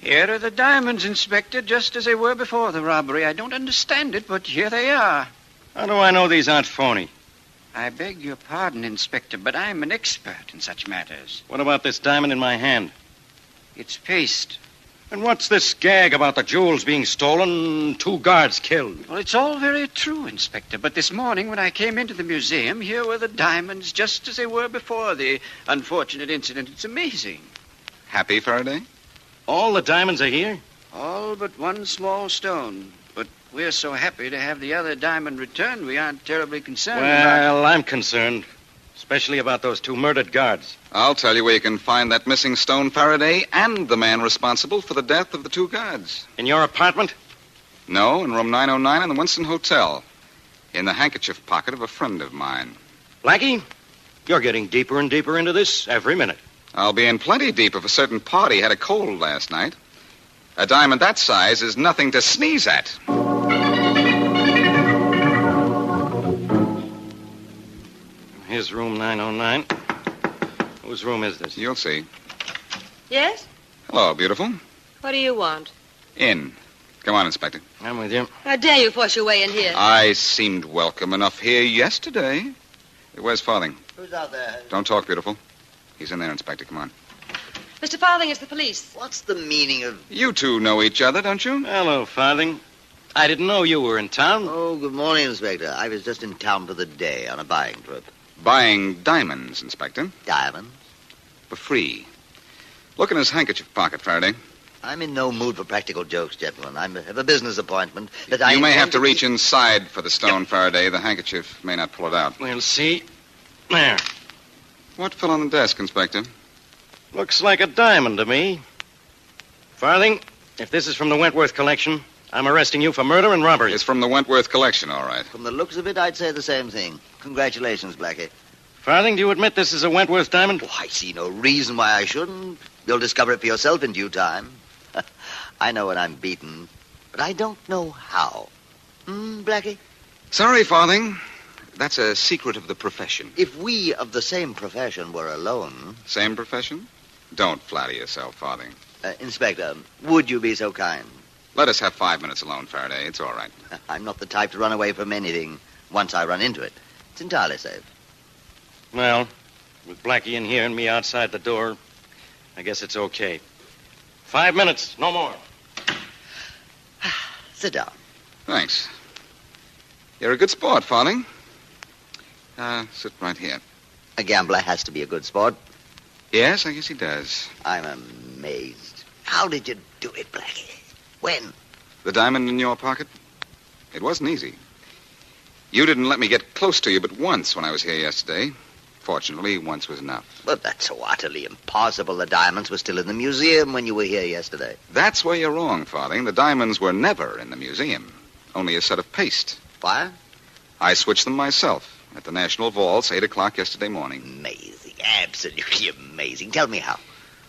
Here are the diamonds, Inspector, just as they were before the robbery. I don't understand it, but here they are. How do I know these aren't phony? I beg your pardon, Inspector, but I'm an expert in such matters. What about this diamond in my hand? It's paste. And what's this gag about the jewels being stolen, 2 guards killed? Well, it's all very true, Inspector, but this morning when I came into the museum, here were the diamonds just as they were before the unfortunate incident. It's amazing. Happy, Faraday? All the diamonds are here? All but one small stone. But we're so happy to have the other diamond returned, we aren't terribly concerned about Well, I'm concerned. Especially about those 2 murdered guards. I'll tell you where you can find that missing stone, Faraday, and the man responsible for the death of the 2 guards. In your apartment? No, in room 909 in the Winston Hotel. In the handkerchief pocket of a friend of mine. Blackie, you're getting deeper and deeper into this every minute. I'll be in plenty deep if a certain party had a cold last night. A diamond that size is nothing to sneeze at. Here's room 909. Whose room is this? You'll see. Yes? Hello, beautiful. What do you want? In. Come on, Inspector. I'm with you. How dare you force your way in here? I seemed welcome enough here yesterday. Where's Farthing? Who's out there? Don't talk, beautiful. He's in there, Inspector. Come on. Mr. Farthing, it's the police. What's the meaning of... You two know each other, don't you? Hello, Farthing. I didn't know you were in town. Oh, good morning, Inspector. I was just in town for the day on a buying trip. Buying diamonds, Inspector. Diamonds? For free. Look in his handkerchief pocket, Faraday. I'm in no mood for practical jokes, gentlemen. I have a business appointment that You may have to reach inside for the stone, Faraday. The handkerchief may not pull it out. We'll see. There. What fell on the desk, Inspector? Looks like a diamond to me. Farthing, if this is from the Wentworth collection, I'm arresting you for murder and robbery. It's from the Wentworth collection, all right. From the looks of it, I'd say the same thing. Congratulations, Blackie. Farthing, do you admit this is a Wentworth diamond? Oh, I see no reason why I shouldn't. You'll discover it for yourself in due time. I know when I'm beaten, but I don't know how. Blackie? Sorry, Farthing. That's a secret of the profession. If we of the same profession were alone... Same profession? Don't flatter yourself, Farthing. Inspector, would you be so kind? Let us have 5 minutes alone, Faraday. It's all right. I'm not the type to run away from anything once I run into it. It's entirely safe. Well, with Blackie in here and me outside the door, I guess it's okay. 5 minutes, no more. Sit down. Thanks. You're a good sport, Farthing. Sit right here. A gambler has to be a good sport. Yes, I guess he does. I'm amazed. How did you do it, Blackie? When? The diamond in your pocket? It wasn't easy. You didn't let me get close to you but once when I was here yesterday. Fortunately, once was enough. But that's so utterly impossible. The diamonds were still in the museum when you were here yesterday. That's where you're wrong, Farthing. The diamonds were never in the museum. Only a set of paste. Why? I switched them myself at the National Vaults, 8 o'clock yesterday morning. Amazing. Absolutely amazing. Tell me how.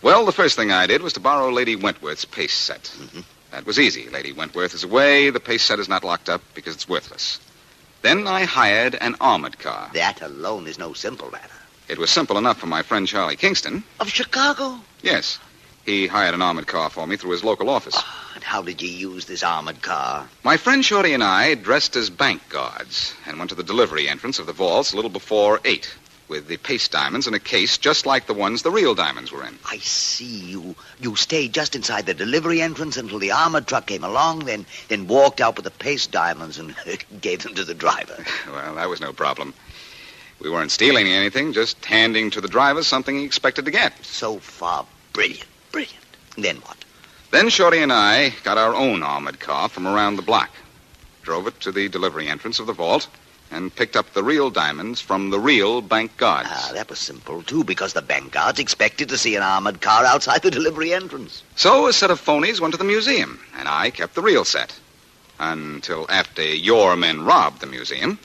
Well, the first thing I did was to borrow Lady Wentworth's paste set. Mm-hmm. That was easy. Lady Wentworth is away. The paste set is not locked up because it's worthless. Then I hired an armored car. That alone is no simple matter. It was simple enough for my friend Charlie Kingston. Of Chicago? Yes. He hired an armored car for me through his local office. Oh, and how did you use this armored car? My friend Shorty and I dressed as bank guards and went to the delivery entrance of the vaults a little before 8 with the paste diamonds in a case just like the ones the real diamonds were in. I see. You stayed just inside the delivery entrance until the armored truck came along, then walked out with the paste diamonds and gave them to the driver. Well, that was no problem. We weren't stealing anything, just handing to the driver something he expected to get. So far, brilliant, brilliant. Then what? Then Shorty and I got our own armored car from around the block, drove it to the delivery entrance of the vault, and picked up the real diamonds from the real bank guards. That was simple, too, because the bank guards expected to see an armored car outside the delivery entrance. So a set of phonies went to the museum, and I kept the real set. Until after your men robbed the museum.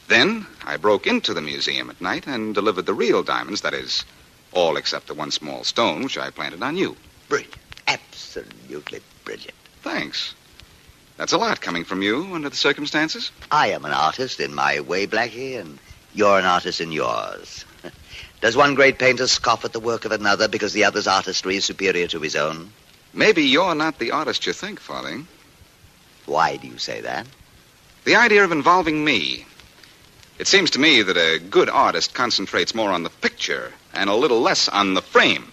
Then I broke into the museum at night and delivered the real diamonds, that is, all except the one small stone which I planted on you. Brilliant. Absolutely brilliant. Thanks. That's a lot coming from you under the circumstances. I am an artist in my way, Blackie, and you're an artist in yours. Does one great painter scoff at the work of another because the other's artistry is superior to his own? Maybe you're not the artist you think, Farthing. Why do you say that? The idea of involving me. It seems to me that a good artist concentrates more on the picture and a little less on the frame.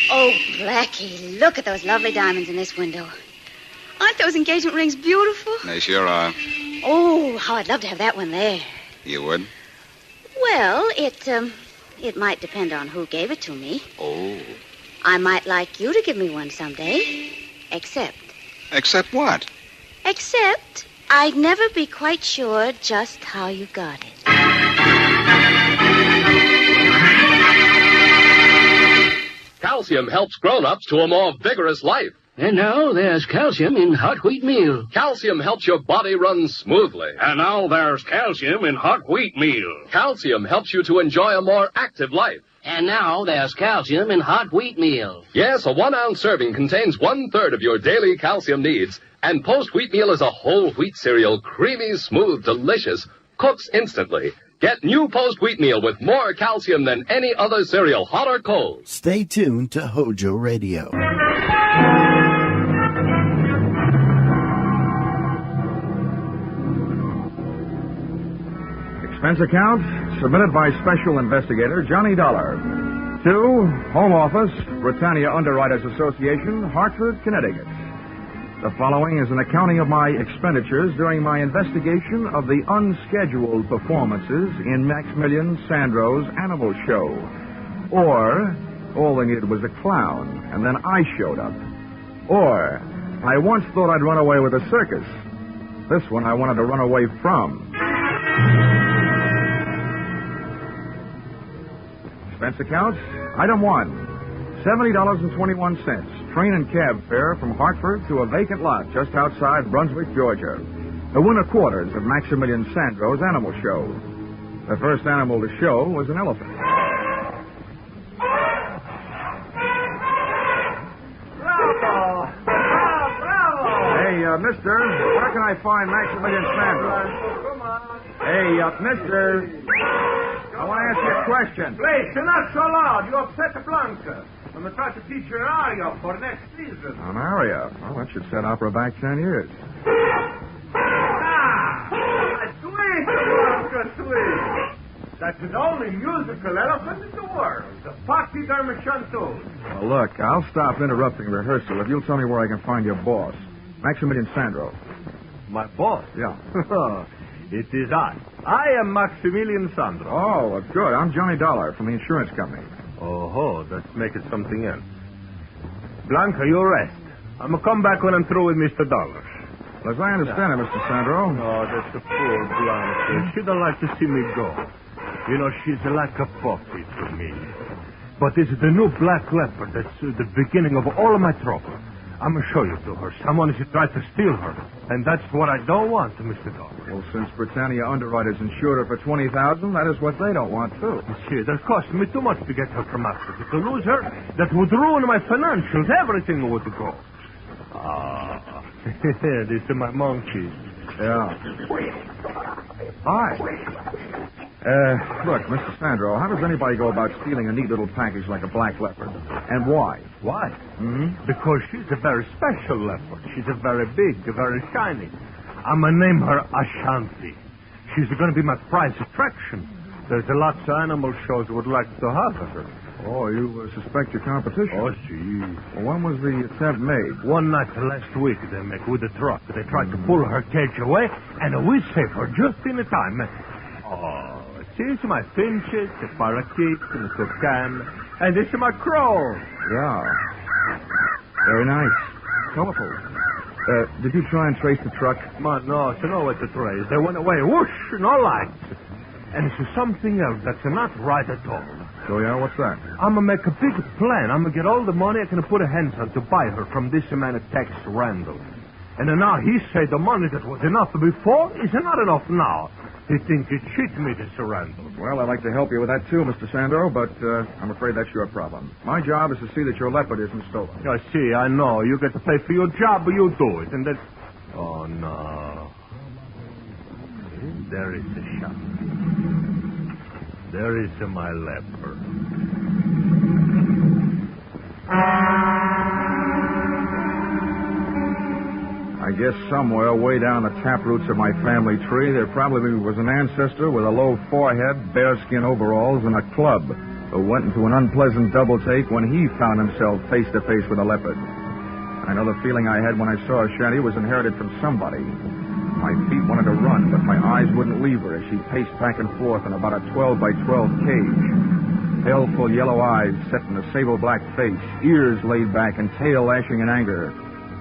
Oh, Blackie, look at those lovely diamonds in this window. Aren't those engagement rings beautiful? They sure are. Oh, how I'd love to have that one there. You would? Well, it might depend on who gave it to me. Oh. I might like you to give me one someday. Except what? Except I'd never be quite sure just how you got it. Calcium helps grown-ups to a more vigorous life. And now there's calcium in hot wheat meal. Calcium helps your body run smoothly. And now there's calcium in hot wheat meal. Calcium helps you to enjoy a more active life. And now there's calcium in hot wheat meal. Yes, a 1-ounce serving contains 1/3 of your daily calcium needs. And Post Wheat Meal is a whole wheat cereal, creamy, smooth, delicious, cooks instantly. Get new Post Wheat Meal with more calcium than any other cereal, hot or cold. Stay tuned to Hojo Radio. Expense account submitted by Special Investigator Johnny Dollar to Home Office, Britannia Underwriters Association, Hartford, Connecticut. The following is an accounting of my expenditures during my investigation of the unscheduled performances in Maximilian Sandro's animal show. Or, all they needed was a clown, and then I showed up. Or, I once thought I'd run away with a circus. This one I wanted to run away from. Expense account, item 1, $70.21. Train and cab fare from Hartford to a vacant lot just outside Brunswick, Georgia. The winter quarters of Maximilian Sandro's animal show. The first animal to show was an elephant. Bravo! Bravo! Hey, mister, where can I find Maximilian Sandro? Come on. Hey, mister, I want to ask you a question. Please, you're not so loud. You upset the Blanca. I'm going to try to teach you an aria for next season. An aria? Well, that should set opera back 10 years. Sweet, Blanca, sweet. That's the only musical elephant in the world. The Pachyderma chanteuse. Well, look, I'll stop interrupting rehearsal if you'll tell me where I can find your boss, Maximilian Sandro. My boss? Yeah. It is I. I am Maximilian Sandro. Oh, good. I'm Johnny Dollar from the insurance company. Oh, let's make it something else. Blanca, you rest. I'm going to come back when I'm through with Mr. Dollar. Well, as I understand it, Mr. Sandro. Oh, that's a poor Blanca. She don't like to see me go. You know, she's like a puppy to me. But it's the new black leopard that's the beginning of all of my trouble. I'm going to show you to her. Someone has tried to steal her. And that's what I don't want, Mr. Dollar. Well, since Britannia Underwriters insured her for $20,000, that is what they don't want, too. See, that cost me too much to get her from Africa. To lose her, that would ruin my financials. Everything would go. Ah, these are my monkeys. Yeah. Hi. Look, Mr. Sandro, how does anybody go about stealing a neat little package like a black leopard? And why? Why? Because she's a very special leopard. She's a very big, very shiny. I'm going to name her Ashanti. She's going to be my prize attraction. There's lots of animal shows would like to have her. Oh, you suspect your competition? Oh, see. Well, when was the attempt made? One night last week, they make with the truck. They tried to pull her cage away, and we saved her just in the time. Oh, see, my finches, the parakeets, and the toucan, and this is my crow. Yeah. Very nice. Colorful. Did you try and trace the truck? No, you know what to trace. They went away, whoosh, no lights. And it's something else that's not right at all. So, yeah, what's that? I'm going to make a big plan. I'm going to get all the money I can put a hands on to buy her from this man, Tex Randall. And then now he said the money that was enough before is not enough now. He thinks he cheated me, this Randall. Well, I'd like to help you with that, too, Mr. Sandro, but I'm afraid that's your problem. My job is to see that your leopard isn't stolen. I see, I know. You get to pay for your job, but you do it. And then... Oh, no. There is the shot. There is my leopard. I guess somewhere way down the taproots of my family tree, there probably was an ancestor with a low forehead, bearskin overalls, and a club who went into an unpleasant double take when he found himself face to face with a leopard. I know the feeling I had when I saw Shanty was inherited from somebody. My feet wanted to run, but my eyes wouldn't leave her as she paced back and forth in about a 12-by-12 cage. Baleful yellow eyes set in a sable-black face, ears laid back and tail lashing in anger,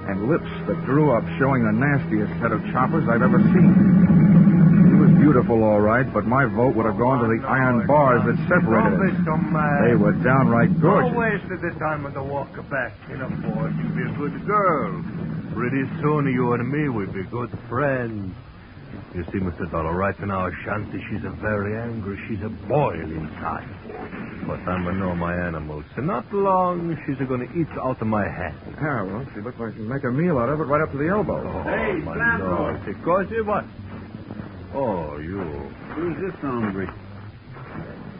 and lips that drew up showing the nastiest set of choppers I've ever seen. She was beautiful, all right, but my vote would have gone to the iron bars that separated us. They were downright gorgeous. Don't waste the time of the walk back in a force. You be a good girl. Pretty soon you and me will be good friends. You see, Mr. Dollar, right now, Shanty, she's a very angry. She's a boil inside. But I'm going to know my animals. And not long, she's going to eat out of my hand. Yeah, well, she looks like she'll make a meal out of it right up to the elbow. Oh, hey, my Lord. Because it what? Oh, you. Who's this hombre?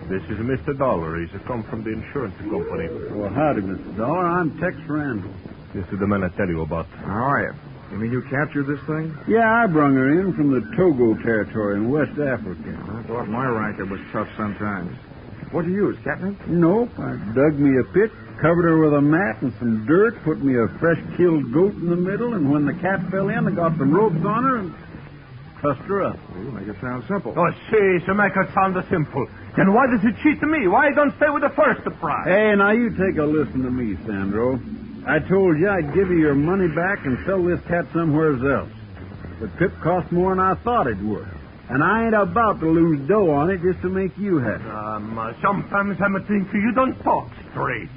This is Mr. Dollar. He's come from the insurance company. Well, howdy, Mr. Dollar. I'm Tex Randall. This is the man I tell you about. How are you? You mean you captured this thing? Yeah, I brung her in from the Togo territory in West Africa. I thought my racket was tough sometimes. What'd you use, catnip? Nope. I dug me a pit, covered her with a mat and some dirt, put me a fresh-killed goat in the middle, and when the cat fell in, I got some ropes on her and trussed her up. Well, you make it sound simple. Oh, see, to make it sound simple. Then why does he cheat me? Why don't stay with the first prize? Hey, now you take a listen to me, Sandro. I told you I'd give you your money back and sell this cat somewhere else. The trip cost more than I thought it would. And I ain't about to lose dough on it just to make you happy. Sometimes I'm thinking you don't talk straight.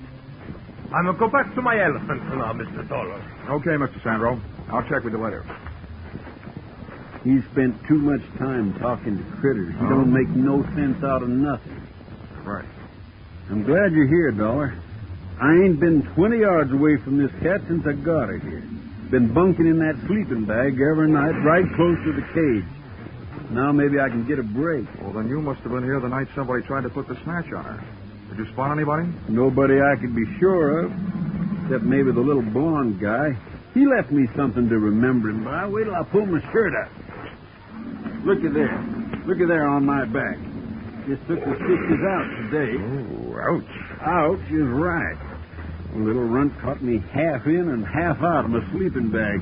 I'm going to go back to my elephant now, Mr. Dollar. Okay, Mr. Sandro. I'll check with you later. He spent too much time talking to critters. He don't make no sense out of nothing. Right. I'm glad you're here, Dollar. I ain't been 20 yards away from this cat since I got her here. Been bunking in that sleeping bag every night right close to the cage. Now maybe I can get a break. Well, then you must have been here the night somebody tried to put the snatch on her. Did you spot anybody? Nobody I could be sure of, except maybe the little blonde guy. He left me something to remember him by. Wait till I pull my shirt up. Look at there. Look at there on my back. Just took the stitches out today. Oh, ouch. Ouch is right. The little runt caught me half in and half out of my sleeping bag.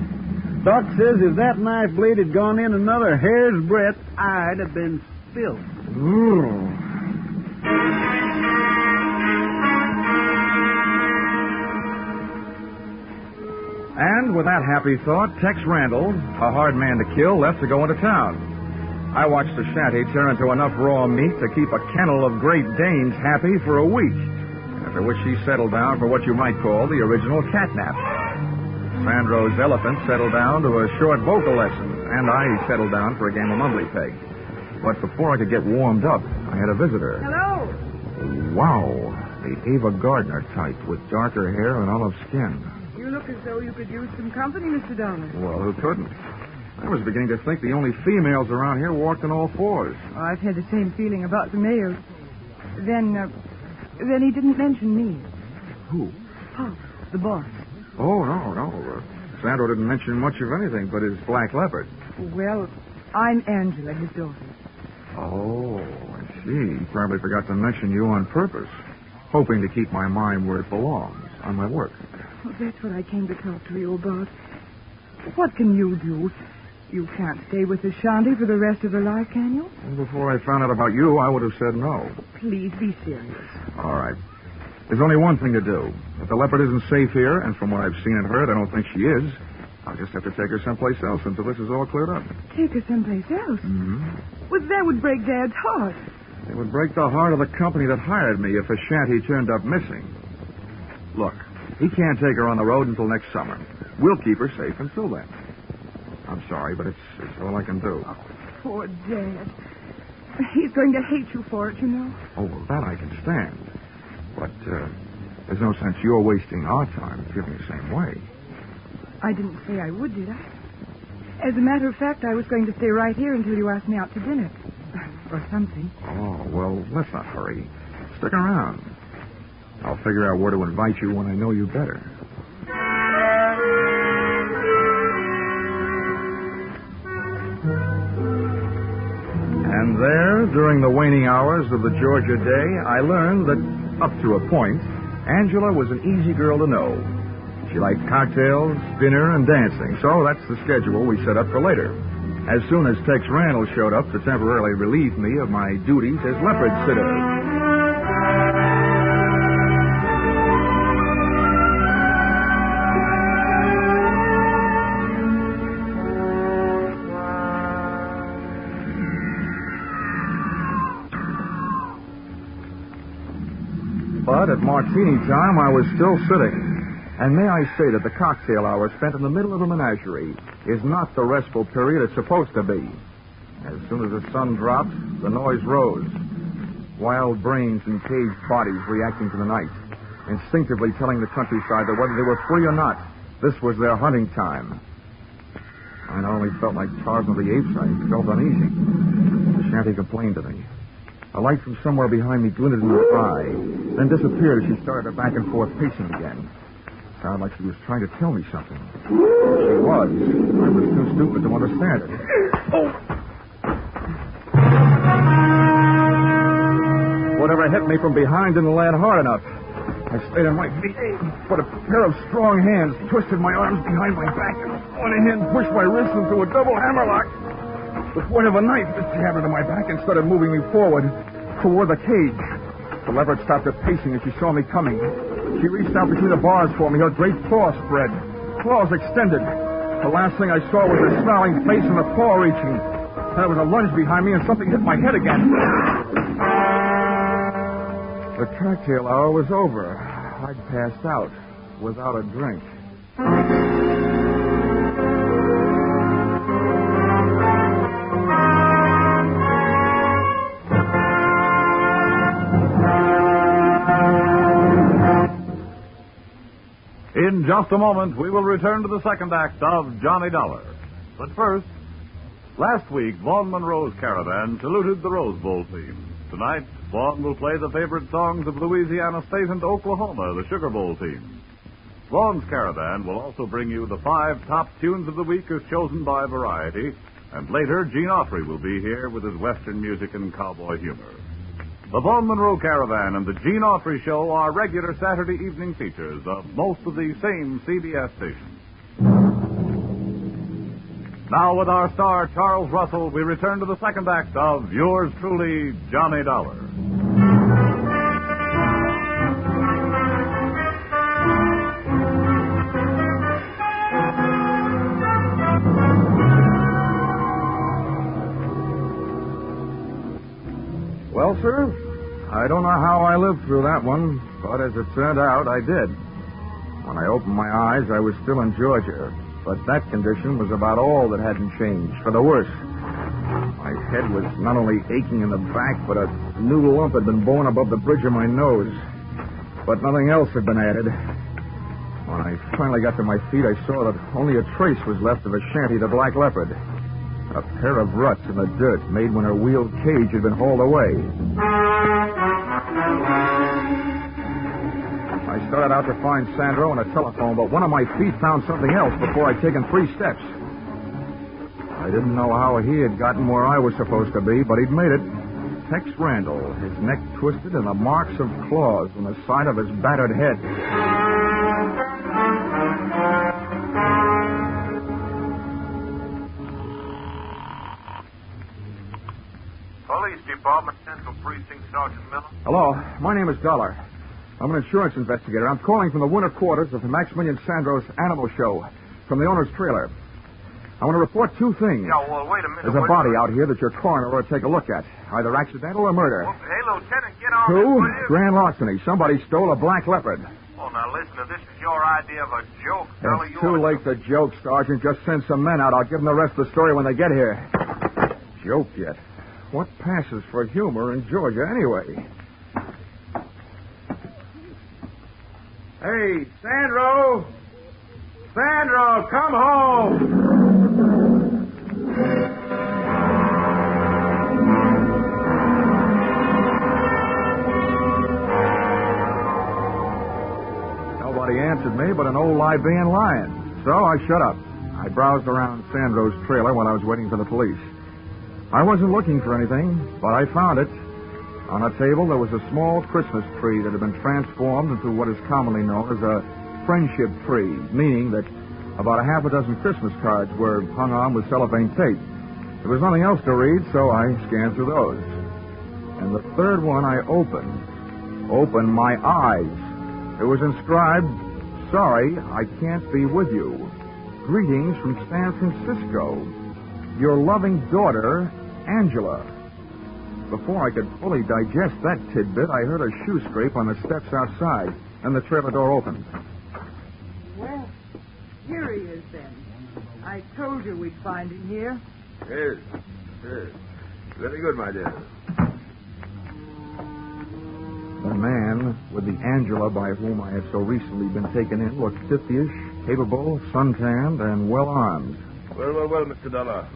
Doc says if that knife blade had gone in another hair's breadth, I'd have been spilled. And with that happy thought, Tex Randall, a hard man to kill, left to go into town. I watched the shanty tear into enough raw meat to keep a kennel of Great Danes happy for a week, after which she settled down for what you might call the original catnap. Sandro's elephant settled down to a short vocal lesson, and I settled down for a game of mumbly peg. But before I could get warmed up, I had a visitor. Hello. Wow, the Ava Gardner type with darker hair and olive skin. You look as though you could use some company, Mr. Dollar. Well, who couldn't? I was beginning to think the only females around here walked on all fours. Oh, I've had the same feeling about the males. Then he didn't mention me. Who? Pop, the boss. Oh, no. Sandro didn't mention much of anything but his black leopard. Well, I'm Angela, his daughter. Oh, I see. He probably forgot to mention you on purpose. hoping to keep my mind where it belongs, on my work. Well, that's what I came to talk to you about. What can you do? You can't stay with the Shanty for the rest of her life, can you? And before I found out about you, I would have said no. Please be serious. All right. There's only one thing to do. If the leopard isn't safe here, and from what I've seen and heard, I don't think she is, I'll just have to take her someplace else until this is all cleared up. Take her someplace else? Mm-hmm. Well, that would break Dad's heart. It would break the heart of the company that hired me if a Shanty turned up missing. Look, he can't take her on the road until next summer. We'll keep her safe until then. I'm sorry, but it's all I can do. Oh, poor Dad. He's going to hate you for it, you know. Oh, well, that I can stand. But there's no sense you're wasting our time feeling the same way. I didn't say I would, did I? As a matter of fact, I was going to stay right here until you asked me out to dinner. Or something. Oh, well, let's not hurry. Stick around. I'll figure out where to invite you when I know you better. And there, during the waning hours of the Georgia day, I learned that, up to a point, Angela was an easy girl to know. She liked cocktails, dinner, and dancing, so that's the schedule we set up for later. As soon as Tex Randall showed up to temporarily relieve me of my duties as leopard sitter. But at martini time, I was still sitting. And may I say that the cocktail hour spent in the middle of a menagerie is not the restful period it's supposed to be. As soon as the sun dropped, the noise rose. Wild brains and caged bodies reacting to the night, instinctively telling the countryside that whether they were free or not, this was their hunting time. I not only felt like Tarzan of the Apes, I felt uneasy. The Shanty complained to me. A light from somewhere behind me glinted in her eye, then disappeared as she started her back and forth pacing again. Sounded like she was trying to tell me something. She was. I was too stupid to understand it. Oh! Whatever hit me from behind didn't land hard enough. I stayed on my feet, but a pair of strong hands twisted my arms behind my back, and one hand pushed my wrist into a double hammerlock. The point of a knife jabbed into my back and started moving me forward toward the cage. The leopard stopped her pacing as she saw me coming. She reached out between the bars for me, her great paw spread. Claws extended. The last thing I saw was her snarling face and the paw reaching. There was a lunge behind me and something hit my head again. The cocktail hour was over. I'd passed out without a drink. In just a moment, we will return to the second act of Johnny Dollar. But first, last week, Vaughn Monroe's Caravan saluted the Rose Bowl team. Tonight, Vaughn will play the favorite songs of Louisiana State and Oklahoma, the Sugar Bowl team. Vaughn's Caravan will also bring you the 5 top tunes of the week as chosen by Variety, and later, Gene Autry will be here with his Western music and cowboy humor. The Vaughn Monroe Caravan and the Gene Autry Show are regular Saturday evening features of most of the same CBS stations. Now, with our star, Charles Russell, we return to the second act of yours truly, Johnny Dollar. Well, sir, I don't know how I lived through that one, but as it turned out, I did. When I opened my eyes, I was still in Georgia, but that condition was about all that hadn't changed, for the worse. My head was not only aching in the back, but a new lump had been born above the bridge of my nose. But nothing else had been added. When I finally got to my feet, I saw that only a trace was left of a Shanty, the Black Leopard. A pair of ruts in the dirt made when her wheeled cage had been hauled away. I started out to find Sandro and a telephone, but one of my feet found something else before I'd taken 3 steps. I didn't know how he had gotten where I was supposed to be, but he'd made it. Tex Randall, his neck twisted and the marks of claws on the side of his battered head. Police Department, Central Precinct, Sergeant Miller. Hello, my name is Dollar. I'm an insurance investigator. I'm calling from the winter quarters of the Maximilian Sandro's Animal Show, from the owner's trailer. I want to report two things. Yeah, well, wait a minute. There's a body out here that your coroner ought to take a look at, either accidental or murder. Well, hey, Lieutenant, get on Two, this, will you? grand larceny. Somebody stole a black leopard. Oh, now listen, if this is your idea of a joke, fella, It's you too ought late to joke, Sergeant. Just send some men out. I'll give them the rest of the story when they get here. Joke yet? What passes for humor in Georgia, anyway? Hey, Sandro! Sandro, come home! Nobody answered me but an old Libyan lion. So I shut up. I browsed around Sandro's trailer while I was waiting for the police. I wasn't looking for anything, but I found it. On a table, there was a small Christmas tree that had been transformed into what is commonly known as a friendship tree, meaning that about a half a dozen Christmas cards were hung on with cellophane tape. There was nothing else to read, so I scanned through those. And the third one I opened my eyes. It was inscribed, "Sorry, I can't be with you. Greetings from San Francisco. Your loving daughter, Angela." Before I could fully digest that tidbit, I heard a shoe scrape on the steps outside, and the trailer door opened. Well, here he is then. I told you we'd find him here. Yes. Very good, my dear. The man with the Angela by whom I had so recently been taken in looked 50-ish, capable, suntanned, and well-armed. Well, Mr. Dollar.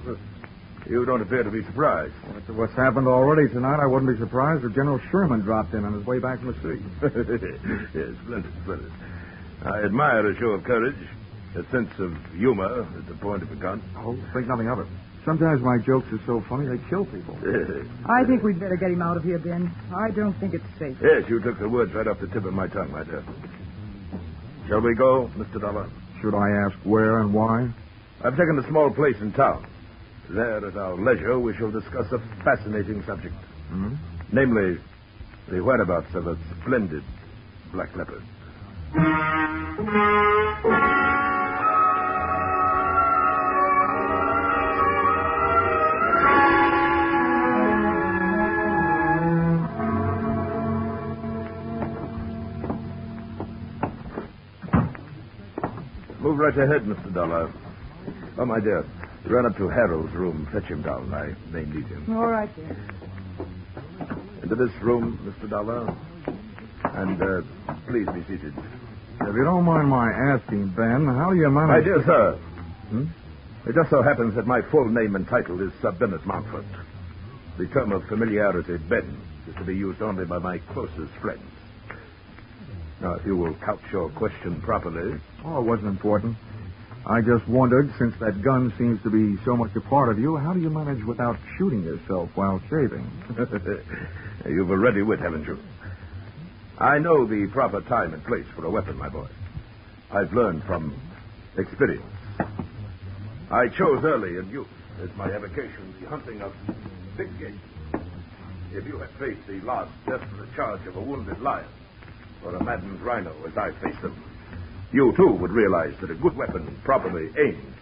You don't appear to be surprised. After what's happened already tonight, I wouldn't be surprised if General Sherman dropped in on his way back from the sea. Yes, splendid. I admire a show of courage, a sense of humor at the point of a gun. Oh, think nothing of it. Sometimes my jokes are so funny they kill people. I think we'd better get him out of here, Ben. I don't think it's safe. Yes, you took the words right off the tip of my tongue, my dear. Shall we go, Mr. Dollar? Should I ask where and why? I've taken a small place in town. There, at our leisure, we shall discuss a fascinating subject. Hmm? Namely, the whereabouts of a splendid black leopard. Move right ahead, Mr. Dollar. Oh, my dear, run up to Harold's room. Fetch him down. I may need him. All right, then. Into this room, Mr. Dollar. And, please be seated. If you don't mind my asking, Ben, how do you manage... My dear sir, it just so happens that my full name and title is Sir Bennett Mountford. The term of familiarity, Ben, is to be used only by my closest friends. Now, if you will couch your question properly... Oh, it wasn't important. I just wondered, since that gun seems to be so much a part of you, how do you manage without shooting yourself while shaving? You've a ready wit, haven't you? I know the proper time and place for a weapon, my boy. I've learned from experience. I chose early in youth as my avocation the hunting of big game. If you had faced the last desperate charge of a wounded lion or a maddened rhino as I faced them, you, too, would realize that a good weapon, properly aimed,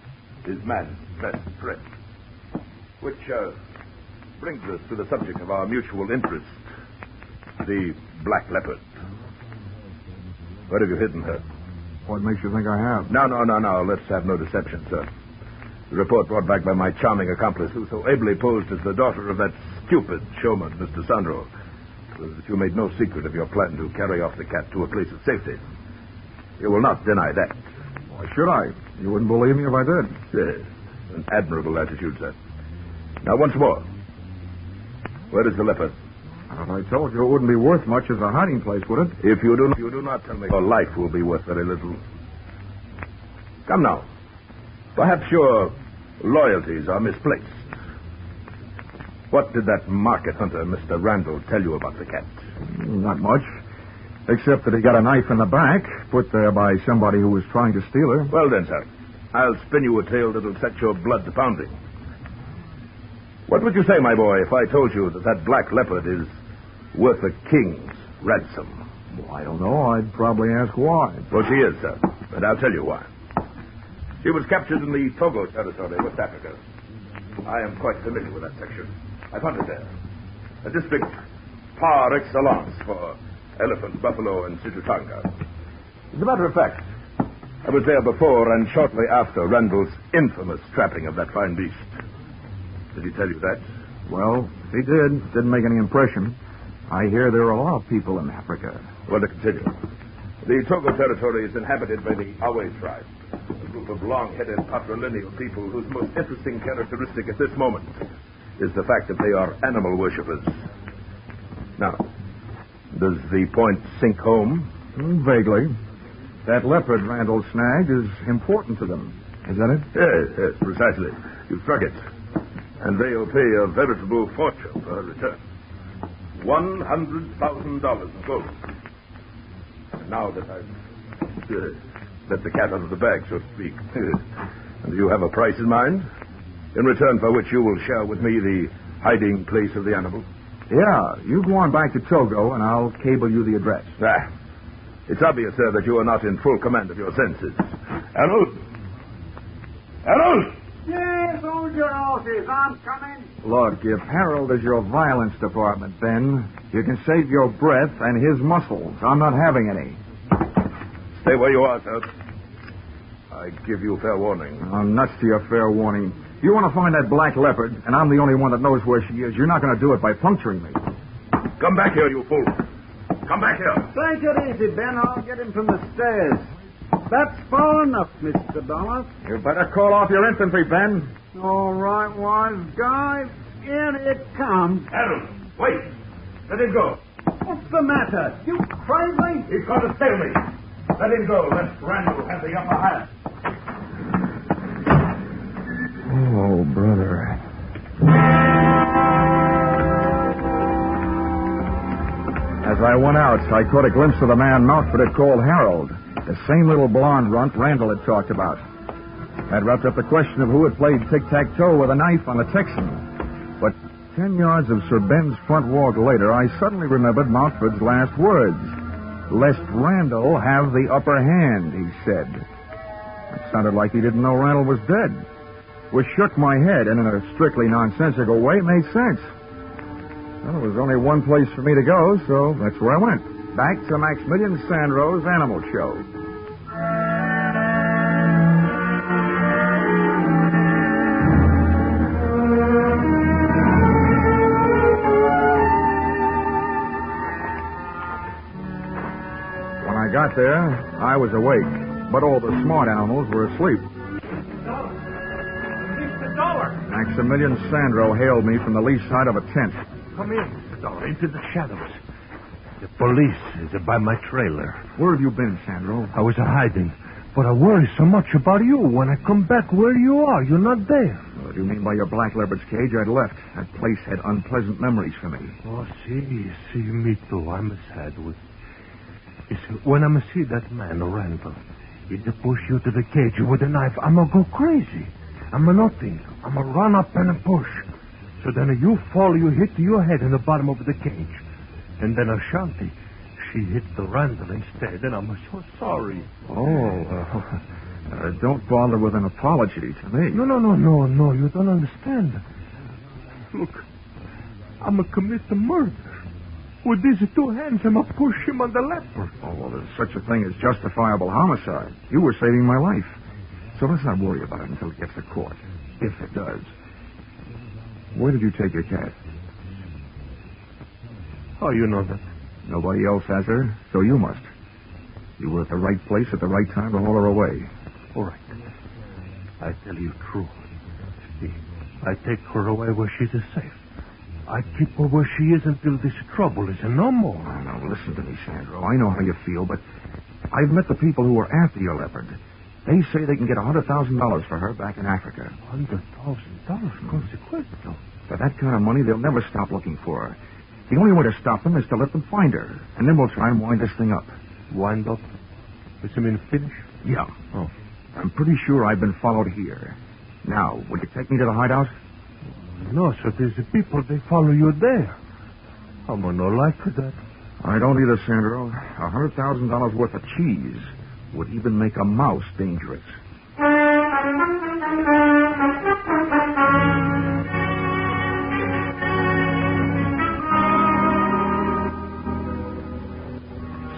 is man's best friend. Which brings us to the subject of our mutual interest, the black leopard. Where have you hidden her? What makes you think I have? No. Let's have no deception, sir. The report brought back by my charming accomplice, who so ably posed as the daughter of that stupid showman, Mr. Sandro, was that you made no secret of your plan to carry off the cat to a place of safety. You will not deny that. Why should I? You wouldn't believe me if I did. Yes. An admirable attitude, sir. Now, once more. Where is the leopard? Well, I told you it wouldn't be worth much as a hiding place, would it? If you do not tell me, your life will be worth very little. Come now. Perhaps your loyalties are misplaced. What did that market hunter, Mr. Randall, tell you about the cat? Not much. Except that he got a knife in the back, put there by somebody who was trying to steal her. Well then, sir, I'll spin you a tale that'll set your blood to pounding. What would you say, my boy, if I told you that that black leopard is worth a king's ransom? Well, I don't know. I'd probably ask why. Well, she is, sir. And I'll tell you why. She was captured in the Togo territory, West Africa. I am quite familiar with that section. I've hunted there. A district par excellence for elephant, buffalo, and situtanga. As a matter of fact, I was there before and shortly after Randall's infamous trapping of that fine beast. Did he tell you that? Well, if he did, it didn't make any impression. I hear there are a lot of people in Africa. Well, to continue. The Togo territory is inhabited by the Awe tribe, a group of long-headed patrilineal people whose most interesting characteristic at this moment is the fact that they are animal worshippers. Now, does the point sink home? Vaguely. That leopard Randall snagged is important to them. Is that it? Yes, precisely. You struck it. And they'll pay a veritable fortune for her return. $100,000 in gold. And now that I've let the cat out of the bag, so to speak, do you have a price in mind? In return for which you will share with me the hiding place of the animal? Yeah, you go on back to Togo, and I'll cable you the address. It's obvious, sir, that you are not in full command of your senses. Harold! Harold! Yes, hold your horses. I'm coming. Look, if Harold is your violence department, Ben, you can save your breath and his muscles. I'm not having any. Stay where you are, sir. I give you fair warning. I'm nuts to your fair warning. You want to find that black leopard, and I'm the only one that knows where she is. You're not going to do it by puncturing me. Come back here, you fool. Come back here. Take it easy, Ben. I'll get him from the stairs. That's far enough, Mr. Dollar. You better call off your infantry, Ben. All right, wise guy. In it comes. Harold, wait. Let him go. What's the matter? You crazy? He's going to steal me. Let him go. Let Randall have the upper hand. Oh, brother. As I went out, I caught a glimpse of the man Mountford had called Harold, the same little blonde runt Randall had talked about. That wrapped up the question of who had played tic-tac-toe with a knife on the Texan. But 10 yards of Sir Ben's front walk later, I suddenly remembered Mountford's last words. Lest Randall have the upper hand, he said. It sounded like he didn't know Randall was dead. Which shook my head, and in a strictly nonsensical way made sense. Well, there was only one place for me to go, so that's where I went. Back to Maximilian Sandro's Animal Show. When I got there, I was awake, but all the smart animals were asleep. Maximilian Sandro hailed me from the lee side of a tent. Come in, Mr. Dollar, into the shadows. The police is by my trailer. Where have you been, Sandro? I was hiding, but I worry so much about you. When I come back where you are, you're not there. What do you mean by your black leopard's cage? I'd left. That place had unpleasant memories for me. Oh, see, me too. I'm sad with... You see, when I see that man, Randall, he'd push you to the cage with a knife, I'm going to go crazy. I'm a nothing. I'm a run up and a push. So then you fall, you hit your head in the bottom of the cage. And then Ashanti, she hit the Randall instead, and I'm so sorry. Don't bother with an apology to me. No, you don't understand. Look, I'm a commit a murder. With these two hands, I'm a push him on the leopard. Oh, well, there's such a thing as justifiable homicide. You were saving my life. So let's not worry about it until it gets to court. If it does. Where did you take your cat? How you know that? Nobody else has her, so you must. You were at the right place at the right time to haul her away. All right. I tell you true. See, I take her away where she's safe. I keep her where she is until this trouble is no more. Oh, now, listen to me, Sandro. I know how you feel, but I've met the people who are after your leopard. They say they can get $100,000 for her back in Africa. $100,000? Consequential. For that kind of money, they'll never stop looking for her. The only way to stop them is to let them find her. And then we'll try and wind this thing up. Wind up? Does it mean finish? Yeah. Oh. I'm pretty sure I've been followed here. Now, would you take me to the hideout? No, sir. There's the people. They follow you there. I'm not like that. I don't either, Sandro. $100,000 worth of cheese would even make a mouse dangerous.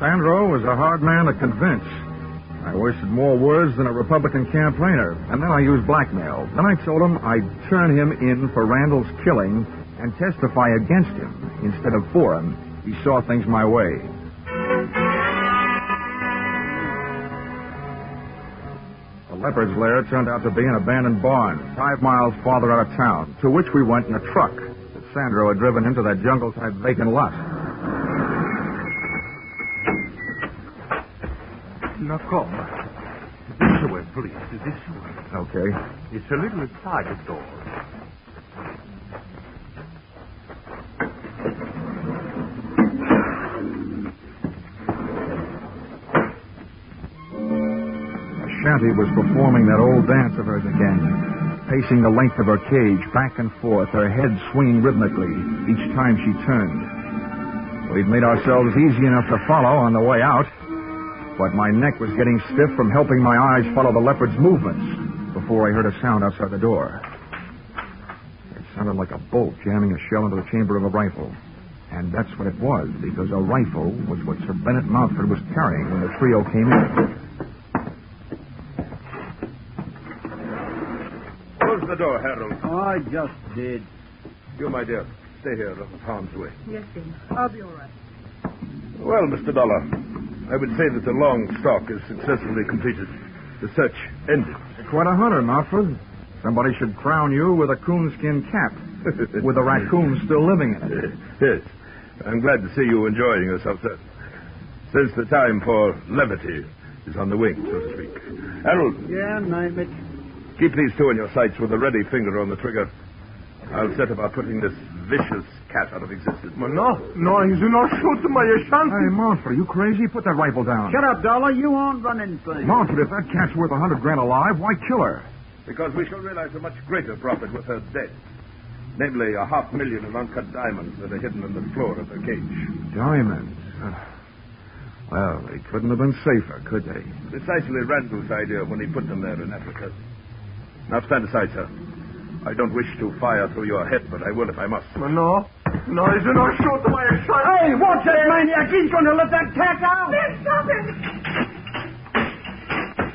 Sandro was a hard man to convince. I wasted more words than a Republican campaigner, and then I used blackmail. Then I told him I'd turn him in for Randall's killing and testify against him instead of for him. He saw things my way. The leopard's lair turned out to be an abandoned barn 5 miles farther out of town, to which we went in a truck that Sandro had driven into that jungle-type vacant lot. Now, come. This way, please. This way. Okay. It's a little inside the door. Shanty was performing that old dance of hers again, pacing the length of her cage back and forth, her head swinging rhythmically each time she turned. We'd made ourselves easy enough to follow on the way out, but my neck was getting stiff from helping my eyes follow the leopard's movements before I heard a sound outside the door. It sounded like a bolt jamming a shell into the chamber of a rifle. And that's what it was, because a rifle was what Sir Bennett Mountford was carrying when the trio came in. Close the door, Harold. Oh, I just did. You, my dear, stay here out of harm's way. Yes, Dean. I'll be all right. Well, Mr. Dollar, I would say that the long stalk is successfully completed. The search ended. Quite a hunter, Mountford. Somebody should crown you with a coonskin cap, with a raccoon still living in it. Yes. I'm glad to see you enjoying yourself, sir. Since the time for levity is on the wing, so to speak. Harold. Yeah, name it. Keep these two in your sights with a ready finger on the trigger. I'll set about putting this vicious cat out of existence. No, he's not shooting my Ashanti. Hey, Mountford, are you crazy? Put that rifle down. Shut up, Dollar. You aren't running things. Mountford, if that cat's worth $100,000 alive, why kill her? Because we shall realize a much greater profit with her dead. Namely, 500,000 of uncut diamonds that are hidden in the floor of her cage. Diamonds? Well, they couldn't have been safer, could they? Precisely Randall's idea when he put them there in Africa. Now stand aside, sir. I don't wish to fire through your head, but I will if I must. No, he's not shooting my Ashanti. Hey, watch that maniac. He's going to let that cat out. Stop it.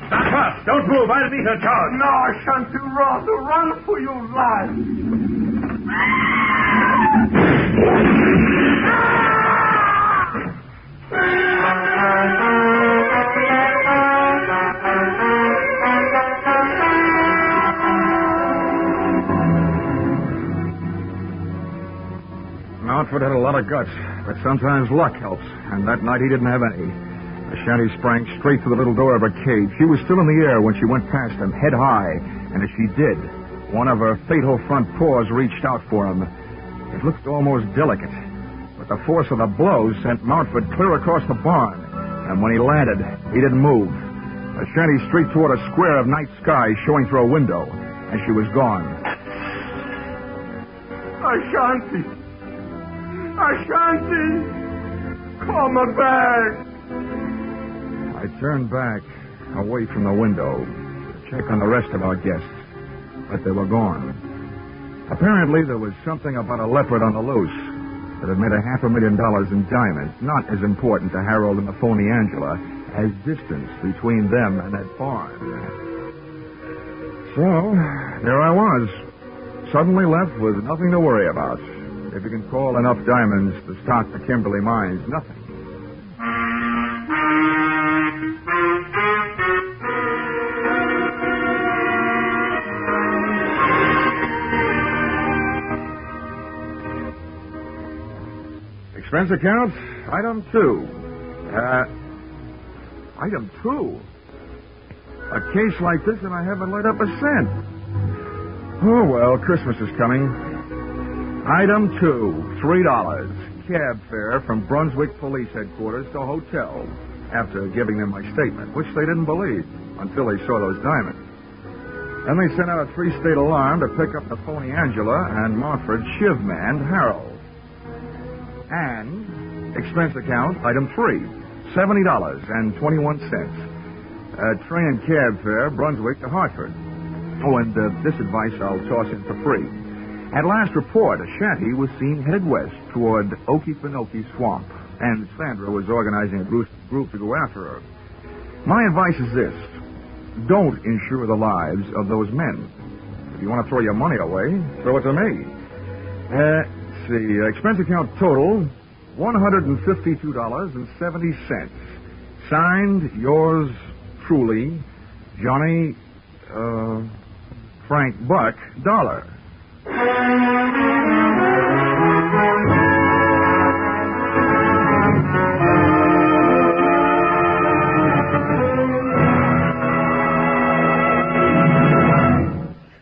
Stop fast. Don't move. I'll be her charge. No, Ashanti, run for your life. Mountford had a lot of guts, but sometimes luck helps, and that night he didn't have any. Ashanti sprang straight through the little door of her cage. She was still in the air when she went past him, head high, and as she did, one of her fatal front paws reached out for him. It looked almost delicate, but the force of the blow sent Mountford clear across the barn, and when he landed, he didn't move. Ashanti streaked toward a square of night sky showing through a window, and she was gone. Ashanti, come back. I turned back, away from the window, to check on the rest of our guests, but they were gone. Apparently, there was something about a leopard on the loose that had made $500,000 in diamonds not as important to Harold and the phony Angela as distance between them and that barn. So, there I was, suddenly left with nothing to worry about. If you can call enough diamonds to stock the Kimberley mines, nothing. Expense account, item 2. Item 2? A case like this and I haven't laid up a cent. Oh, well, Christmas is coming. Item 2, $3. Cab fare from Brunswick Police Headquarters to hotel after giving them my statement, which they didn't believe until they saw those diamonds. Then they sent out a 3-state alarm to pick up the phony Angela and Montford shivman Harold. And expense account, item 3, $70.21. Train and cab fare, Brunswick to Hartford. Oh, and this advice I'll toss in for free. At last report, a shanty was seen headed west toward Okefenokee Swamp, and Sandra was organizing a group to go after her. My advice is this. Don't insure the lives of those men. If you want to throw your money away, throw it to me. Let's see, expense account total, $152.70. Signed, yours truly, Johnny, Frank Buck, Dollar.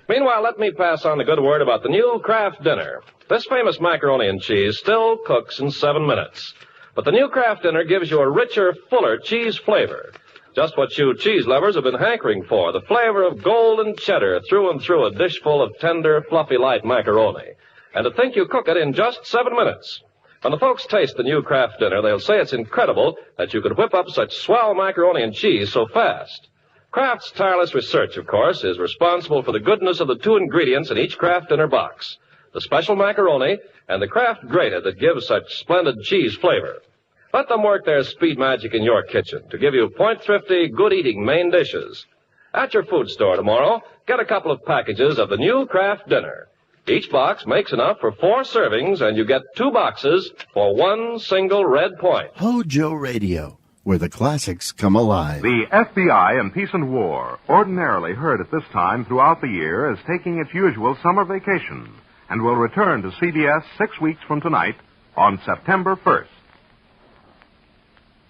Meanwhile, let me pass on the good word about the new Kraft Dinner. This famous macaroni and cheese still cooks in 7 minutes. But the new Kraft Dinner gives you a richer, fuller cheese flavor. Just what you cheese lovers have been hankering for, the flavor of golden cheddar through and through a dish full of tender, fluffy, light macaroni. And to think you cook it in just 7 minutes. When the folks taste the new Kraft Dinner, they'll say it's incredible that you could whip up such swell macaroni and cheese so fast. Kraft's tireless research, of course, is responsible for the goodness of the 2 ingredients in each Kraft Dinner box. The special macaroni and the Kraft grater that gives such splendid cheese flavor. Let them work their speed magic in your kitchen to give you point-thrifty, good-eating main dishes. At your food store tomorrow, get a couple of packages of the new Kraft Dinner. Each box makes enough for 4 servings, and you get 2 boxes for 1 single red point. Hojo Radio, where the classics come alive. The FBI in Peace and War, ordinarily heard at this time throughout the year, is taking its usual summer vacation and will return to CBS 6 weeks from tonight on September 1st.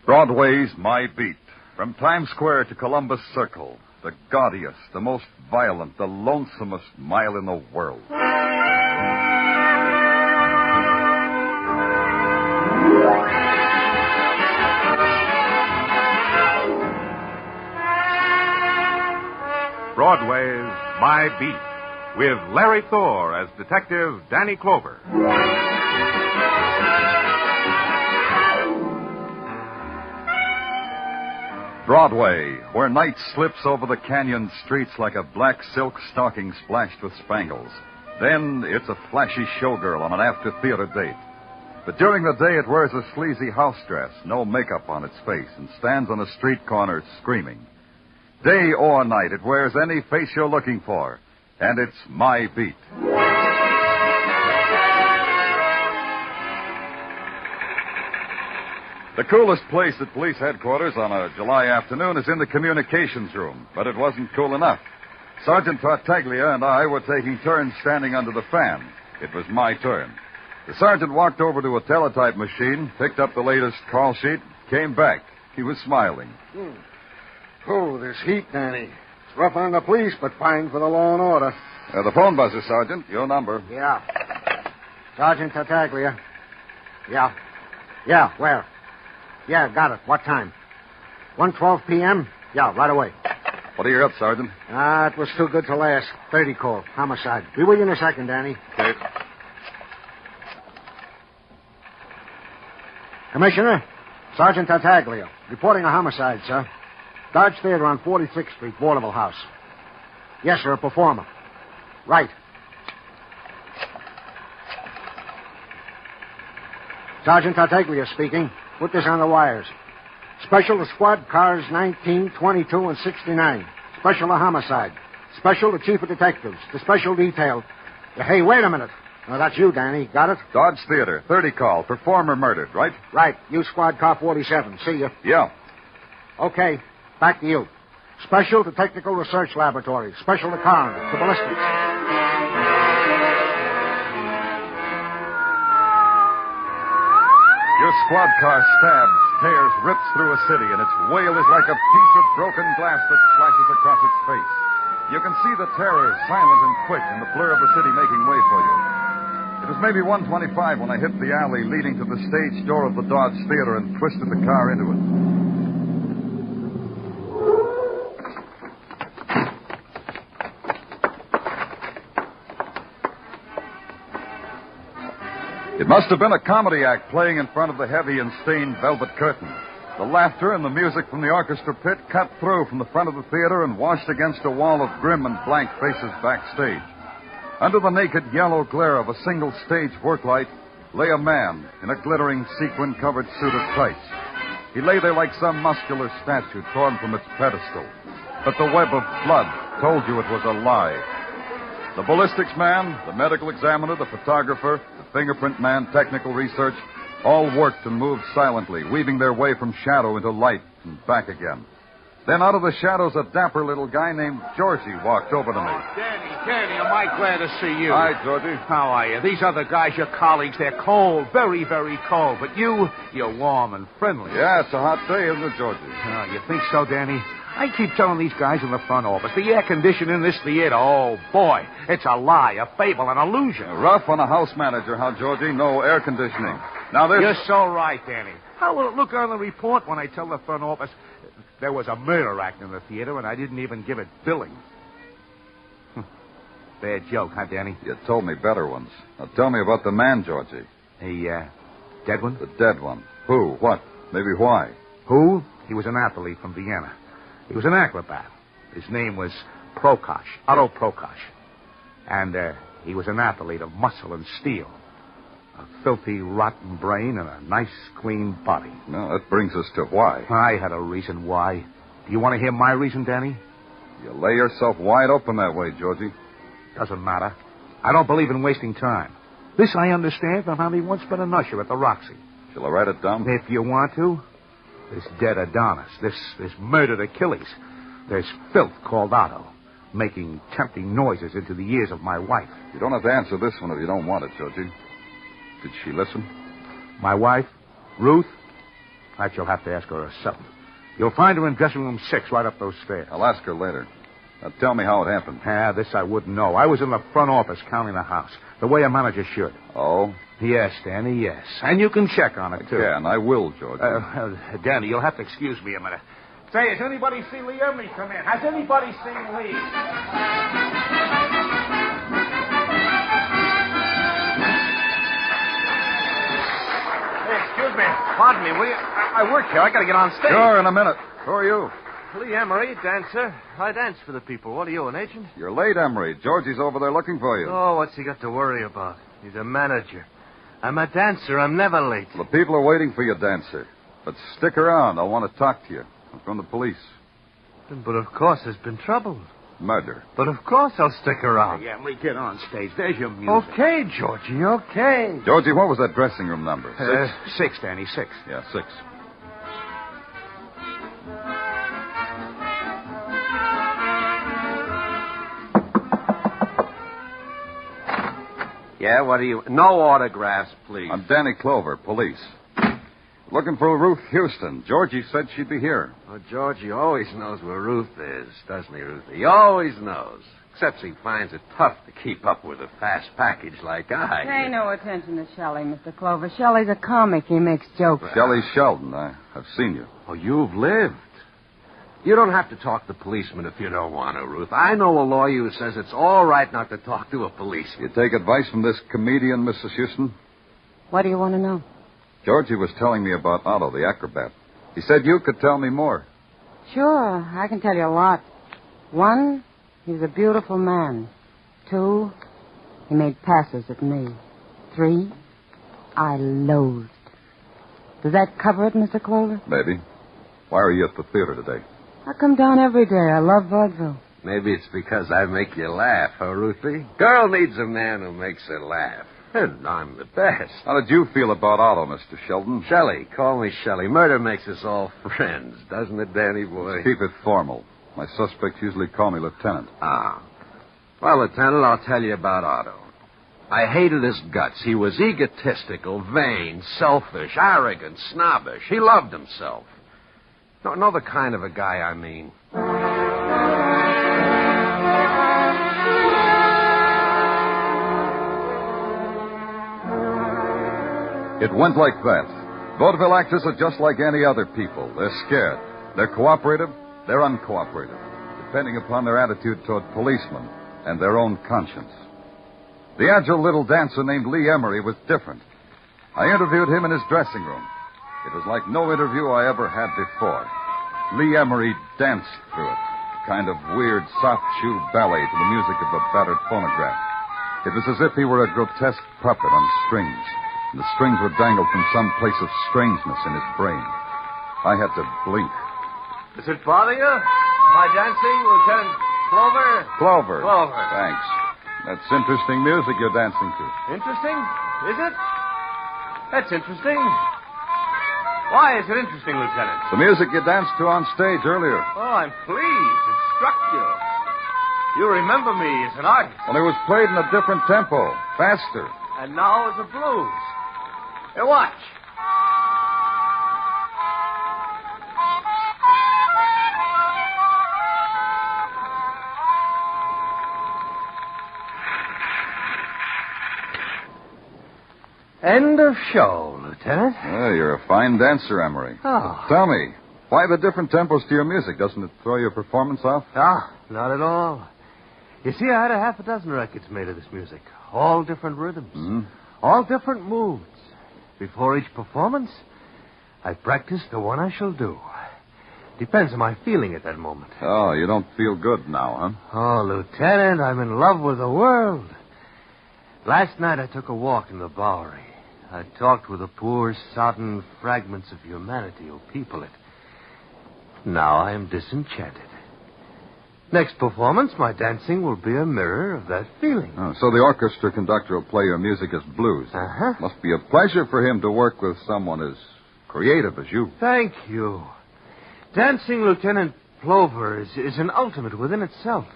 Broadway's My Beat. From Times Square to Columbus Circle. The gaudiest, the most violent, the lonesomest mile in the world. Broadway's My Beat, with Larry Thor as Detective Danny Clover. Broadway, where night slips over the canyon streets like a black silk stocking splashed with spangles. Then it's a flashy showgirl on an after-theater date. But during the day it wears a sleazy house dress, no makeup on its face, and stands on a street corner screaming. Day or night, it wears any face you're looking for. And it's My Beat. The coolest place at police headquarters on a July afternoon is in the communications room, but it wasn't cool enough. Sergeant Tartaglia and I were taking turns standing under the fan. It was my turn. The sergeant walked over to a teletype machine, picked up the latest call sheet, came back. He was smiling. Oh, this heat, Danny. It's rough on the police, but fine for the law and order. The phone buzzer, Sergeant. Your number. Yeah. Sergeant Tartaglia. Yeah. Yeah, where? Yeah, got it. What time? 1:12 p.m.? Yeah, right away. What are you up, Sergeant? It was too good to last. 30 call. Homicide. Be with you in a second, Danny. Okay. Commissioner, Sergeant Tartaglia. Reporting a homicide, sir. Dodge Theater on 46th Street, Vaudeville House. Yes, sir, a performer. Right. Sergeant Tartaglia speaking. Put this on the wires. Special to squad cars 19, 22, and 69. Special to homicide. Special to chief of detectives. The special detail. Hey, wait a minute. Oh, that's you, Danny. Got it? Dodge Theater, 30 call. Performer murdered, right? Right. You squad car 47. See you. Yeah. Okay. Back to you. Special to Technical Research Laboratory. Special to coroner. To ballistics. Your squad car stabs, tears, rips through a city, and its wail is like a piece of broken glass that flashes across its face. You can see the terror, silent and quick, in the blur of the city making way for you. It was maybe 1:25 when I hit the alley leading to the stage door of the Dodge Theater and twisted the car into it. It must have been a comedy act playing in front of the heavy and stained velvet curtain. The laughter and the music from the orchestra pit cut through from the front of the theater and washed against a wall of grim and blank faces backstage. Under the naked yellow glare of a single stage work light lay a man in a glittering sequin-covered suit of tights. He lay there like some muscular statue torn from its pedestal. But the web of blood told you it was a lie. The ballistics man, the medical examiner, the photographer, the fingerprint man, technical research, all worked and moved silently, weaving their way from shadow into light and back again. Then out of the shadows, a dapper little guy named Georgie walked over to me. Danny, am I glad to see you? Hi, Georgie. How are you? These other guys, your colleagues, they're cold, very, very cold. But you're warm and friendly. Yeah, it's a hot day, isn't it, Georgie? Oh, you think so, Danny? I keep telling these guys in the front office, the air conditioning in this theater, oh, boy, it's a lie, a fable, an illusion. Rough on a house manager, huh, Georgie? No air conditioning. Now, there's... You're so right, Danny. How will it look on the report when I tell the front office there was a murder act in the theater and I didn't even give it billing? Bad joke, huh, Danny? You told me better ones. Now, tell me about the man, Georgie. The, dead one? The dead one. Who? What? Maybe why? Who? He was an athlete from Vienna. He was an acrobat. His name was Prokosh, Otto Prokosh. And he was an athlete of muscle and steel. A filthy, rotten brain and a nice, clean body. No, that brings us to why. I had a reason why. Do you want to hear my reason, Danny? You lay yourself wide open that way, Georgie. Doesn't matter. I don't believe in wasting time. This I understand from having once been an usher at the Roxy. Shall I write it down? If you want to. This dead Adonis, this murdered Achilles, there's filth called Otto, making tempting noises into the ears of my wife. You don't have to answer this one if you don't want it, Georgie. Did she listen? My wife? Ruth? That you'll have to ask her herself. You'll find her in dressing room 6 right up those stairs. I'll ask her later. Now tell me how it happened. This I wouldn't know. I was in the front office counting the house, the way a manager should. Oh? Yes, Danny, yes. And you can check on it, too. Yeah, and I will, George. Danny, you'll have to excuse me a minute. Say, has anybody seen Lee Ermey come in? Has anybody seen Lee? Hey, excuse me. Pardon me, will you? I work here. I got to get on stage. Sure, in a minute. Who are you? Lee Emery, dancer. I dance for the people. What are you, an agent? You're late, Emery. Georgie's over there looking for you. Oh, what's he got to worry about? He's a manager. I'm a dancer. I'm never late. The people are waiting for you, dancer. But stick around. I want to talk to you. I'm from the police. But of course there's been trouble. Murder. But of course I'll stick around. Yeah, Lee, get on stage. There's your music. Okay, Georgie, okay. Georgie, what was that dressing room number? 6, Danny, 6. Yeah, 6. Yeah, what do you... No autographs, please. I'm Danny Clover, police. Looking for Ruth Houston. Georgie said she'd be here. Oh, Georgie always knows where Ruth is, doesn't he, Ruth? He always knows. Except he finds it tough to keep up with a fast package like I. Pay no attention to Shelley, Mr. Clover. Shelley's a comic. He makes jokes. Shelley Sheldon. I've seen you. Oh, you've lived. You don't have to talk to policemen if you don't want to, Ruth. I know a lawyer who says it's all right not to talk to a policeman. You take advice from this comedian, Mrs. Houston? What do you want to know? Georgie was telling me about Otto, the acrobat. He said you could tell me more. Sure, I can tell you a lot. 1, he was a beautiful man. 2, he made passes at me. 3, I loathed. Does that cover it, Mr. Clover? Maybe. Why are you at the theater today? I come down every day. I love vaudeville. Maybe it's because I make you laugh, huh, Ruthie? Girl needs a man who makes her laugh. And I'm the best. How did you feel about Otto, Mr. Sheldon? Shelley. Call me Shelley. Murder makes us all friends, doesn't it, Danny boy? Keep it formal. My suspects usually call me Lieutenant. Ah. Well, Lieutenant, I'll tell you about Otto. I hated his guts. He was egotistical, vain, selfish, arrogant, snobbish. He loved himself. No, the kind of a guy I mean. It went like that. Vaudeville actors are just like any other people. They're scared. They're cooperative. They're uncooperative, depending upon their attitude toward policemen and their own conscience. The agile little dancer named Lee Emery was different. I interviewed him in his dressing room. It was like no interview I ever had before. Lee Emery danced through it, a kind of weird, soft-shoe ballet to the music of a battered phonograph. It was as if he were a grotesque puppet on strings, and the strings were dangled from some place of strangeness in his brain. I had to blink. Does it bother you? My dancing, Lieutenant Clover? Clover. Clover. Thanks. That's interesting music you're dancing to. Interesting? Is it? That's interesting. Why is it interesting, Lieutenant? The music you danced to on stage earlier. Oh, I'm pleased. It struck you. You remember me as an artist. Well, it was played in a different tempo, faster. And now as a blues. Hey, watch. End of show, Lieutenant. Well, you're a fine dancer, Emery. Oh. Tell me, why the different tempos to your music? Doesn't it throw your performance off? Ah, not at all. You see, I had a half a dozen records made of this music. All different rhythms. All different moods. Before each performance, I practice the one I shall do. Depends on my feeling at that moment. Oh, you don't feel good now, huh? Oh, Lieutenant, I'm in love with the world. Last night I took a walk in the Bowery. I talked with the poor, sodden fragments of humanity who people it. Now I am disenchanted. Next performance, my dancing will be a mirror of that feeling. Oh, so the orchestra conductor will play your music as blues. Uh-huh. Must be a pleasure for him to work with someone as creative as you. Thank you. Dancing, Lieutenant Plover, is an ultimate within itself.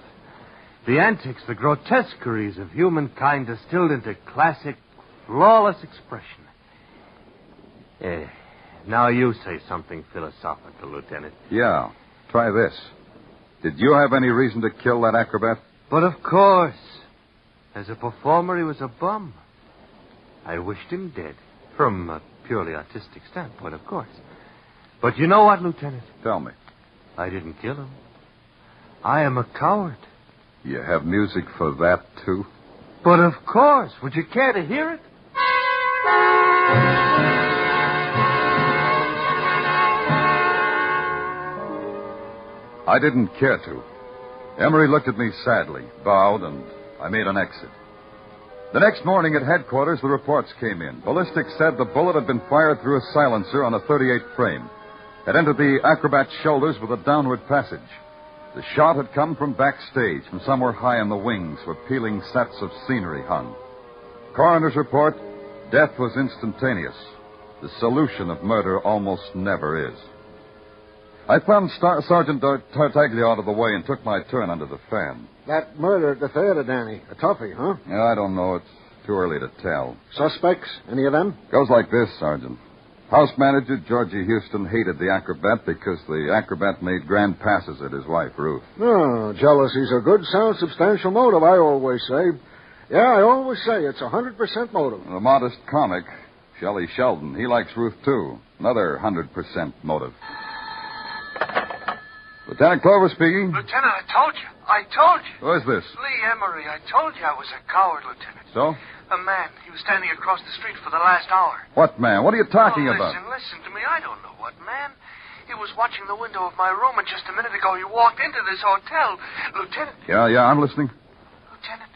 The antics, the grotesqueries of humankind distilled into classic, flawless expression. Now you say something philosophical, Lieutenant. Yeah. Try this. Did you have any reason to kill that acrobat? But of course. As a performer, he was a bum. I wished him dead. From a purely artistic standpoint, of course. But you know what, Lieutenant? Tell me. I didn't kill him. I am a coward. You have music for that, too? But of course. Would you care to hear it? I didn't care to. Emery looked at me sadly, bowed, and I made an exit. The next morning at headquarters, the reports came in. Ballistics said the bullet had been fired through a silencer on a .38 frame. It entered the acrobat's shoulders with a downward passage. The shot had come from backstage, from somewhere high in the wings where peeling sets of scenery hung. Coroner's report, death was instantaneous. The solution of murder almost never is. I found Sergeant Tartaglia out of the way and took my turn under the fan. That murder at the theater, Danny. A toughie, huh? Yeah, I don't know. It's too early to tell. Suspects? Any of them? Goes like this, Sergeant. House manager Georgie Houston hated the acrobat because the acrobat made grand passes at his wife, Ruth. Oh, jealousy's a good, sound, substantial motive, I always say. Yeah, I always say it's 100% motive. The modest comic, Shelley Sheldon, he likes Ruth, too. Another 100% motive. Lieutenant Clover speaking. Lieutenant, I told you. Who is this? Lee Emery. I told you I was a coward, Lieutenant. So? A man. He was standing across the street for the last hour. What man? What are you talking about? Listen to me. I don't know what man. He was watching the window of my room, and just a minute ago he walked into this hotel. Lieutenant. Yeah, I'm listening. Lieutenant,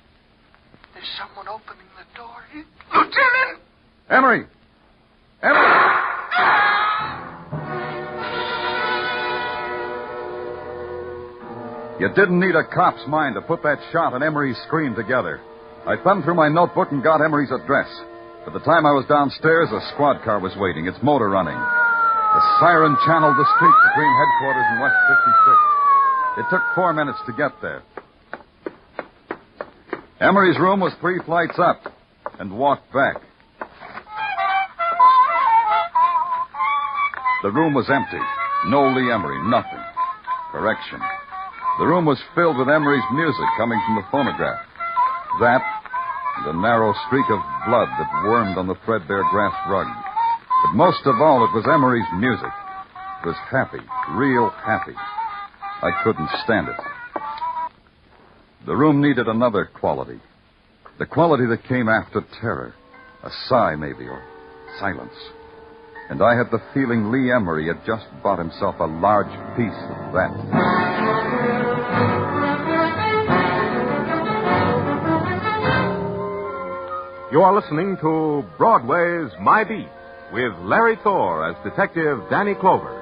there's someone opening the door. Lieutenant! Emery! You didn't need a cop's mind to put that shot and Emery's scream together. I thumbed through my notebook and got Emery's address. By the time I was downstairs, a squad car was waiting, its motor running. The siren channeled the street between headquarters and West 56. It took 4 minutes to get there. Emery's room was 3 flights up, and walked back. The room was empty. No Lee Emery, nothing. Correction. The room was filled with Emery's music coming from the phonograph. That and a narrow streak of blood that wormed on the threadbare grass rug. But most of all, it was Emery's music. It was happy, real happy. I couldn't stand it. The room needed another quality. The quality that came after terror. A sigh, maybe, or silence. And I had the feeling Lee Emery had just bought himself a large piece of that. You are listening to Broadway's My Beat with Larry Thor as Detective Danny Clover.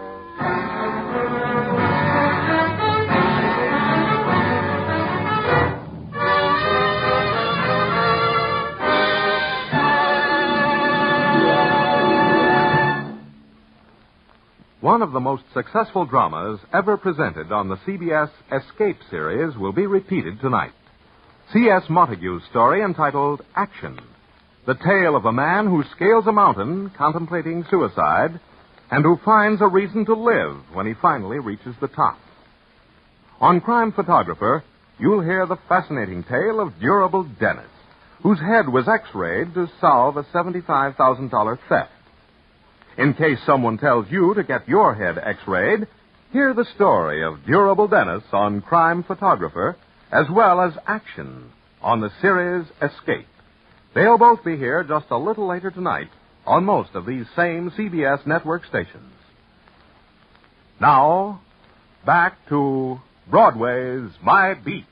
One of the most successful dramas ever presented on the CBS Escape series will be repeated tonight. C.S. Montague's story entitled Action, the tale of a man who scales a mountain contemplating suicide and who finds a reason to live when he finally reaches the top. On Crime Photographer, you'll hear the fascinating tale of Durable Dennis, whose head was X-rayed to solve a $75,000 theft. In case someone tells you to get your head X-rayed, hear the story of Durable Dennis on Crime Photographer, as well as Action on the series Escape. They'll both be here just a little later tonight on most of these same CBS network stations. Now, back to Broadway's My Beat.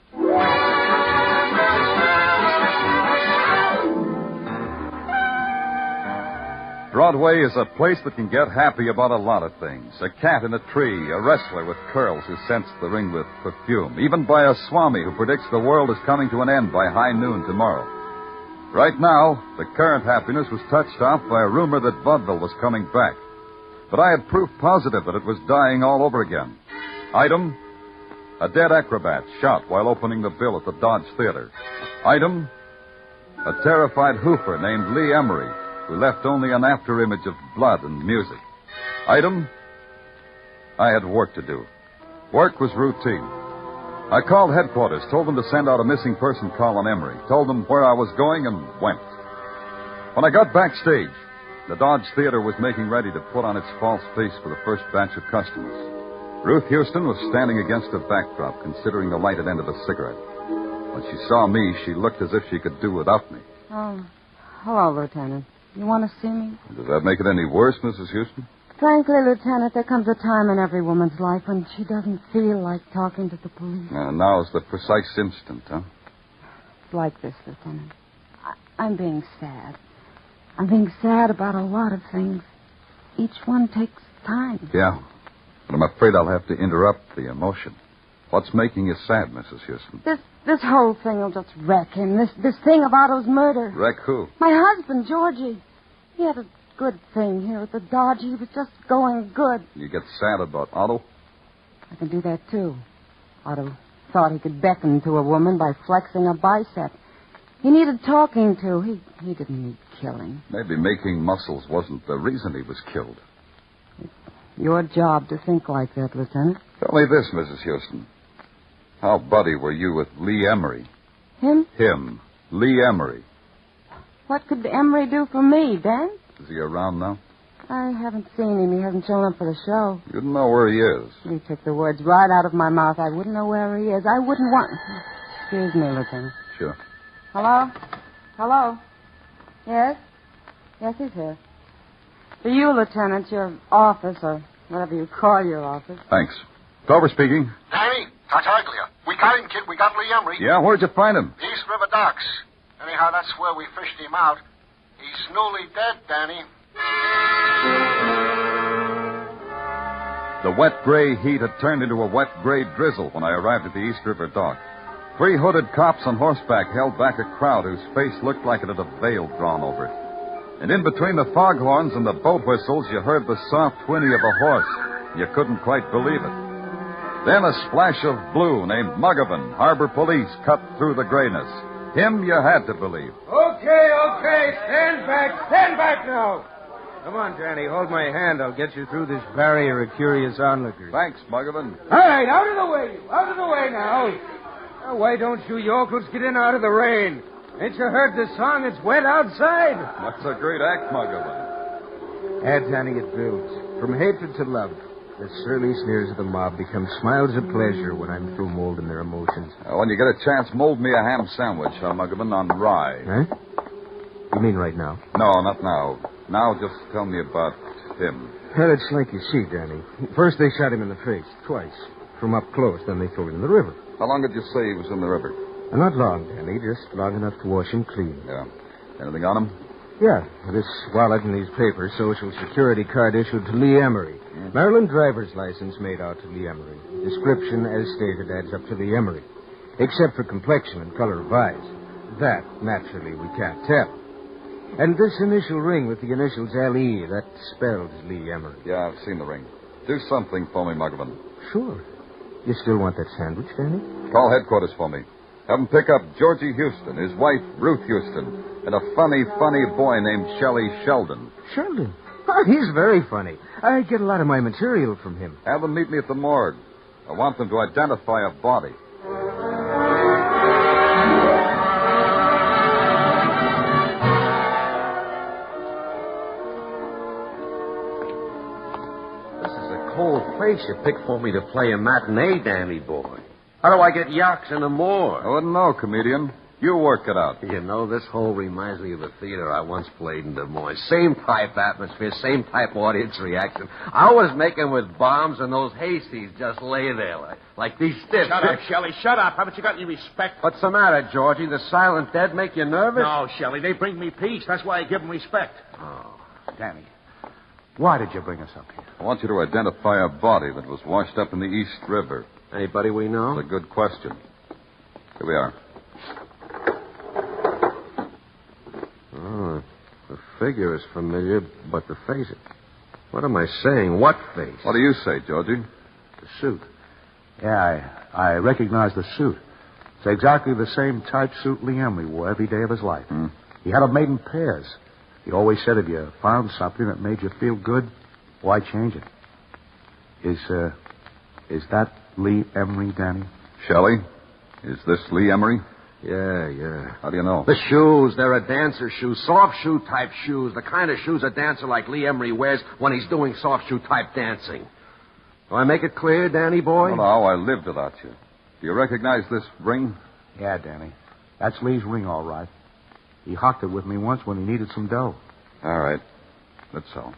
Broadway is a place that can get happy about a lot of things. A cat in a tree, a wrestler with curls who scents the ring with perfume, even by a swami who predicts the world is coming to an end by high noon tomorrow. Right now, the current happiness was touched off by a rumor that vaudeville was coming back. But I had proof positive that it was dying all over again. Item, a dead acrobat shot while opening the bill at the Dodge Theater. Item, a terrified hoofer named Lee Emery, who left only an afterimage of blood and music. Item, I had work to do. Work was routine. I called headquarters, told them to send out a missing person call on Emery, told them where I was going, and went. When I got backstage, the Dodge Theater was making ready to put on its false face for the first batch of customers. Ruth Houston was standing against a backdrop, considering the lighted end of a cigarette. When she saw me, she looked as if she could do without me. Oh, hello, Lieutenant. You want to see me? Does that make it any worse, Mrs. Houston? Frankly, Lieutenant, there comes a time in every woman's life when she doesn't feel like talking to the police. Now's the precise instant, huh? It's like this, Lieutenant. I'm being sad. I'm being sad about a lot of things. Each one takes time. Yeah, but I'm afraid I'll have to interrupt the emotion. What's making you sad, Mrs. Houston? This whole thing will just wreck him. This thing of Otto's murder. Wreck who? My husband, Georgie. He had a good thing here at the Dodge. He was just going good. You get sad about Otto? I can do that, too. Otto thought he could beckon to a woman by flexing a bicep. He needed talking to. He didn't need killing. Maybe making muscles wasn't the reason he was killed. It's your job to think like that, Lieutenant. Tell me this, Mrs. Houston. How buddy were you with Lee Emery? Him? Him. Lee Emery. What could Emery do for me, Dan? Is he around now? I haven't seen him. He hasn't shown up for the show. You don't know where he is. You took the words right out of my mouth. I wouldn't know where he is. I wouldn't want... Excuse me, Lieutenant. Sure. Hello? Hello? Yes? Yes, he's here. For you, Lieutenant, your office, or whatever you call your office. Thanks. Clover speaking. Danny, Tartaglia. We got him, kid. We got Lee Emery. Yeah, where'd you find him? East River Docks. Anyhow, that's where we fished him out. He's newly dead, Danny. The wet gray heat had turned into a wet gray drizzle when I arrived at the East River dock. 3 hooded cops on horseback held back a crowd whose face looked like it had a veil drawn over it. And in between the foghorns and the boat whistles, you heard the soft whinny of a horse. You couldn't quite believe it. Then a splash of blue named Muggavan, Harbor Police, cut through the grayness. Him you had to believe. Okay. Stand back now. Come on, Danny, hold my hand. I'll get you through this barrier of curious onlookers. Thanks, Muggavan. All right, out of the way now. Now, why don't you yokels get in out of the rain? Ain't you heard the song? It's wet outside. That's a great act, Muggavan. Danny, it builds. From hatred to love. The surly sneers of the mob become smiles of pleasure when I'm through molding their emotions. When you get a chance, mold me a ham sandwich, Muggavan, on rye. Huh? You mean right now? No, not now. Now just tell me about him. Well, it's like you see, Danny. First they shot him in the face, twice. From up close, then they threw him in the river. How long did you say he was in the river? Not long, Danny. Just long enough to wash him clean. Yeah. Anything on him? Yeah. This wallet and these papers, Social Security card issued to Lee Emery. Maryland driver's license made out to Lee Emery. Description, as stated, adds up to Lee Emery. Except for complexion and color of eyes. That, naturally, we can't tell. And this initial ring with the initials L.E., that spells Lee Emery. Yeah, I've seen the ring. Do something for me, Muggavan. Sure. You still want that sandwich, Danny? Call headquarters for me. Have them pick up Georgie Houston, his wife, Ruth Houston, and a funny, funny boy named Shelley Sheldon. Sheldon? Oh, he's very funny. I get a lot of my material from him. Have them meet me at the morgue. I want them to identify a body. Whole place you picked for me to play a matinee, Danny boy. How do I get yaks in the morgue? I wouldn't know, comedian. You work it out. You know, this hole reminds me of a theater I once played in Des Moines. Same type atmosphere, same type audience reaction. I was making with bombs, and those hayseeds just lay there like these stiffs. Shut up, Shelley. Shut up. Haven't you got any respect? What's the matter, Georgie? The silent dead make you nervous? No, Shelley. They bring me peace. That's why I give them respect. Oh. Danny, why did you bring us up here? I want you to identify a body that was washed up in the East River. Anybody we know? It's a good question. Here we are. Oh, the figure is familiar, but the face... What am I saying? What face? What do you say, Georgie? The suit. Yeah, I recognize the suit. It's exactly the same type suit Lee Emery wore every day of his life. He had them made in pairs. He always said if you found something that made you feel good, why change it? Is that Lee Emery, Danny? Shelley, is this Lee Emery? Yeah. How do you know? The shoes, they're a dancer shoes, soft shoe type shoes, the kind of shoes a dancer like Lee Emery wears when he's doing soft shoe type dancing. Do I make it clear, Danny boy? No, I lived without you. Do you recognize this ring? Yeah, Danny. That's Lee's ring, all right. He hocked it with me once when he needed some dough. All right. That's so.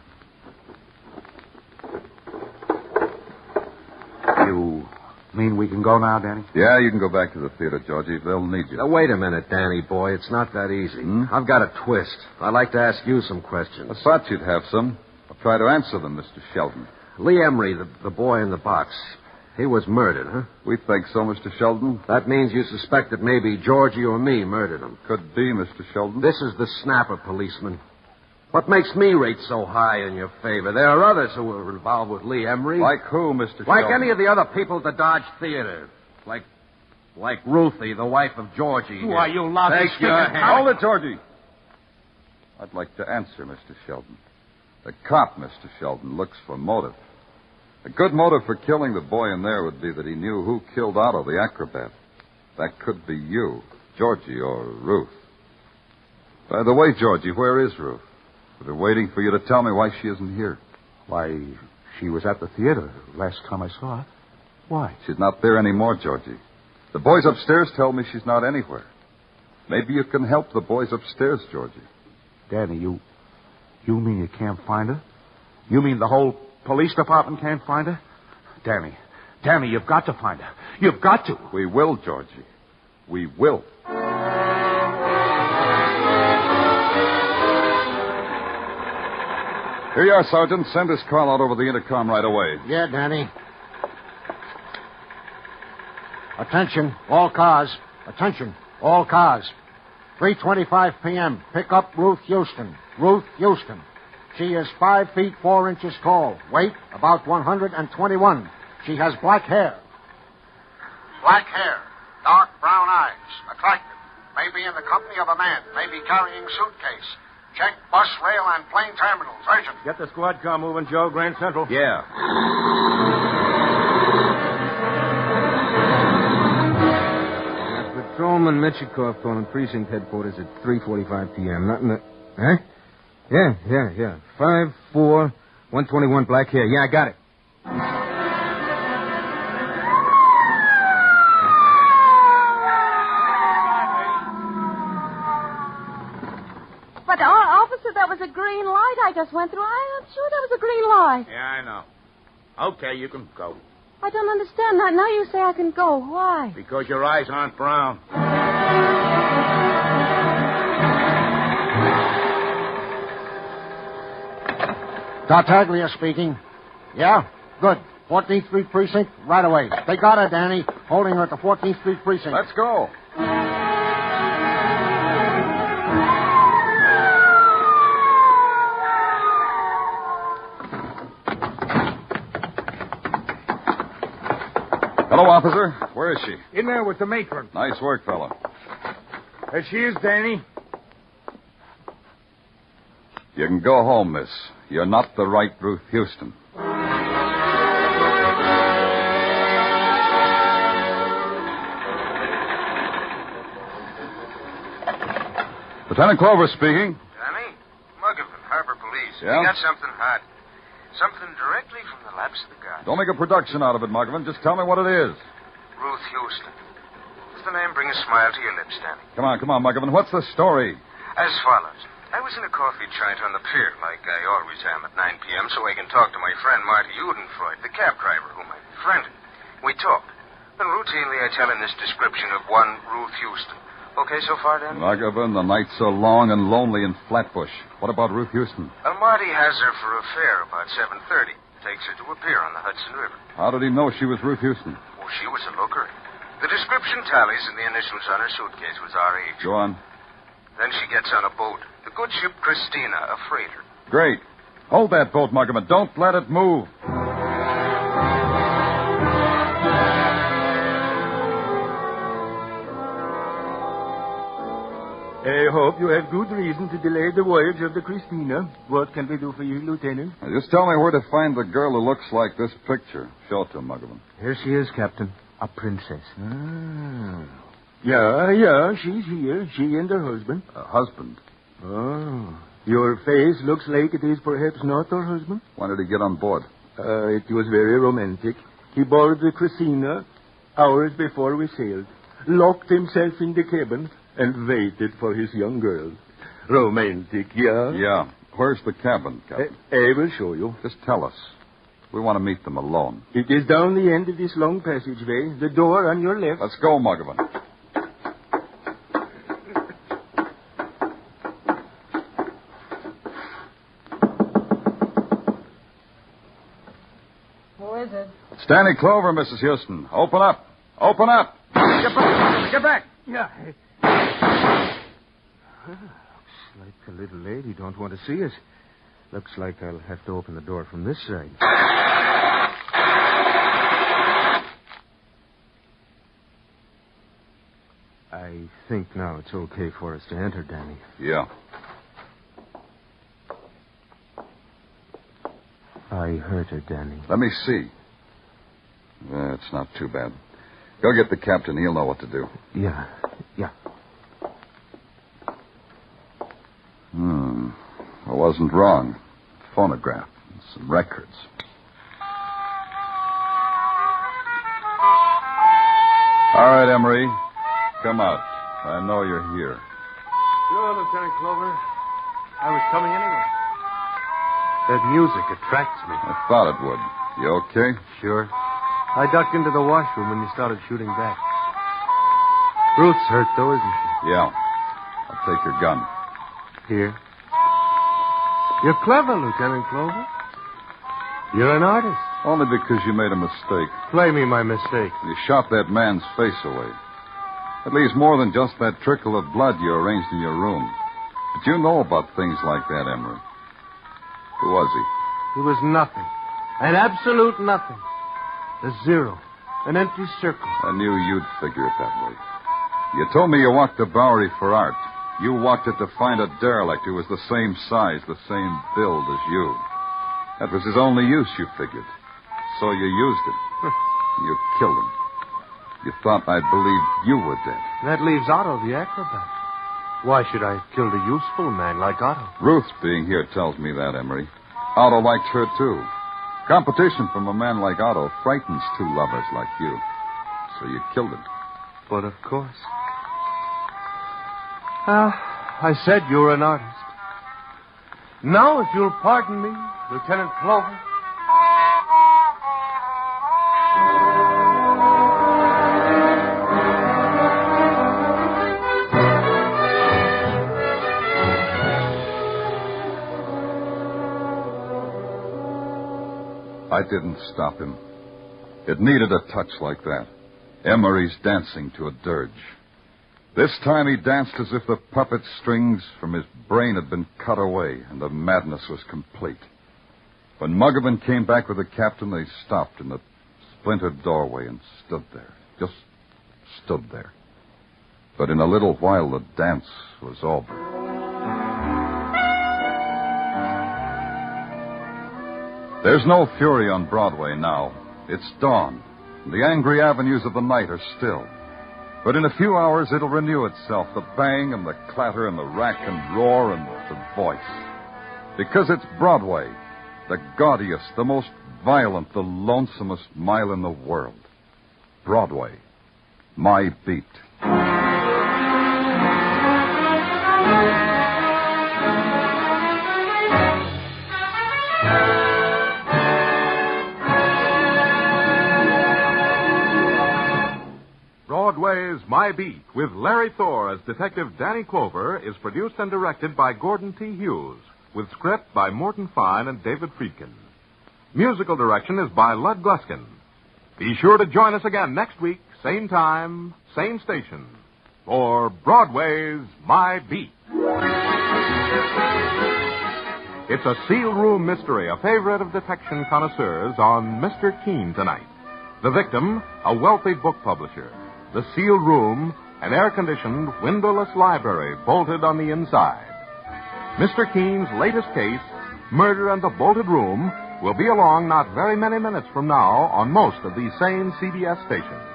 You mean we can go now, Danny? Yeah, you can go back to the theater, Georgie. They'll need you. Now, wait a minute, Danny boy. It's not that easy. I've got a twist. I'd like to ask you some questions. I thought you'd have some. I'll try to answer them, Mr. Sheldon. Lee Emery, the boy in the box, he was murdered, huh? We think so, Mr. Sheldon. That means you suspect that maybe Georgie or me murdered him. Could be, Mr. Sheldon. This is the snapper, policeman. What makes me rate so high in your favor? There are others who were involved with Lee Emery. Like who, Mr. Sheldon? Like any of the other people at the Dodge Theater. Like Ruthie, the wife of Georgie. Why, you lousy Take your hand. Hold it, Georgie. I'd like to answer, Mr. Sheldon. The cop, Mr. Sheldon, looks for motive. A good motive for killing the boy in there would be that he knew who killed Otto, the acrobat. That could be you, Georgie, or Ruth. By the way, Georgie, where is Ruth? I've been waiting for you to tell me why she isn't here. Why, she was at the theater last time I saw her. Why? She's not there anymore, Georgie. The boys upstairs tell me she's not anywhere. Maybe you can help the boys upstairs, Georgie. Danny, you mean you can't find her? You mean the whole police department can't find her? Danny, you've got to find her. You've got to. We will, Georgie. We will. Here you are, Sergeant. Send this call out over the intercom right away. Yeah, Danny. Attention, all cars. Attention, all cars. 3:25 p.m. Pick up Ruth Houston. Ruth Houston. She is 5 feet 4 inches tall. Weight, about 121. She has black hair. Black hair. Dark brown eyes. Attractive. Maybe in the company of a man. Maybe carrying suitcase. Check bus, rail, and plane terminals. Urgent. Get the squad car moving, Joe. Grand Central. Yeah. That's the Patrolman Michikov calling precinct headquarters at 3:45 p.m. Nothing that... Huh? Yeah. 5-4, 121 black hair. Yeah, I got it. But, officer, that was a green light I just went through. I'm sure that was a green light. Yeah, I know. Okay, you can go. I don't understand. Now you say I can go. Why? Because your eyes aren't brown. Tartaglia speaking. Yeah? Good. 14th Street Precinct, right away. They got her, Danny. Holding her at the 14th Street Precinct. Let's go. Hello, officer. Where is she? In there with the matron. Nice work, fella. There she is, Danny. You can go home, miss. You're not the right Ruth Houston. Lieutenant Clover speaking. Danny? Muggavan, Harbor Police. Yeah? We got something hot. Something directly from the laps of the gods. Don't make a production out of it, Muggavan. Just tell me what it is. Ruth Houston. Does the name bring a smile to your lips, Danny? Come on, Muggavan. What's the story? As follows. I was in a coffee joint on the pier, like I always am at 9 p.m., so I can talk to my friend Marty Udenfreud, the cab driver whom I befriended. We talked. And routinely I tell him this description of one Ruth Houston. Okay so far, Danny? Muggavan, the night's so long and lonely in Flatbush. What about Ruth Houston? Well, Marty has her for a fare about 7:30. Takes her to a pier on the Hudson River. How did he know she was Ruth Houston? Oh, she was a looker. The description tallies and the initials on her suitcase was R.H. Go on. Then she gets on a boat. The good ship Christina, a freighter. Great. Hold that boat, Muggavan. Don't let it move. I hope you have good reason to delay the voyage of the Christina. What can we do for you, Lieutenant? Now, just tell me where to find the girl who looks like this picture. Show it to him, Muggavan. Here she is, Captain. A princess. Yeah, she's here. She and her husband. A husband? Oh. Your face looks like it is perhaps not her husband. When did he get on board? It was very romantic. He boarded the Christina hours before we sailed, locked himself in the cabin, and waited for his young girl. Romantic, yeah? Yeah. Where's the cabin, Captain? I will show you. Just tell us. We want to meet them alone. It is down the end of this long passageway. The door on your left. Let's go, Muggavan. Who is it? It's Danny Clover, Mrs. Houston. Open up. Open up. Get back. Get back. Yeah. Looks like the little lady don't want to see us. Looks like I'll have to open the door from this side. I think now it's okay for us to enter, Danny. Yeah. I hurt her, Danny. Let me see. It's not too bad. Go get the captain. He'll know what to do. Yeah. I wasn't wrong. Phonograph. Some records. All right, Emery. Come out. I know you're here. Sure, Lieutenant Clover. I was coming anyway. That music attracts me. I thought it would. You okay? Sure. I ducked into the washroom when you started shooting back. Ruth's hurt, though, isn't she? Yeah. I'll take your gun. Here. You're clever, Lieutenant Clover. You're an artist. Only because you made a mistake. Play me my mistake. You shot that man's face away. It leaves more than just that trickle of blood you arranged in your room. But you know about things like that, Emery. Who was he? He was nothing. An absolute nothing. A zero. An empty circle. I knew you'd figure it that way. You told me you walked the Bowery for art. You walked it to find a derelict who was the same size, the same build as you. That was his only use, you figured. So you used it. You killed him. You thought I believed you were dead. That leaves Otto, the acrobat. Why should I have killed a useful man like Otto? Ruth being here tells me that, Emery. Otto liked her, too. Competition from a man like Otto frightens two lovers like you. So you killed him. But of course. I said you were an artist. Now, if you'll pardon me, Lieutenant Clover. I didn't stop him. It needed a touch like that. Emery's dancing to a dirge. This time he danced as if the puppet strings from his brain had been cut away and the madness was complete. When Muggavan came back with the captain, they stopped in the splintered doorway and stood there. Just stood there. But in a little while, the dance was over. There's no fury on Broadway now. It's dawn. The angry avenues of the night are still. But in a few hours, it'll renew itself, the bang and the clatter and the rack and roar and the voice. Because it's Broadway, the gaudiest, the most violent, the lonesomest mile in the world. Broadway, my beat. Broadway's My Beat, with Larry Thor as Detective Danny Clover, is produced and directed by Gordon T. Hughes, with script by Morton Fine and David Friedkin. Musical direction is by Lud Gluskin. Be sure to join us again next week, same time, same station, for Broadway's My Beat. It's a sealed room mystery, a favorite of detection connoisseurs on Mr. Keene tonight. The victim, a wealthy book publisher. The sealed room, an air-conditioned, windowless library bolted on the inside. Mr. Keene's latest case, Murder in the Bolted Room, will be along not very many minutes from now on most of these same CBS stations.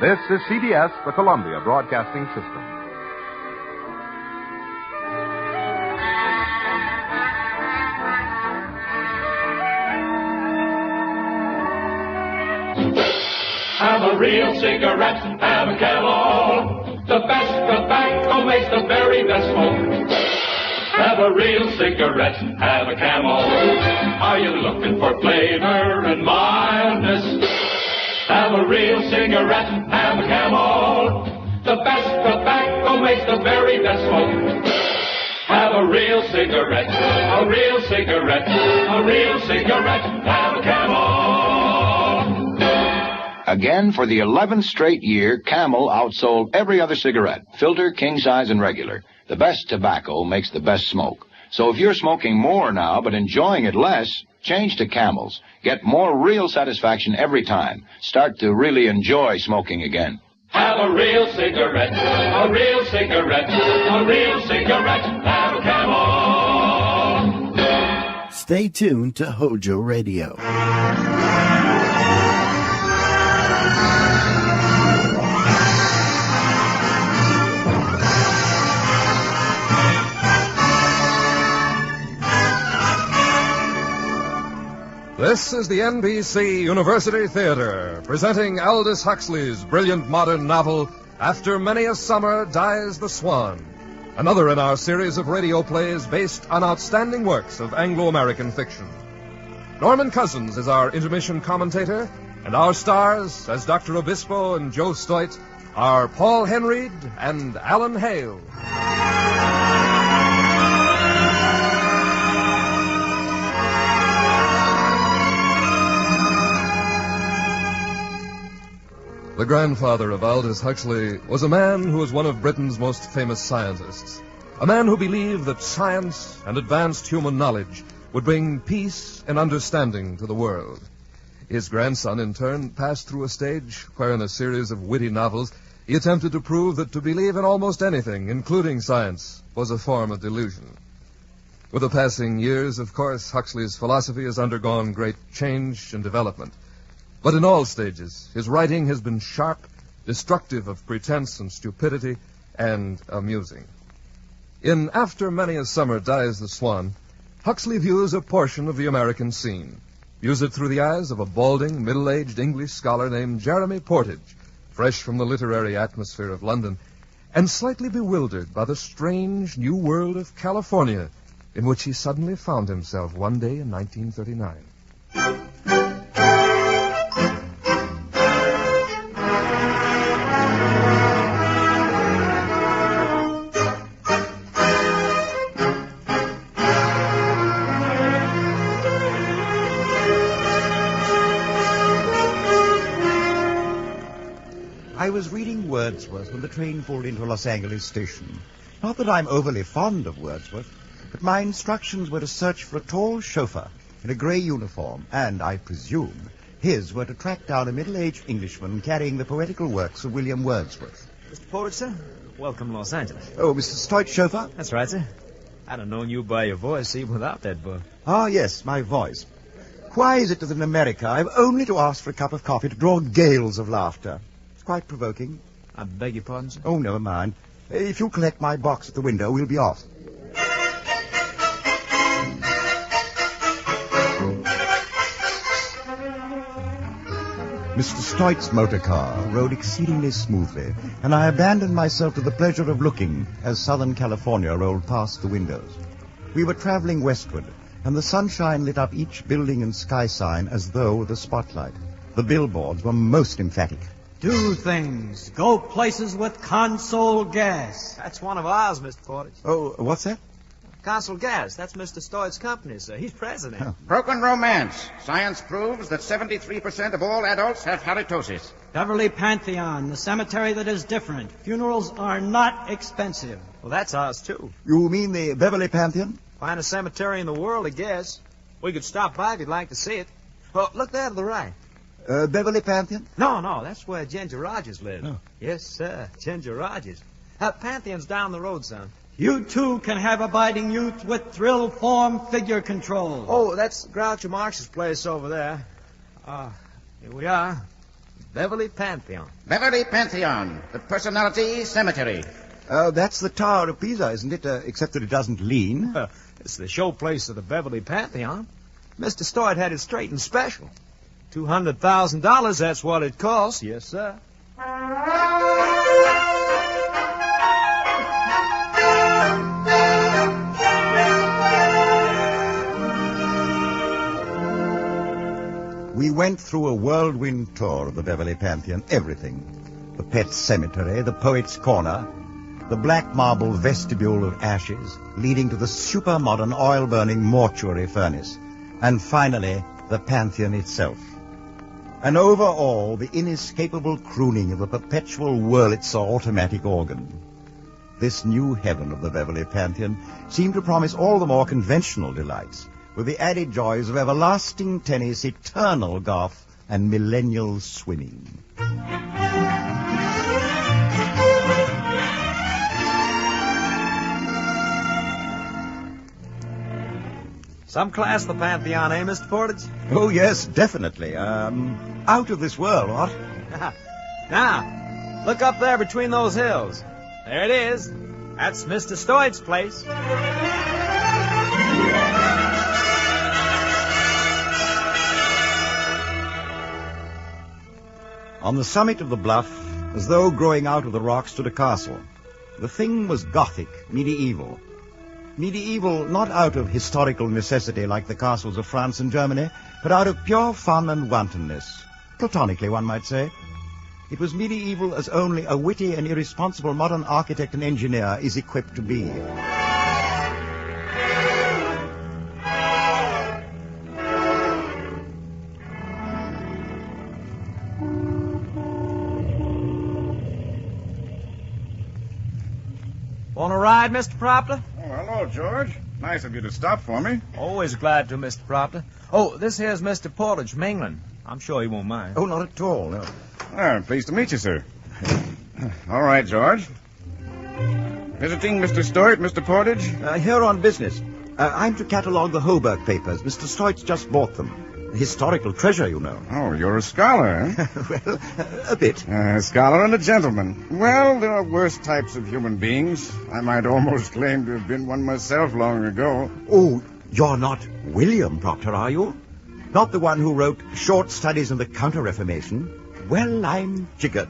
This is CBS, the Columbia Broadcasting System. Have a real cigarette, have a Camel. The best tobacco makes the very best smoke. Have a real cigarette, have a Camel. Are you looking for flavor and mildness? Have a real cigarette, have a Camel. The best tobacco makes the very best smoke. Have a real cigarette, a real cigarette, a real cigarette, have a Camel. Again, for the 11th straight year, Camel outsold every other cigarette, filter, king size, and regular. The best tobacco makes the best smoke. So if you're smoking more now but enjoying it less, change to Camels. Get more real satisfaction every time. Start to really enjoy smoking again. Have a real cigarette, a real cigarette, a real cigarette, have a Camel. Stay tuned to Hojo Radio. This is the NBC University Theater, presenting Aldous Huxley's brilliant modern novel, After Many a Summer Dies the Swan, another in our series of radio plays based on outstanding works of Anglo-American fiction. Norman Cousins is our intermission commentator, and our stars, as Dr. Obispo and Joe Stoit, are Paul Henreid and Alan Hale. The grandfather of Aldous Huxley was a man who was one of Britain's most famous scientists. A man who believed that science and advanced human knowledge would bring peace and understanding to the world. His grandson, in turn, passed through a stage where, in a series of witty novels, he attempted to prove that to believe in almost anything, including science, was a form of delusion. With the passing years, of course, Huxley's philosophy has undergone great change and development. But in all stages, his writing has been sharp, destructive of pretense and stupidity, and amusing. In After Many a Summer Dies the Swan, Huxley views a portion of the American scene. Views it through the eyes of a balding, middle-aged English scholar named Jeremy Portage, fresh from the literary atmosphere of London, and slightly bewildered by the strange new world of California in which he suddenly found himself one day in 1939. I was reading Wordsworth when the train pulled into a Los Angeles station. Not that I'm overly fond of Wordsworth, but my instructions were to search for a tall chauffeur in a grey uniform, and, I presume, his were to track down a middle-aged Englishman carrying the poetical works of William Wordsworth. Mr. Portage, sir? Welcome, Los Angeles. Oh, Mr. Stoit's chauffeur? That's right, sir. I'd have known you by your voice even without that book. Ah, yes, my voice. Why is it that in America I've only to ask for a cup of coffee to draw gales of laughter? It's quite provoking. I beg your pardon, sir? Oh, never mind. If you'll collect my box at the window, we'll be off. Mr. Stoit's motor car rode exceedingly smoothly, and I abandoned myself to the pleasure of looking as Southern California rolled past the windows. We were traveling westward, and the sunshine lit up each building and sky sign as though with a spotlight. The billboards were most emphatic. Do things. Go places with Consol Gas. That's one of ours, Mr. Portage. Oh, what's that? Consol Gas. That's Mr. Stoit's company, sir. He's president. Oh. Broken romance. Science proves that 73% of all adults have halitosis. Beverly Pantheon, the cemetery that is different. Funerals are not expensive. Well, that's ours, too. You mean the Beverly Pantheon? Finest cemetery in the world, I guess. We could stop by if you'd like to see it. Well, look there to the right. Beverly Pantheon? No, that's where Ginger Rogers lives. Oh. Yes, sir, Ginger Rogers. Pantheon's down the road, son. You, too, can have abiding youth with thrill form figure control. Oh, that's Groucho Marx's place over there. Here we are. Beverly Pantheon. Beverly Pantheon, the personality cemetery. That's the Tower of Pisa, isn't it? Except that it doesn't lean. It's the showplace of the Beverly Pantheon. Mr. Stoit had it straightened special. $200,000, that's what it costs. Yes, sir. We went through a whirlwind tour of the Beverly Pantheon. Everything. The pet cemetery, the poet's corner, the black marble vestibule of ashes leading to the super-modern oil-burning mortuary furnace, and finally, the Pantheon itself. And over all, the inescapable crooning of the perpetual Wurlitzer automatic organ. This new heaven of the Beverly Pantheon seemed to promise all the more conventional delights, with the added joys of everlasting tennis, eternal golf, and millennial swimming. Some class, the Pantheon, eh, Mr. Portage? Oh, yes, definitely. Out of this world, what? Now, look up there between those hills. There it is. That's Mr. Stoit's place. On the summit of the bluff, as though growing out of the rock, stood a castle. The thing was Gothic, medieval. Medieval not out of historical necessity like the castles of France and Germany, but out of pure fun and wantonness. Platonically, one might say. It was medieval as only a witty and irresponsible modern architect and engineer is equipped to be. Want a ride, Mr. Proctor? Oh, hello, George. Nice of you to stop for me. Always glad to, Mr. Proctor. Oh, this here's Mr. Portage from England. I'm sure he won't mind. Oh, not at all, no. Pleased to meet you, sir. All right, George. Visiting Mr. Stoit, Mr. Portage? Here on business. I'm to catalogue the Hoburg papers. Mr. Stoit's just bought them. historical treasure, you know. Oh, you're a scholar, eh? Well, a bit. A scholar and a gentleman. Well, there are worse types of human beings. I might almost claim to have been one myself long ago. Oh, you're not William Proctor, are you? Not the one who wrote Short Studies in the Counter-Reformation? Well, I'm jiggered.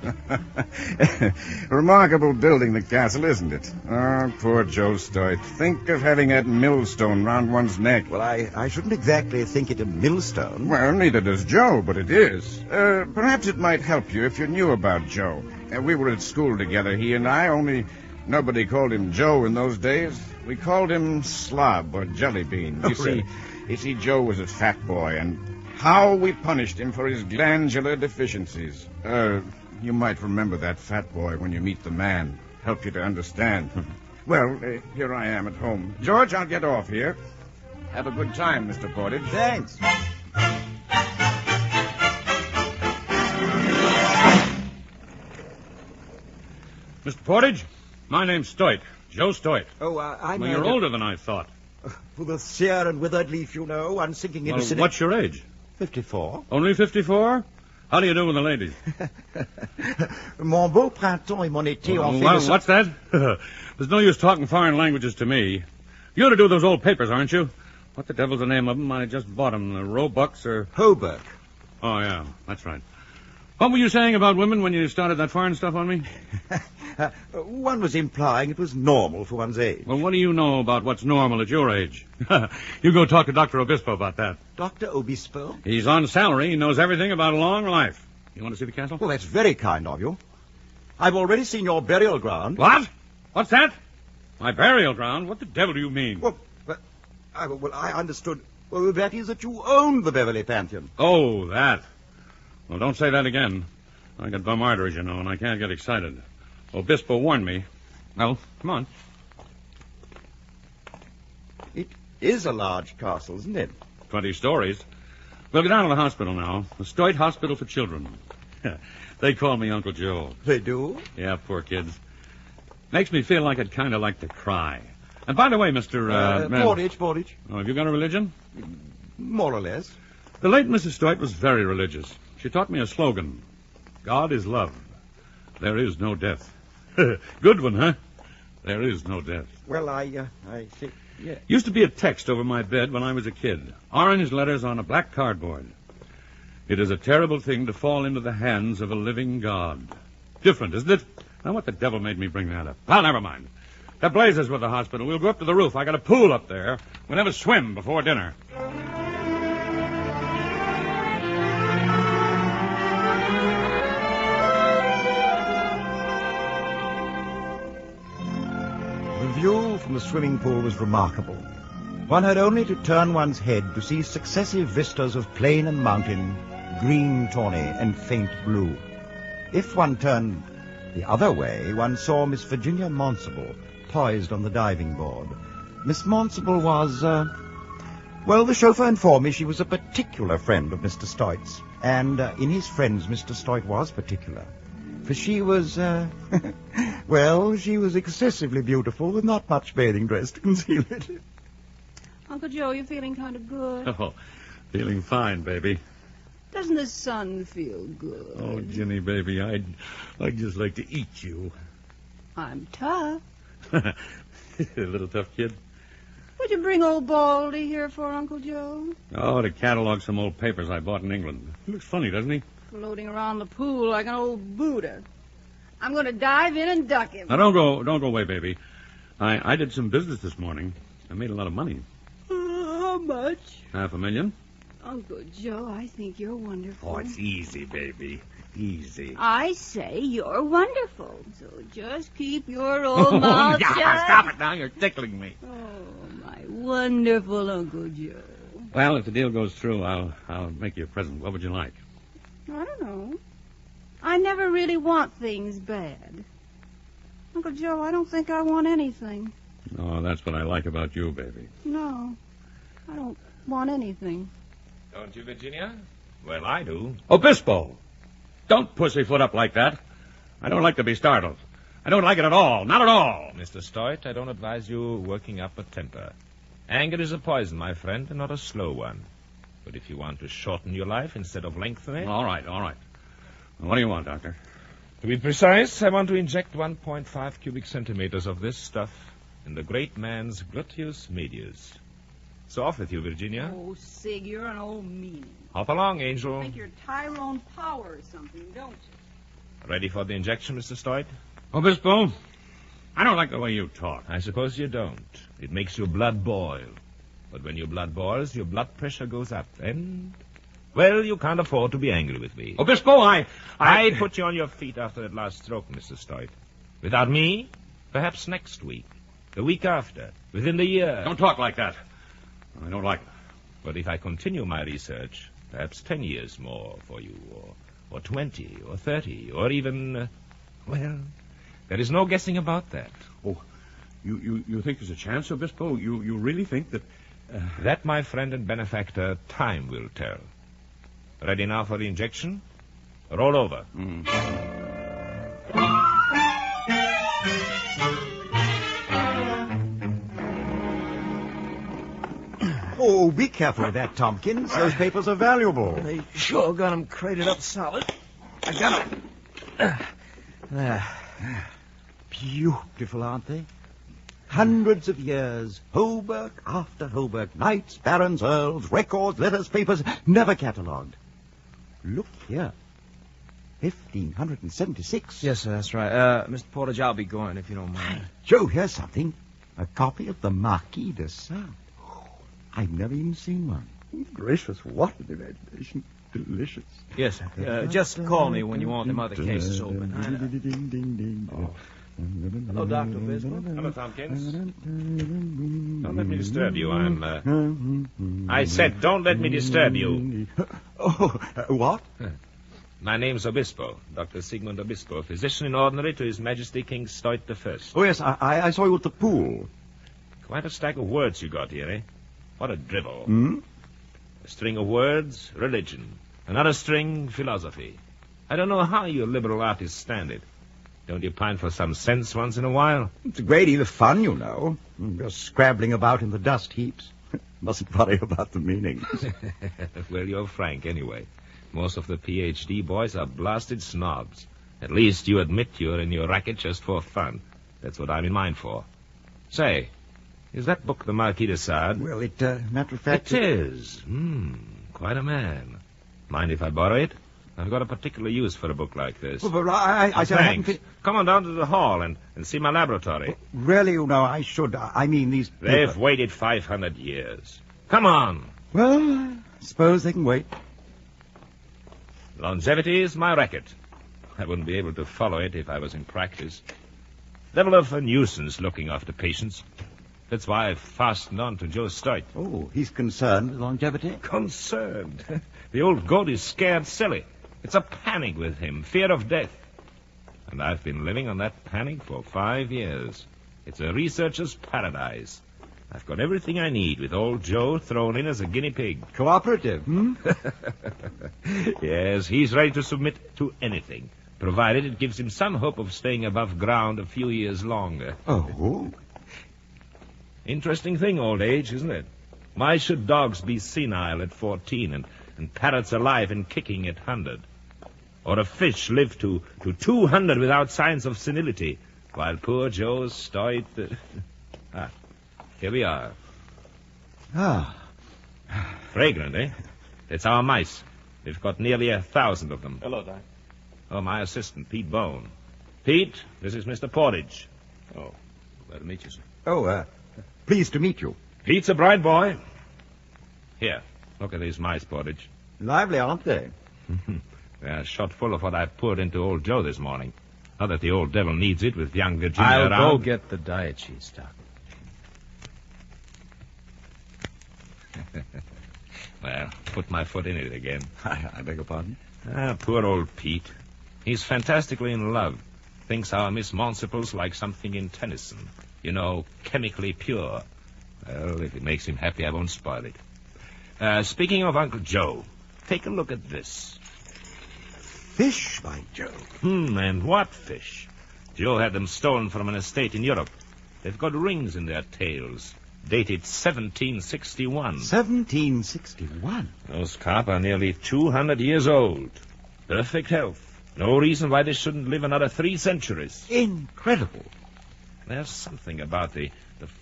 Remarkable building, the castle, isn't it? Oh, poor Joe Stoit. Think of having that millstone round one's neck. Well, I shouldn't exactly think it a millstone. Well, neither does Joe, but it is. Perhaps it might help you if you knew about Joe. We were at school together, he and I, only nobody called him Joe in those days. We called him Slob or Jellybean. You see, Joe was a fat boy, and how we punished him for his glandular deficiencies. You might remember that fat boy when you meet the man. Help you to understand. Well, here I am at home. George, I'll get off here. Have a good time, Mr. Portage. Thanks. Mr. Portage, my name's Stoit. Joe Stoit. Oh, I'm... Well, you're older than I thought. With a sere and withered leaf, you know, I'm sinking into... Well, what's your age? 54. Only 54? How do you do with the ladies? Mon beau printemps et mon été ont fait... What's that? There's no use talking foreign languages to me. You're to do those old papers, aren't you? What the devil's the name of them? I just bought them. The Roebucks or... Hoburg. Oh, yeah, that's right. What were you saying about women when you started that foreign stuff on me? One was implying it was normal for one's age. Well, what do you know about what's normal at your age? You go talk to Dr. Obispo about that. Dr. Obispo? He's on salary. He knows everything about a long life. You want to see the castle? Well, that's very kind of you. I've already seen your burial ground. What? What's that? My burial ground? What the devil do you mean? Well, I understood. Well, that is that you own the Beverly Pantheon. Oh, that. Well, don't say that again. I got bum arteries, you know, and I can't get excited. Obispo warned me. Well, come on. It is a large castle, isn't it? 20 stories. We'll get down to the hospital now. The Stoit Hospital for Children. They call me Uncle Joe. They do? Yeah, poor kids. Makes me feel like I'd kind of like to cry. And by the way, Mr. Portage. Oh, have you got a religion? More or less. The late Mrs. Stoit was very religious. She taught me a slogan. God is love. There is no death. Good one, huh? There is no death. Well, I think, yeah. Used to be a text over my bed when I was a kid. Orange letters on a black cardboard. It is a terrible thing to fall into the hands of a living God. Different, isn't it? Now, what the devil made me bring that up? Well, never mind. The blazes with the hospital. We'll go up to the roof. I got a pool up there. We'll have a swim before dinner. The view from the swimming pool was remarkable. One had only to turn one's head to see successive vistas of plain and mountain, green, tawny, and faint blue. If one turned the other way, one saw Miss Virginia Monsable poised on the diving board. Miss Monsable was, the chauffeur informed me she was a particular friend of Mr. Stoit's. And in his friends, Mr. Stoit was particular. For she was, she was excessively beautiful with not much bathing dress to conceal it. Uncle Joe, you're feeling kind of good. Oh, feeling fine, baby. Doesn't the sun feel good? Oh, Ginny, baby, I'd just like to eat you. I'm tough. A little tough kid. What'd you bring old Baldy here for, Uncle Joe? Oh, to catalog some old papers I bought in England. He looks funny, doesn't he? Floating around the pool like an old Buddha. I'm going to dive in and duck him. Now, don't go away, baby. I did some business this morning. I made a lot of money. How much? $500,000. Uncle Joe, I think you're wonderful. Oh, it's easy, baby. Easy. I say you're wonderful. So just keep your old mouth shut. Stop it now. You're tickling me. Oh, my wonderful Uncle Joe. Well, if the deal goes through, I'll make you a present. What would you like? I don't know. I never really want things bad. Uncle Joe, I don't think I want anything. Oh, that's what I like about you, baby. No, I don't want anything. Don't you, Virginia? Well, I do. Obispo! Don't pussyfoot up like that. I don't like to be startled. I don't like it at all. Not at all. Mr. Stoit, I don't advise you working up a temper. Anger is a poison, my friend, and not a slow one. But if you want to shorten your life instead of lengthen it... All right. What do you want, Doctor? To be precise, I want to inject 1.5 cubic centimeters of this stuff in the great man's gluteus medius. So off with you, Virginia. Oh, Sig, you're an old meanie. Hop along, Angel. You think you're Tyrone Power or something, don't you? Ready for the injection, Mr. Stoyd? Obispo, I don't like the way you talk. I suppose you don't. It makes your blood boil. But when your blood boils, your blood pressure goes up. And, well, you can't afford to be angry with me. Obispo, I put you on your feet after that last stroke, Mr. Stoyd. Without me, perhaps next week. The week after. Within the year. Don't talk like that. I don't like it. But if I continue my research, perhaps 10 years more for you, or 20, or 30, or even, well, there is no guessing about that. Oh, you think there's a chance, Obispo? You really think that... That, my friend and benefactor, time will tell. Ready now for the injection? Roll over. Oh, be careful with that, Tompkins. Those papers are valuable. They sure got them crated up solid. I got them. There. Beautiful, aren't they? Hundreds of years, Holberg after Holberg, knights, barons, earls, records, letters, papers, never catalogued. Look here. 1576. Yes, sir, that's right. Mr. Portage, I'll be going if you don't mind. Joe, here's something. A copy of the Marquis de Sade. I've never even seen one. Gracious, what an imagination. Delicious. Yes, sir. Just call me when you want them other cases open. Hello, Dr. Bismarck. Hello, Tompkins. Don't let me disturb you. I said don't let me disturb you. What? My name's Obispo, Dr. Sigmund Obispo, physician in ordinary to His Majesty King Stoit I. Oh, yes, I saw you at the pool. Quite a stack of words you got here, eh? What a dribble. Hmm? A string of words, religion. Another string, philosophy. I don't know how you liberal artists stand it. Don't you pine for some sense once in a while? It's a great deal of fun, you know. Just scrabbling about in the dust heaps. Mustn't worry about the meanings. Well, you're frank, anyway. Most of the Ph.D. boys are blasted snobs. At least you admit you're in your racket just for fun. That's what I'm in mind for. Say, is that book the Marquis de Sade? Well, matter of fact... It is. Quite a man. Mind if I borrow it? I've got a particular use for a book like this. Well, but I said I hadn't... Come on down to the hall and see my laboratory. Well, really, you know, I should. I mean, these... They've waited 500 years. Come on. Well, I suppose they can wait. Longevity is my racket. I wouldn't be able to follow it if I was in practice. Devil of a nuisance looking after patients. That's why I've fastened on to Joe Stoit. Oh, he's concerned with longevity? Concerned? The old goat is scared silly. It's a panic with him, fear of death. And I've been living on that panic for 5 years. It's a researcher's paradise. I've got everything I need with old Joe thrown in as a guinea pig. Cooperative, hmm? Yes, he's ready to submit to anything, provided it gives him some hope of staying above ground a few years longer. Oh. Interesting thing, old age, isn't it? Why should dogs be senile at 14 and parrots alive and kicking at 100? Or a fish live to 200 without signs of senility, while poor Joe's Stoit... Here we are. Fragrant, eh? It's our mice. We've got nearly 1,000 of them. Hello, Doc. Oh, my assistant, Pete Bone. Pete, this is Mr. Portage. Oh, glad to meet you, sir. Oh, pleased to meet you. Pete's a bright boy. Here, look at these mice, Portage. Lively, aren't they? They're shot full of what I poured into old Joe this morning. Not that the old devil needs it with young Virginia I'll around. go get the diet sheets, Doc. Well, put my foot in it again. I beg your pardon? Poor old Pete. He's fantastically in love. Thinks our Miss Monsiple's like something in Tennyson. You know, chemically pure. Well, if it makes him happy, I won't spoil it. Speaking of Uncle Joe, take a look at this. Fish, by Jove. And what fish? Joe had them stolen from an estate in Europe. They've got rings in their tails. dated 1761. 1761? Those carp are nearly 200 years old. Perfect health. No reason why they shouldn't live another 3 centuries. Incredible. There's something about the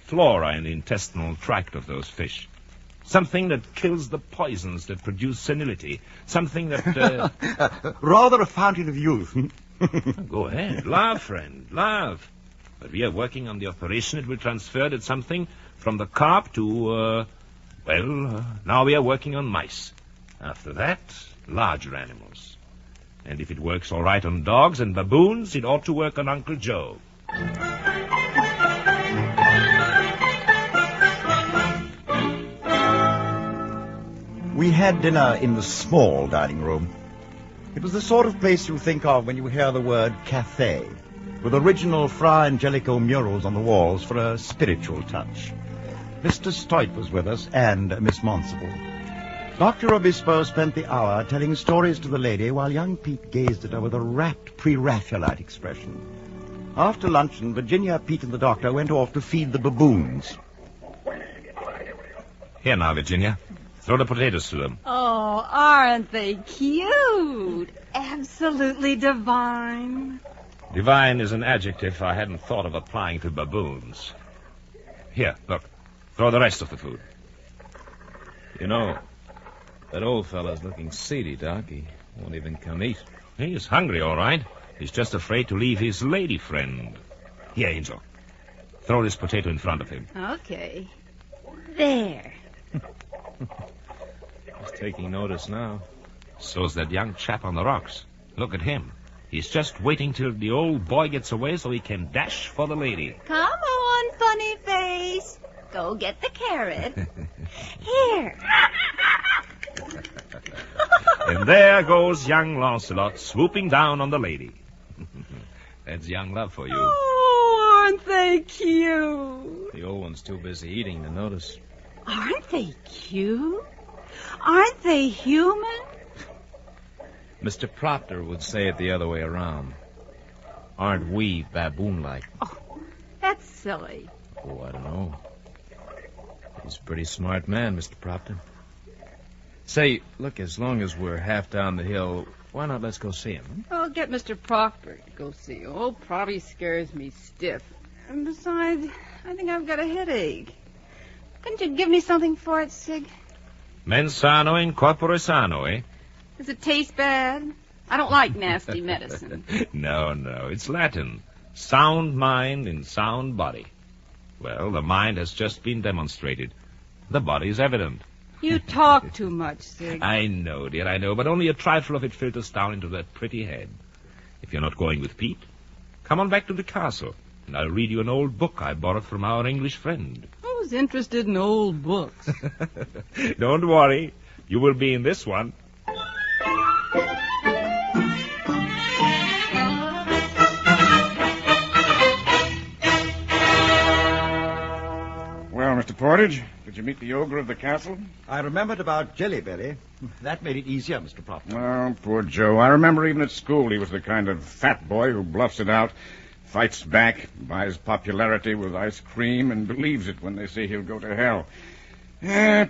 flora and the intestinal tract of those fish. Something that kills the poisons that produce senility. Something that... Rather a fountain of youth. Go ahead. Laugh, friend. Laugh. But we are working on the operation. It will transfer that something from the carp to, now we are working on mice. After that, larger animals. And if it works all right on dogs and baboons, it ought to work on Uncle Joe. We had dinner in the small dining room. It was the sort of place you think of when you hear the word cafe, with original Fra Angelico murals on the walls for a spiritual touch. Mr. Stoit was with us, and Miss Monsable. Dr. Obispo spent the hour telling stories to the lady while young Pete gazed at her with a rapt, pre-Raphaelite expression. After luncheon, Virginia, Pete, and the doctor went off to feed the baboons. Here now, Virginia. Throw the potatoes to them. Oh, aren't they cute? Absolutely divine. Divine is an adjective I hadn't thought of applying to baboons. Here, look. Throw the rest of the food. You know, that old fellow's looking seedy, Doc. He won't even come eat. He's hungry, all right. He's just afraid to leave his lady friend. Here, Angel. Throw this potato in front of him. Okay. There. He's taking notice now. So's that young chap on the rocks. Look at him. He's just waiting till the old boy gets away so he can dash for the lady. Come on, funny face. Go get the carrot. Here. And there goes young Lancelot swooping down on the lady. That's young love for you. Oh, aren't they cute? The old one's too busy eating to notice. Aren't they cute? Aren't they human? Mr. Proctor would say it the other way around. Aren't we baboon-like? Oh, that's silly. Oh, I don't know. He's a pretty smart man, Mr. Proctor. Say, look, as long as we're half down the hill, why not let's go see him? I'll get Mr. Proctor to go see you. Oh, probably scares me stiff. And besides, I think I've got a headache. Couldn't you give me something for it, Sig? Mens sano in corpore sano, eh? Does it taste bad? I don't like nasty medicine. No, it's Latin. Sound mind in sound body. Well, the mind has just been demonstrated. The body's evident. You talk too much, Sig. I know, dear, I know, but only a trifle of it filters down into that pretty head. If you're not going with Pete, come on back to the castle, and I'll read you an old book I borrowed from our English friend. Who's interested in old books? Don't worry. You will be in this one. Well, Mr. Portage, did you meet the ogre of the castle? I remembered about Jellyberry. That made it easier, Mr. Proctor. Oh, poor Joe. I remember even at school he was the kind of fat boy who bluffs it out, fights back, buys popularity with ice cream, and believes it when they say he'll go to hell.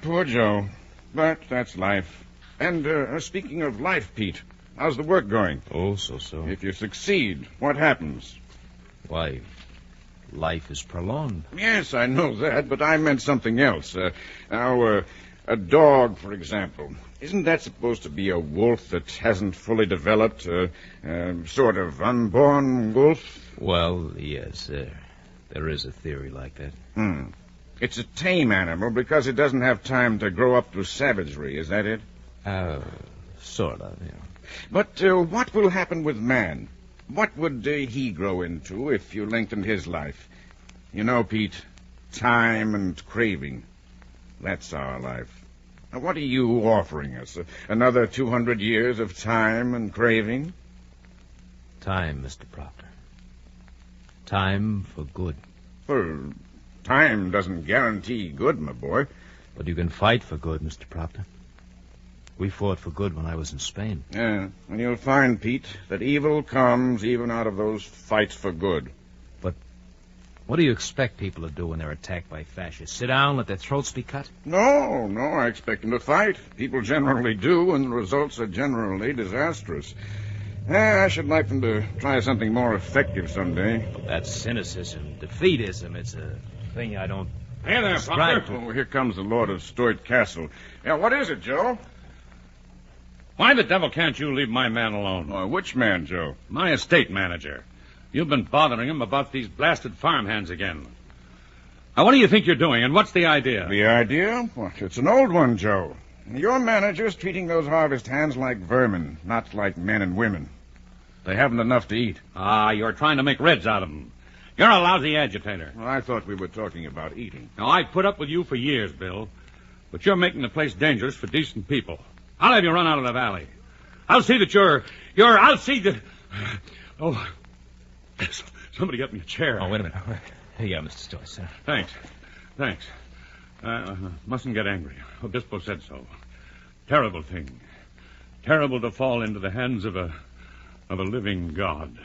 Poor Joe. But that's life. And speaking of life, Pete, how's the work going? Oh, so. If you succeed, what happens? Why, life is prolonged. Yes, I know that, but I meant something else. A dog, for example. Isn't that supposed to be a wolf that hasn't fully developed? Sort of unborn wolf? Well, yes, there is a theory like that. It's a tame animal because it doesn't have time to grow up to savagery, is that it? Sort of, yeah. But what will happen with man? What would he grow into if you lengthened his life? You know, Pete, time and craving. That's our life. Now, what are you offering us? Another 200 years of time and craving? Time, Mr. Proctor. Time for good. Well, time doesn't guarantee good, my boy. But you can fight for good, Mr. Proctor. We fought for good when I was in Spain. Yeah, and you'll find, Pete, that evil comes even out of those fights for good. What do you expect people to do when they're attacked by fascists? Sit down, let their throats be cut? No, I expect them to fight. People generally do, and the results are generally disastrous. I should like them to try something more effective someday. That's cynicism, defeatism. It's a thing I don't... Hey there, subscribe Proctor. Oh, here comes the Lord of Stoit Castle. Yeah, what is it, Joe? Why the devil can't you leave my man alone? Which man, Joe? My estate manager. You've been bothering him about these blasted farmhands again. Now, what do you think you're doing, and what's the idea? The idea? What, it's an old one, Joe. Your manager's treating those harvest hands like vermin, not like men and women. They haven't enough to eat. Ah, you're trying to make reds out of them. You're a lousy agitator. Well, I thought we were talking about eating. Now, I've put up with you for years, Bill, but you're making the place dangerous for decent people. I'll have you run out of the valley. I'll see that I'll see that... Oh, somebody get me a chair. Oh, wait a minute. Here you are, Mr. Stoy, sir. Thanks. Mustn't get angry. Obispo said so. Terrible thing. Terrible to fall into the hands of a living God.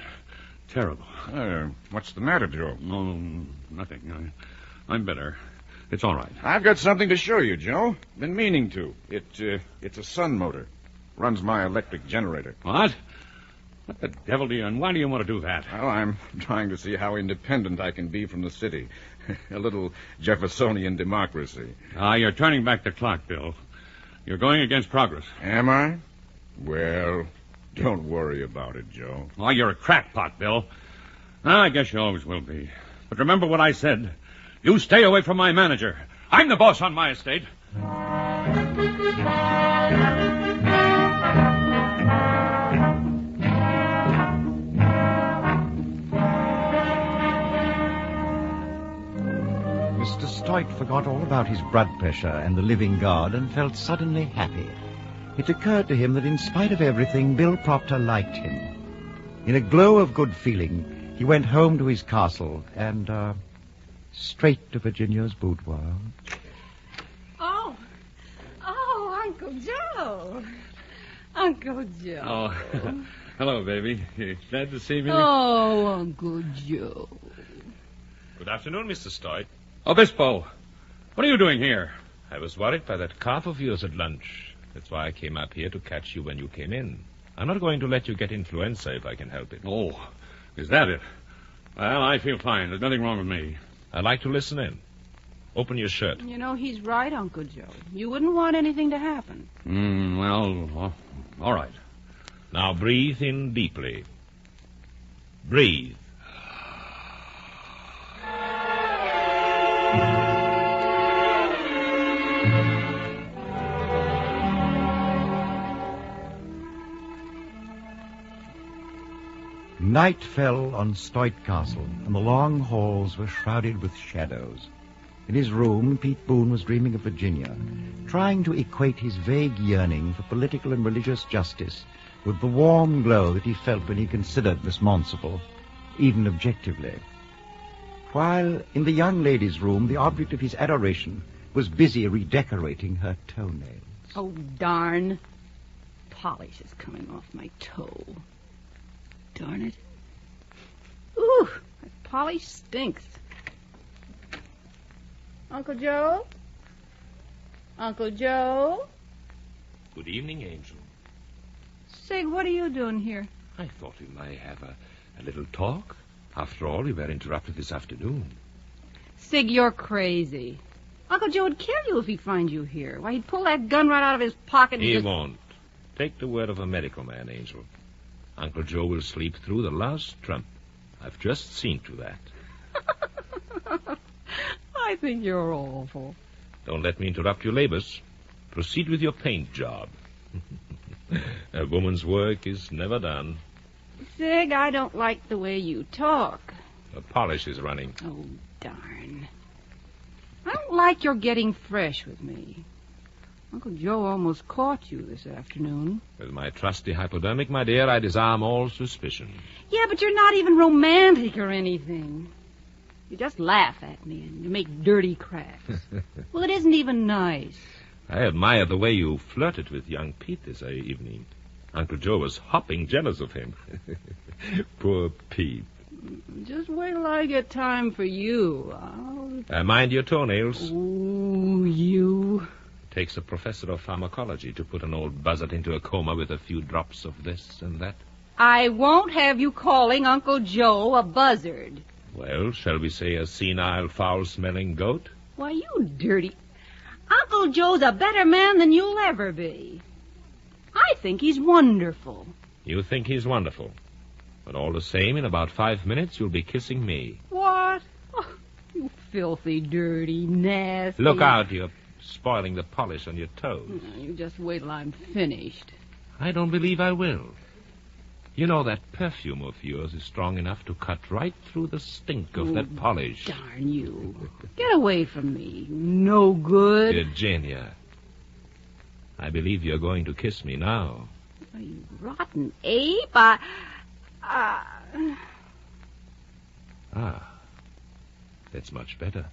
Terrible. What's the matter, Joe? No, nothing. I'm better. It's all right. I've got something to show you, Joe. Been meaning to. It's a sun motor. Runs my electric generator. What? What the devil do you... And why do you want to do that? Well, I'm trying to see how independent I can be from the city. A little Jeffersonian democracy. You're turning back the clock, Bill. You're going against progress. Am I? Well, don't worry about it, Joe. Oh, you're a crackpot, Bill. I guess you always will be. But remember what I said. You stay away from my manager. I'm the boss on my estate. Mr. Stoit forgot all about his blood pressure and the living God and felt suddenly happy. It occurred to him that in spite of everything, Bill Proctor liked him. In a glow of good feeling, he went home to his castle and, straight to Virginia's boudoir. Oh, Uncle Joe. Uncle Joe. Oh, hello, baby. Glad to see me. Oh, Uncle Joe. Good afternoon, Mr. Stoit. Obispo, what are you doing here? I was worried by that cough of yours at lunch. That's why I came up here to catch you when you came in. I'm not going to let you get influenza if I can help it. Oh, is that it? Well, I feel fine. There's nothing wrong with me. I'd like to listen in. Open your shirt. You know, he's right, Uncle Joe. You wouldn't want anything to happen. Well, all right. Now breathe in deeply. Breathe. Night fell on Stoit Castle, and the long halls were shrouded with shadows. In his room, Pete Boone was dreaming of Virginia, trying to equate his vague yearning for political and religious justice with the warm glow that he felt when he considered Miss Monsable, even objectively. While in the young lady's room, the object of his adoration was busy redecorating her toenails. Oh, darn. Polish is coming off my toe. Darn it. Ooh, that polish stinks. Uncle Joe? Uncle Joe? Good evening, Angel. Sig, what are you doing here? I thought we might have a little talk. After all, we were interrupted this afternoon. Sig, you're crazy. Uncle Joe would kill you if he'd find you here. Why, he'd pull that gun right out of his pocket and He just... won't. Take the word of a medical man, Angel. Uncle Joe will sleep through the last trump. I've just seen to that. I think you're awful. Don't let me interrupt your labors. Proceed with your paint job. A woman's work is never done. Sig, I don't like the way you talk. The polish is running. Oh, darn. I don't like your getting fresh with me. Uncle Joe almost caught you this afternoon. With my trusty hypodermic, my dear, I disarm all suspicion. Yeah, but you're not even romantic or anything. You just laugh at me and you make dirty cracks. Well, it isn't even nice. I admire the way you flirted with young Pete this evening. Uncle Joe was hopping jealous of him. Poor Pete. Just wait till I get time for you. Mind your toenails. Ooh, you. Takes a professor of pharmacology to put an old buzzard into a coma with a few drops of this and that. I won't have you calling Uncle Joe a buzzard. Well, shall we say a senile, foul-smelling goat? Why, you dirty... Uncle Joe's a better man than you'll ever be. I think he's wonderful. You think he's wonderful. But all the same, in about 5 minutes, you'll be kissing me. What? Oh, you filthy, dirty, nasty... Look out, you're spoiling the polish on your toes. You just wait till I'm finished. I don't believe I will. You know, that perfume of yours is strong enough to cut right through the stink of that polish. Darn you. Get away from me. No good. Virginia, I believe you're going to kiss me now. Oh, you rotten ape. That's much better.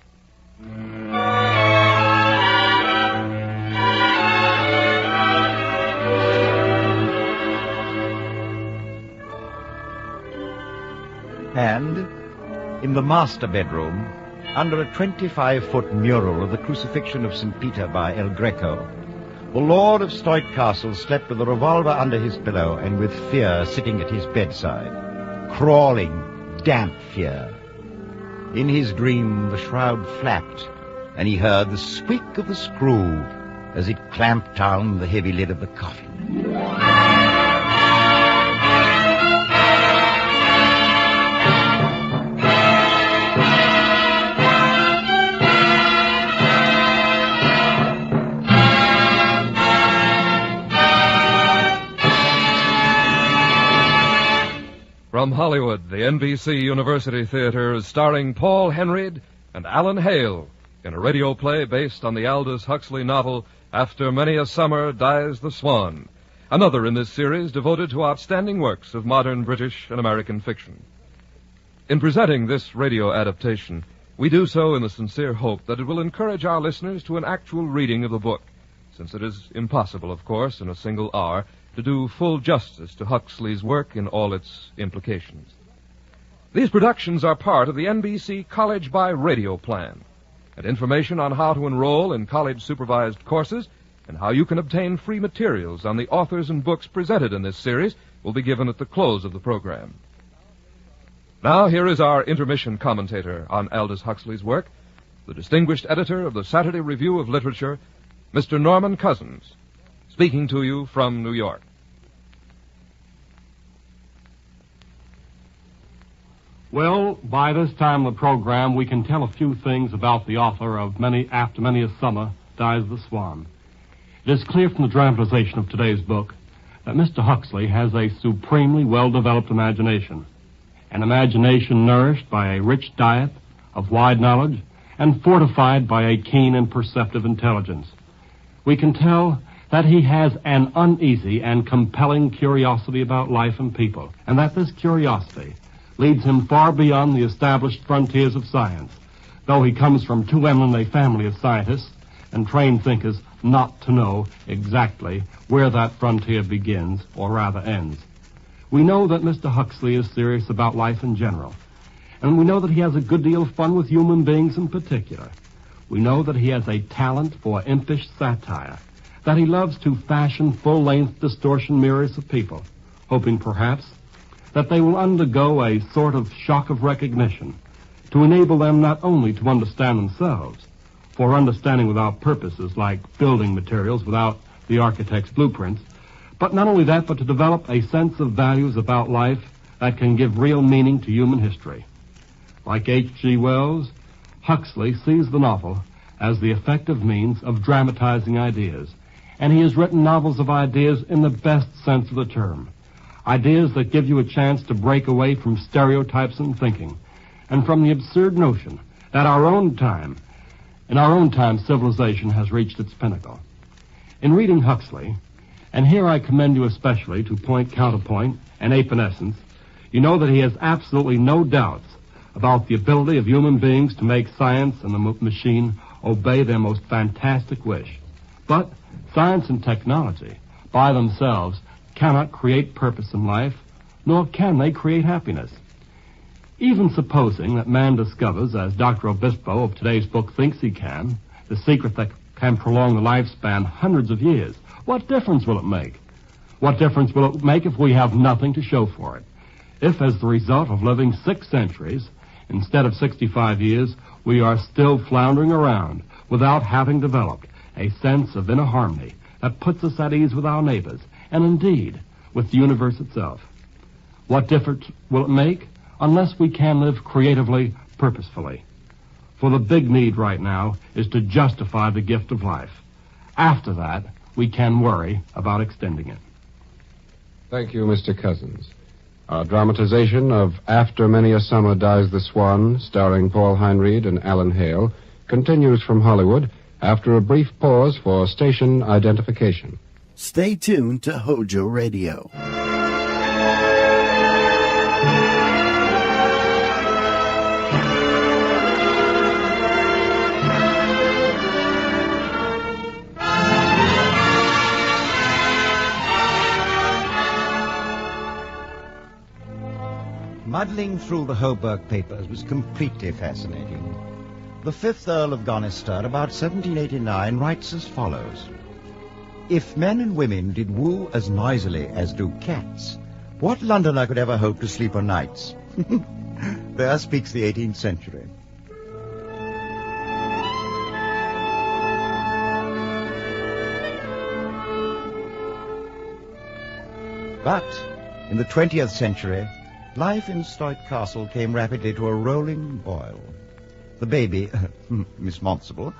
And in the master bedroom, under a 25-foot mural of the crucifixion of St. Peter by El Greco, the lord of Stoit Castle slept with a revolver under his pillow and with fear sitting at his bedside. Crawling, damp fear. In his dream, the shroud flapped, and he heard the squeak of the screw as it clamped down the heavy lid of the coffin. From Hollywood, the NBC University Theater is starring Paul Henreid and Alan Hale in a radio play based on the Aldous Huxley novel After Many a Summer Dies the Swan, another in this series devoted to outstanding works of modern British and American fiction. In presenting this radio adaptation, we do so in the sincere hope that it will encourage our listeners to an actual reading of the book, since it is impossible, of course, in a single hour, to do full justice to Huxley's work in all its implications. These productions are part of the NBC College by Radio plan, and information on how to enroll in college-supervised courses and how you can obtain free materials on the authors and books presented in this series will be given at the close of the program. Now, here is our intermission commentator on Aldous Huxley's work, the distinguished editor of the Saturday Review of Literature, Mr. Norman Cousins, speaking to you from New York. Well, by this time of the program, we can tell a few things about the author of After Many a Summer Dies the Swan. It is clear from the dramatization of today's book that Mr. Huxley has a supremely well-developed imagination, an imagination nourished by a rich diet of wide knowledge and fortified by a keen and perceptive intelligence. We can tell that he has an uneasy and compelling curiosity about life and people, and that this curiosity leads him far beyond the established frontiers of science, though he comes from too eminent a family of scientists and trained thinkers not to know exactly where that frontier begins, or rather ends. We know that Mr. Huxley is serious about life in general, and we know that he has a good deal of fun with human beings in particular. We know that he has a talent for impish satire, that he loves to fashion full-length distortion mirrors of people, hoping perhaps that they will undergo a sort of shock of recognition to enable them not only to understand themselves, for understanding without purpose is like building materials without the architect's blueprints, but not only that, but to develop a sense of values about life that can give real meaning to human history. Like H.G. Wells, Huxley sees the novel as the effective means of dramatizing ideas, and he has written novels of ideas in the best sense of the term. Ideas that give you a chance to break away from stereotypes in thinking, and from the absurd notion that in our own time, civilization has reached its pinnacle. In reading Huxley, and here I commend you especially to Point, Counterpoint, and Apenescence, you know that he has absolutely no doubts about the ability of human beings to make science and the machine obey their most fantastic wish. But science and technology, by themselves, cannot create purpose in life, nor can they create happiness. Even supposing that man discovers, as Dr. Obispo of today's book thinks he can, the secret that can prolong the lifespan hundreds of years, what difference will it make? What difference will it make if we have nothing to show for it? If, as the result of living 6 centuries, instead of 65 years, we are still floundering around without having developed a sense of inner harmony that puts us at ease with our neighbors, and indeed, with the universe itself. What difference will it make unless we can live creatively, purposefully? For the big need right now is to justify the gift of life. After that, we can worry about extending it. Thank you, Mr. Cousins. Our dramatization of After Many a Summer Dies the Swan, starring Paul Heinried and Alan Hale, continues from Hollywood after a brief pause for station identification. Stay tuned to Hojo Radio. Muddling through the Hoburg papers was completely fascinating. The 5th Earl of Gonister, about 1789, writes as follows. If men and women did woo as noisily as do cats, what Londoner could ever hope to sleep o' nights? There speaks the 18th century. But in the 20th century, life in Stoit Castle came rapidly to a rolling boil. The baby, Miss Monstable,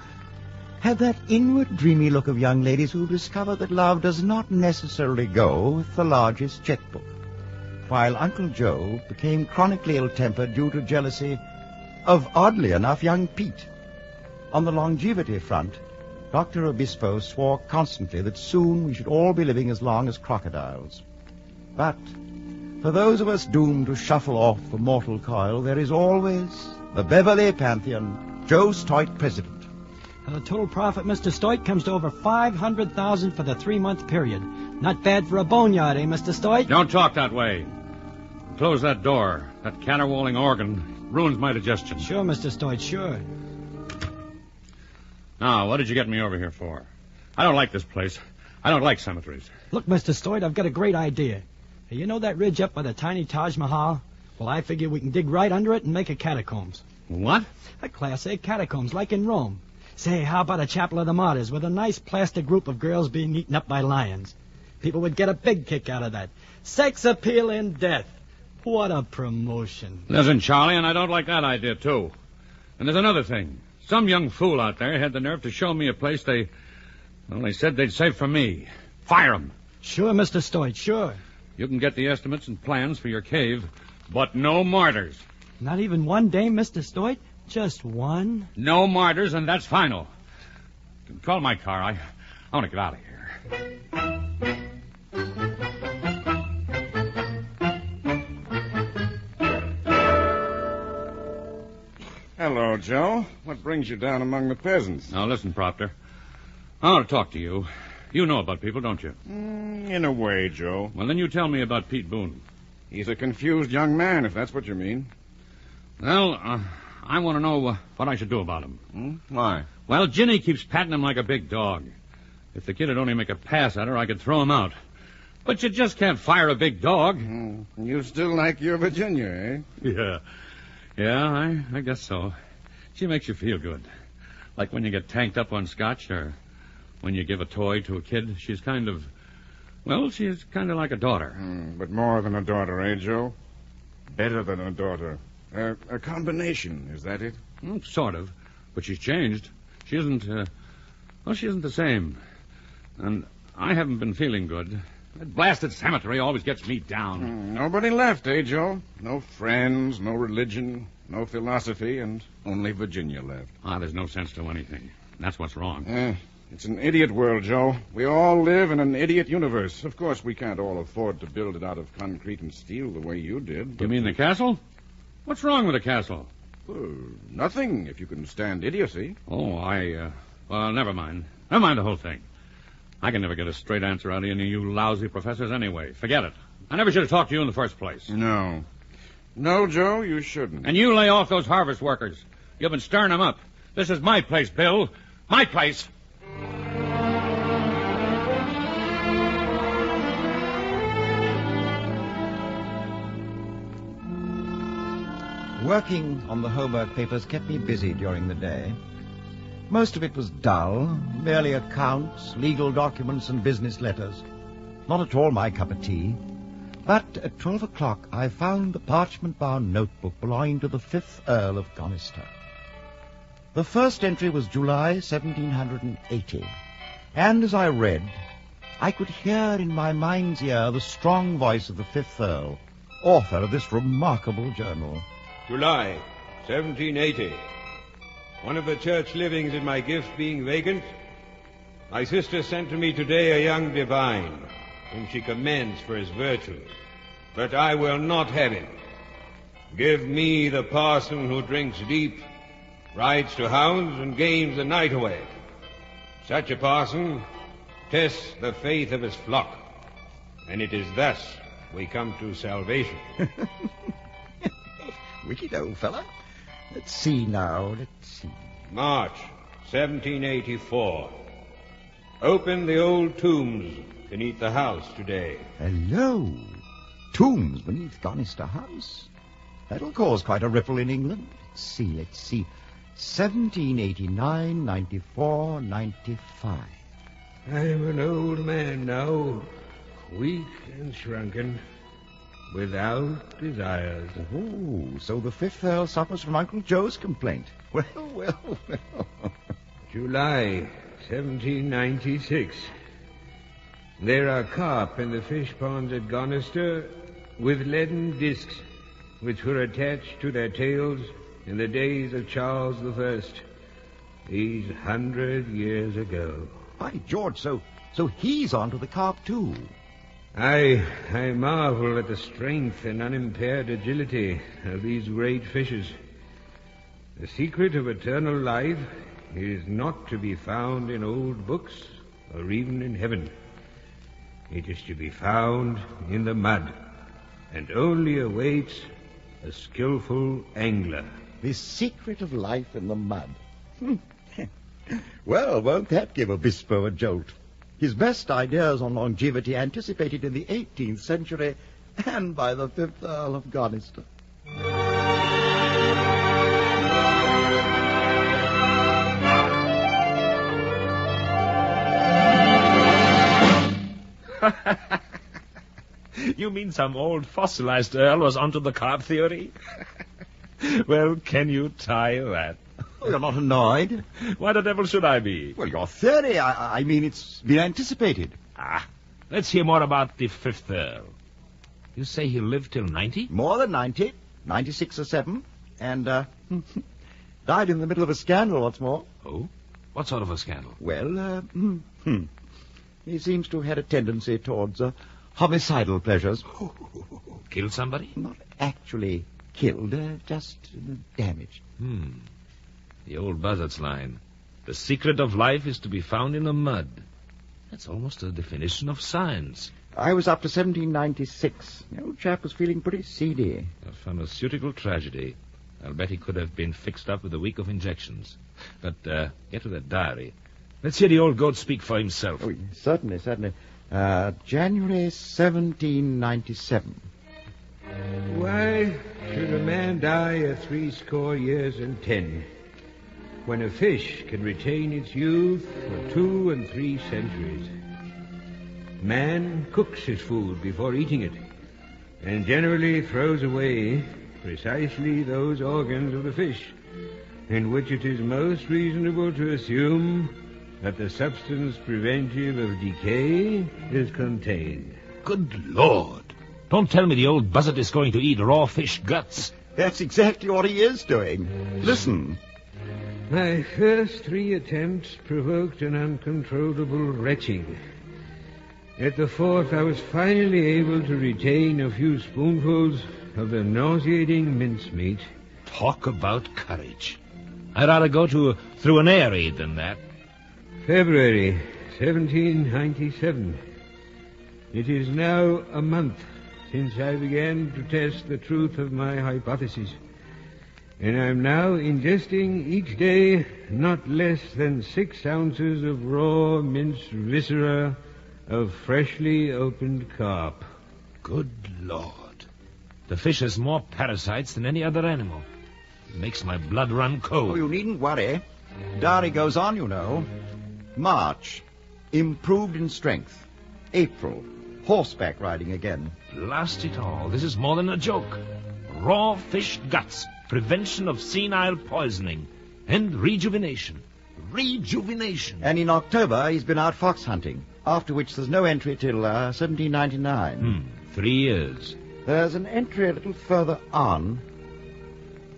had that inward dreamy look of young ladies who discover that love does not necessarily go with the largest checkbook, while Uncle Joe became chronically ill-tempered due to jealousy of, oddly enough, young Pete. On the longevity front, Dr. Obispo swore constantly that soon we should all be living as long as crocodiles. But for those of us doomed to shuffle off the mortal coil, there is always the Beverly Pantheon, Joe Stoit president. The total profit, Mr. Stoit, comes to over $500,000 for the 3-month period. Not bad for a boneyard, eh, Mr. Stoit? Don't talk that way. Close that door. That caterwauling organ ruins my digestion. Sure, Mr. Stoit, sure. Now, what did you get me over here for? I don't like this place. I don't like cemeteries. Look, Mr. Stoit, I've got a great idea. You know that ridge up by the tiny Taj Mahal? Well, I figure we can dig right under it and make a catacombs. What? A Class A catacombs, like in Rome. Say, how about a chapel of the martyrs with a nice plastic group of girls being eaten up by lions? People would get a big kick out of that. Sex appeal in death. What a promotion. Listen, Charlie, and I don't like that idea, too. And there's another thing. Some young fool out there had the nerve to show me a place they said they'd save for me. Fire 'em. Sure, Mr. Stoit, sure. You can get the estimates and plans for your cave, but no martyrs. Not even one dame, Mr. Stoit? Just one? No martyrs, and that's final. Call my car. I want to get out of here. Hello, Joe. What brings you down among the peasants? Now, listen, Proctor. I want to talk to you. You know about people, don't you? In a way, Joe. Well, then you tell me about Pete Boone. He's a confused young man, if that's what you mean. Well, I want to know what I should do about him. Why? Well, Ginny keeps patting him like a big dog. If the kid would only make a pass at her, I could throw him out. But you just can't fire a big dog. You still like your Virginia, eh? Yeah, I guess so. She makes you feel good. Like when you get tanked up on scotch or when you give a toy to a kid. She's kind of like a daughter. But more than a daughter, eh, Joe? Better than a daughter. A combination, is that it? Sort of. But she's changed. She isn't the same. And I haven't been feeling good. That blasted cemetery always gets me down. Nobody left, eh, Joe? No friends, no religion, no philosophy, and only Virginia left. There's no sense to anything. That's what's wrong. It's an idiot world, Joe. We all live in an idiot universe. Of course, we can't all afford to build it out of concrete and steel the way you did. You mean the castle? What's wrong with the castle? Nothing, if you can stand idiocy. Well, never mind. Never mind the whole thing. I can never get a straight answer out of any of you lousy professors anyway. Forget it. I never should have talked to you in the first place. No. No, Joe, you shouldn't. And you lay off those harvest workers. You've been stirring them up. This is my place, Bill. My place. Working on the homework papers kept me busy during the day. Most of it was dull, merely accounts, legal documents, and business letters. Not at all my cup of tea. But at 12 o'clock I found the parchment-bound notebook belonging to the 5th Earl of Gonister. The first entry was July 1780, and as I read, I could hear in my mind's ear the strong voice of the 5th Earl, author of this remarkable journal. July 1780. One of the church livings in my gift being vacant, my sister sent to me today a young divine, whom she commends for his virtues. But I will not have him. Give me the parson who drinks deep, rides to hounds, and games the night away. Such a parson tests the faith of his flock, and it is thus we come to salvation. Wicked old fella. Let's see now, let's see. March 1784. Open the old tombs beneath the house today. Hello. Tombs beneath Gonister House. That'll cause quite a ripple in England. Let's see. 1789, 94, 95. I'm an old man now, weak and shrunken, without desires. Oh, so the 5th Earl suffers from Uncle Joe's complaint. Well. July 1796. There are carp in the fish ponds at Gonister with leaden discs, which were attached to their tails in the days of Charles I, these 100 years ago. By George, so he's onto the carp too. I marvel at the strength and unimpaired agility of these great fishes. The secret of eternal life is not to be found in old books or even in heaven. It is to be found in the mud, and only awaits a skillful angler. The secret of life in the mud. Well, won't that give Obispo a jolt? His best ideas on longevity anticipated in the 18th century and by the 5th Earl of Gonister. You mean some old fossilized Earl was onto the carp theory? Well, can you tie that? Oh, you're not annoyed? Why the devil should I be? Well, your theory, I mean, it's been anticipated. Let's hear more about the 5th Earl. You say he lived till 90? More than 90. 96 or 7. And, died in the middle of a scandal, what's more. Oh? What sort of a scandal? Well, he seems to have had a tendency towards, homicidal pleasures. Killed somebody? Not actually killed, just damaged. The old buzzard's line. The secret of life is to be found in the mud. That's almost a definition of science. I was up to 1796. The old chap was feeling pretty seedy. A pharmaceutical tragedy. I'll bet he could have been fixed up with a week of injections. But, get to that diary. Let's hear the old goat speak for himself. Oh, certainly. January 1797. Why should a man die at 70 years and 10, when a fish can retain its youth for 2 and 3 centuries? Man cooks his food before eating it, and generally throws away precisely those organs of the fish in which it is most reasonable to assume that the substance preventive of decay is contained. Good Lord! Don't tell me the old buzzard is going to eat raw fish guts. That's exactly what he is doing. Listen. My first 3 attempts provoked an uncontrollable retching. At the 4th, I was finally able to retain a few spoonfuls of the nauseating mincemeat. Talk about courage. I'd rather go through an air raid than that. February 1797. It is now a month since I began to test the truth of my hypothesis. And I'm now ingesting each day not less than 6 ounces of raw minced viscera of freshly opened carp. Good Lord. The fish has more parasites than any other animal. It makes my blood run cold. Oh, you needn't worry. Diary goes on, you know. March, improved in strength. April, horseback riding again. Blast it all. This is more than a joke. Raw fish guts, prevention of senile poisoning, and rejuvenation. Rejuvenation. And in October, he's been out fox hunting, after which there's no entry till 1799. 3 years. There's an entry a little further on.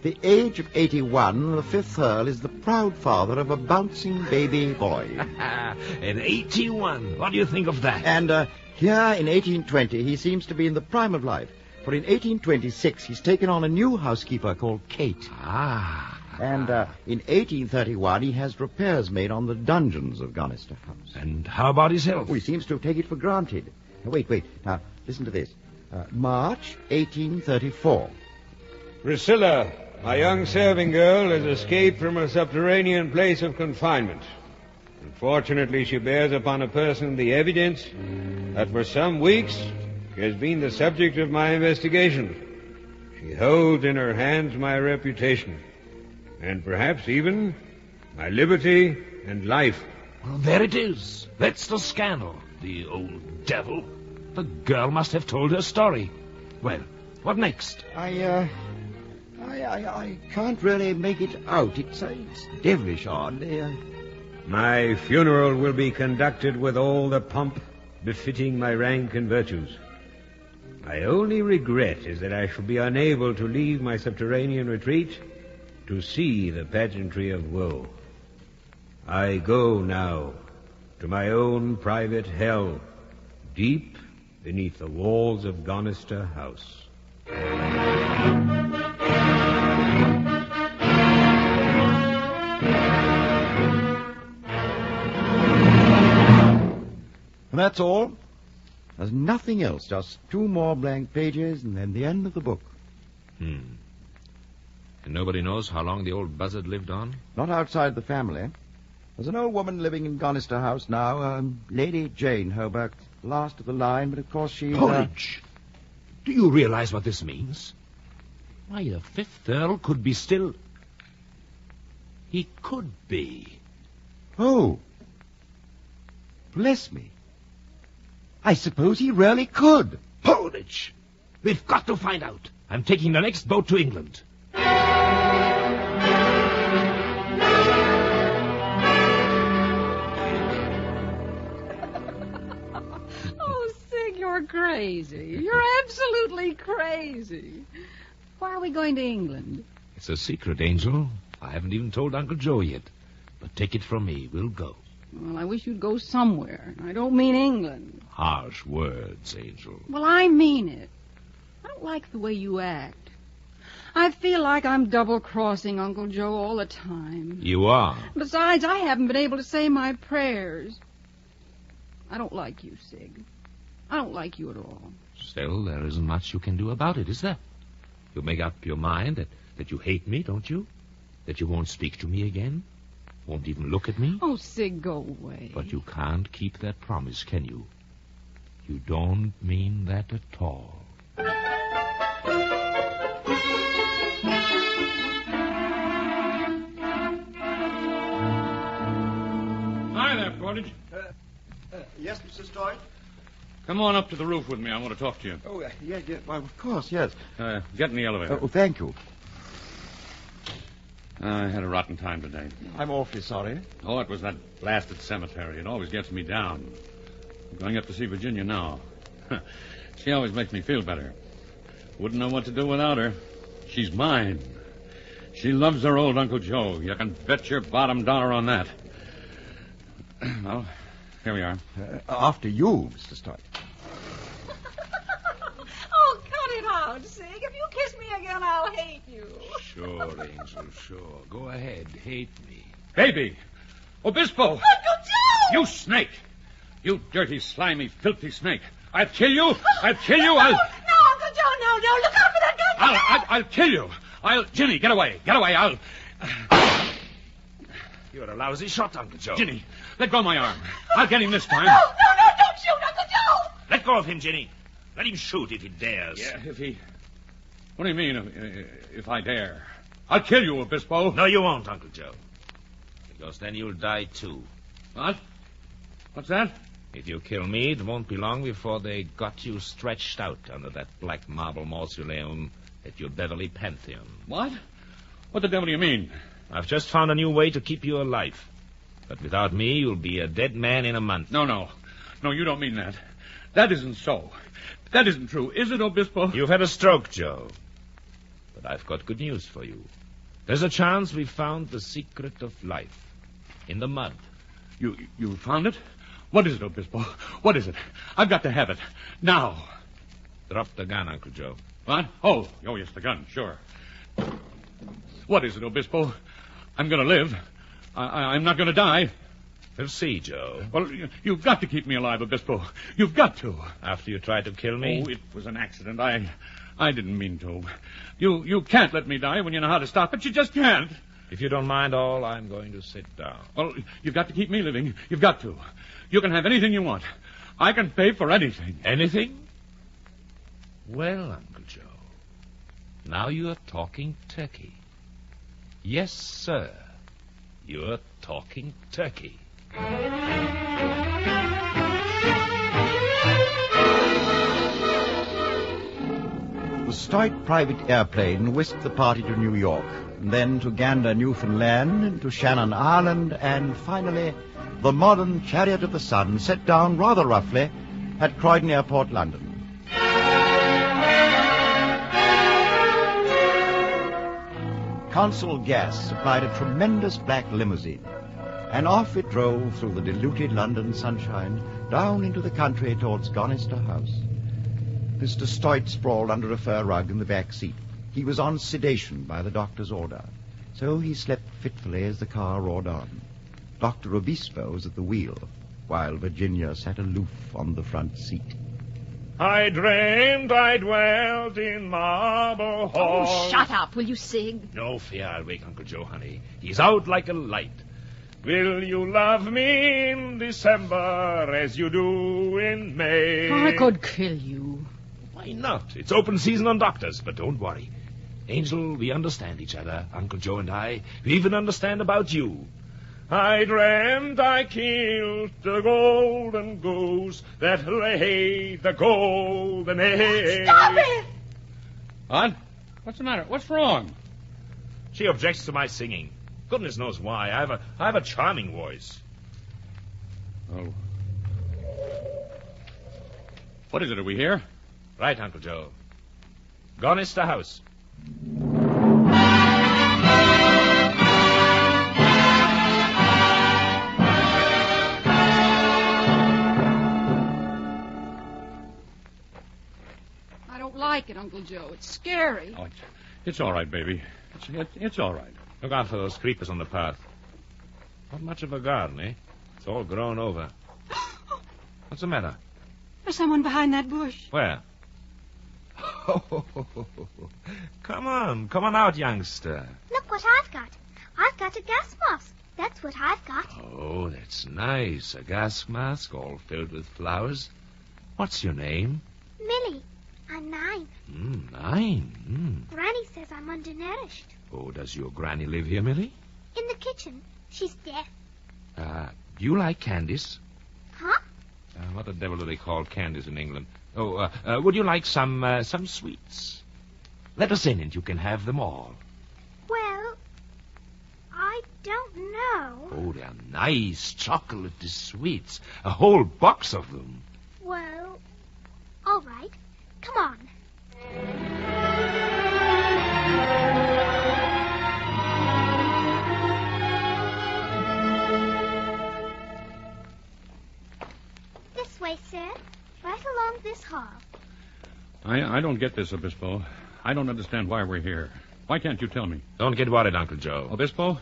The age of 81, the 5th Earl is the proud father of a bouncing baby boy. At 81. What do you think of that? And here in 1820, he seems to be in the prime of life. For in 1826, he's taken on a new housekeeper called Kate. And in 1831, he has repairs made on the dungeons of Gonister House. And how about his health? Oh, he seems to have taken it for granted. Now, wait. Now, listen to this. March 1834. Priscilla, my young serving girl, has escaped from a subterranean place of confinement. Unfortunately, she bears upon a person the evidence that for some weeks she has been the subject of my investigation. She holds in her hands my reputation, and perhaps even my liberty and life. Well, there it is. That's the scandal. The old devil. The girl must have told her story. Well, what next? I can't really make it out. It's devilish odd. My funeral will be conducted with all the pomp befitting my rank and virtues. My only regret is that I shall be unable to leave my subterranean retreat to see the pageantry of woe. I go now to my own private hell, deep beneath the walls of Gonister House. And that's all. There's nothing else, just 2 more blank pages and then the end of the book. And nobody knows how long the old buzzard lived on? Not outside the family. There's an old woman living in Gonister House now, Lady Jane Hobart, last of the line, but of course she's... Porridge! Do you realize what this means? Why, the 5th Earl could be still... He could be. Oh. Bless me. I suppose he really could. Porridge! We've got to find out. I'm taking the next boat to England. Oh, Sig, you're crazy. You're absolutely crazy. Why are we going to England? It's a secret, Angel. I haven't even told Uncle Joe yet. But take it from me, we'll go. Well, I wish you'd go somewhere. I don't mean England. Harsh words, Angel. Well, I mean it. I don't like the way you act. I feel like I'm double-crossing Uncle Joe all the time. You are. Besides, I haven't been able to say my prayers. I don't like you, Sig. I don't like you at all. Still, there isn't much you can do about it, is there? You make up your mind that you hate me, don't you? That you won't speak to me again? Won't even look at me? Oh, Sig, go away. But you can't keep that promise, can you? You don't mean that at all. Hi there, Portage. Yes, Mr. Story? Come on up to the roof with me. I want to talk to you. Oh, yeah, well, of course, yes. Get in the elevator. Oh, thank you. I had a rotten time today. I'm awfully sorry. Oh, it was that blasted cemetery. It always gets me down. I'm going up to see Virginia now. She always makes me feel better. Wouldn't know what to do without her. She's mine. She loves her old Uncle Joe. You can bet your bottom dollar on that. Well, here we are. After you, Mr. Story. Oh, cut it out, Sig. If you kiss me again, I'll hate you. Sure, Angel, sure. Go ahead, hate me. Baby! Obispo! Uncle Joe! You snake! You dirty, slimy, filthy snake! I'll kill you! I'll kill you! I'll... No! Uncle Joe, no. Look out for that gun. I'll kill you. Ginny, get away. Get away. You're a lousy shot, Uncle Joe. Ginny, let go of my arm. I'll get him this time. No, don't shoot, Uncle Joe. Let go of him, Ginny. Let him shoot if he dares. Yeah, if he... What do you mean, if I dare? I'll kill you, Obispo. No, you won't, Uncle Joe. Because then you'll die, too. What? What's that? If you kill me, it won't be long before they got you stretched out under that black marble mausoleum at your Beverly Pantheon. What? What the devil do you mean? I've just found a new way to keep you alive. But without me, you'll be a dead man in a month. No, you don't mean that. That isn't so. That isn't true. Is it, Obispo? You've had a stroke, Joe. But I've got good news for you. There's a chance we found the secret of life. In the mud. You found it? What is it, Obispo? What is it? I've got to have it. Now. Drop the gun, Uncle Joe. What? Oh, yes, the gun, sure. What is it, Obispo? I'm going to live. I'm not going to die. We'll see, Joe. Well, you've got to keep me alive, Obispo. You've got to. After you tried to kill me? Oh, it was an accident. I didn't mean to. You can't let me die when you know how to stop it. You just can't. If you don't mind all, I'm going to sit down. Well, you've got to keep me living. You've got to. You can have anything you want. I can pay for anything. Anything? Well, Uncle Joe, now you're talking turkey. Yes, sir. You're talking turkey. The stout private airplane whisked the party to New York, and then to Gander, Newfoundland, to Shannon Island, and finally, the modern Chariot of the Sun set down rather roughly at Croydon Airport, London. Council Gas supplied a tremendous black limousine, and off it drove through the diluted London sunshine down into the country towards Gonister House. Mr. Stoit sprawled under a fur rug in the back seat. He was on sedation by the doctor's order, so he slept fitfully as the car roared on. Dr. Obispo was at the wheel, while Virginia sat aloof on the front seat. I dreamed I dwelt in marble hall. Oh, shut up. Will you sing? No fear, I'll wake Uncle Joe, honey. He's out like a light. Will you love me in December as you do in May? I could kill you. Why not? It's open season on doctors, but don't worry. Angel, we understand each other, Uncle Joe and I. We even understand about you. I dreamt I killed the golden goose that laid the golden egg. Stop it! What? What's the matter? What's wrong? She objects to my singing. Goodness knows why. I have a charming voice. Oh. What is it? Are we here? Right, Uncle Joe. Gonister House. I don't like it, Uncle Joe. It's scary. Oh, it's all right, baby. It's all right. Look out for those creepers on the path. Not much of a garden, eh? It's all grown over. What's the matter? There's someone behind that bush. Where? Come on out, youngster. Look what I've got. I've got a gas mask. That's what I've got. Oh, that's nice. A gas mask all filled with flowers. What's your name? Millie. I'm 9. 9. Granny says I'm undernourished. Oh, does your granny live here, Millie? In the kitchen. She's deaf. Do you like candies? Huh? What the devil do they call candies in England? Oh, would you like some sweets? Let us in and you can have them all. Well, I don't know. Oh, they're nice chocolatey sweets. A whole box of them. Well, all right. Come on. This way, sir. Right along this hall. I don't get this, Obispo. I don't understand why we're here. Why can't you tell me? Don't get worried, Uncle Joe. Obispo,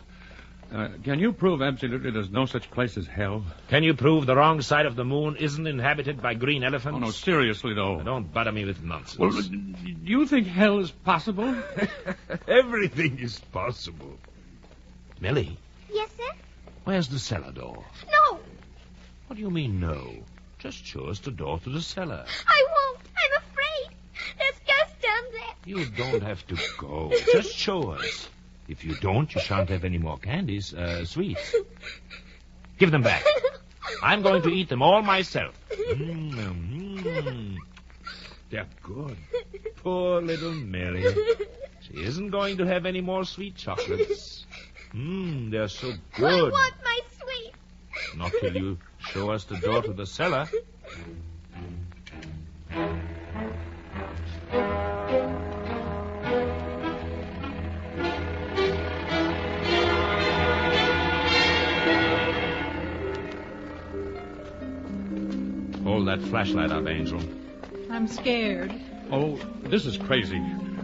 Can you prove absolutely there's no such place as hell? Can you prove the wrong side of the moon isn't inhabited by green elephants? Oh, no, seriously, though. Don't bother me with nonsense. Well, do you think hell is possible? Everything is possible. Millie, Yes, sir? where's the cellar door? No, What do you mean, no? Just show us the door to the cellar. I won't. I'm afraid. There's ghosts down there. You don't have to go. Just show us. If you don't, you shan't have any more candies, sweets. Give them back. I'm going to eat them all myself. They're good. Poor little Mary. She isn't going to have any more sweet chocolates. They're so I good. want my sweet. Not till you show us the door to the cellar. Hold that flashlight up, Angel. I'm scared. Oh, this is crazy.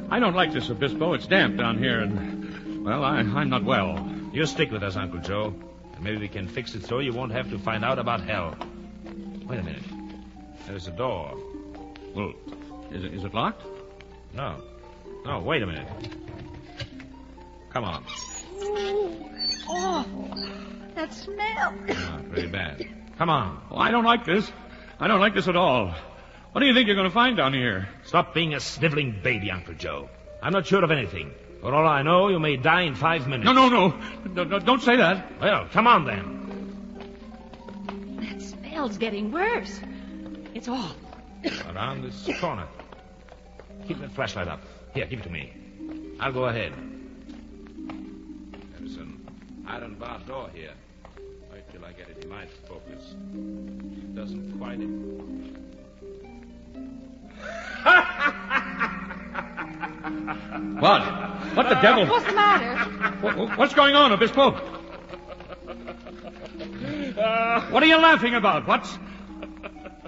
I don't like this, Obispo. It's damp down here, and, well, I'm not well. You stick with us, Uncle Joe. And maybe we can fix it so you won't have to find out about hell. Wait a minute. There's a door. Well, is it locked? No. No, wait a minute. Come on. Oh, that smell. Not very bad. Come on. Oh, I don't like this. I don't like this at all. What do you think you're going to find down here? Stop being a sniveling baby, Uncle Joe. I'm not sure of anything. For all I know, you may die in 5 minutes. No, don't say that. Well, come on then. That smell's getting worse. It's awful. Around this corner. Keep that flashlight up. Here, give it to me. I'll go ahead. There's an iron bar door here. Wait till I get it in my focus. It doesn't quite... What? What the devil? What's the matter? What's going on, Obispo? What are you laughing about? What's...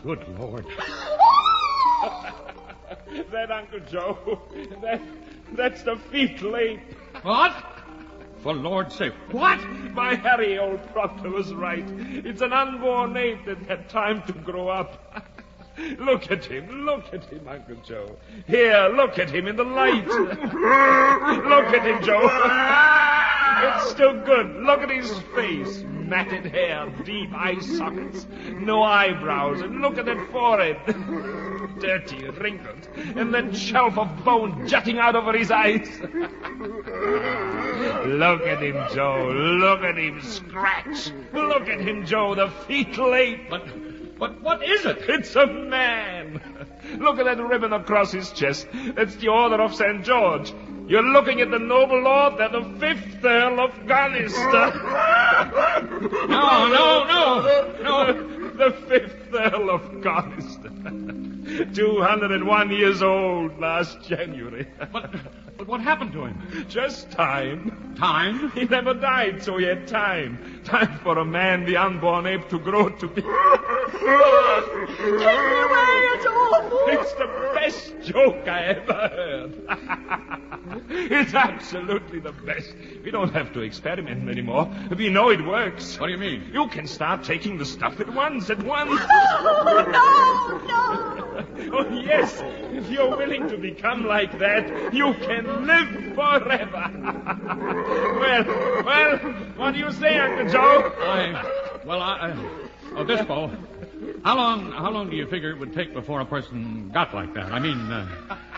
Good Lord. That, Uncle Joe, that's the fetal ape. What? For Lord's sake, what? My Harry, old Proctor, was right. It's an unborn ape that had time to grow up. Look at him, Uncle Joe. Here, look at him in the light. Look at him, Joe. It's still good. Look at his face. Matted hair, deep eye sockets, no eyebrows, and look at that forehead. Dirty, wrinkled, and that shelf of bone jutting out over his eyes. Look at him, Joe. Look at him scratch. Look at him, Joe, the fetal ape. But what is it? It's a man. Look at that ribbon across his chest. That's the Order of St. George. You're looking at the noble lord, the 5th Earl of Ganister. No. The 5th Earl of Ganister. 201 years old last January. But what happened to him? Just time. Time? He never died, so he had time. Time for a man, the unborn ape, to grow to be... Take me away, it's awful. It's the best joke I ever heard. It's absolutely the best. We don't have to experiment anymore. We know it works. What do you mean? You can start taking the stuff at once. No. Oh, yes. If you're willing to become like that, you can live forever. Well, what do you say, Uncle Joe? Obispo, how long do you figure it would take before a person got like that? I mean,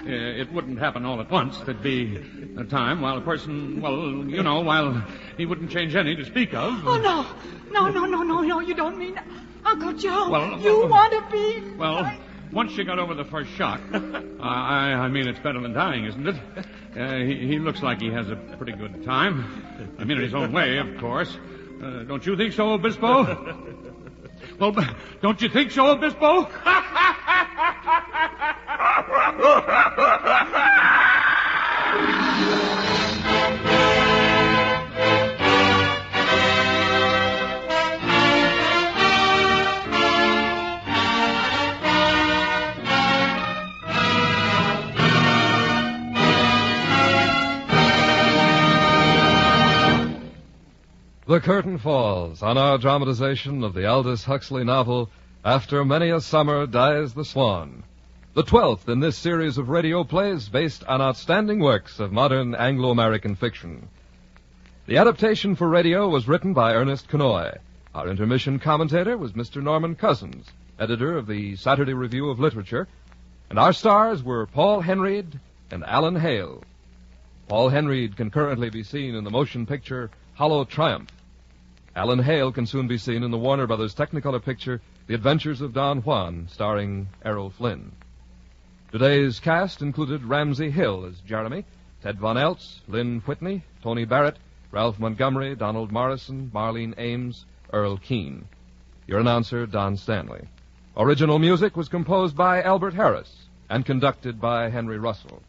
it wouldn't happen all at once. There'd be a time while a person, while he wouldn't change any to speak of. Oh, no, you don't mean... Uncle Joe, you want to be... Once you got over the first shock, I mean, it's better than dying, isn't it? He looks like he has a pretty good time. I mean, in his own way, of course. Don't you think so, Obispo? Well, don't you think so, Obispo? The curtain falls on our dramatization of the Aldous Huxley novel, After Many a Summer Dies the Swan, the 12th in this series of radio plays based on outstanding works of modern Anglo-American fiction. The adaptation for radio was written by Ernest Kenoy. Our intermission commentator was Mr. Norman Cousins, editor of the Saturday Review of Literature, and our stars were Paul Henreid and Alan Hale. Paul Henreid can currently be seen in the motion picture Hollow Triumph. Alan Hale can soon be seen in the Warner Brothers Technicolor picture The Adventures of Don Juan, starring Errol Flynn. Today's cast included Ramsey Hill as Jeremy, Ted Von Eltz, Lynn Whitney, Tony Barrett, Ralph Montgomery, Donald Morrison, Marlene Ames, Earl Keane. Your announcer, Don Stanley. Original music was composed by Albert Harris and conducted by Henry Russell.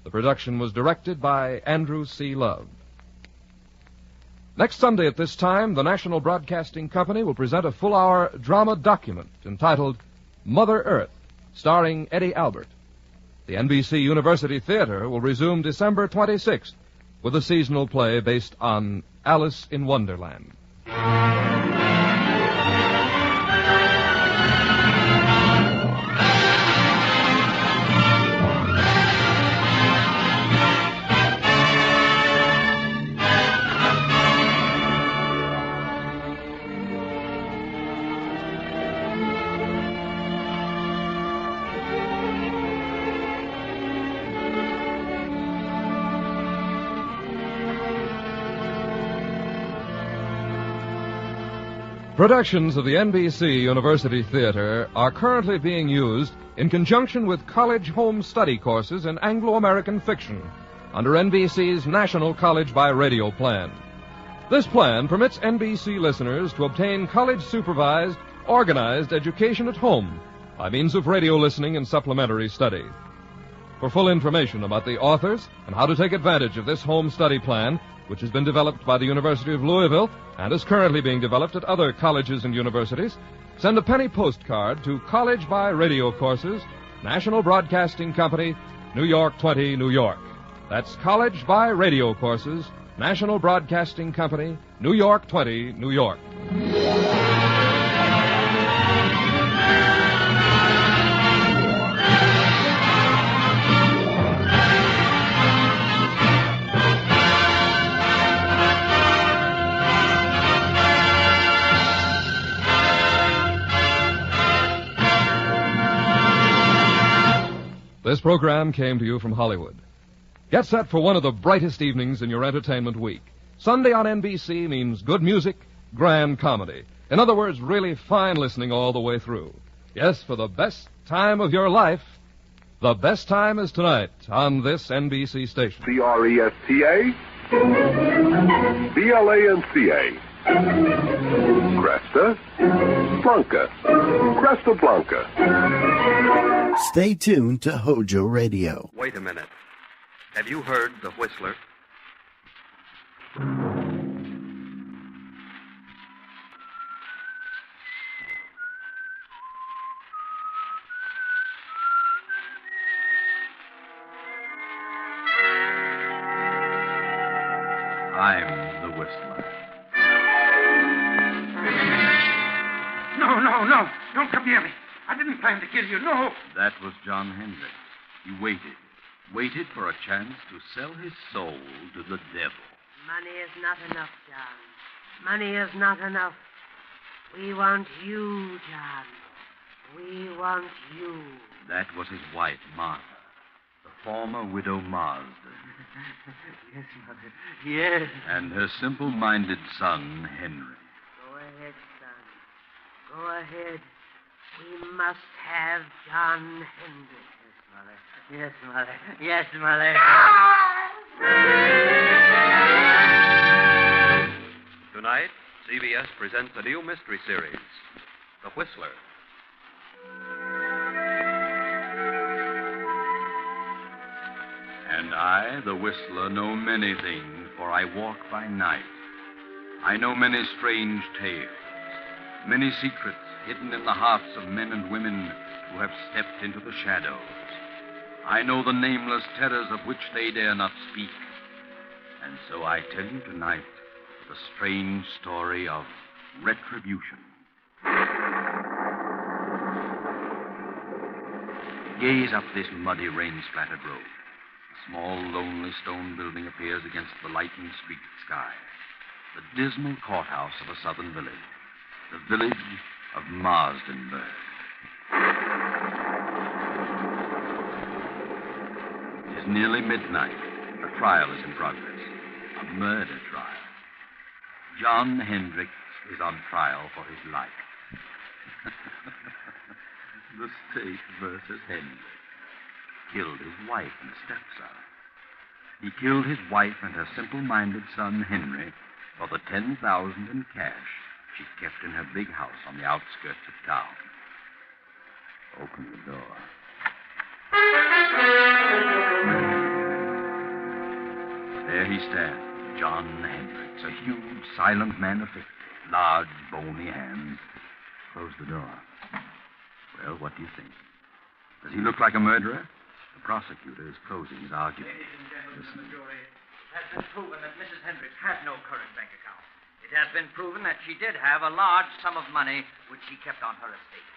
The production was directed by Andrew C. Love. Next Sunday at this time, the National Broadcasting Company will present a full-hour drama document entitled Mother Earth, starring Eddie Albert. The NBC University Theater will resume December 26th with a seasonal play based on Alice in Wonderland. Productions of the NBC University Theater are currently being used in conjunction with college home study courses in Anglo-American fiction under NBC's National College by Radio plan. This plan permits NBC listeners to obtain college-supervised, organized education at home by means of radio listening and supplementary study. For full information about the authors and how to take advantage of this home study plan, which has been developed by the University of Louisville and is currently being developed at other colleges and universities, send a penny postcard to College by Radio Courses, National Broadcasting Company, New York 20, New York. That's College by Radio Courses, National Broadcasting Company, New York 20, New York. This program came to you from Hollywood. Get set for one of the brightest evenings in your entertainment week. Sunday on NBC means good music, grand comedy. In other words, really fine listening all the way through. Yes, for the best time of your life, the best time is tonight on this NBC station. CRESTA, BLANCA, Cresta, Blanca, Cresta Blanca. Stay tuned to Hojo Radio. Wait a minute. Have you heard the Whistler? I'm the Whistler. No. Don't come near me. I didn't plan to kill you, no. That was John Hendricks. He waited for a chance to sell his soul to the devil. Money is not enough, John. Money is not enough. We want you, John. We want you. That was his wife, Martha, the former widow Mazda. Yes, Mother. Yes. And her simple-minded son, Henry. Go ahead, son. Go ahead. We must have John Hendricks. Yes, Mother. Yes, Mother. Tonight, CBS presents a new mystery series, The Whistler. And I, the Whistler, know many things, for I walk by night. I know many strange tales, many secrets hidden in the hearts of men and women who have stepped into the shadows. I know the nameless terrors of which they dare not speak. And so I tell you tonight The strange story of Retribution. Gaze up this muddy, rain-splattered road. A small, lonely stone building appears against the lightened street sky. The dismal courthouse of a southern village. The village of Marsdenburg. It is nearly midnight. A trial is in progress. A murder trial. John Hendricks is on trial for his life. The state versus Hendricks. Killed his wife and stepson. He killed his wife and her simple-minded son, Henry, for the $10,000 in cash she kept in her big house on the outskirts of town. Open the door. There he stands, John Hendricks, a huge, silent man of 50, large, bony hands. Close the door. Well, what do you think? Does he look like a murderer? The prosecutor is closing his argument. Ladies and gentlemen of the jury, it has been proven that Mrs. Hendricks had no current bank account. It has been proven that she did have a large sum of money which she kept on her estate.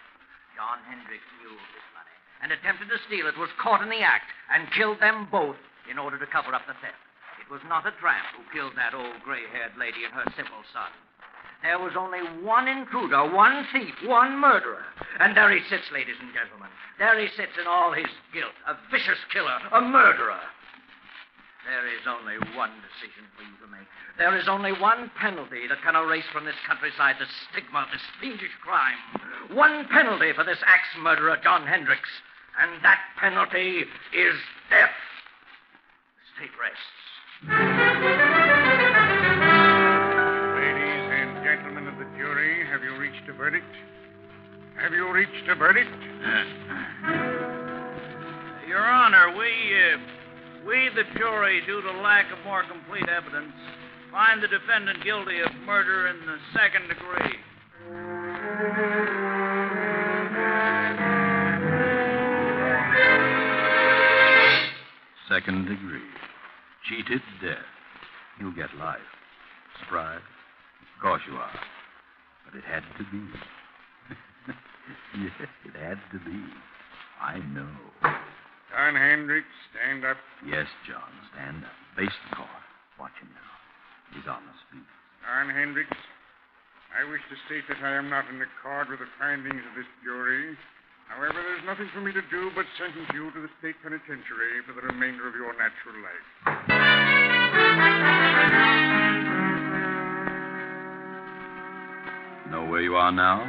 John Hendricks knew of this money and attempted to steal it, was caught in the act, and killed them both in order to cover up the theft. It was not a tramp who killed that old gray-haired lady and her simple son. There was only one intruder, one thief, one murderer. And there he sits, ladies and gentlemen. There he sits in all his guilt, a vicious killer, a murderer. There is only one decision for you to make. There is only one penalty that can erase from this countryside the stigma of this fiendish crime. One penalty for this axe murderer, John Hendricks. And that penalty is death. The state rests. Gentlemen of the jury, have you reached a verdict? Have you reached a verdict? Your Honor, we, the jury, due to lack of more complete evidence, find the defendant guilty of murder in the second degree. Second degree. Cheated death. You'll get life. Surprised? Of course you are. But it had to be. Yes, it had to be. I know. John Hendricks, stand up. Yes, John, stand up. Face the court. Watch him now. He's on the speed. John Hendricks, I wish to state that I am not in accord with the findings of this jury. However, there's nothing for me to do but sentence you to the state penitentiary for the remainder of your natural life. Know where you are now?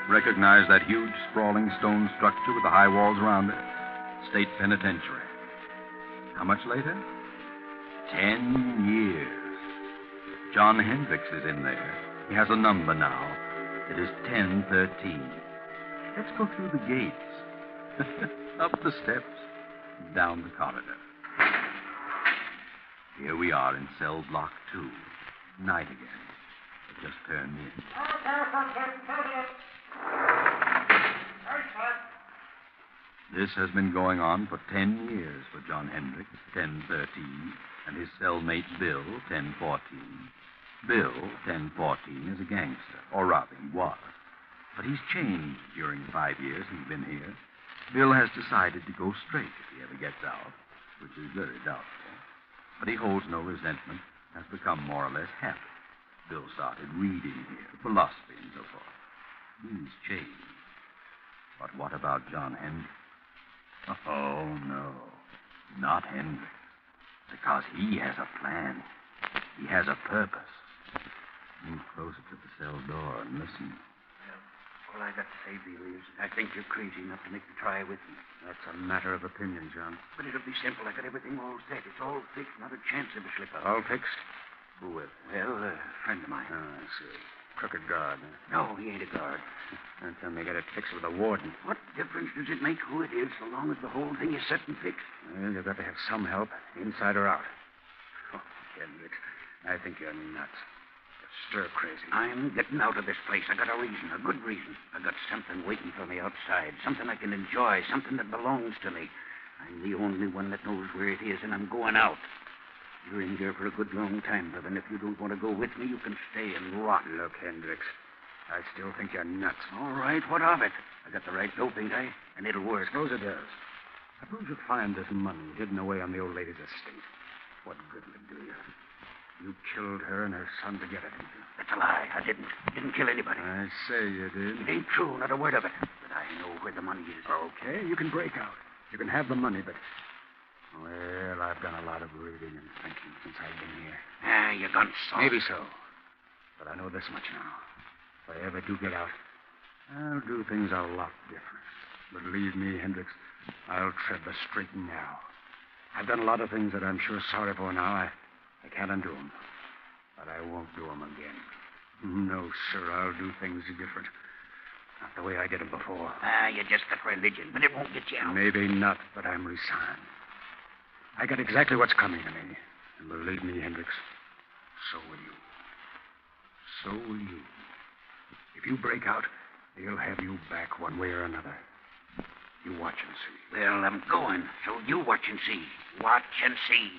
Recognize that huge, sprawling stone structure with the high walls around it? State penitentiary. How much later? 10 years. John Hendricks is in there. He has a number now. It is 1013. Let's go through the gates. Up the steps. Down the corridor. Here we are in cell block 2. Night again. Just turned in. This has been going on for 10 years for John Hendricks, 1013, and his cellmate Bill, 1014. Bill, 1014, is a gangster, or rather, he was. But he's changed during the 5 years he's been here. Bill has decided to go straight if he ever gets out, which is very doubtful. But he holds no resentment, has become more or less happy. Bill started reading here, philosophy and so forth. He's changed. But what about John Hendricks? Oh, no. Not Hendricks. Because he has a plan. He has a purpose. Move closer to the cell door and listen. All I got to say, Bill, is I think you're crazy enough to make the try with me. That's a matter of opinion, John. But it'll be simple. I got everything all set. It's all fixed. Not a chance of a slip-up. All fixed? Who with? Well, a friend of mine. Oh, I see. Crooked guard. No, he ain't a guard. Don't tell me you got it fixed with a warden. What difference does it make who it is so long as the whole thing is set and fixed? Well, you've got to have some help, inside or out. Oh, Hendricks, I think you're nuts. You're stir-crazy. I'm getting out of this place. I got a reason, a good reason. I got something waiting for me outside, something I can enjoy, something that belongs to me. I'm the only one that knows where it is, and I'm going out. You're in here for a good long time, but then if you don't want to go with me, you can stay and rot. Look, Hendricks, I still think you're nuts. All right, what of it? I got the right dope, ain't I? And it'll work. Suppose it does. Suppose you find this money hidden away on the old lady's estate. What good will it do you? You killed her and her son to get it, didn't you? That's a lie. I didn't. Didn't kill anybody. I say you did. It ain't true, not a word of it. But I know where the money is. Okay, you can break out. You can have the money, but... Well, I've done a lot of reading and thinking since I've been here. Ah, you gone soft. Maybe so. But I know this much now. If I ever do get out, I'll do things a lot different. Believe me, Hendricks, I'll tread the straight and narrow. I've done a lot of things that I'm sure sorry for now. I can't undo them. But I won't do them again. No, sir, I'll do things different. Not the way I did them before. Ah, you just got religion, but it won't get you out. Maybe not, but I'm resigned. I got exactly what's coming to me. And believe me, Hendricks, so will you. So will you. If you break out, they'll have you back one way or another. You watch and see. Well, I'm going, so you watch and see. Watch and see.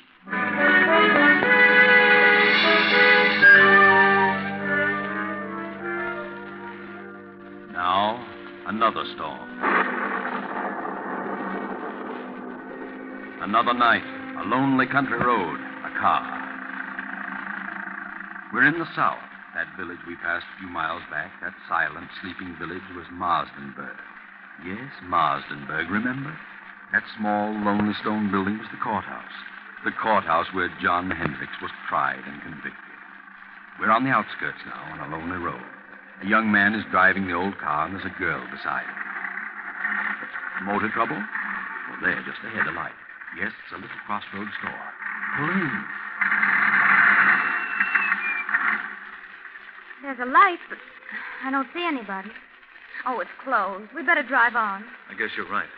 Now, another storm. Another night, a lonely country road, a car. We're in the south. That village we passed a few miles back, that silent, sleeping village, was Marsdenburg. Yes, Marsdenburg, remember? That small, lonely stone building was the courthouse. The courthouse where John Hendricks was tried and convicted. We're on the outskirts now, on a lonely road. A young man is driving the old car, and there's a girl beside him. Motor trouble? Well, there, just ahead, a light. Yes, it's a little crossroads store. Pull in. There's a light, but I don't see anybody. Oh, it's closed. We better drive on. I guess you're right.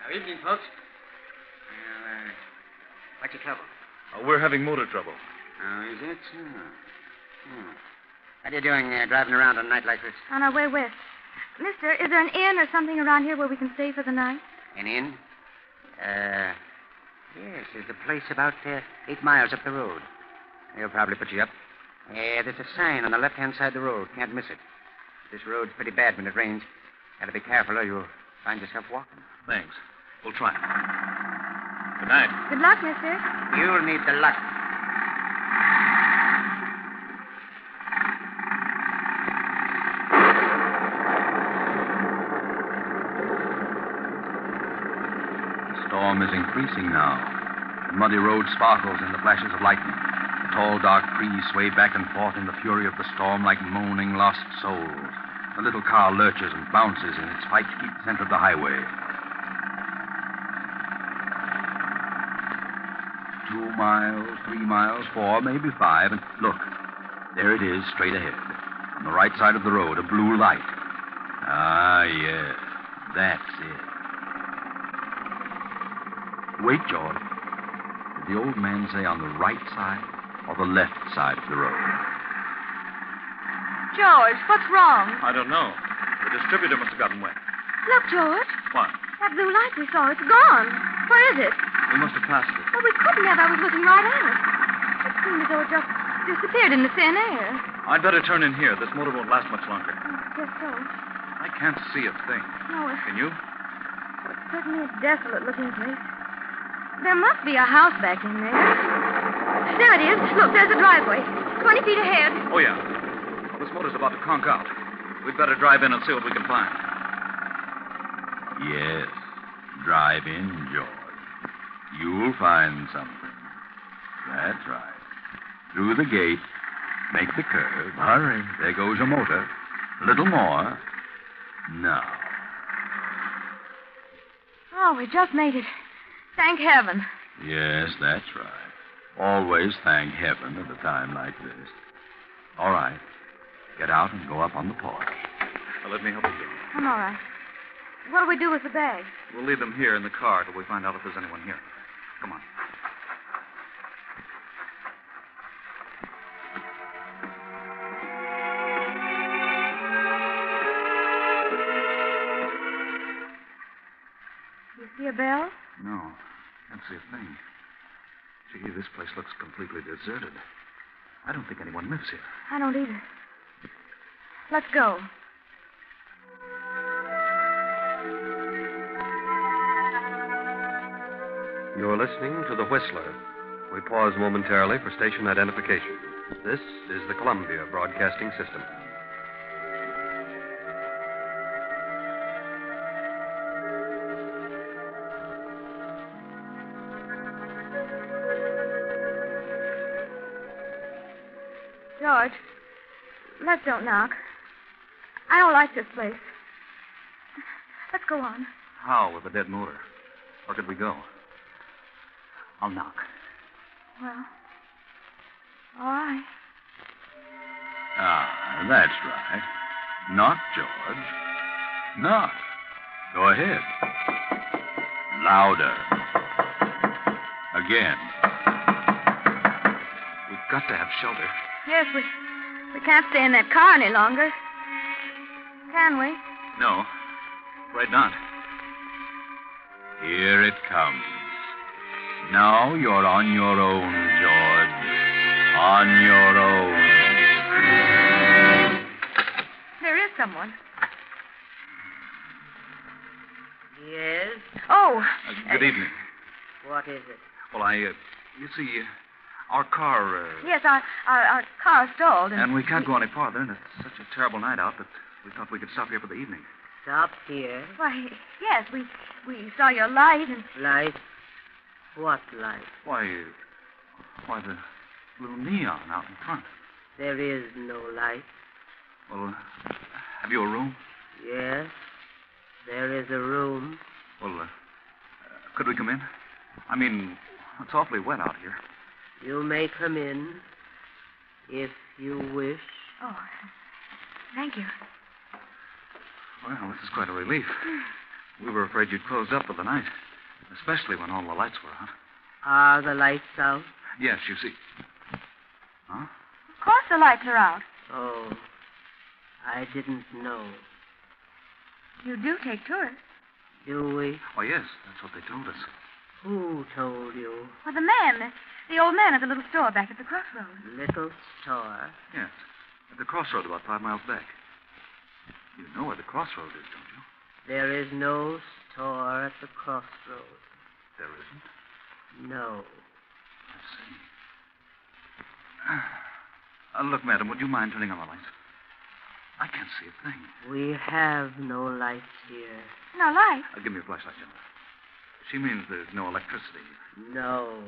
Good evening, folks. What's your trouble? We're having motor trouble. Oh, is it? What are you doing driving around on a night like this? On our way west. Mister, is there an inn or something around here where we can stay for the night? An inn? Yes, there's a place about 8 miles up the road. They'll probably put you up. There's a sign on the left-hand side of the road. Can't miss it. This road's pretty bad when it rains. Gotta be careful or you'll find yourself walking. Thanks. We'll try. Good night. Good luck, mister. You'll need the luck. The storm is increasing now. The muddy road sparkles in the flashes of lightning. The tall, dark trees sway back and forth in the fury of the storm like moaning lost souls. The little car lurches and bounces in its fight to keep the center of the highway. 2 miles, 3 miles, 4, maybe 5, and look, there it is, straight ahead. On the right side of the road, a blue light. Ah, yes, that's it. Wait, George. Did the old man say on the right side or the left side of the road? George, what's wrong? I don't know. The distributor must have gotten wet. Look, George. What? That blue light we saw, it's gone. Where is it? We must have passed it. Well, we couldn't have. I was looking right at it. It seemed as though it just disappeared in the thin air. I'd better turn in here. This motor won't last much longer. I guess so. I can't see a thing. No, Can you? it's certainly a desolate-looking place. There must be a house back in there. There it is. Look, there's a driveway. 20 feet ahead. Oh, yeah. Well, this motor's about to conk out. We'd better drive in and see what we can find. Yes, drive in, George. You'll find something. That's right. Through the gate. Make the curve. Hurry. There goes a motor. A little more. Now. Oh, we just made it. Thank heaven. Yes, that's right. Always thank heaven at a time like this. All right. Get out and go up on the porch. Now, let me help you. I'm all right. What do we do with the bags? We'll leave them here in the car till we find out if there's anyone here. Come on. You see a bell? No, can't see a thing. Gee, this place looks completely deserted. I don't think anyone lives here. I don't either. Let's go. You're listening to The Whistler. We pause momentarily for station identification. This is the Columbia Broadcasting System. George, let's don't knock. I don't like this place. Let's go on. How with a dead motor? Where could we go? I'll knock. Well, all right. Ah, that's right. Knock, George. Knock. Go ahead. Louder. Again. We've got to have shelter. Yes, we can't stay in that car any longer. Can we? No. Afraid not. Here it comes. Now you're on your own, George. On your own. There is someone. Yes? Oh. Good evening. What is it? Well, you see, our car... Yes, our car stalled. And we can't go any farther, and it's such a terrible night out that we thought we could stop here for the evening. Stop here? Why, yes, we saw your light and... Light? What light? Why, the little neon out in front. There is no light. Well, have you a room? Yes, there is a room. Well, could we come in? I mean, it's awfully wet out here. You may come in, if you wish. Oh, thank you. Well, this is quite a relief. We were afraid you'd closed up for the night, especially when all the lights were out. Are the lights out? Yes, you see. Huh? Of course the lights are out. Oh, I didn't know. You do take tourists. Do we? Oh, yes, that's what they told us. Who told you? Well, the old man at the little store back at the crossroads. Little store? Yes, at the crossroad about 5 miles back. You know where the crossroad is, don't you? There is no store at the crossroads. There isn't? No. I see. Look, madam, would you mind turning on the lights? I can't see a thing. We have no lights here. No lights? Give me a flashlight, Jim. She means there's no electricity. No.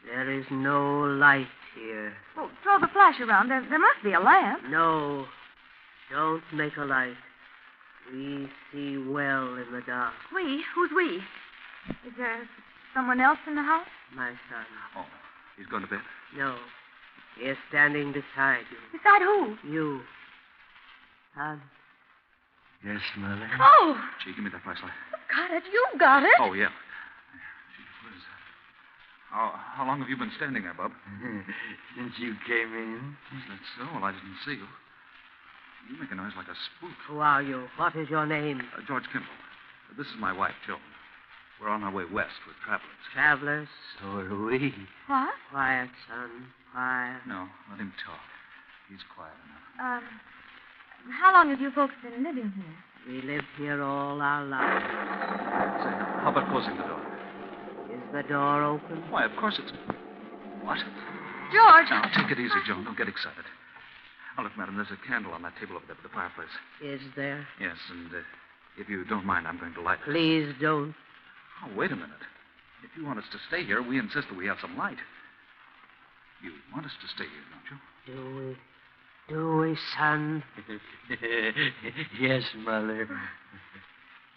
There is no light here. Well, throw the flash around. There must be a lamp. No. Don't make a light. We see well in the dark. We? Who's we? Is there someone else in the house? My son. Oh, he's going to bed? No. He is standing beside you. Beside who? You. Son. Yes, Mother. Oh! Gee, give me that flashlight. Got it. You got it. Oh, yeah. Gee whiz. How long have you been standing there, Bub? Since you came in. Is that so? Well, I didn't see you. You make a noise like a spook. Who are you? What is your name? George Kimball. This is my wife, Joan. We're on our way west with travelers. Travelers? So are we. What? Quiet, son. Quiet. No, let him talk. He's quiet enough. How long have you folks been living here? We lived here all our lives. Say, how about closing the door? Is the door open? Why, of course it's... What? George! Now, take it easy, Joan. Don't get excited. Oh, look, madam, there's a candle on that table over there by the fireplace. Is there? Yes, and if you don't mind, I'm going to light it. Please don't. Oh, wait a minute. If you want us to stay here, we insist that we have some light. You want us to stay here, don't you? Do we? Do we, son? Yes, Mother.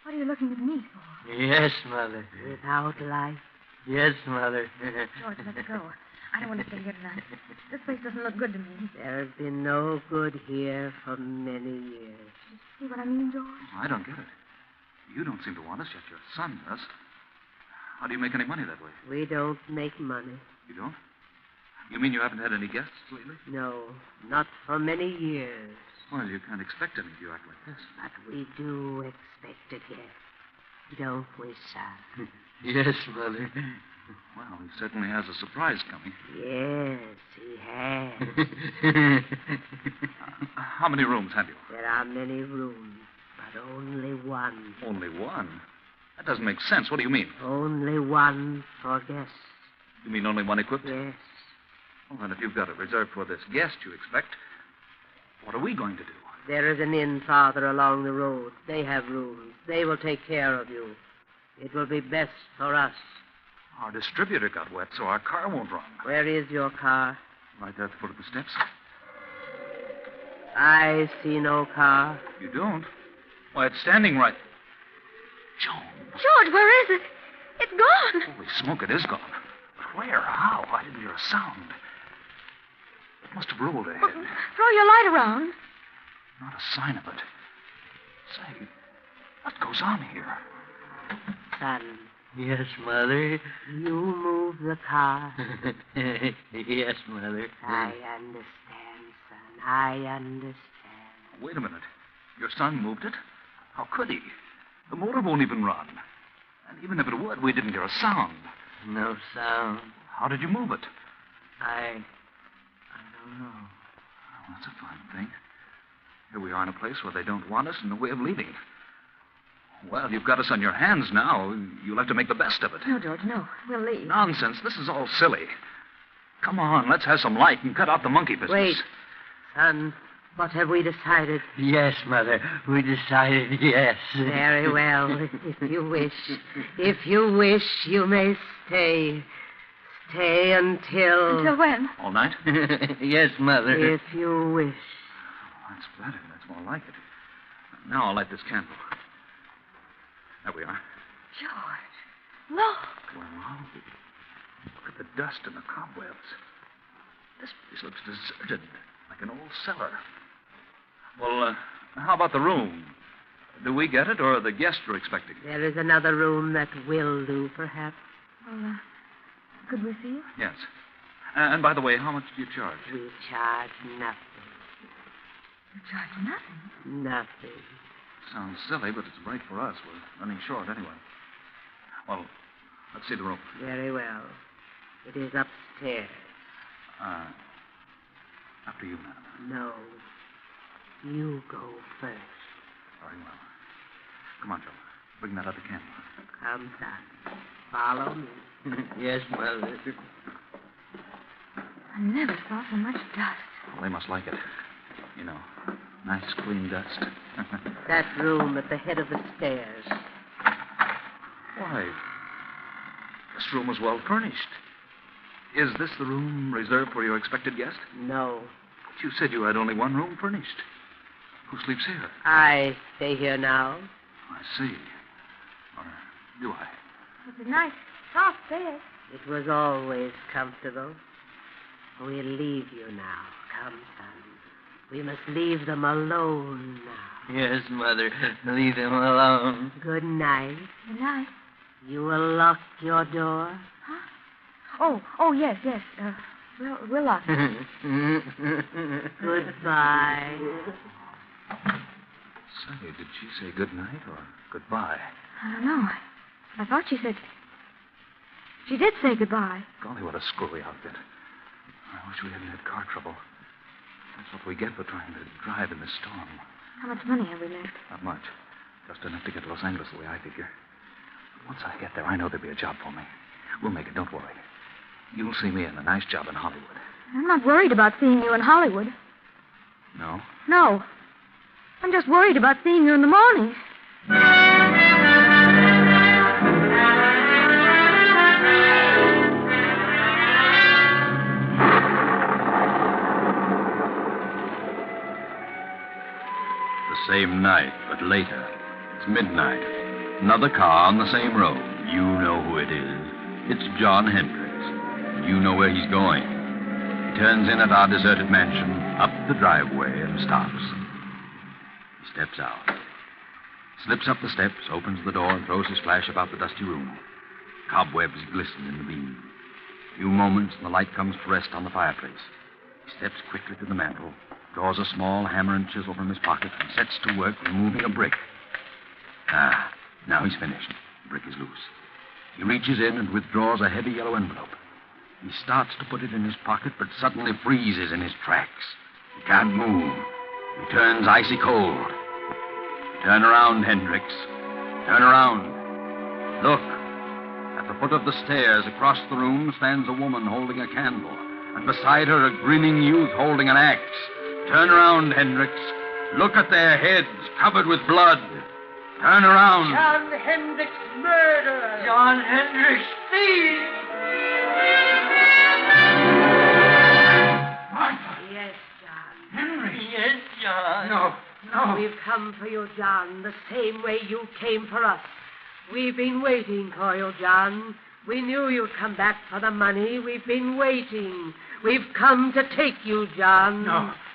What are you looking at me for? Yes, Mother. Without light? Yes, Mother. George, let's go. I don't want to stay here tonight. This place doesn't look good to me. There has been no good here for many years. You see what I mean, George? I don't get it. You don't seem to want us, yet your son does. How do you make any money that way? We don't make money. You don't? You mean you haven't had any guests lately? No, not for many years. Well, you can't expect any if you act like this. But we do expect a guest. Don't we, son? Yes, Mother. Well, he certainly has a surprise coming. Yes, he has. How many rooms have you? There are many rooms, but only one. Only one? That doesn't make sense. What do you mean? Only one for guests. You mean only one equipped? Yes. Well, then if you've got it reserved for this guest you expect, what are we going to do? There is an inn farther along the road. They have rooms. They will take care of you. It will be best for us. Our distributor got wet, so our car won't run. Where is your car? Right there at the foot of the steps. I see no car. You don't? Why, it's standing right... Joan. George, where is it? It's gone. Holy smoke, it is gone. But where? How? I didn't hear a sound. It must have rolled ahead. Well, throw your light around. Not a sign of it. Say, what goes on here? Son. Yes, Mother. You move the car. Yes, Mother. I understand, son. I understand. Wait a minute. Your son moved it? How could he? The motor won't even run. And even if it would, we didn't hear a sound. No sound. How did you move it? I don't know. Oh, that's a fine thing. Here we are in a place where they don't want us and no way of leaving. Well, you've got us on your hands now. You'll have to make the best of it. No, George, no. We'll leave. Nonsense. This is all silly. Come on, let's have some light and cut out the monkey business. Wait. Son, what have we decided? Yes, Mother. We decided yes. Very well. If you wish. If you wish, you may stay. Stay until... Until when? All night? Yes, Mother. If you wish. That's better. That's more like it. Now I'll light this candle. There we are. George, look. Well, look at the dust and the cobwebs. This place looks deserted, like an old cellar. Well, how about the room? Do we get it, or the guests are expecting it? There is another room that will do, perhaps. Well, could we see it? Yes. And by the way, how much do you charge? We charge nothing. You charge nothing? Nothing. Sounds silly, but it's right for us. We're running short anyway. Well, let's see the room. Very well. It is upstairs. After you, madam. No. You go first. Very well. Come on, Joe. Bring that other candle. Come, son. Follow me. Yes, Mother. I never saw so much dust. Well, they must like it. You know, nice, clean dust. That room at the head of the stairs. Why, this room was well furnished. Is this the room reserved for your expected guest? No. But you said you had only one room furnished. Who sleeps here? I stay here now. I see. Or do I? It's a nice, soft bed. It was always comfortable. We'll leave you now. Come, son. We must leave them alone now. Yes, Mother. Leave them alone. Good night. Good night. You will lock your door? Huh? Oh, yes. We'll lock it. Goodbye. Say, did she say good night or goodbye? I don't know. I thought she said... She did say goodbye. Golly, what a screwy outfit. I wish we hadn't had car trouble. That's what we get for trying to drive in this storm. How much money have we left? Not much. Just enough to get to Los Angeles the way I figure. Once I get there, I know there'll be a job for me. We'll make it, don't worry. You'll see me in a nice job in Hollywood. I'm not worried about seeing you in Hollywood. No? No. I'm just worried about seeing you in the morning. The same night, but later. It's midnight. Another car on the same road. You know who it is. It's John Hendricks. You know where he's going. He turns in at our deserted mansion, up the driveway, and stops. He steps out. Slips up the steps, opens the door, and throws his flash about the dusty room. Cobwebs glisten in the beam. A few moments, and the light comes to rest on the fireplace. He steps quickly to the mantel, draws a small hammer and chisel from his pocket, and sets to work removing a brick. Now he's finished. The brick is loose. He reaches in and withdraws a heavy yellow envelope. He starts to put it in his pocket, but suddenly freezes in his tracks. He can't move. He turns icy cold. Turn around, Hendricks. Turn around. Look. At the foot of the stairs across the room stands a woman holding a candle, and beside her a grinning youth holding an axe. Turn around, Hendricks. Look at their heads covered with blood. Turn around. John Hendricks murderer. John Hendricks thief. Yes, John. Henry. Yes, John. No. We've come for you, John, the same way you came for us. We've been waiting for you, John. We knew you'd come back for the money. We've been waiting. We've come to take you, John.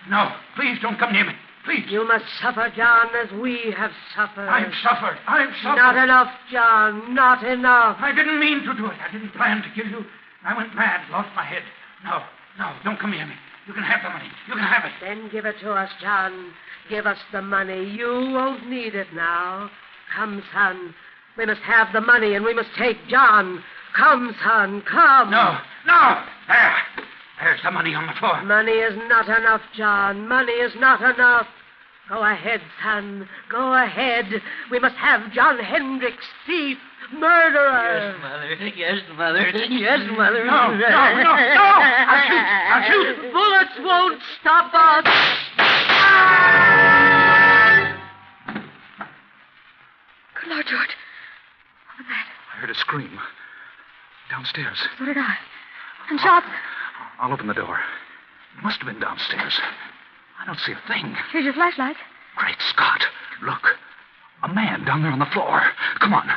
No. Please don't come near me. Please. You must suffer, John, as we have suffered. I've suffered. Not enough, John. Not enough. I didn't mean to do it. I didn't plan to kill you. I went mad, lost my head. No, don't come near me. You can have the money. You can have it. Then give it to us, John. Give us the money. You won't need it now. Come, son. We must have the money, and we must take John. Come, son, come. No. There's the money on the floor. Money is not enough, John. Money is not enough. Go ahead, son. Go ahead. We must have John Hendricks, thief, murderer. Yes, Mother. Yes, Mother. Yes, Mother. No. I'll shoot. Bullets won't stop us. Good Lord, George. What was that? I heard a scream. Downstairs. So did I. And shots. I'll open the door. It must have been downstairs. I don't see a thing. Here's your flashlight. Great Scott. Look. A man down there on the floor. Come on.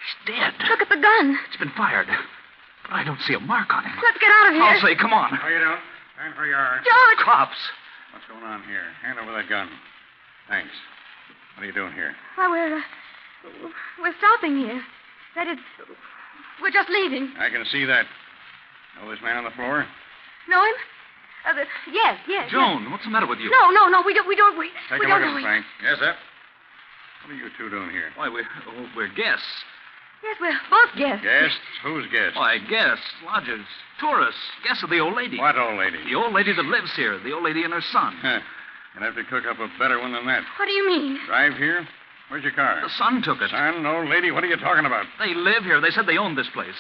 He's dead. Look at the gun. It's been fired. But I don't see a mark on him. Let's get out of here. I'll say, come on. No, you don't. Stand where you are. George! Cops. What's going on here? Hand over that gun. Thanks. What are you doing here? Why, we're stopping here. That is, we're just leaving. I can see that. Know this man on the floor? Know him? Yes. Joan, what's the matter with you? No, we don't. Take we a don't look know at him, Frank. Yes, sir. What are you two doing here? Why, we're guests. Yes, we're both guests. Guests? Who's guests? Why, guests, lodgers, tourists, guests of the old lady. What old lady? The old lady that lives here, the old lady and her son. You'll have to cook up a better one than that. What do you mean? Drive here? Where's your car? The son took it. Son, old lady, what are you talking about? They live here. They said they owned this place.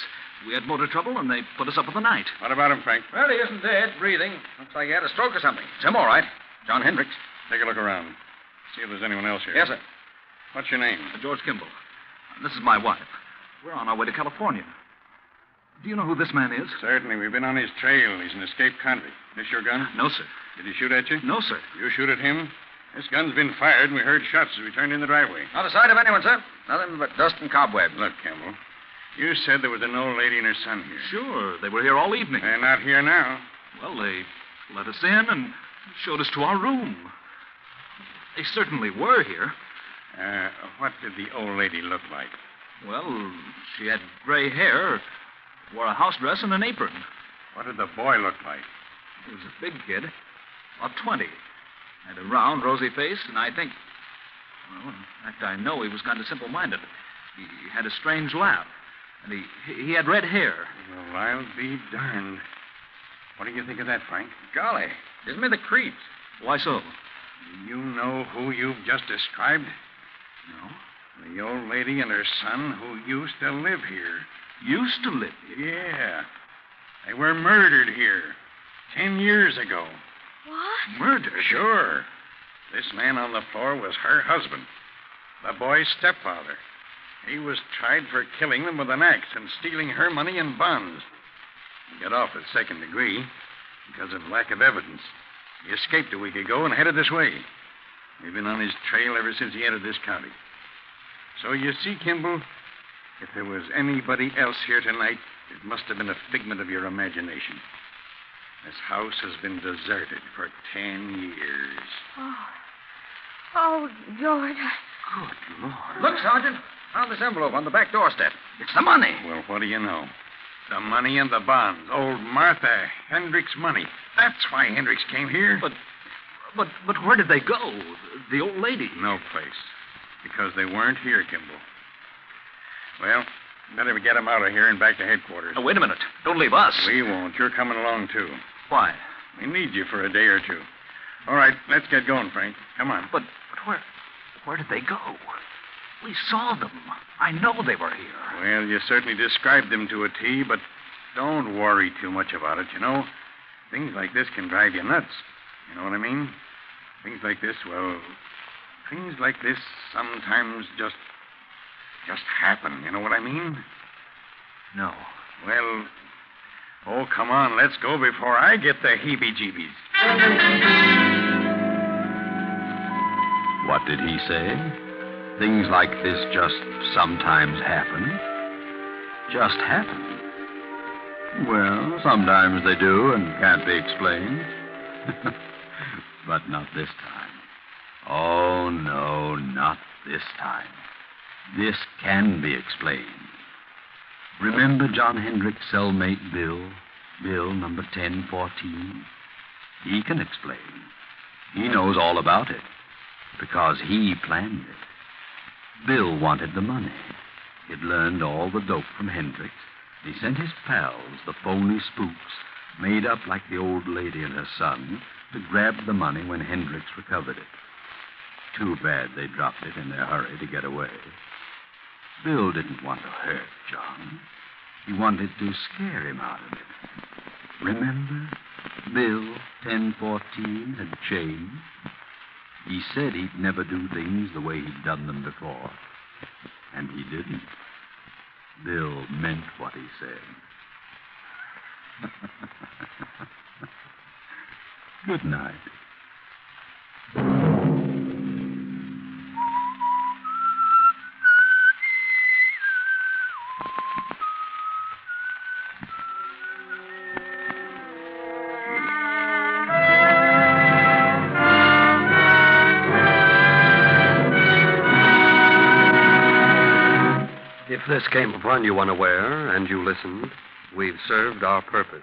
We had motor trouble, and they put us up for the night. What about him, Frank? Well, he isn't dead, breathing. Looks like he had a stroke or something. It's him, all right. John Hendricks. Take a look around. See if there's anyone else here. Yes, sir. What's your name? George Kimball. This is my wife. We're on our way to California. Do you know who this man is? Certainly. We've been on his trail. He's an escaped convict. This your gun? No, sir. Did he shoot at you? No, sir. You shoot at him? This gun's been fired, and we heard shots as we turned in the driveway. Not a sight of anyone, sir. Nothing but dust and cobwebs. Look, Kimball, you said there was an old lady and her son here. Sure. They were here all evening. They're not here now. Well, they let us in and showed us to our room. They certainly were here. What did the old lady look like? Well, she had gray hair, wore a house dress and an apron. What did the boy look like? He was a big kid, about 20. Had a round, rosy face, and I think... Well, in fact, I know he was kind of simple-minded. He had a strange laugh, and he had red hair. Well, I'll be darned. What do you think of that, Frank? Golly, gives me the creeps. Why so? Do you know who you've just described? No. The old lady and her son who used to live here. Used to live here? Yeah. They were murdered here 10 years ago. What? Murder? Sure. This man on the floor was her husband, the boy's stepfather. He was tried for killing them with an axe and stealing her money and bonds. He got off at second degree because of lack of evidence. He escaped a week ago and headed this way. We've been on his trail ever since he entered this county. So you see, Kimball, if there was anybody else here tonight, it must have been a figment of your imagination. This house has been deserted for 10 years. Oh, George. Good Lord. Look, Sergeant. Found this envelope on the back doorstep. It's the money. Well, what do you know? The money and the bonds. Old Martha Hendricks' money. That's why Hendricks came here. But But where did they go? The old lady? No place. Because they weren't here, Kimball. Well, better get them out of here and back to headquarters. Wait a minute. Don't leave us. We won't. You're coming along, too. Why? We need you for a day or two. All right, let's get going, Frank. Come on. But where did they go? We saw them. I know they were here. Well, you certainly described them to a T, but don't worry too much about it, you know. Things like this can drive you nuts. You know what I mean? Things like this sometimes just happen. You know what I mean? No. Well, oh, come on, let's go before I get the heebie-jeebies. What did he say? Things like this just sometimes happen? Just happen? Well, sometimes they do and can't be explained. But not this time. Oh, no, not this time. This can be explained. Remember John Hendrick's cellmate Bill number 1014? He can explain. He knows all about it because he planned it. Bill wanted the money. He'd learned all the dope from Hendricks. He sent his pals, the phony spooks, made up like the old lady and her son, to grab the money when Hendricks recovered it. Too bad they dropped it in their hurry to get away. Bill didn't want to hurt John. He wanted to scare him out of it. Remember? Bill 1014 had changed. He said he'd never do things the way he'd done them before. And he didn't. Bill meant what he said. Good night. If this came upon you unaware and you listened, we've served our purpose.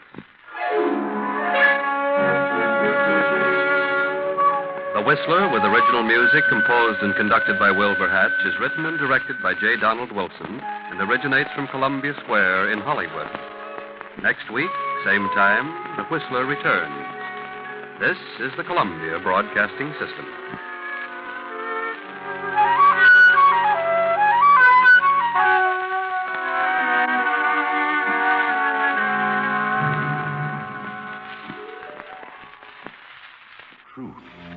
The Whistler, with original music composed and conducted by Wilbur Hatch, is written and directed by J. Donald Wilson and originates from Columbia Square in Hollywood. Next week, same time, The Whistler returns. This is the Columbia Broadcasting System.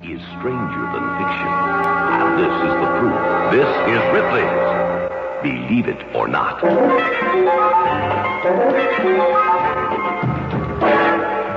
Is stranger than fiction. And this is the proof. This is Ripley's Believe It or Not.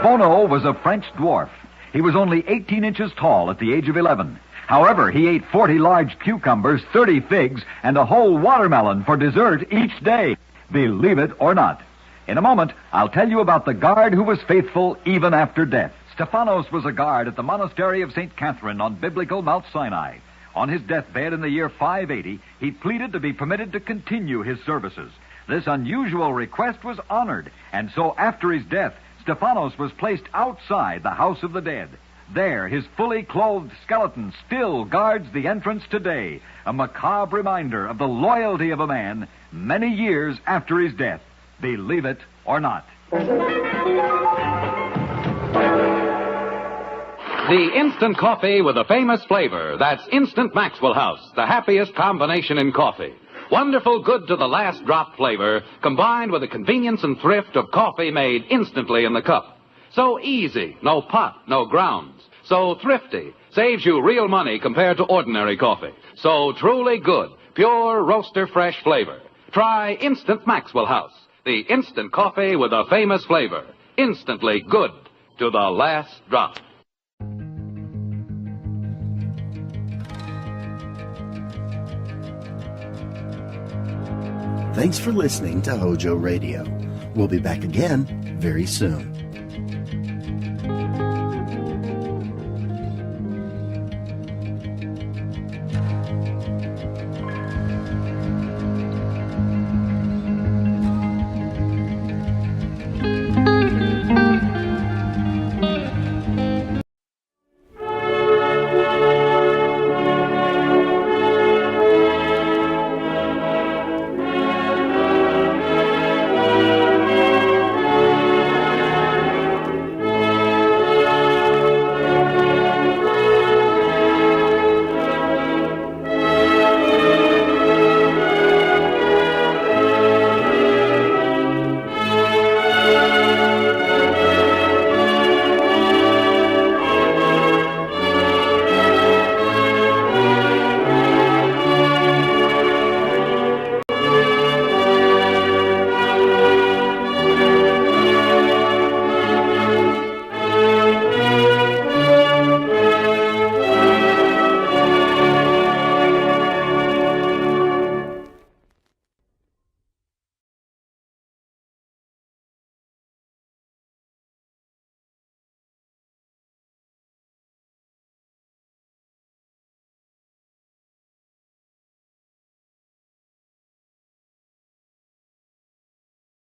Bono was a French dwarf. He was only 18 inches tall at the age of 11. However, he ate 40 large cucumbers, 30 figs, and a whole watermelon for dessert each day. Believe it or not. In a moment, I'll tell you about the guard who was faithful even after death. Stephanos was a guard at the monastery of St. Catherine on biblical Mount Sinai. On his deathbed in the year 580, he pleaded to be permitted to continue his services. This unusual request was honored, and so after his death, Stephanos was placed outside the house of the dead. There, his fully clothed skeleton still guards the entrance today, a macabre reminder of the loyalty of a man many years after his death. Believe it or not. The instant coffee with a famous flavor. That's Instant Maxwell House, the happiest combination in coffee. Wonderful, good to the last drop flavor, combined with the convenience and thrift of coffee made instantly in the cup. So easy, no pot, no grounds. So thrifty, saves you real money compared to ordinary coffee. So truly good, pure roaster fresh flavor. Try Instant Maxwell House, the instant coffee with a famous flavor. Instantly good to the last drop. Thanks for listening to Hojo Radio. We'll be back again very soon.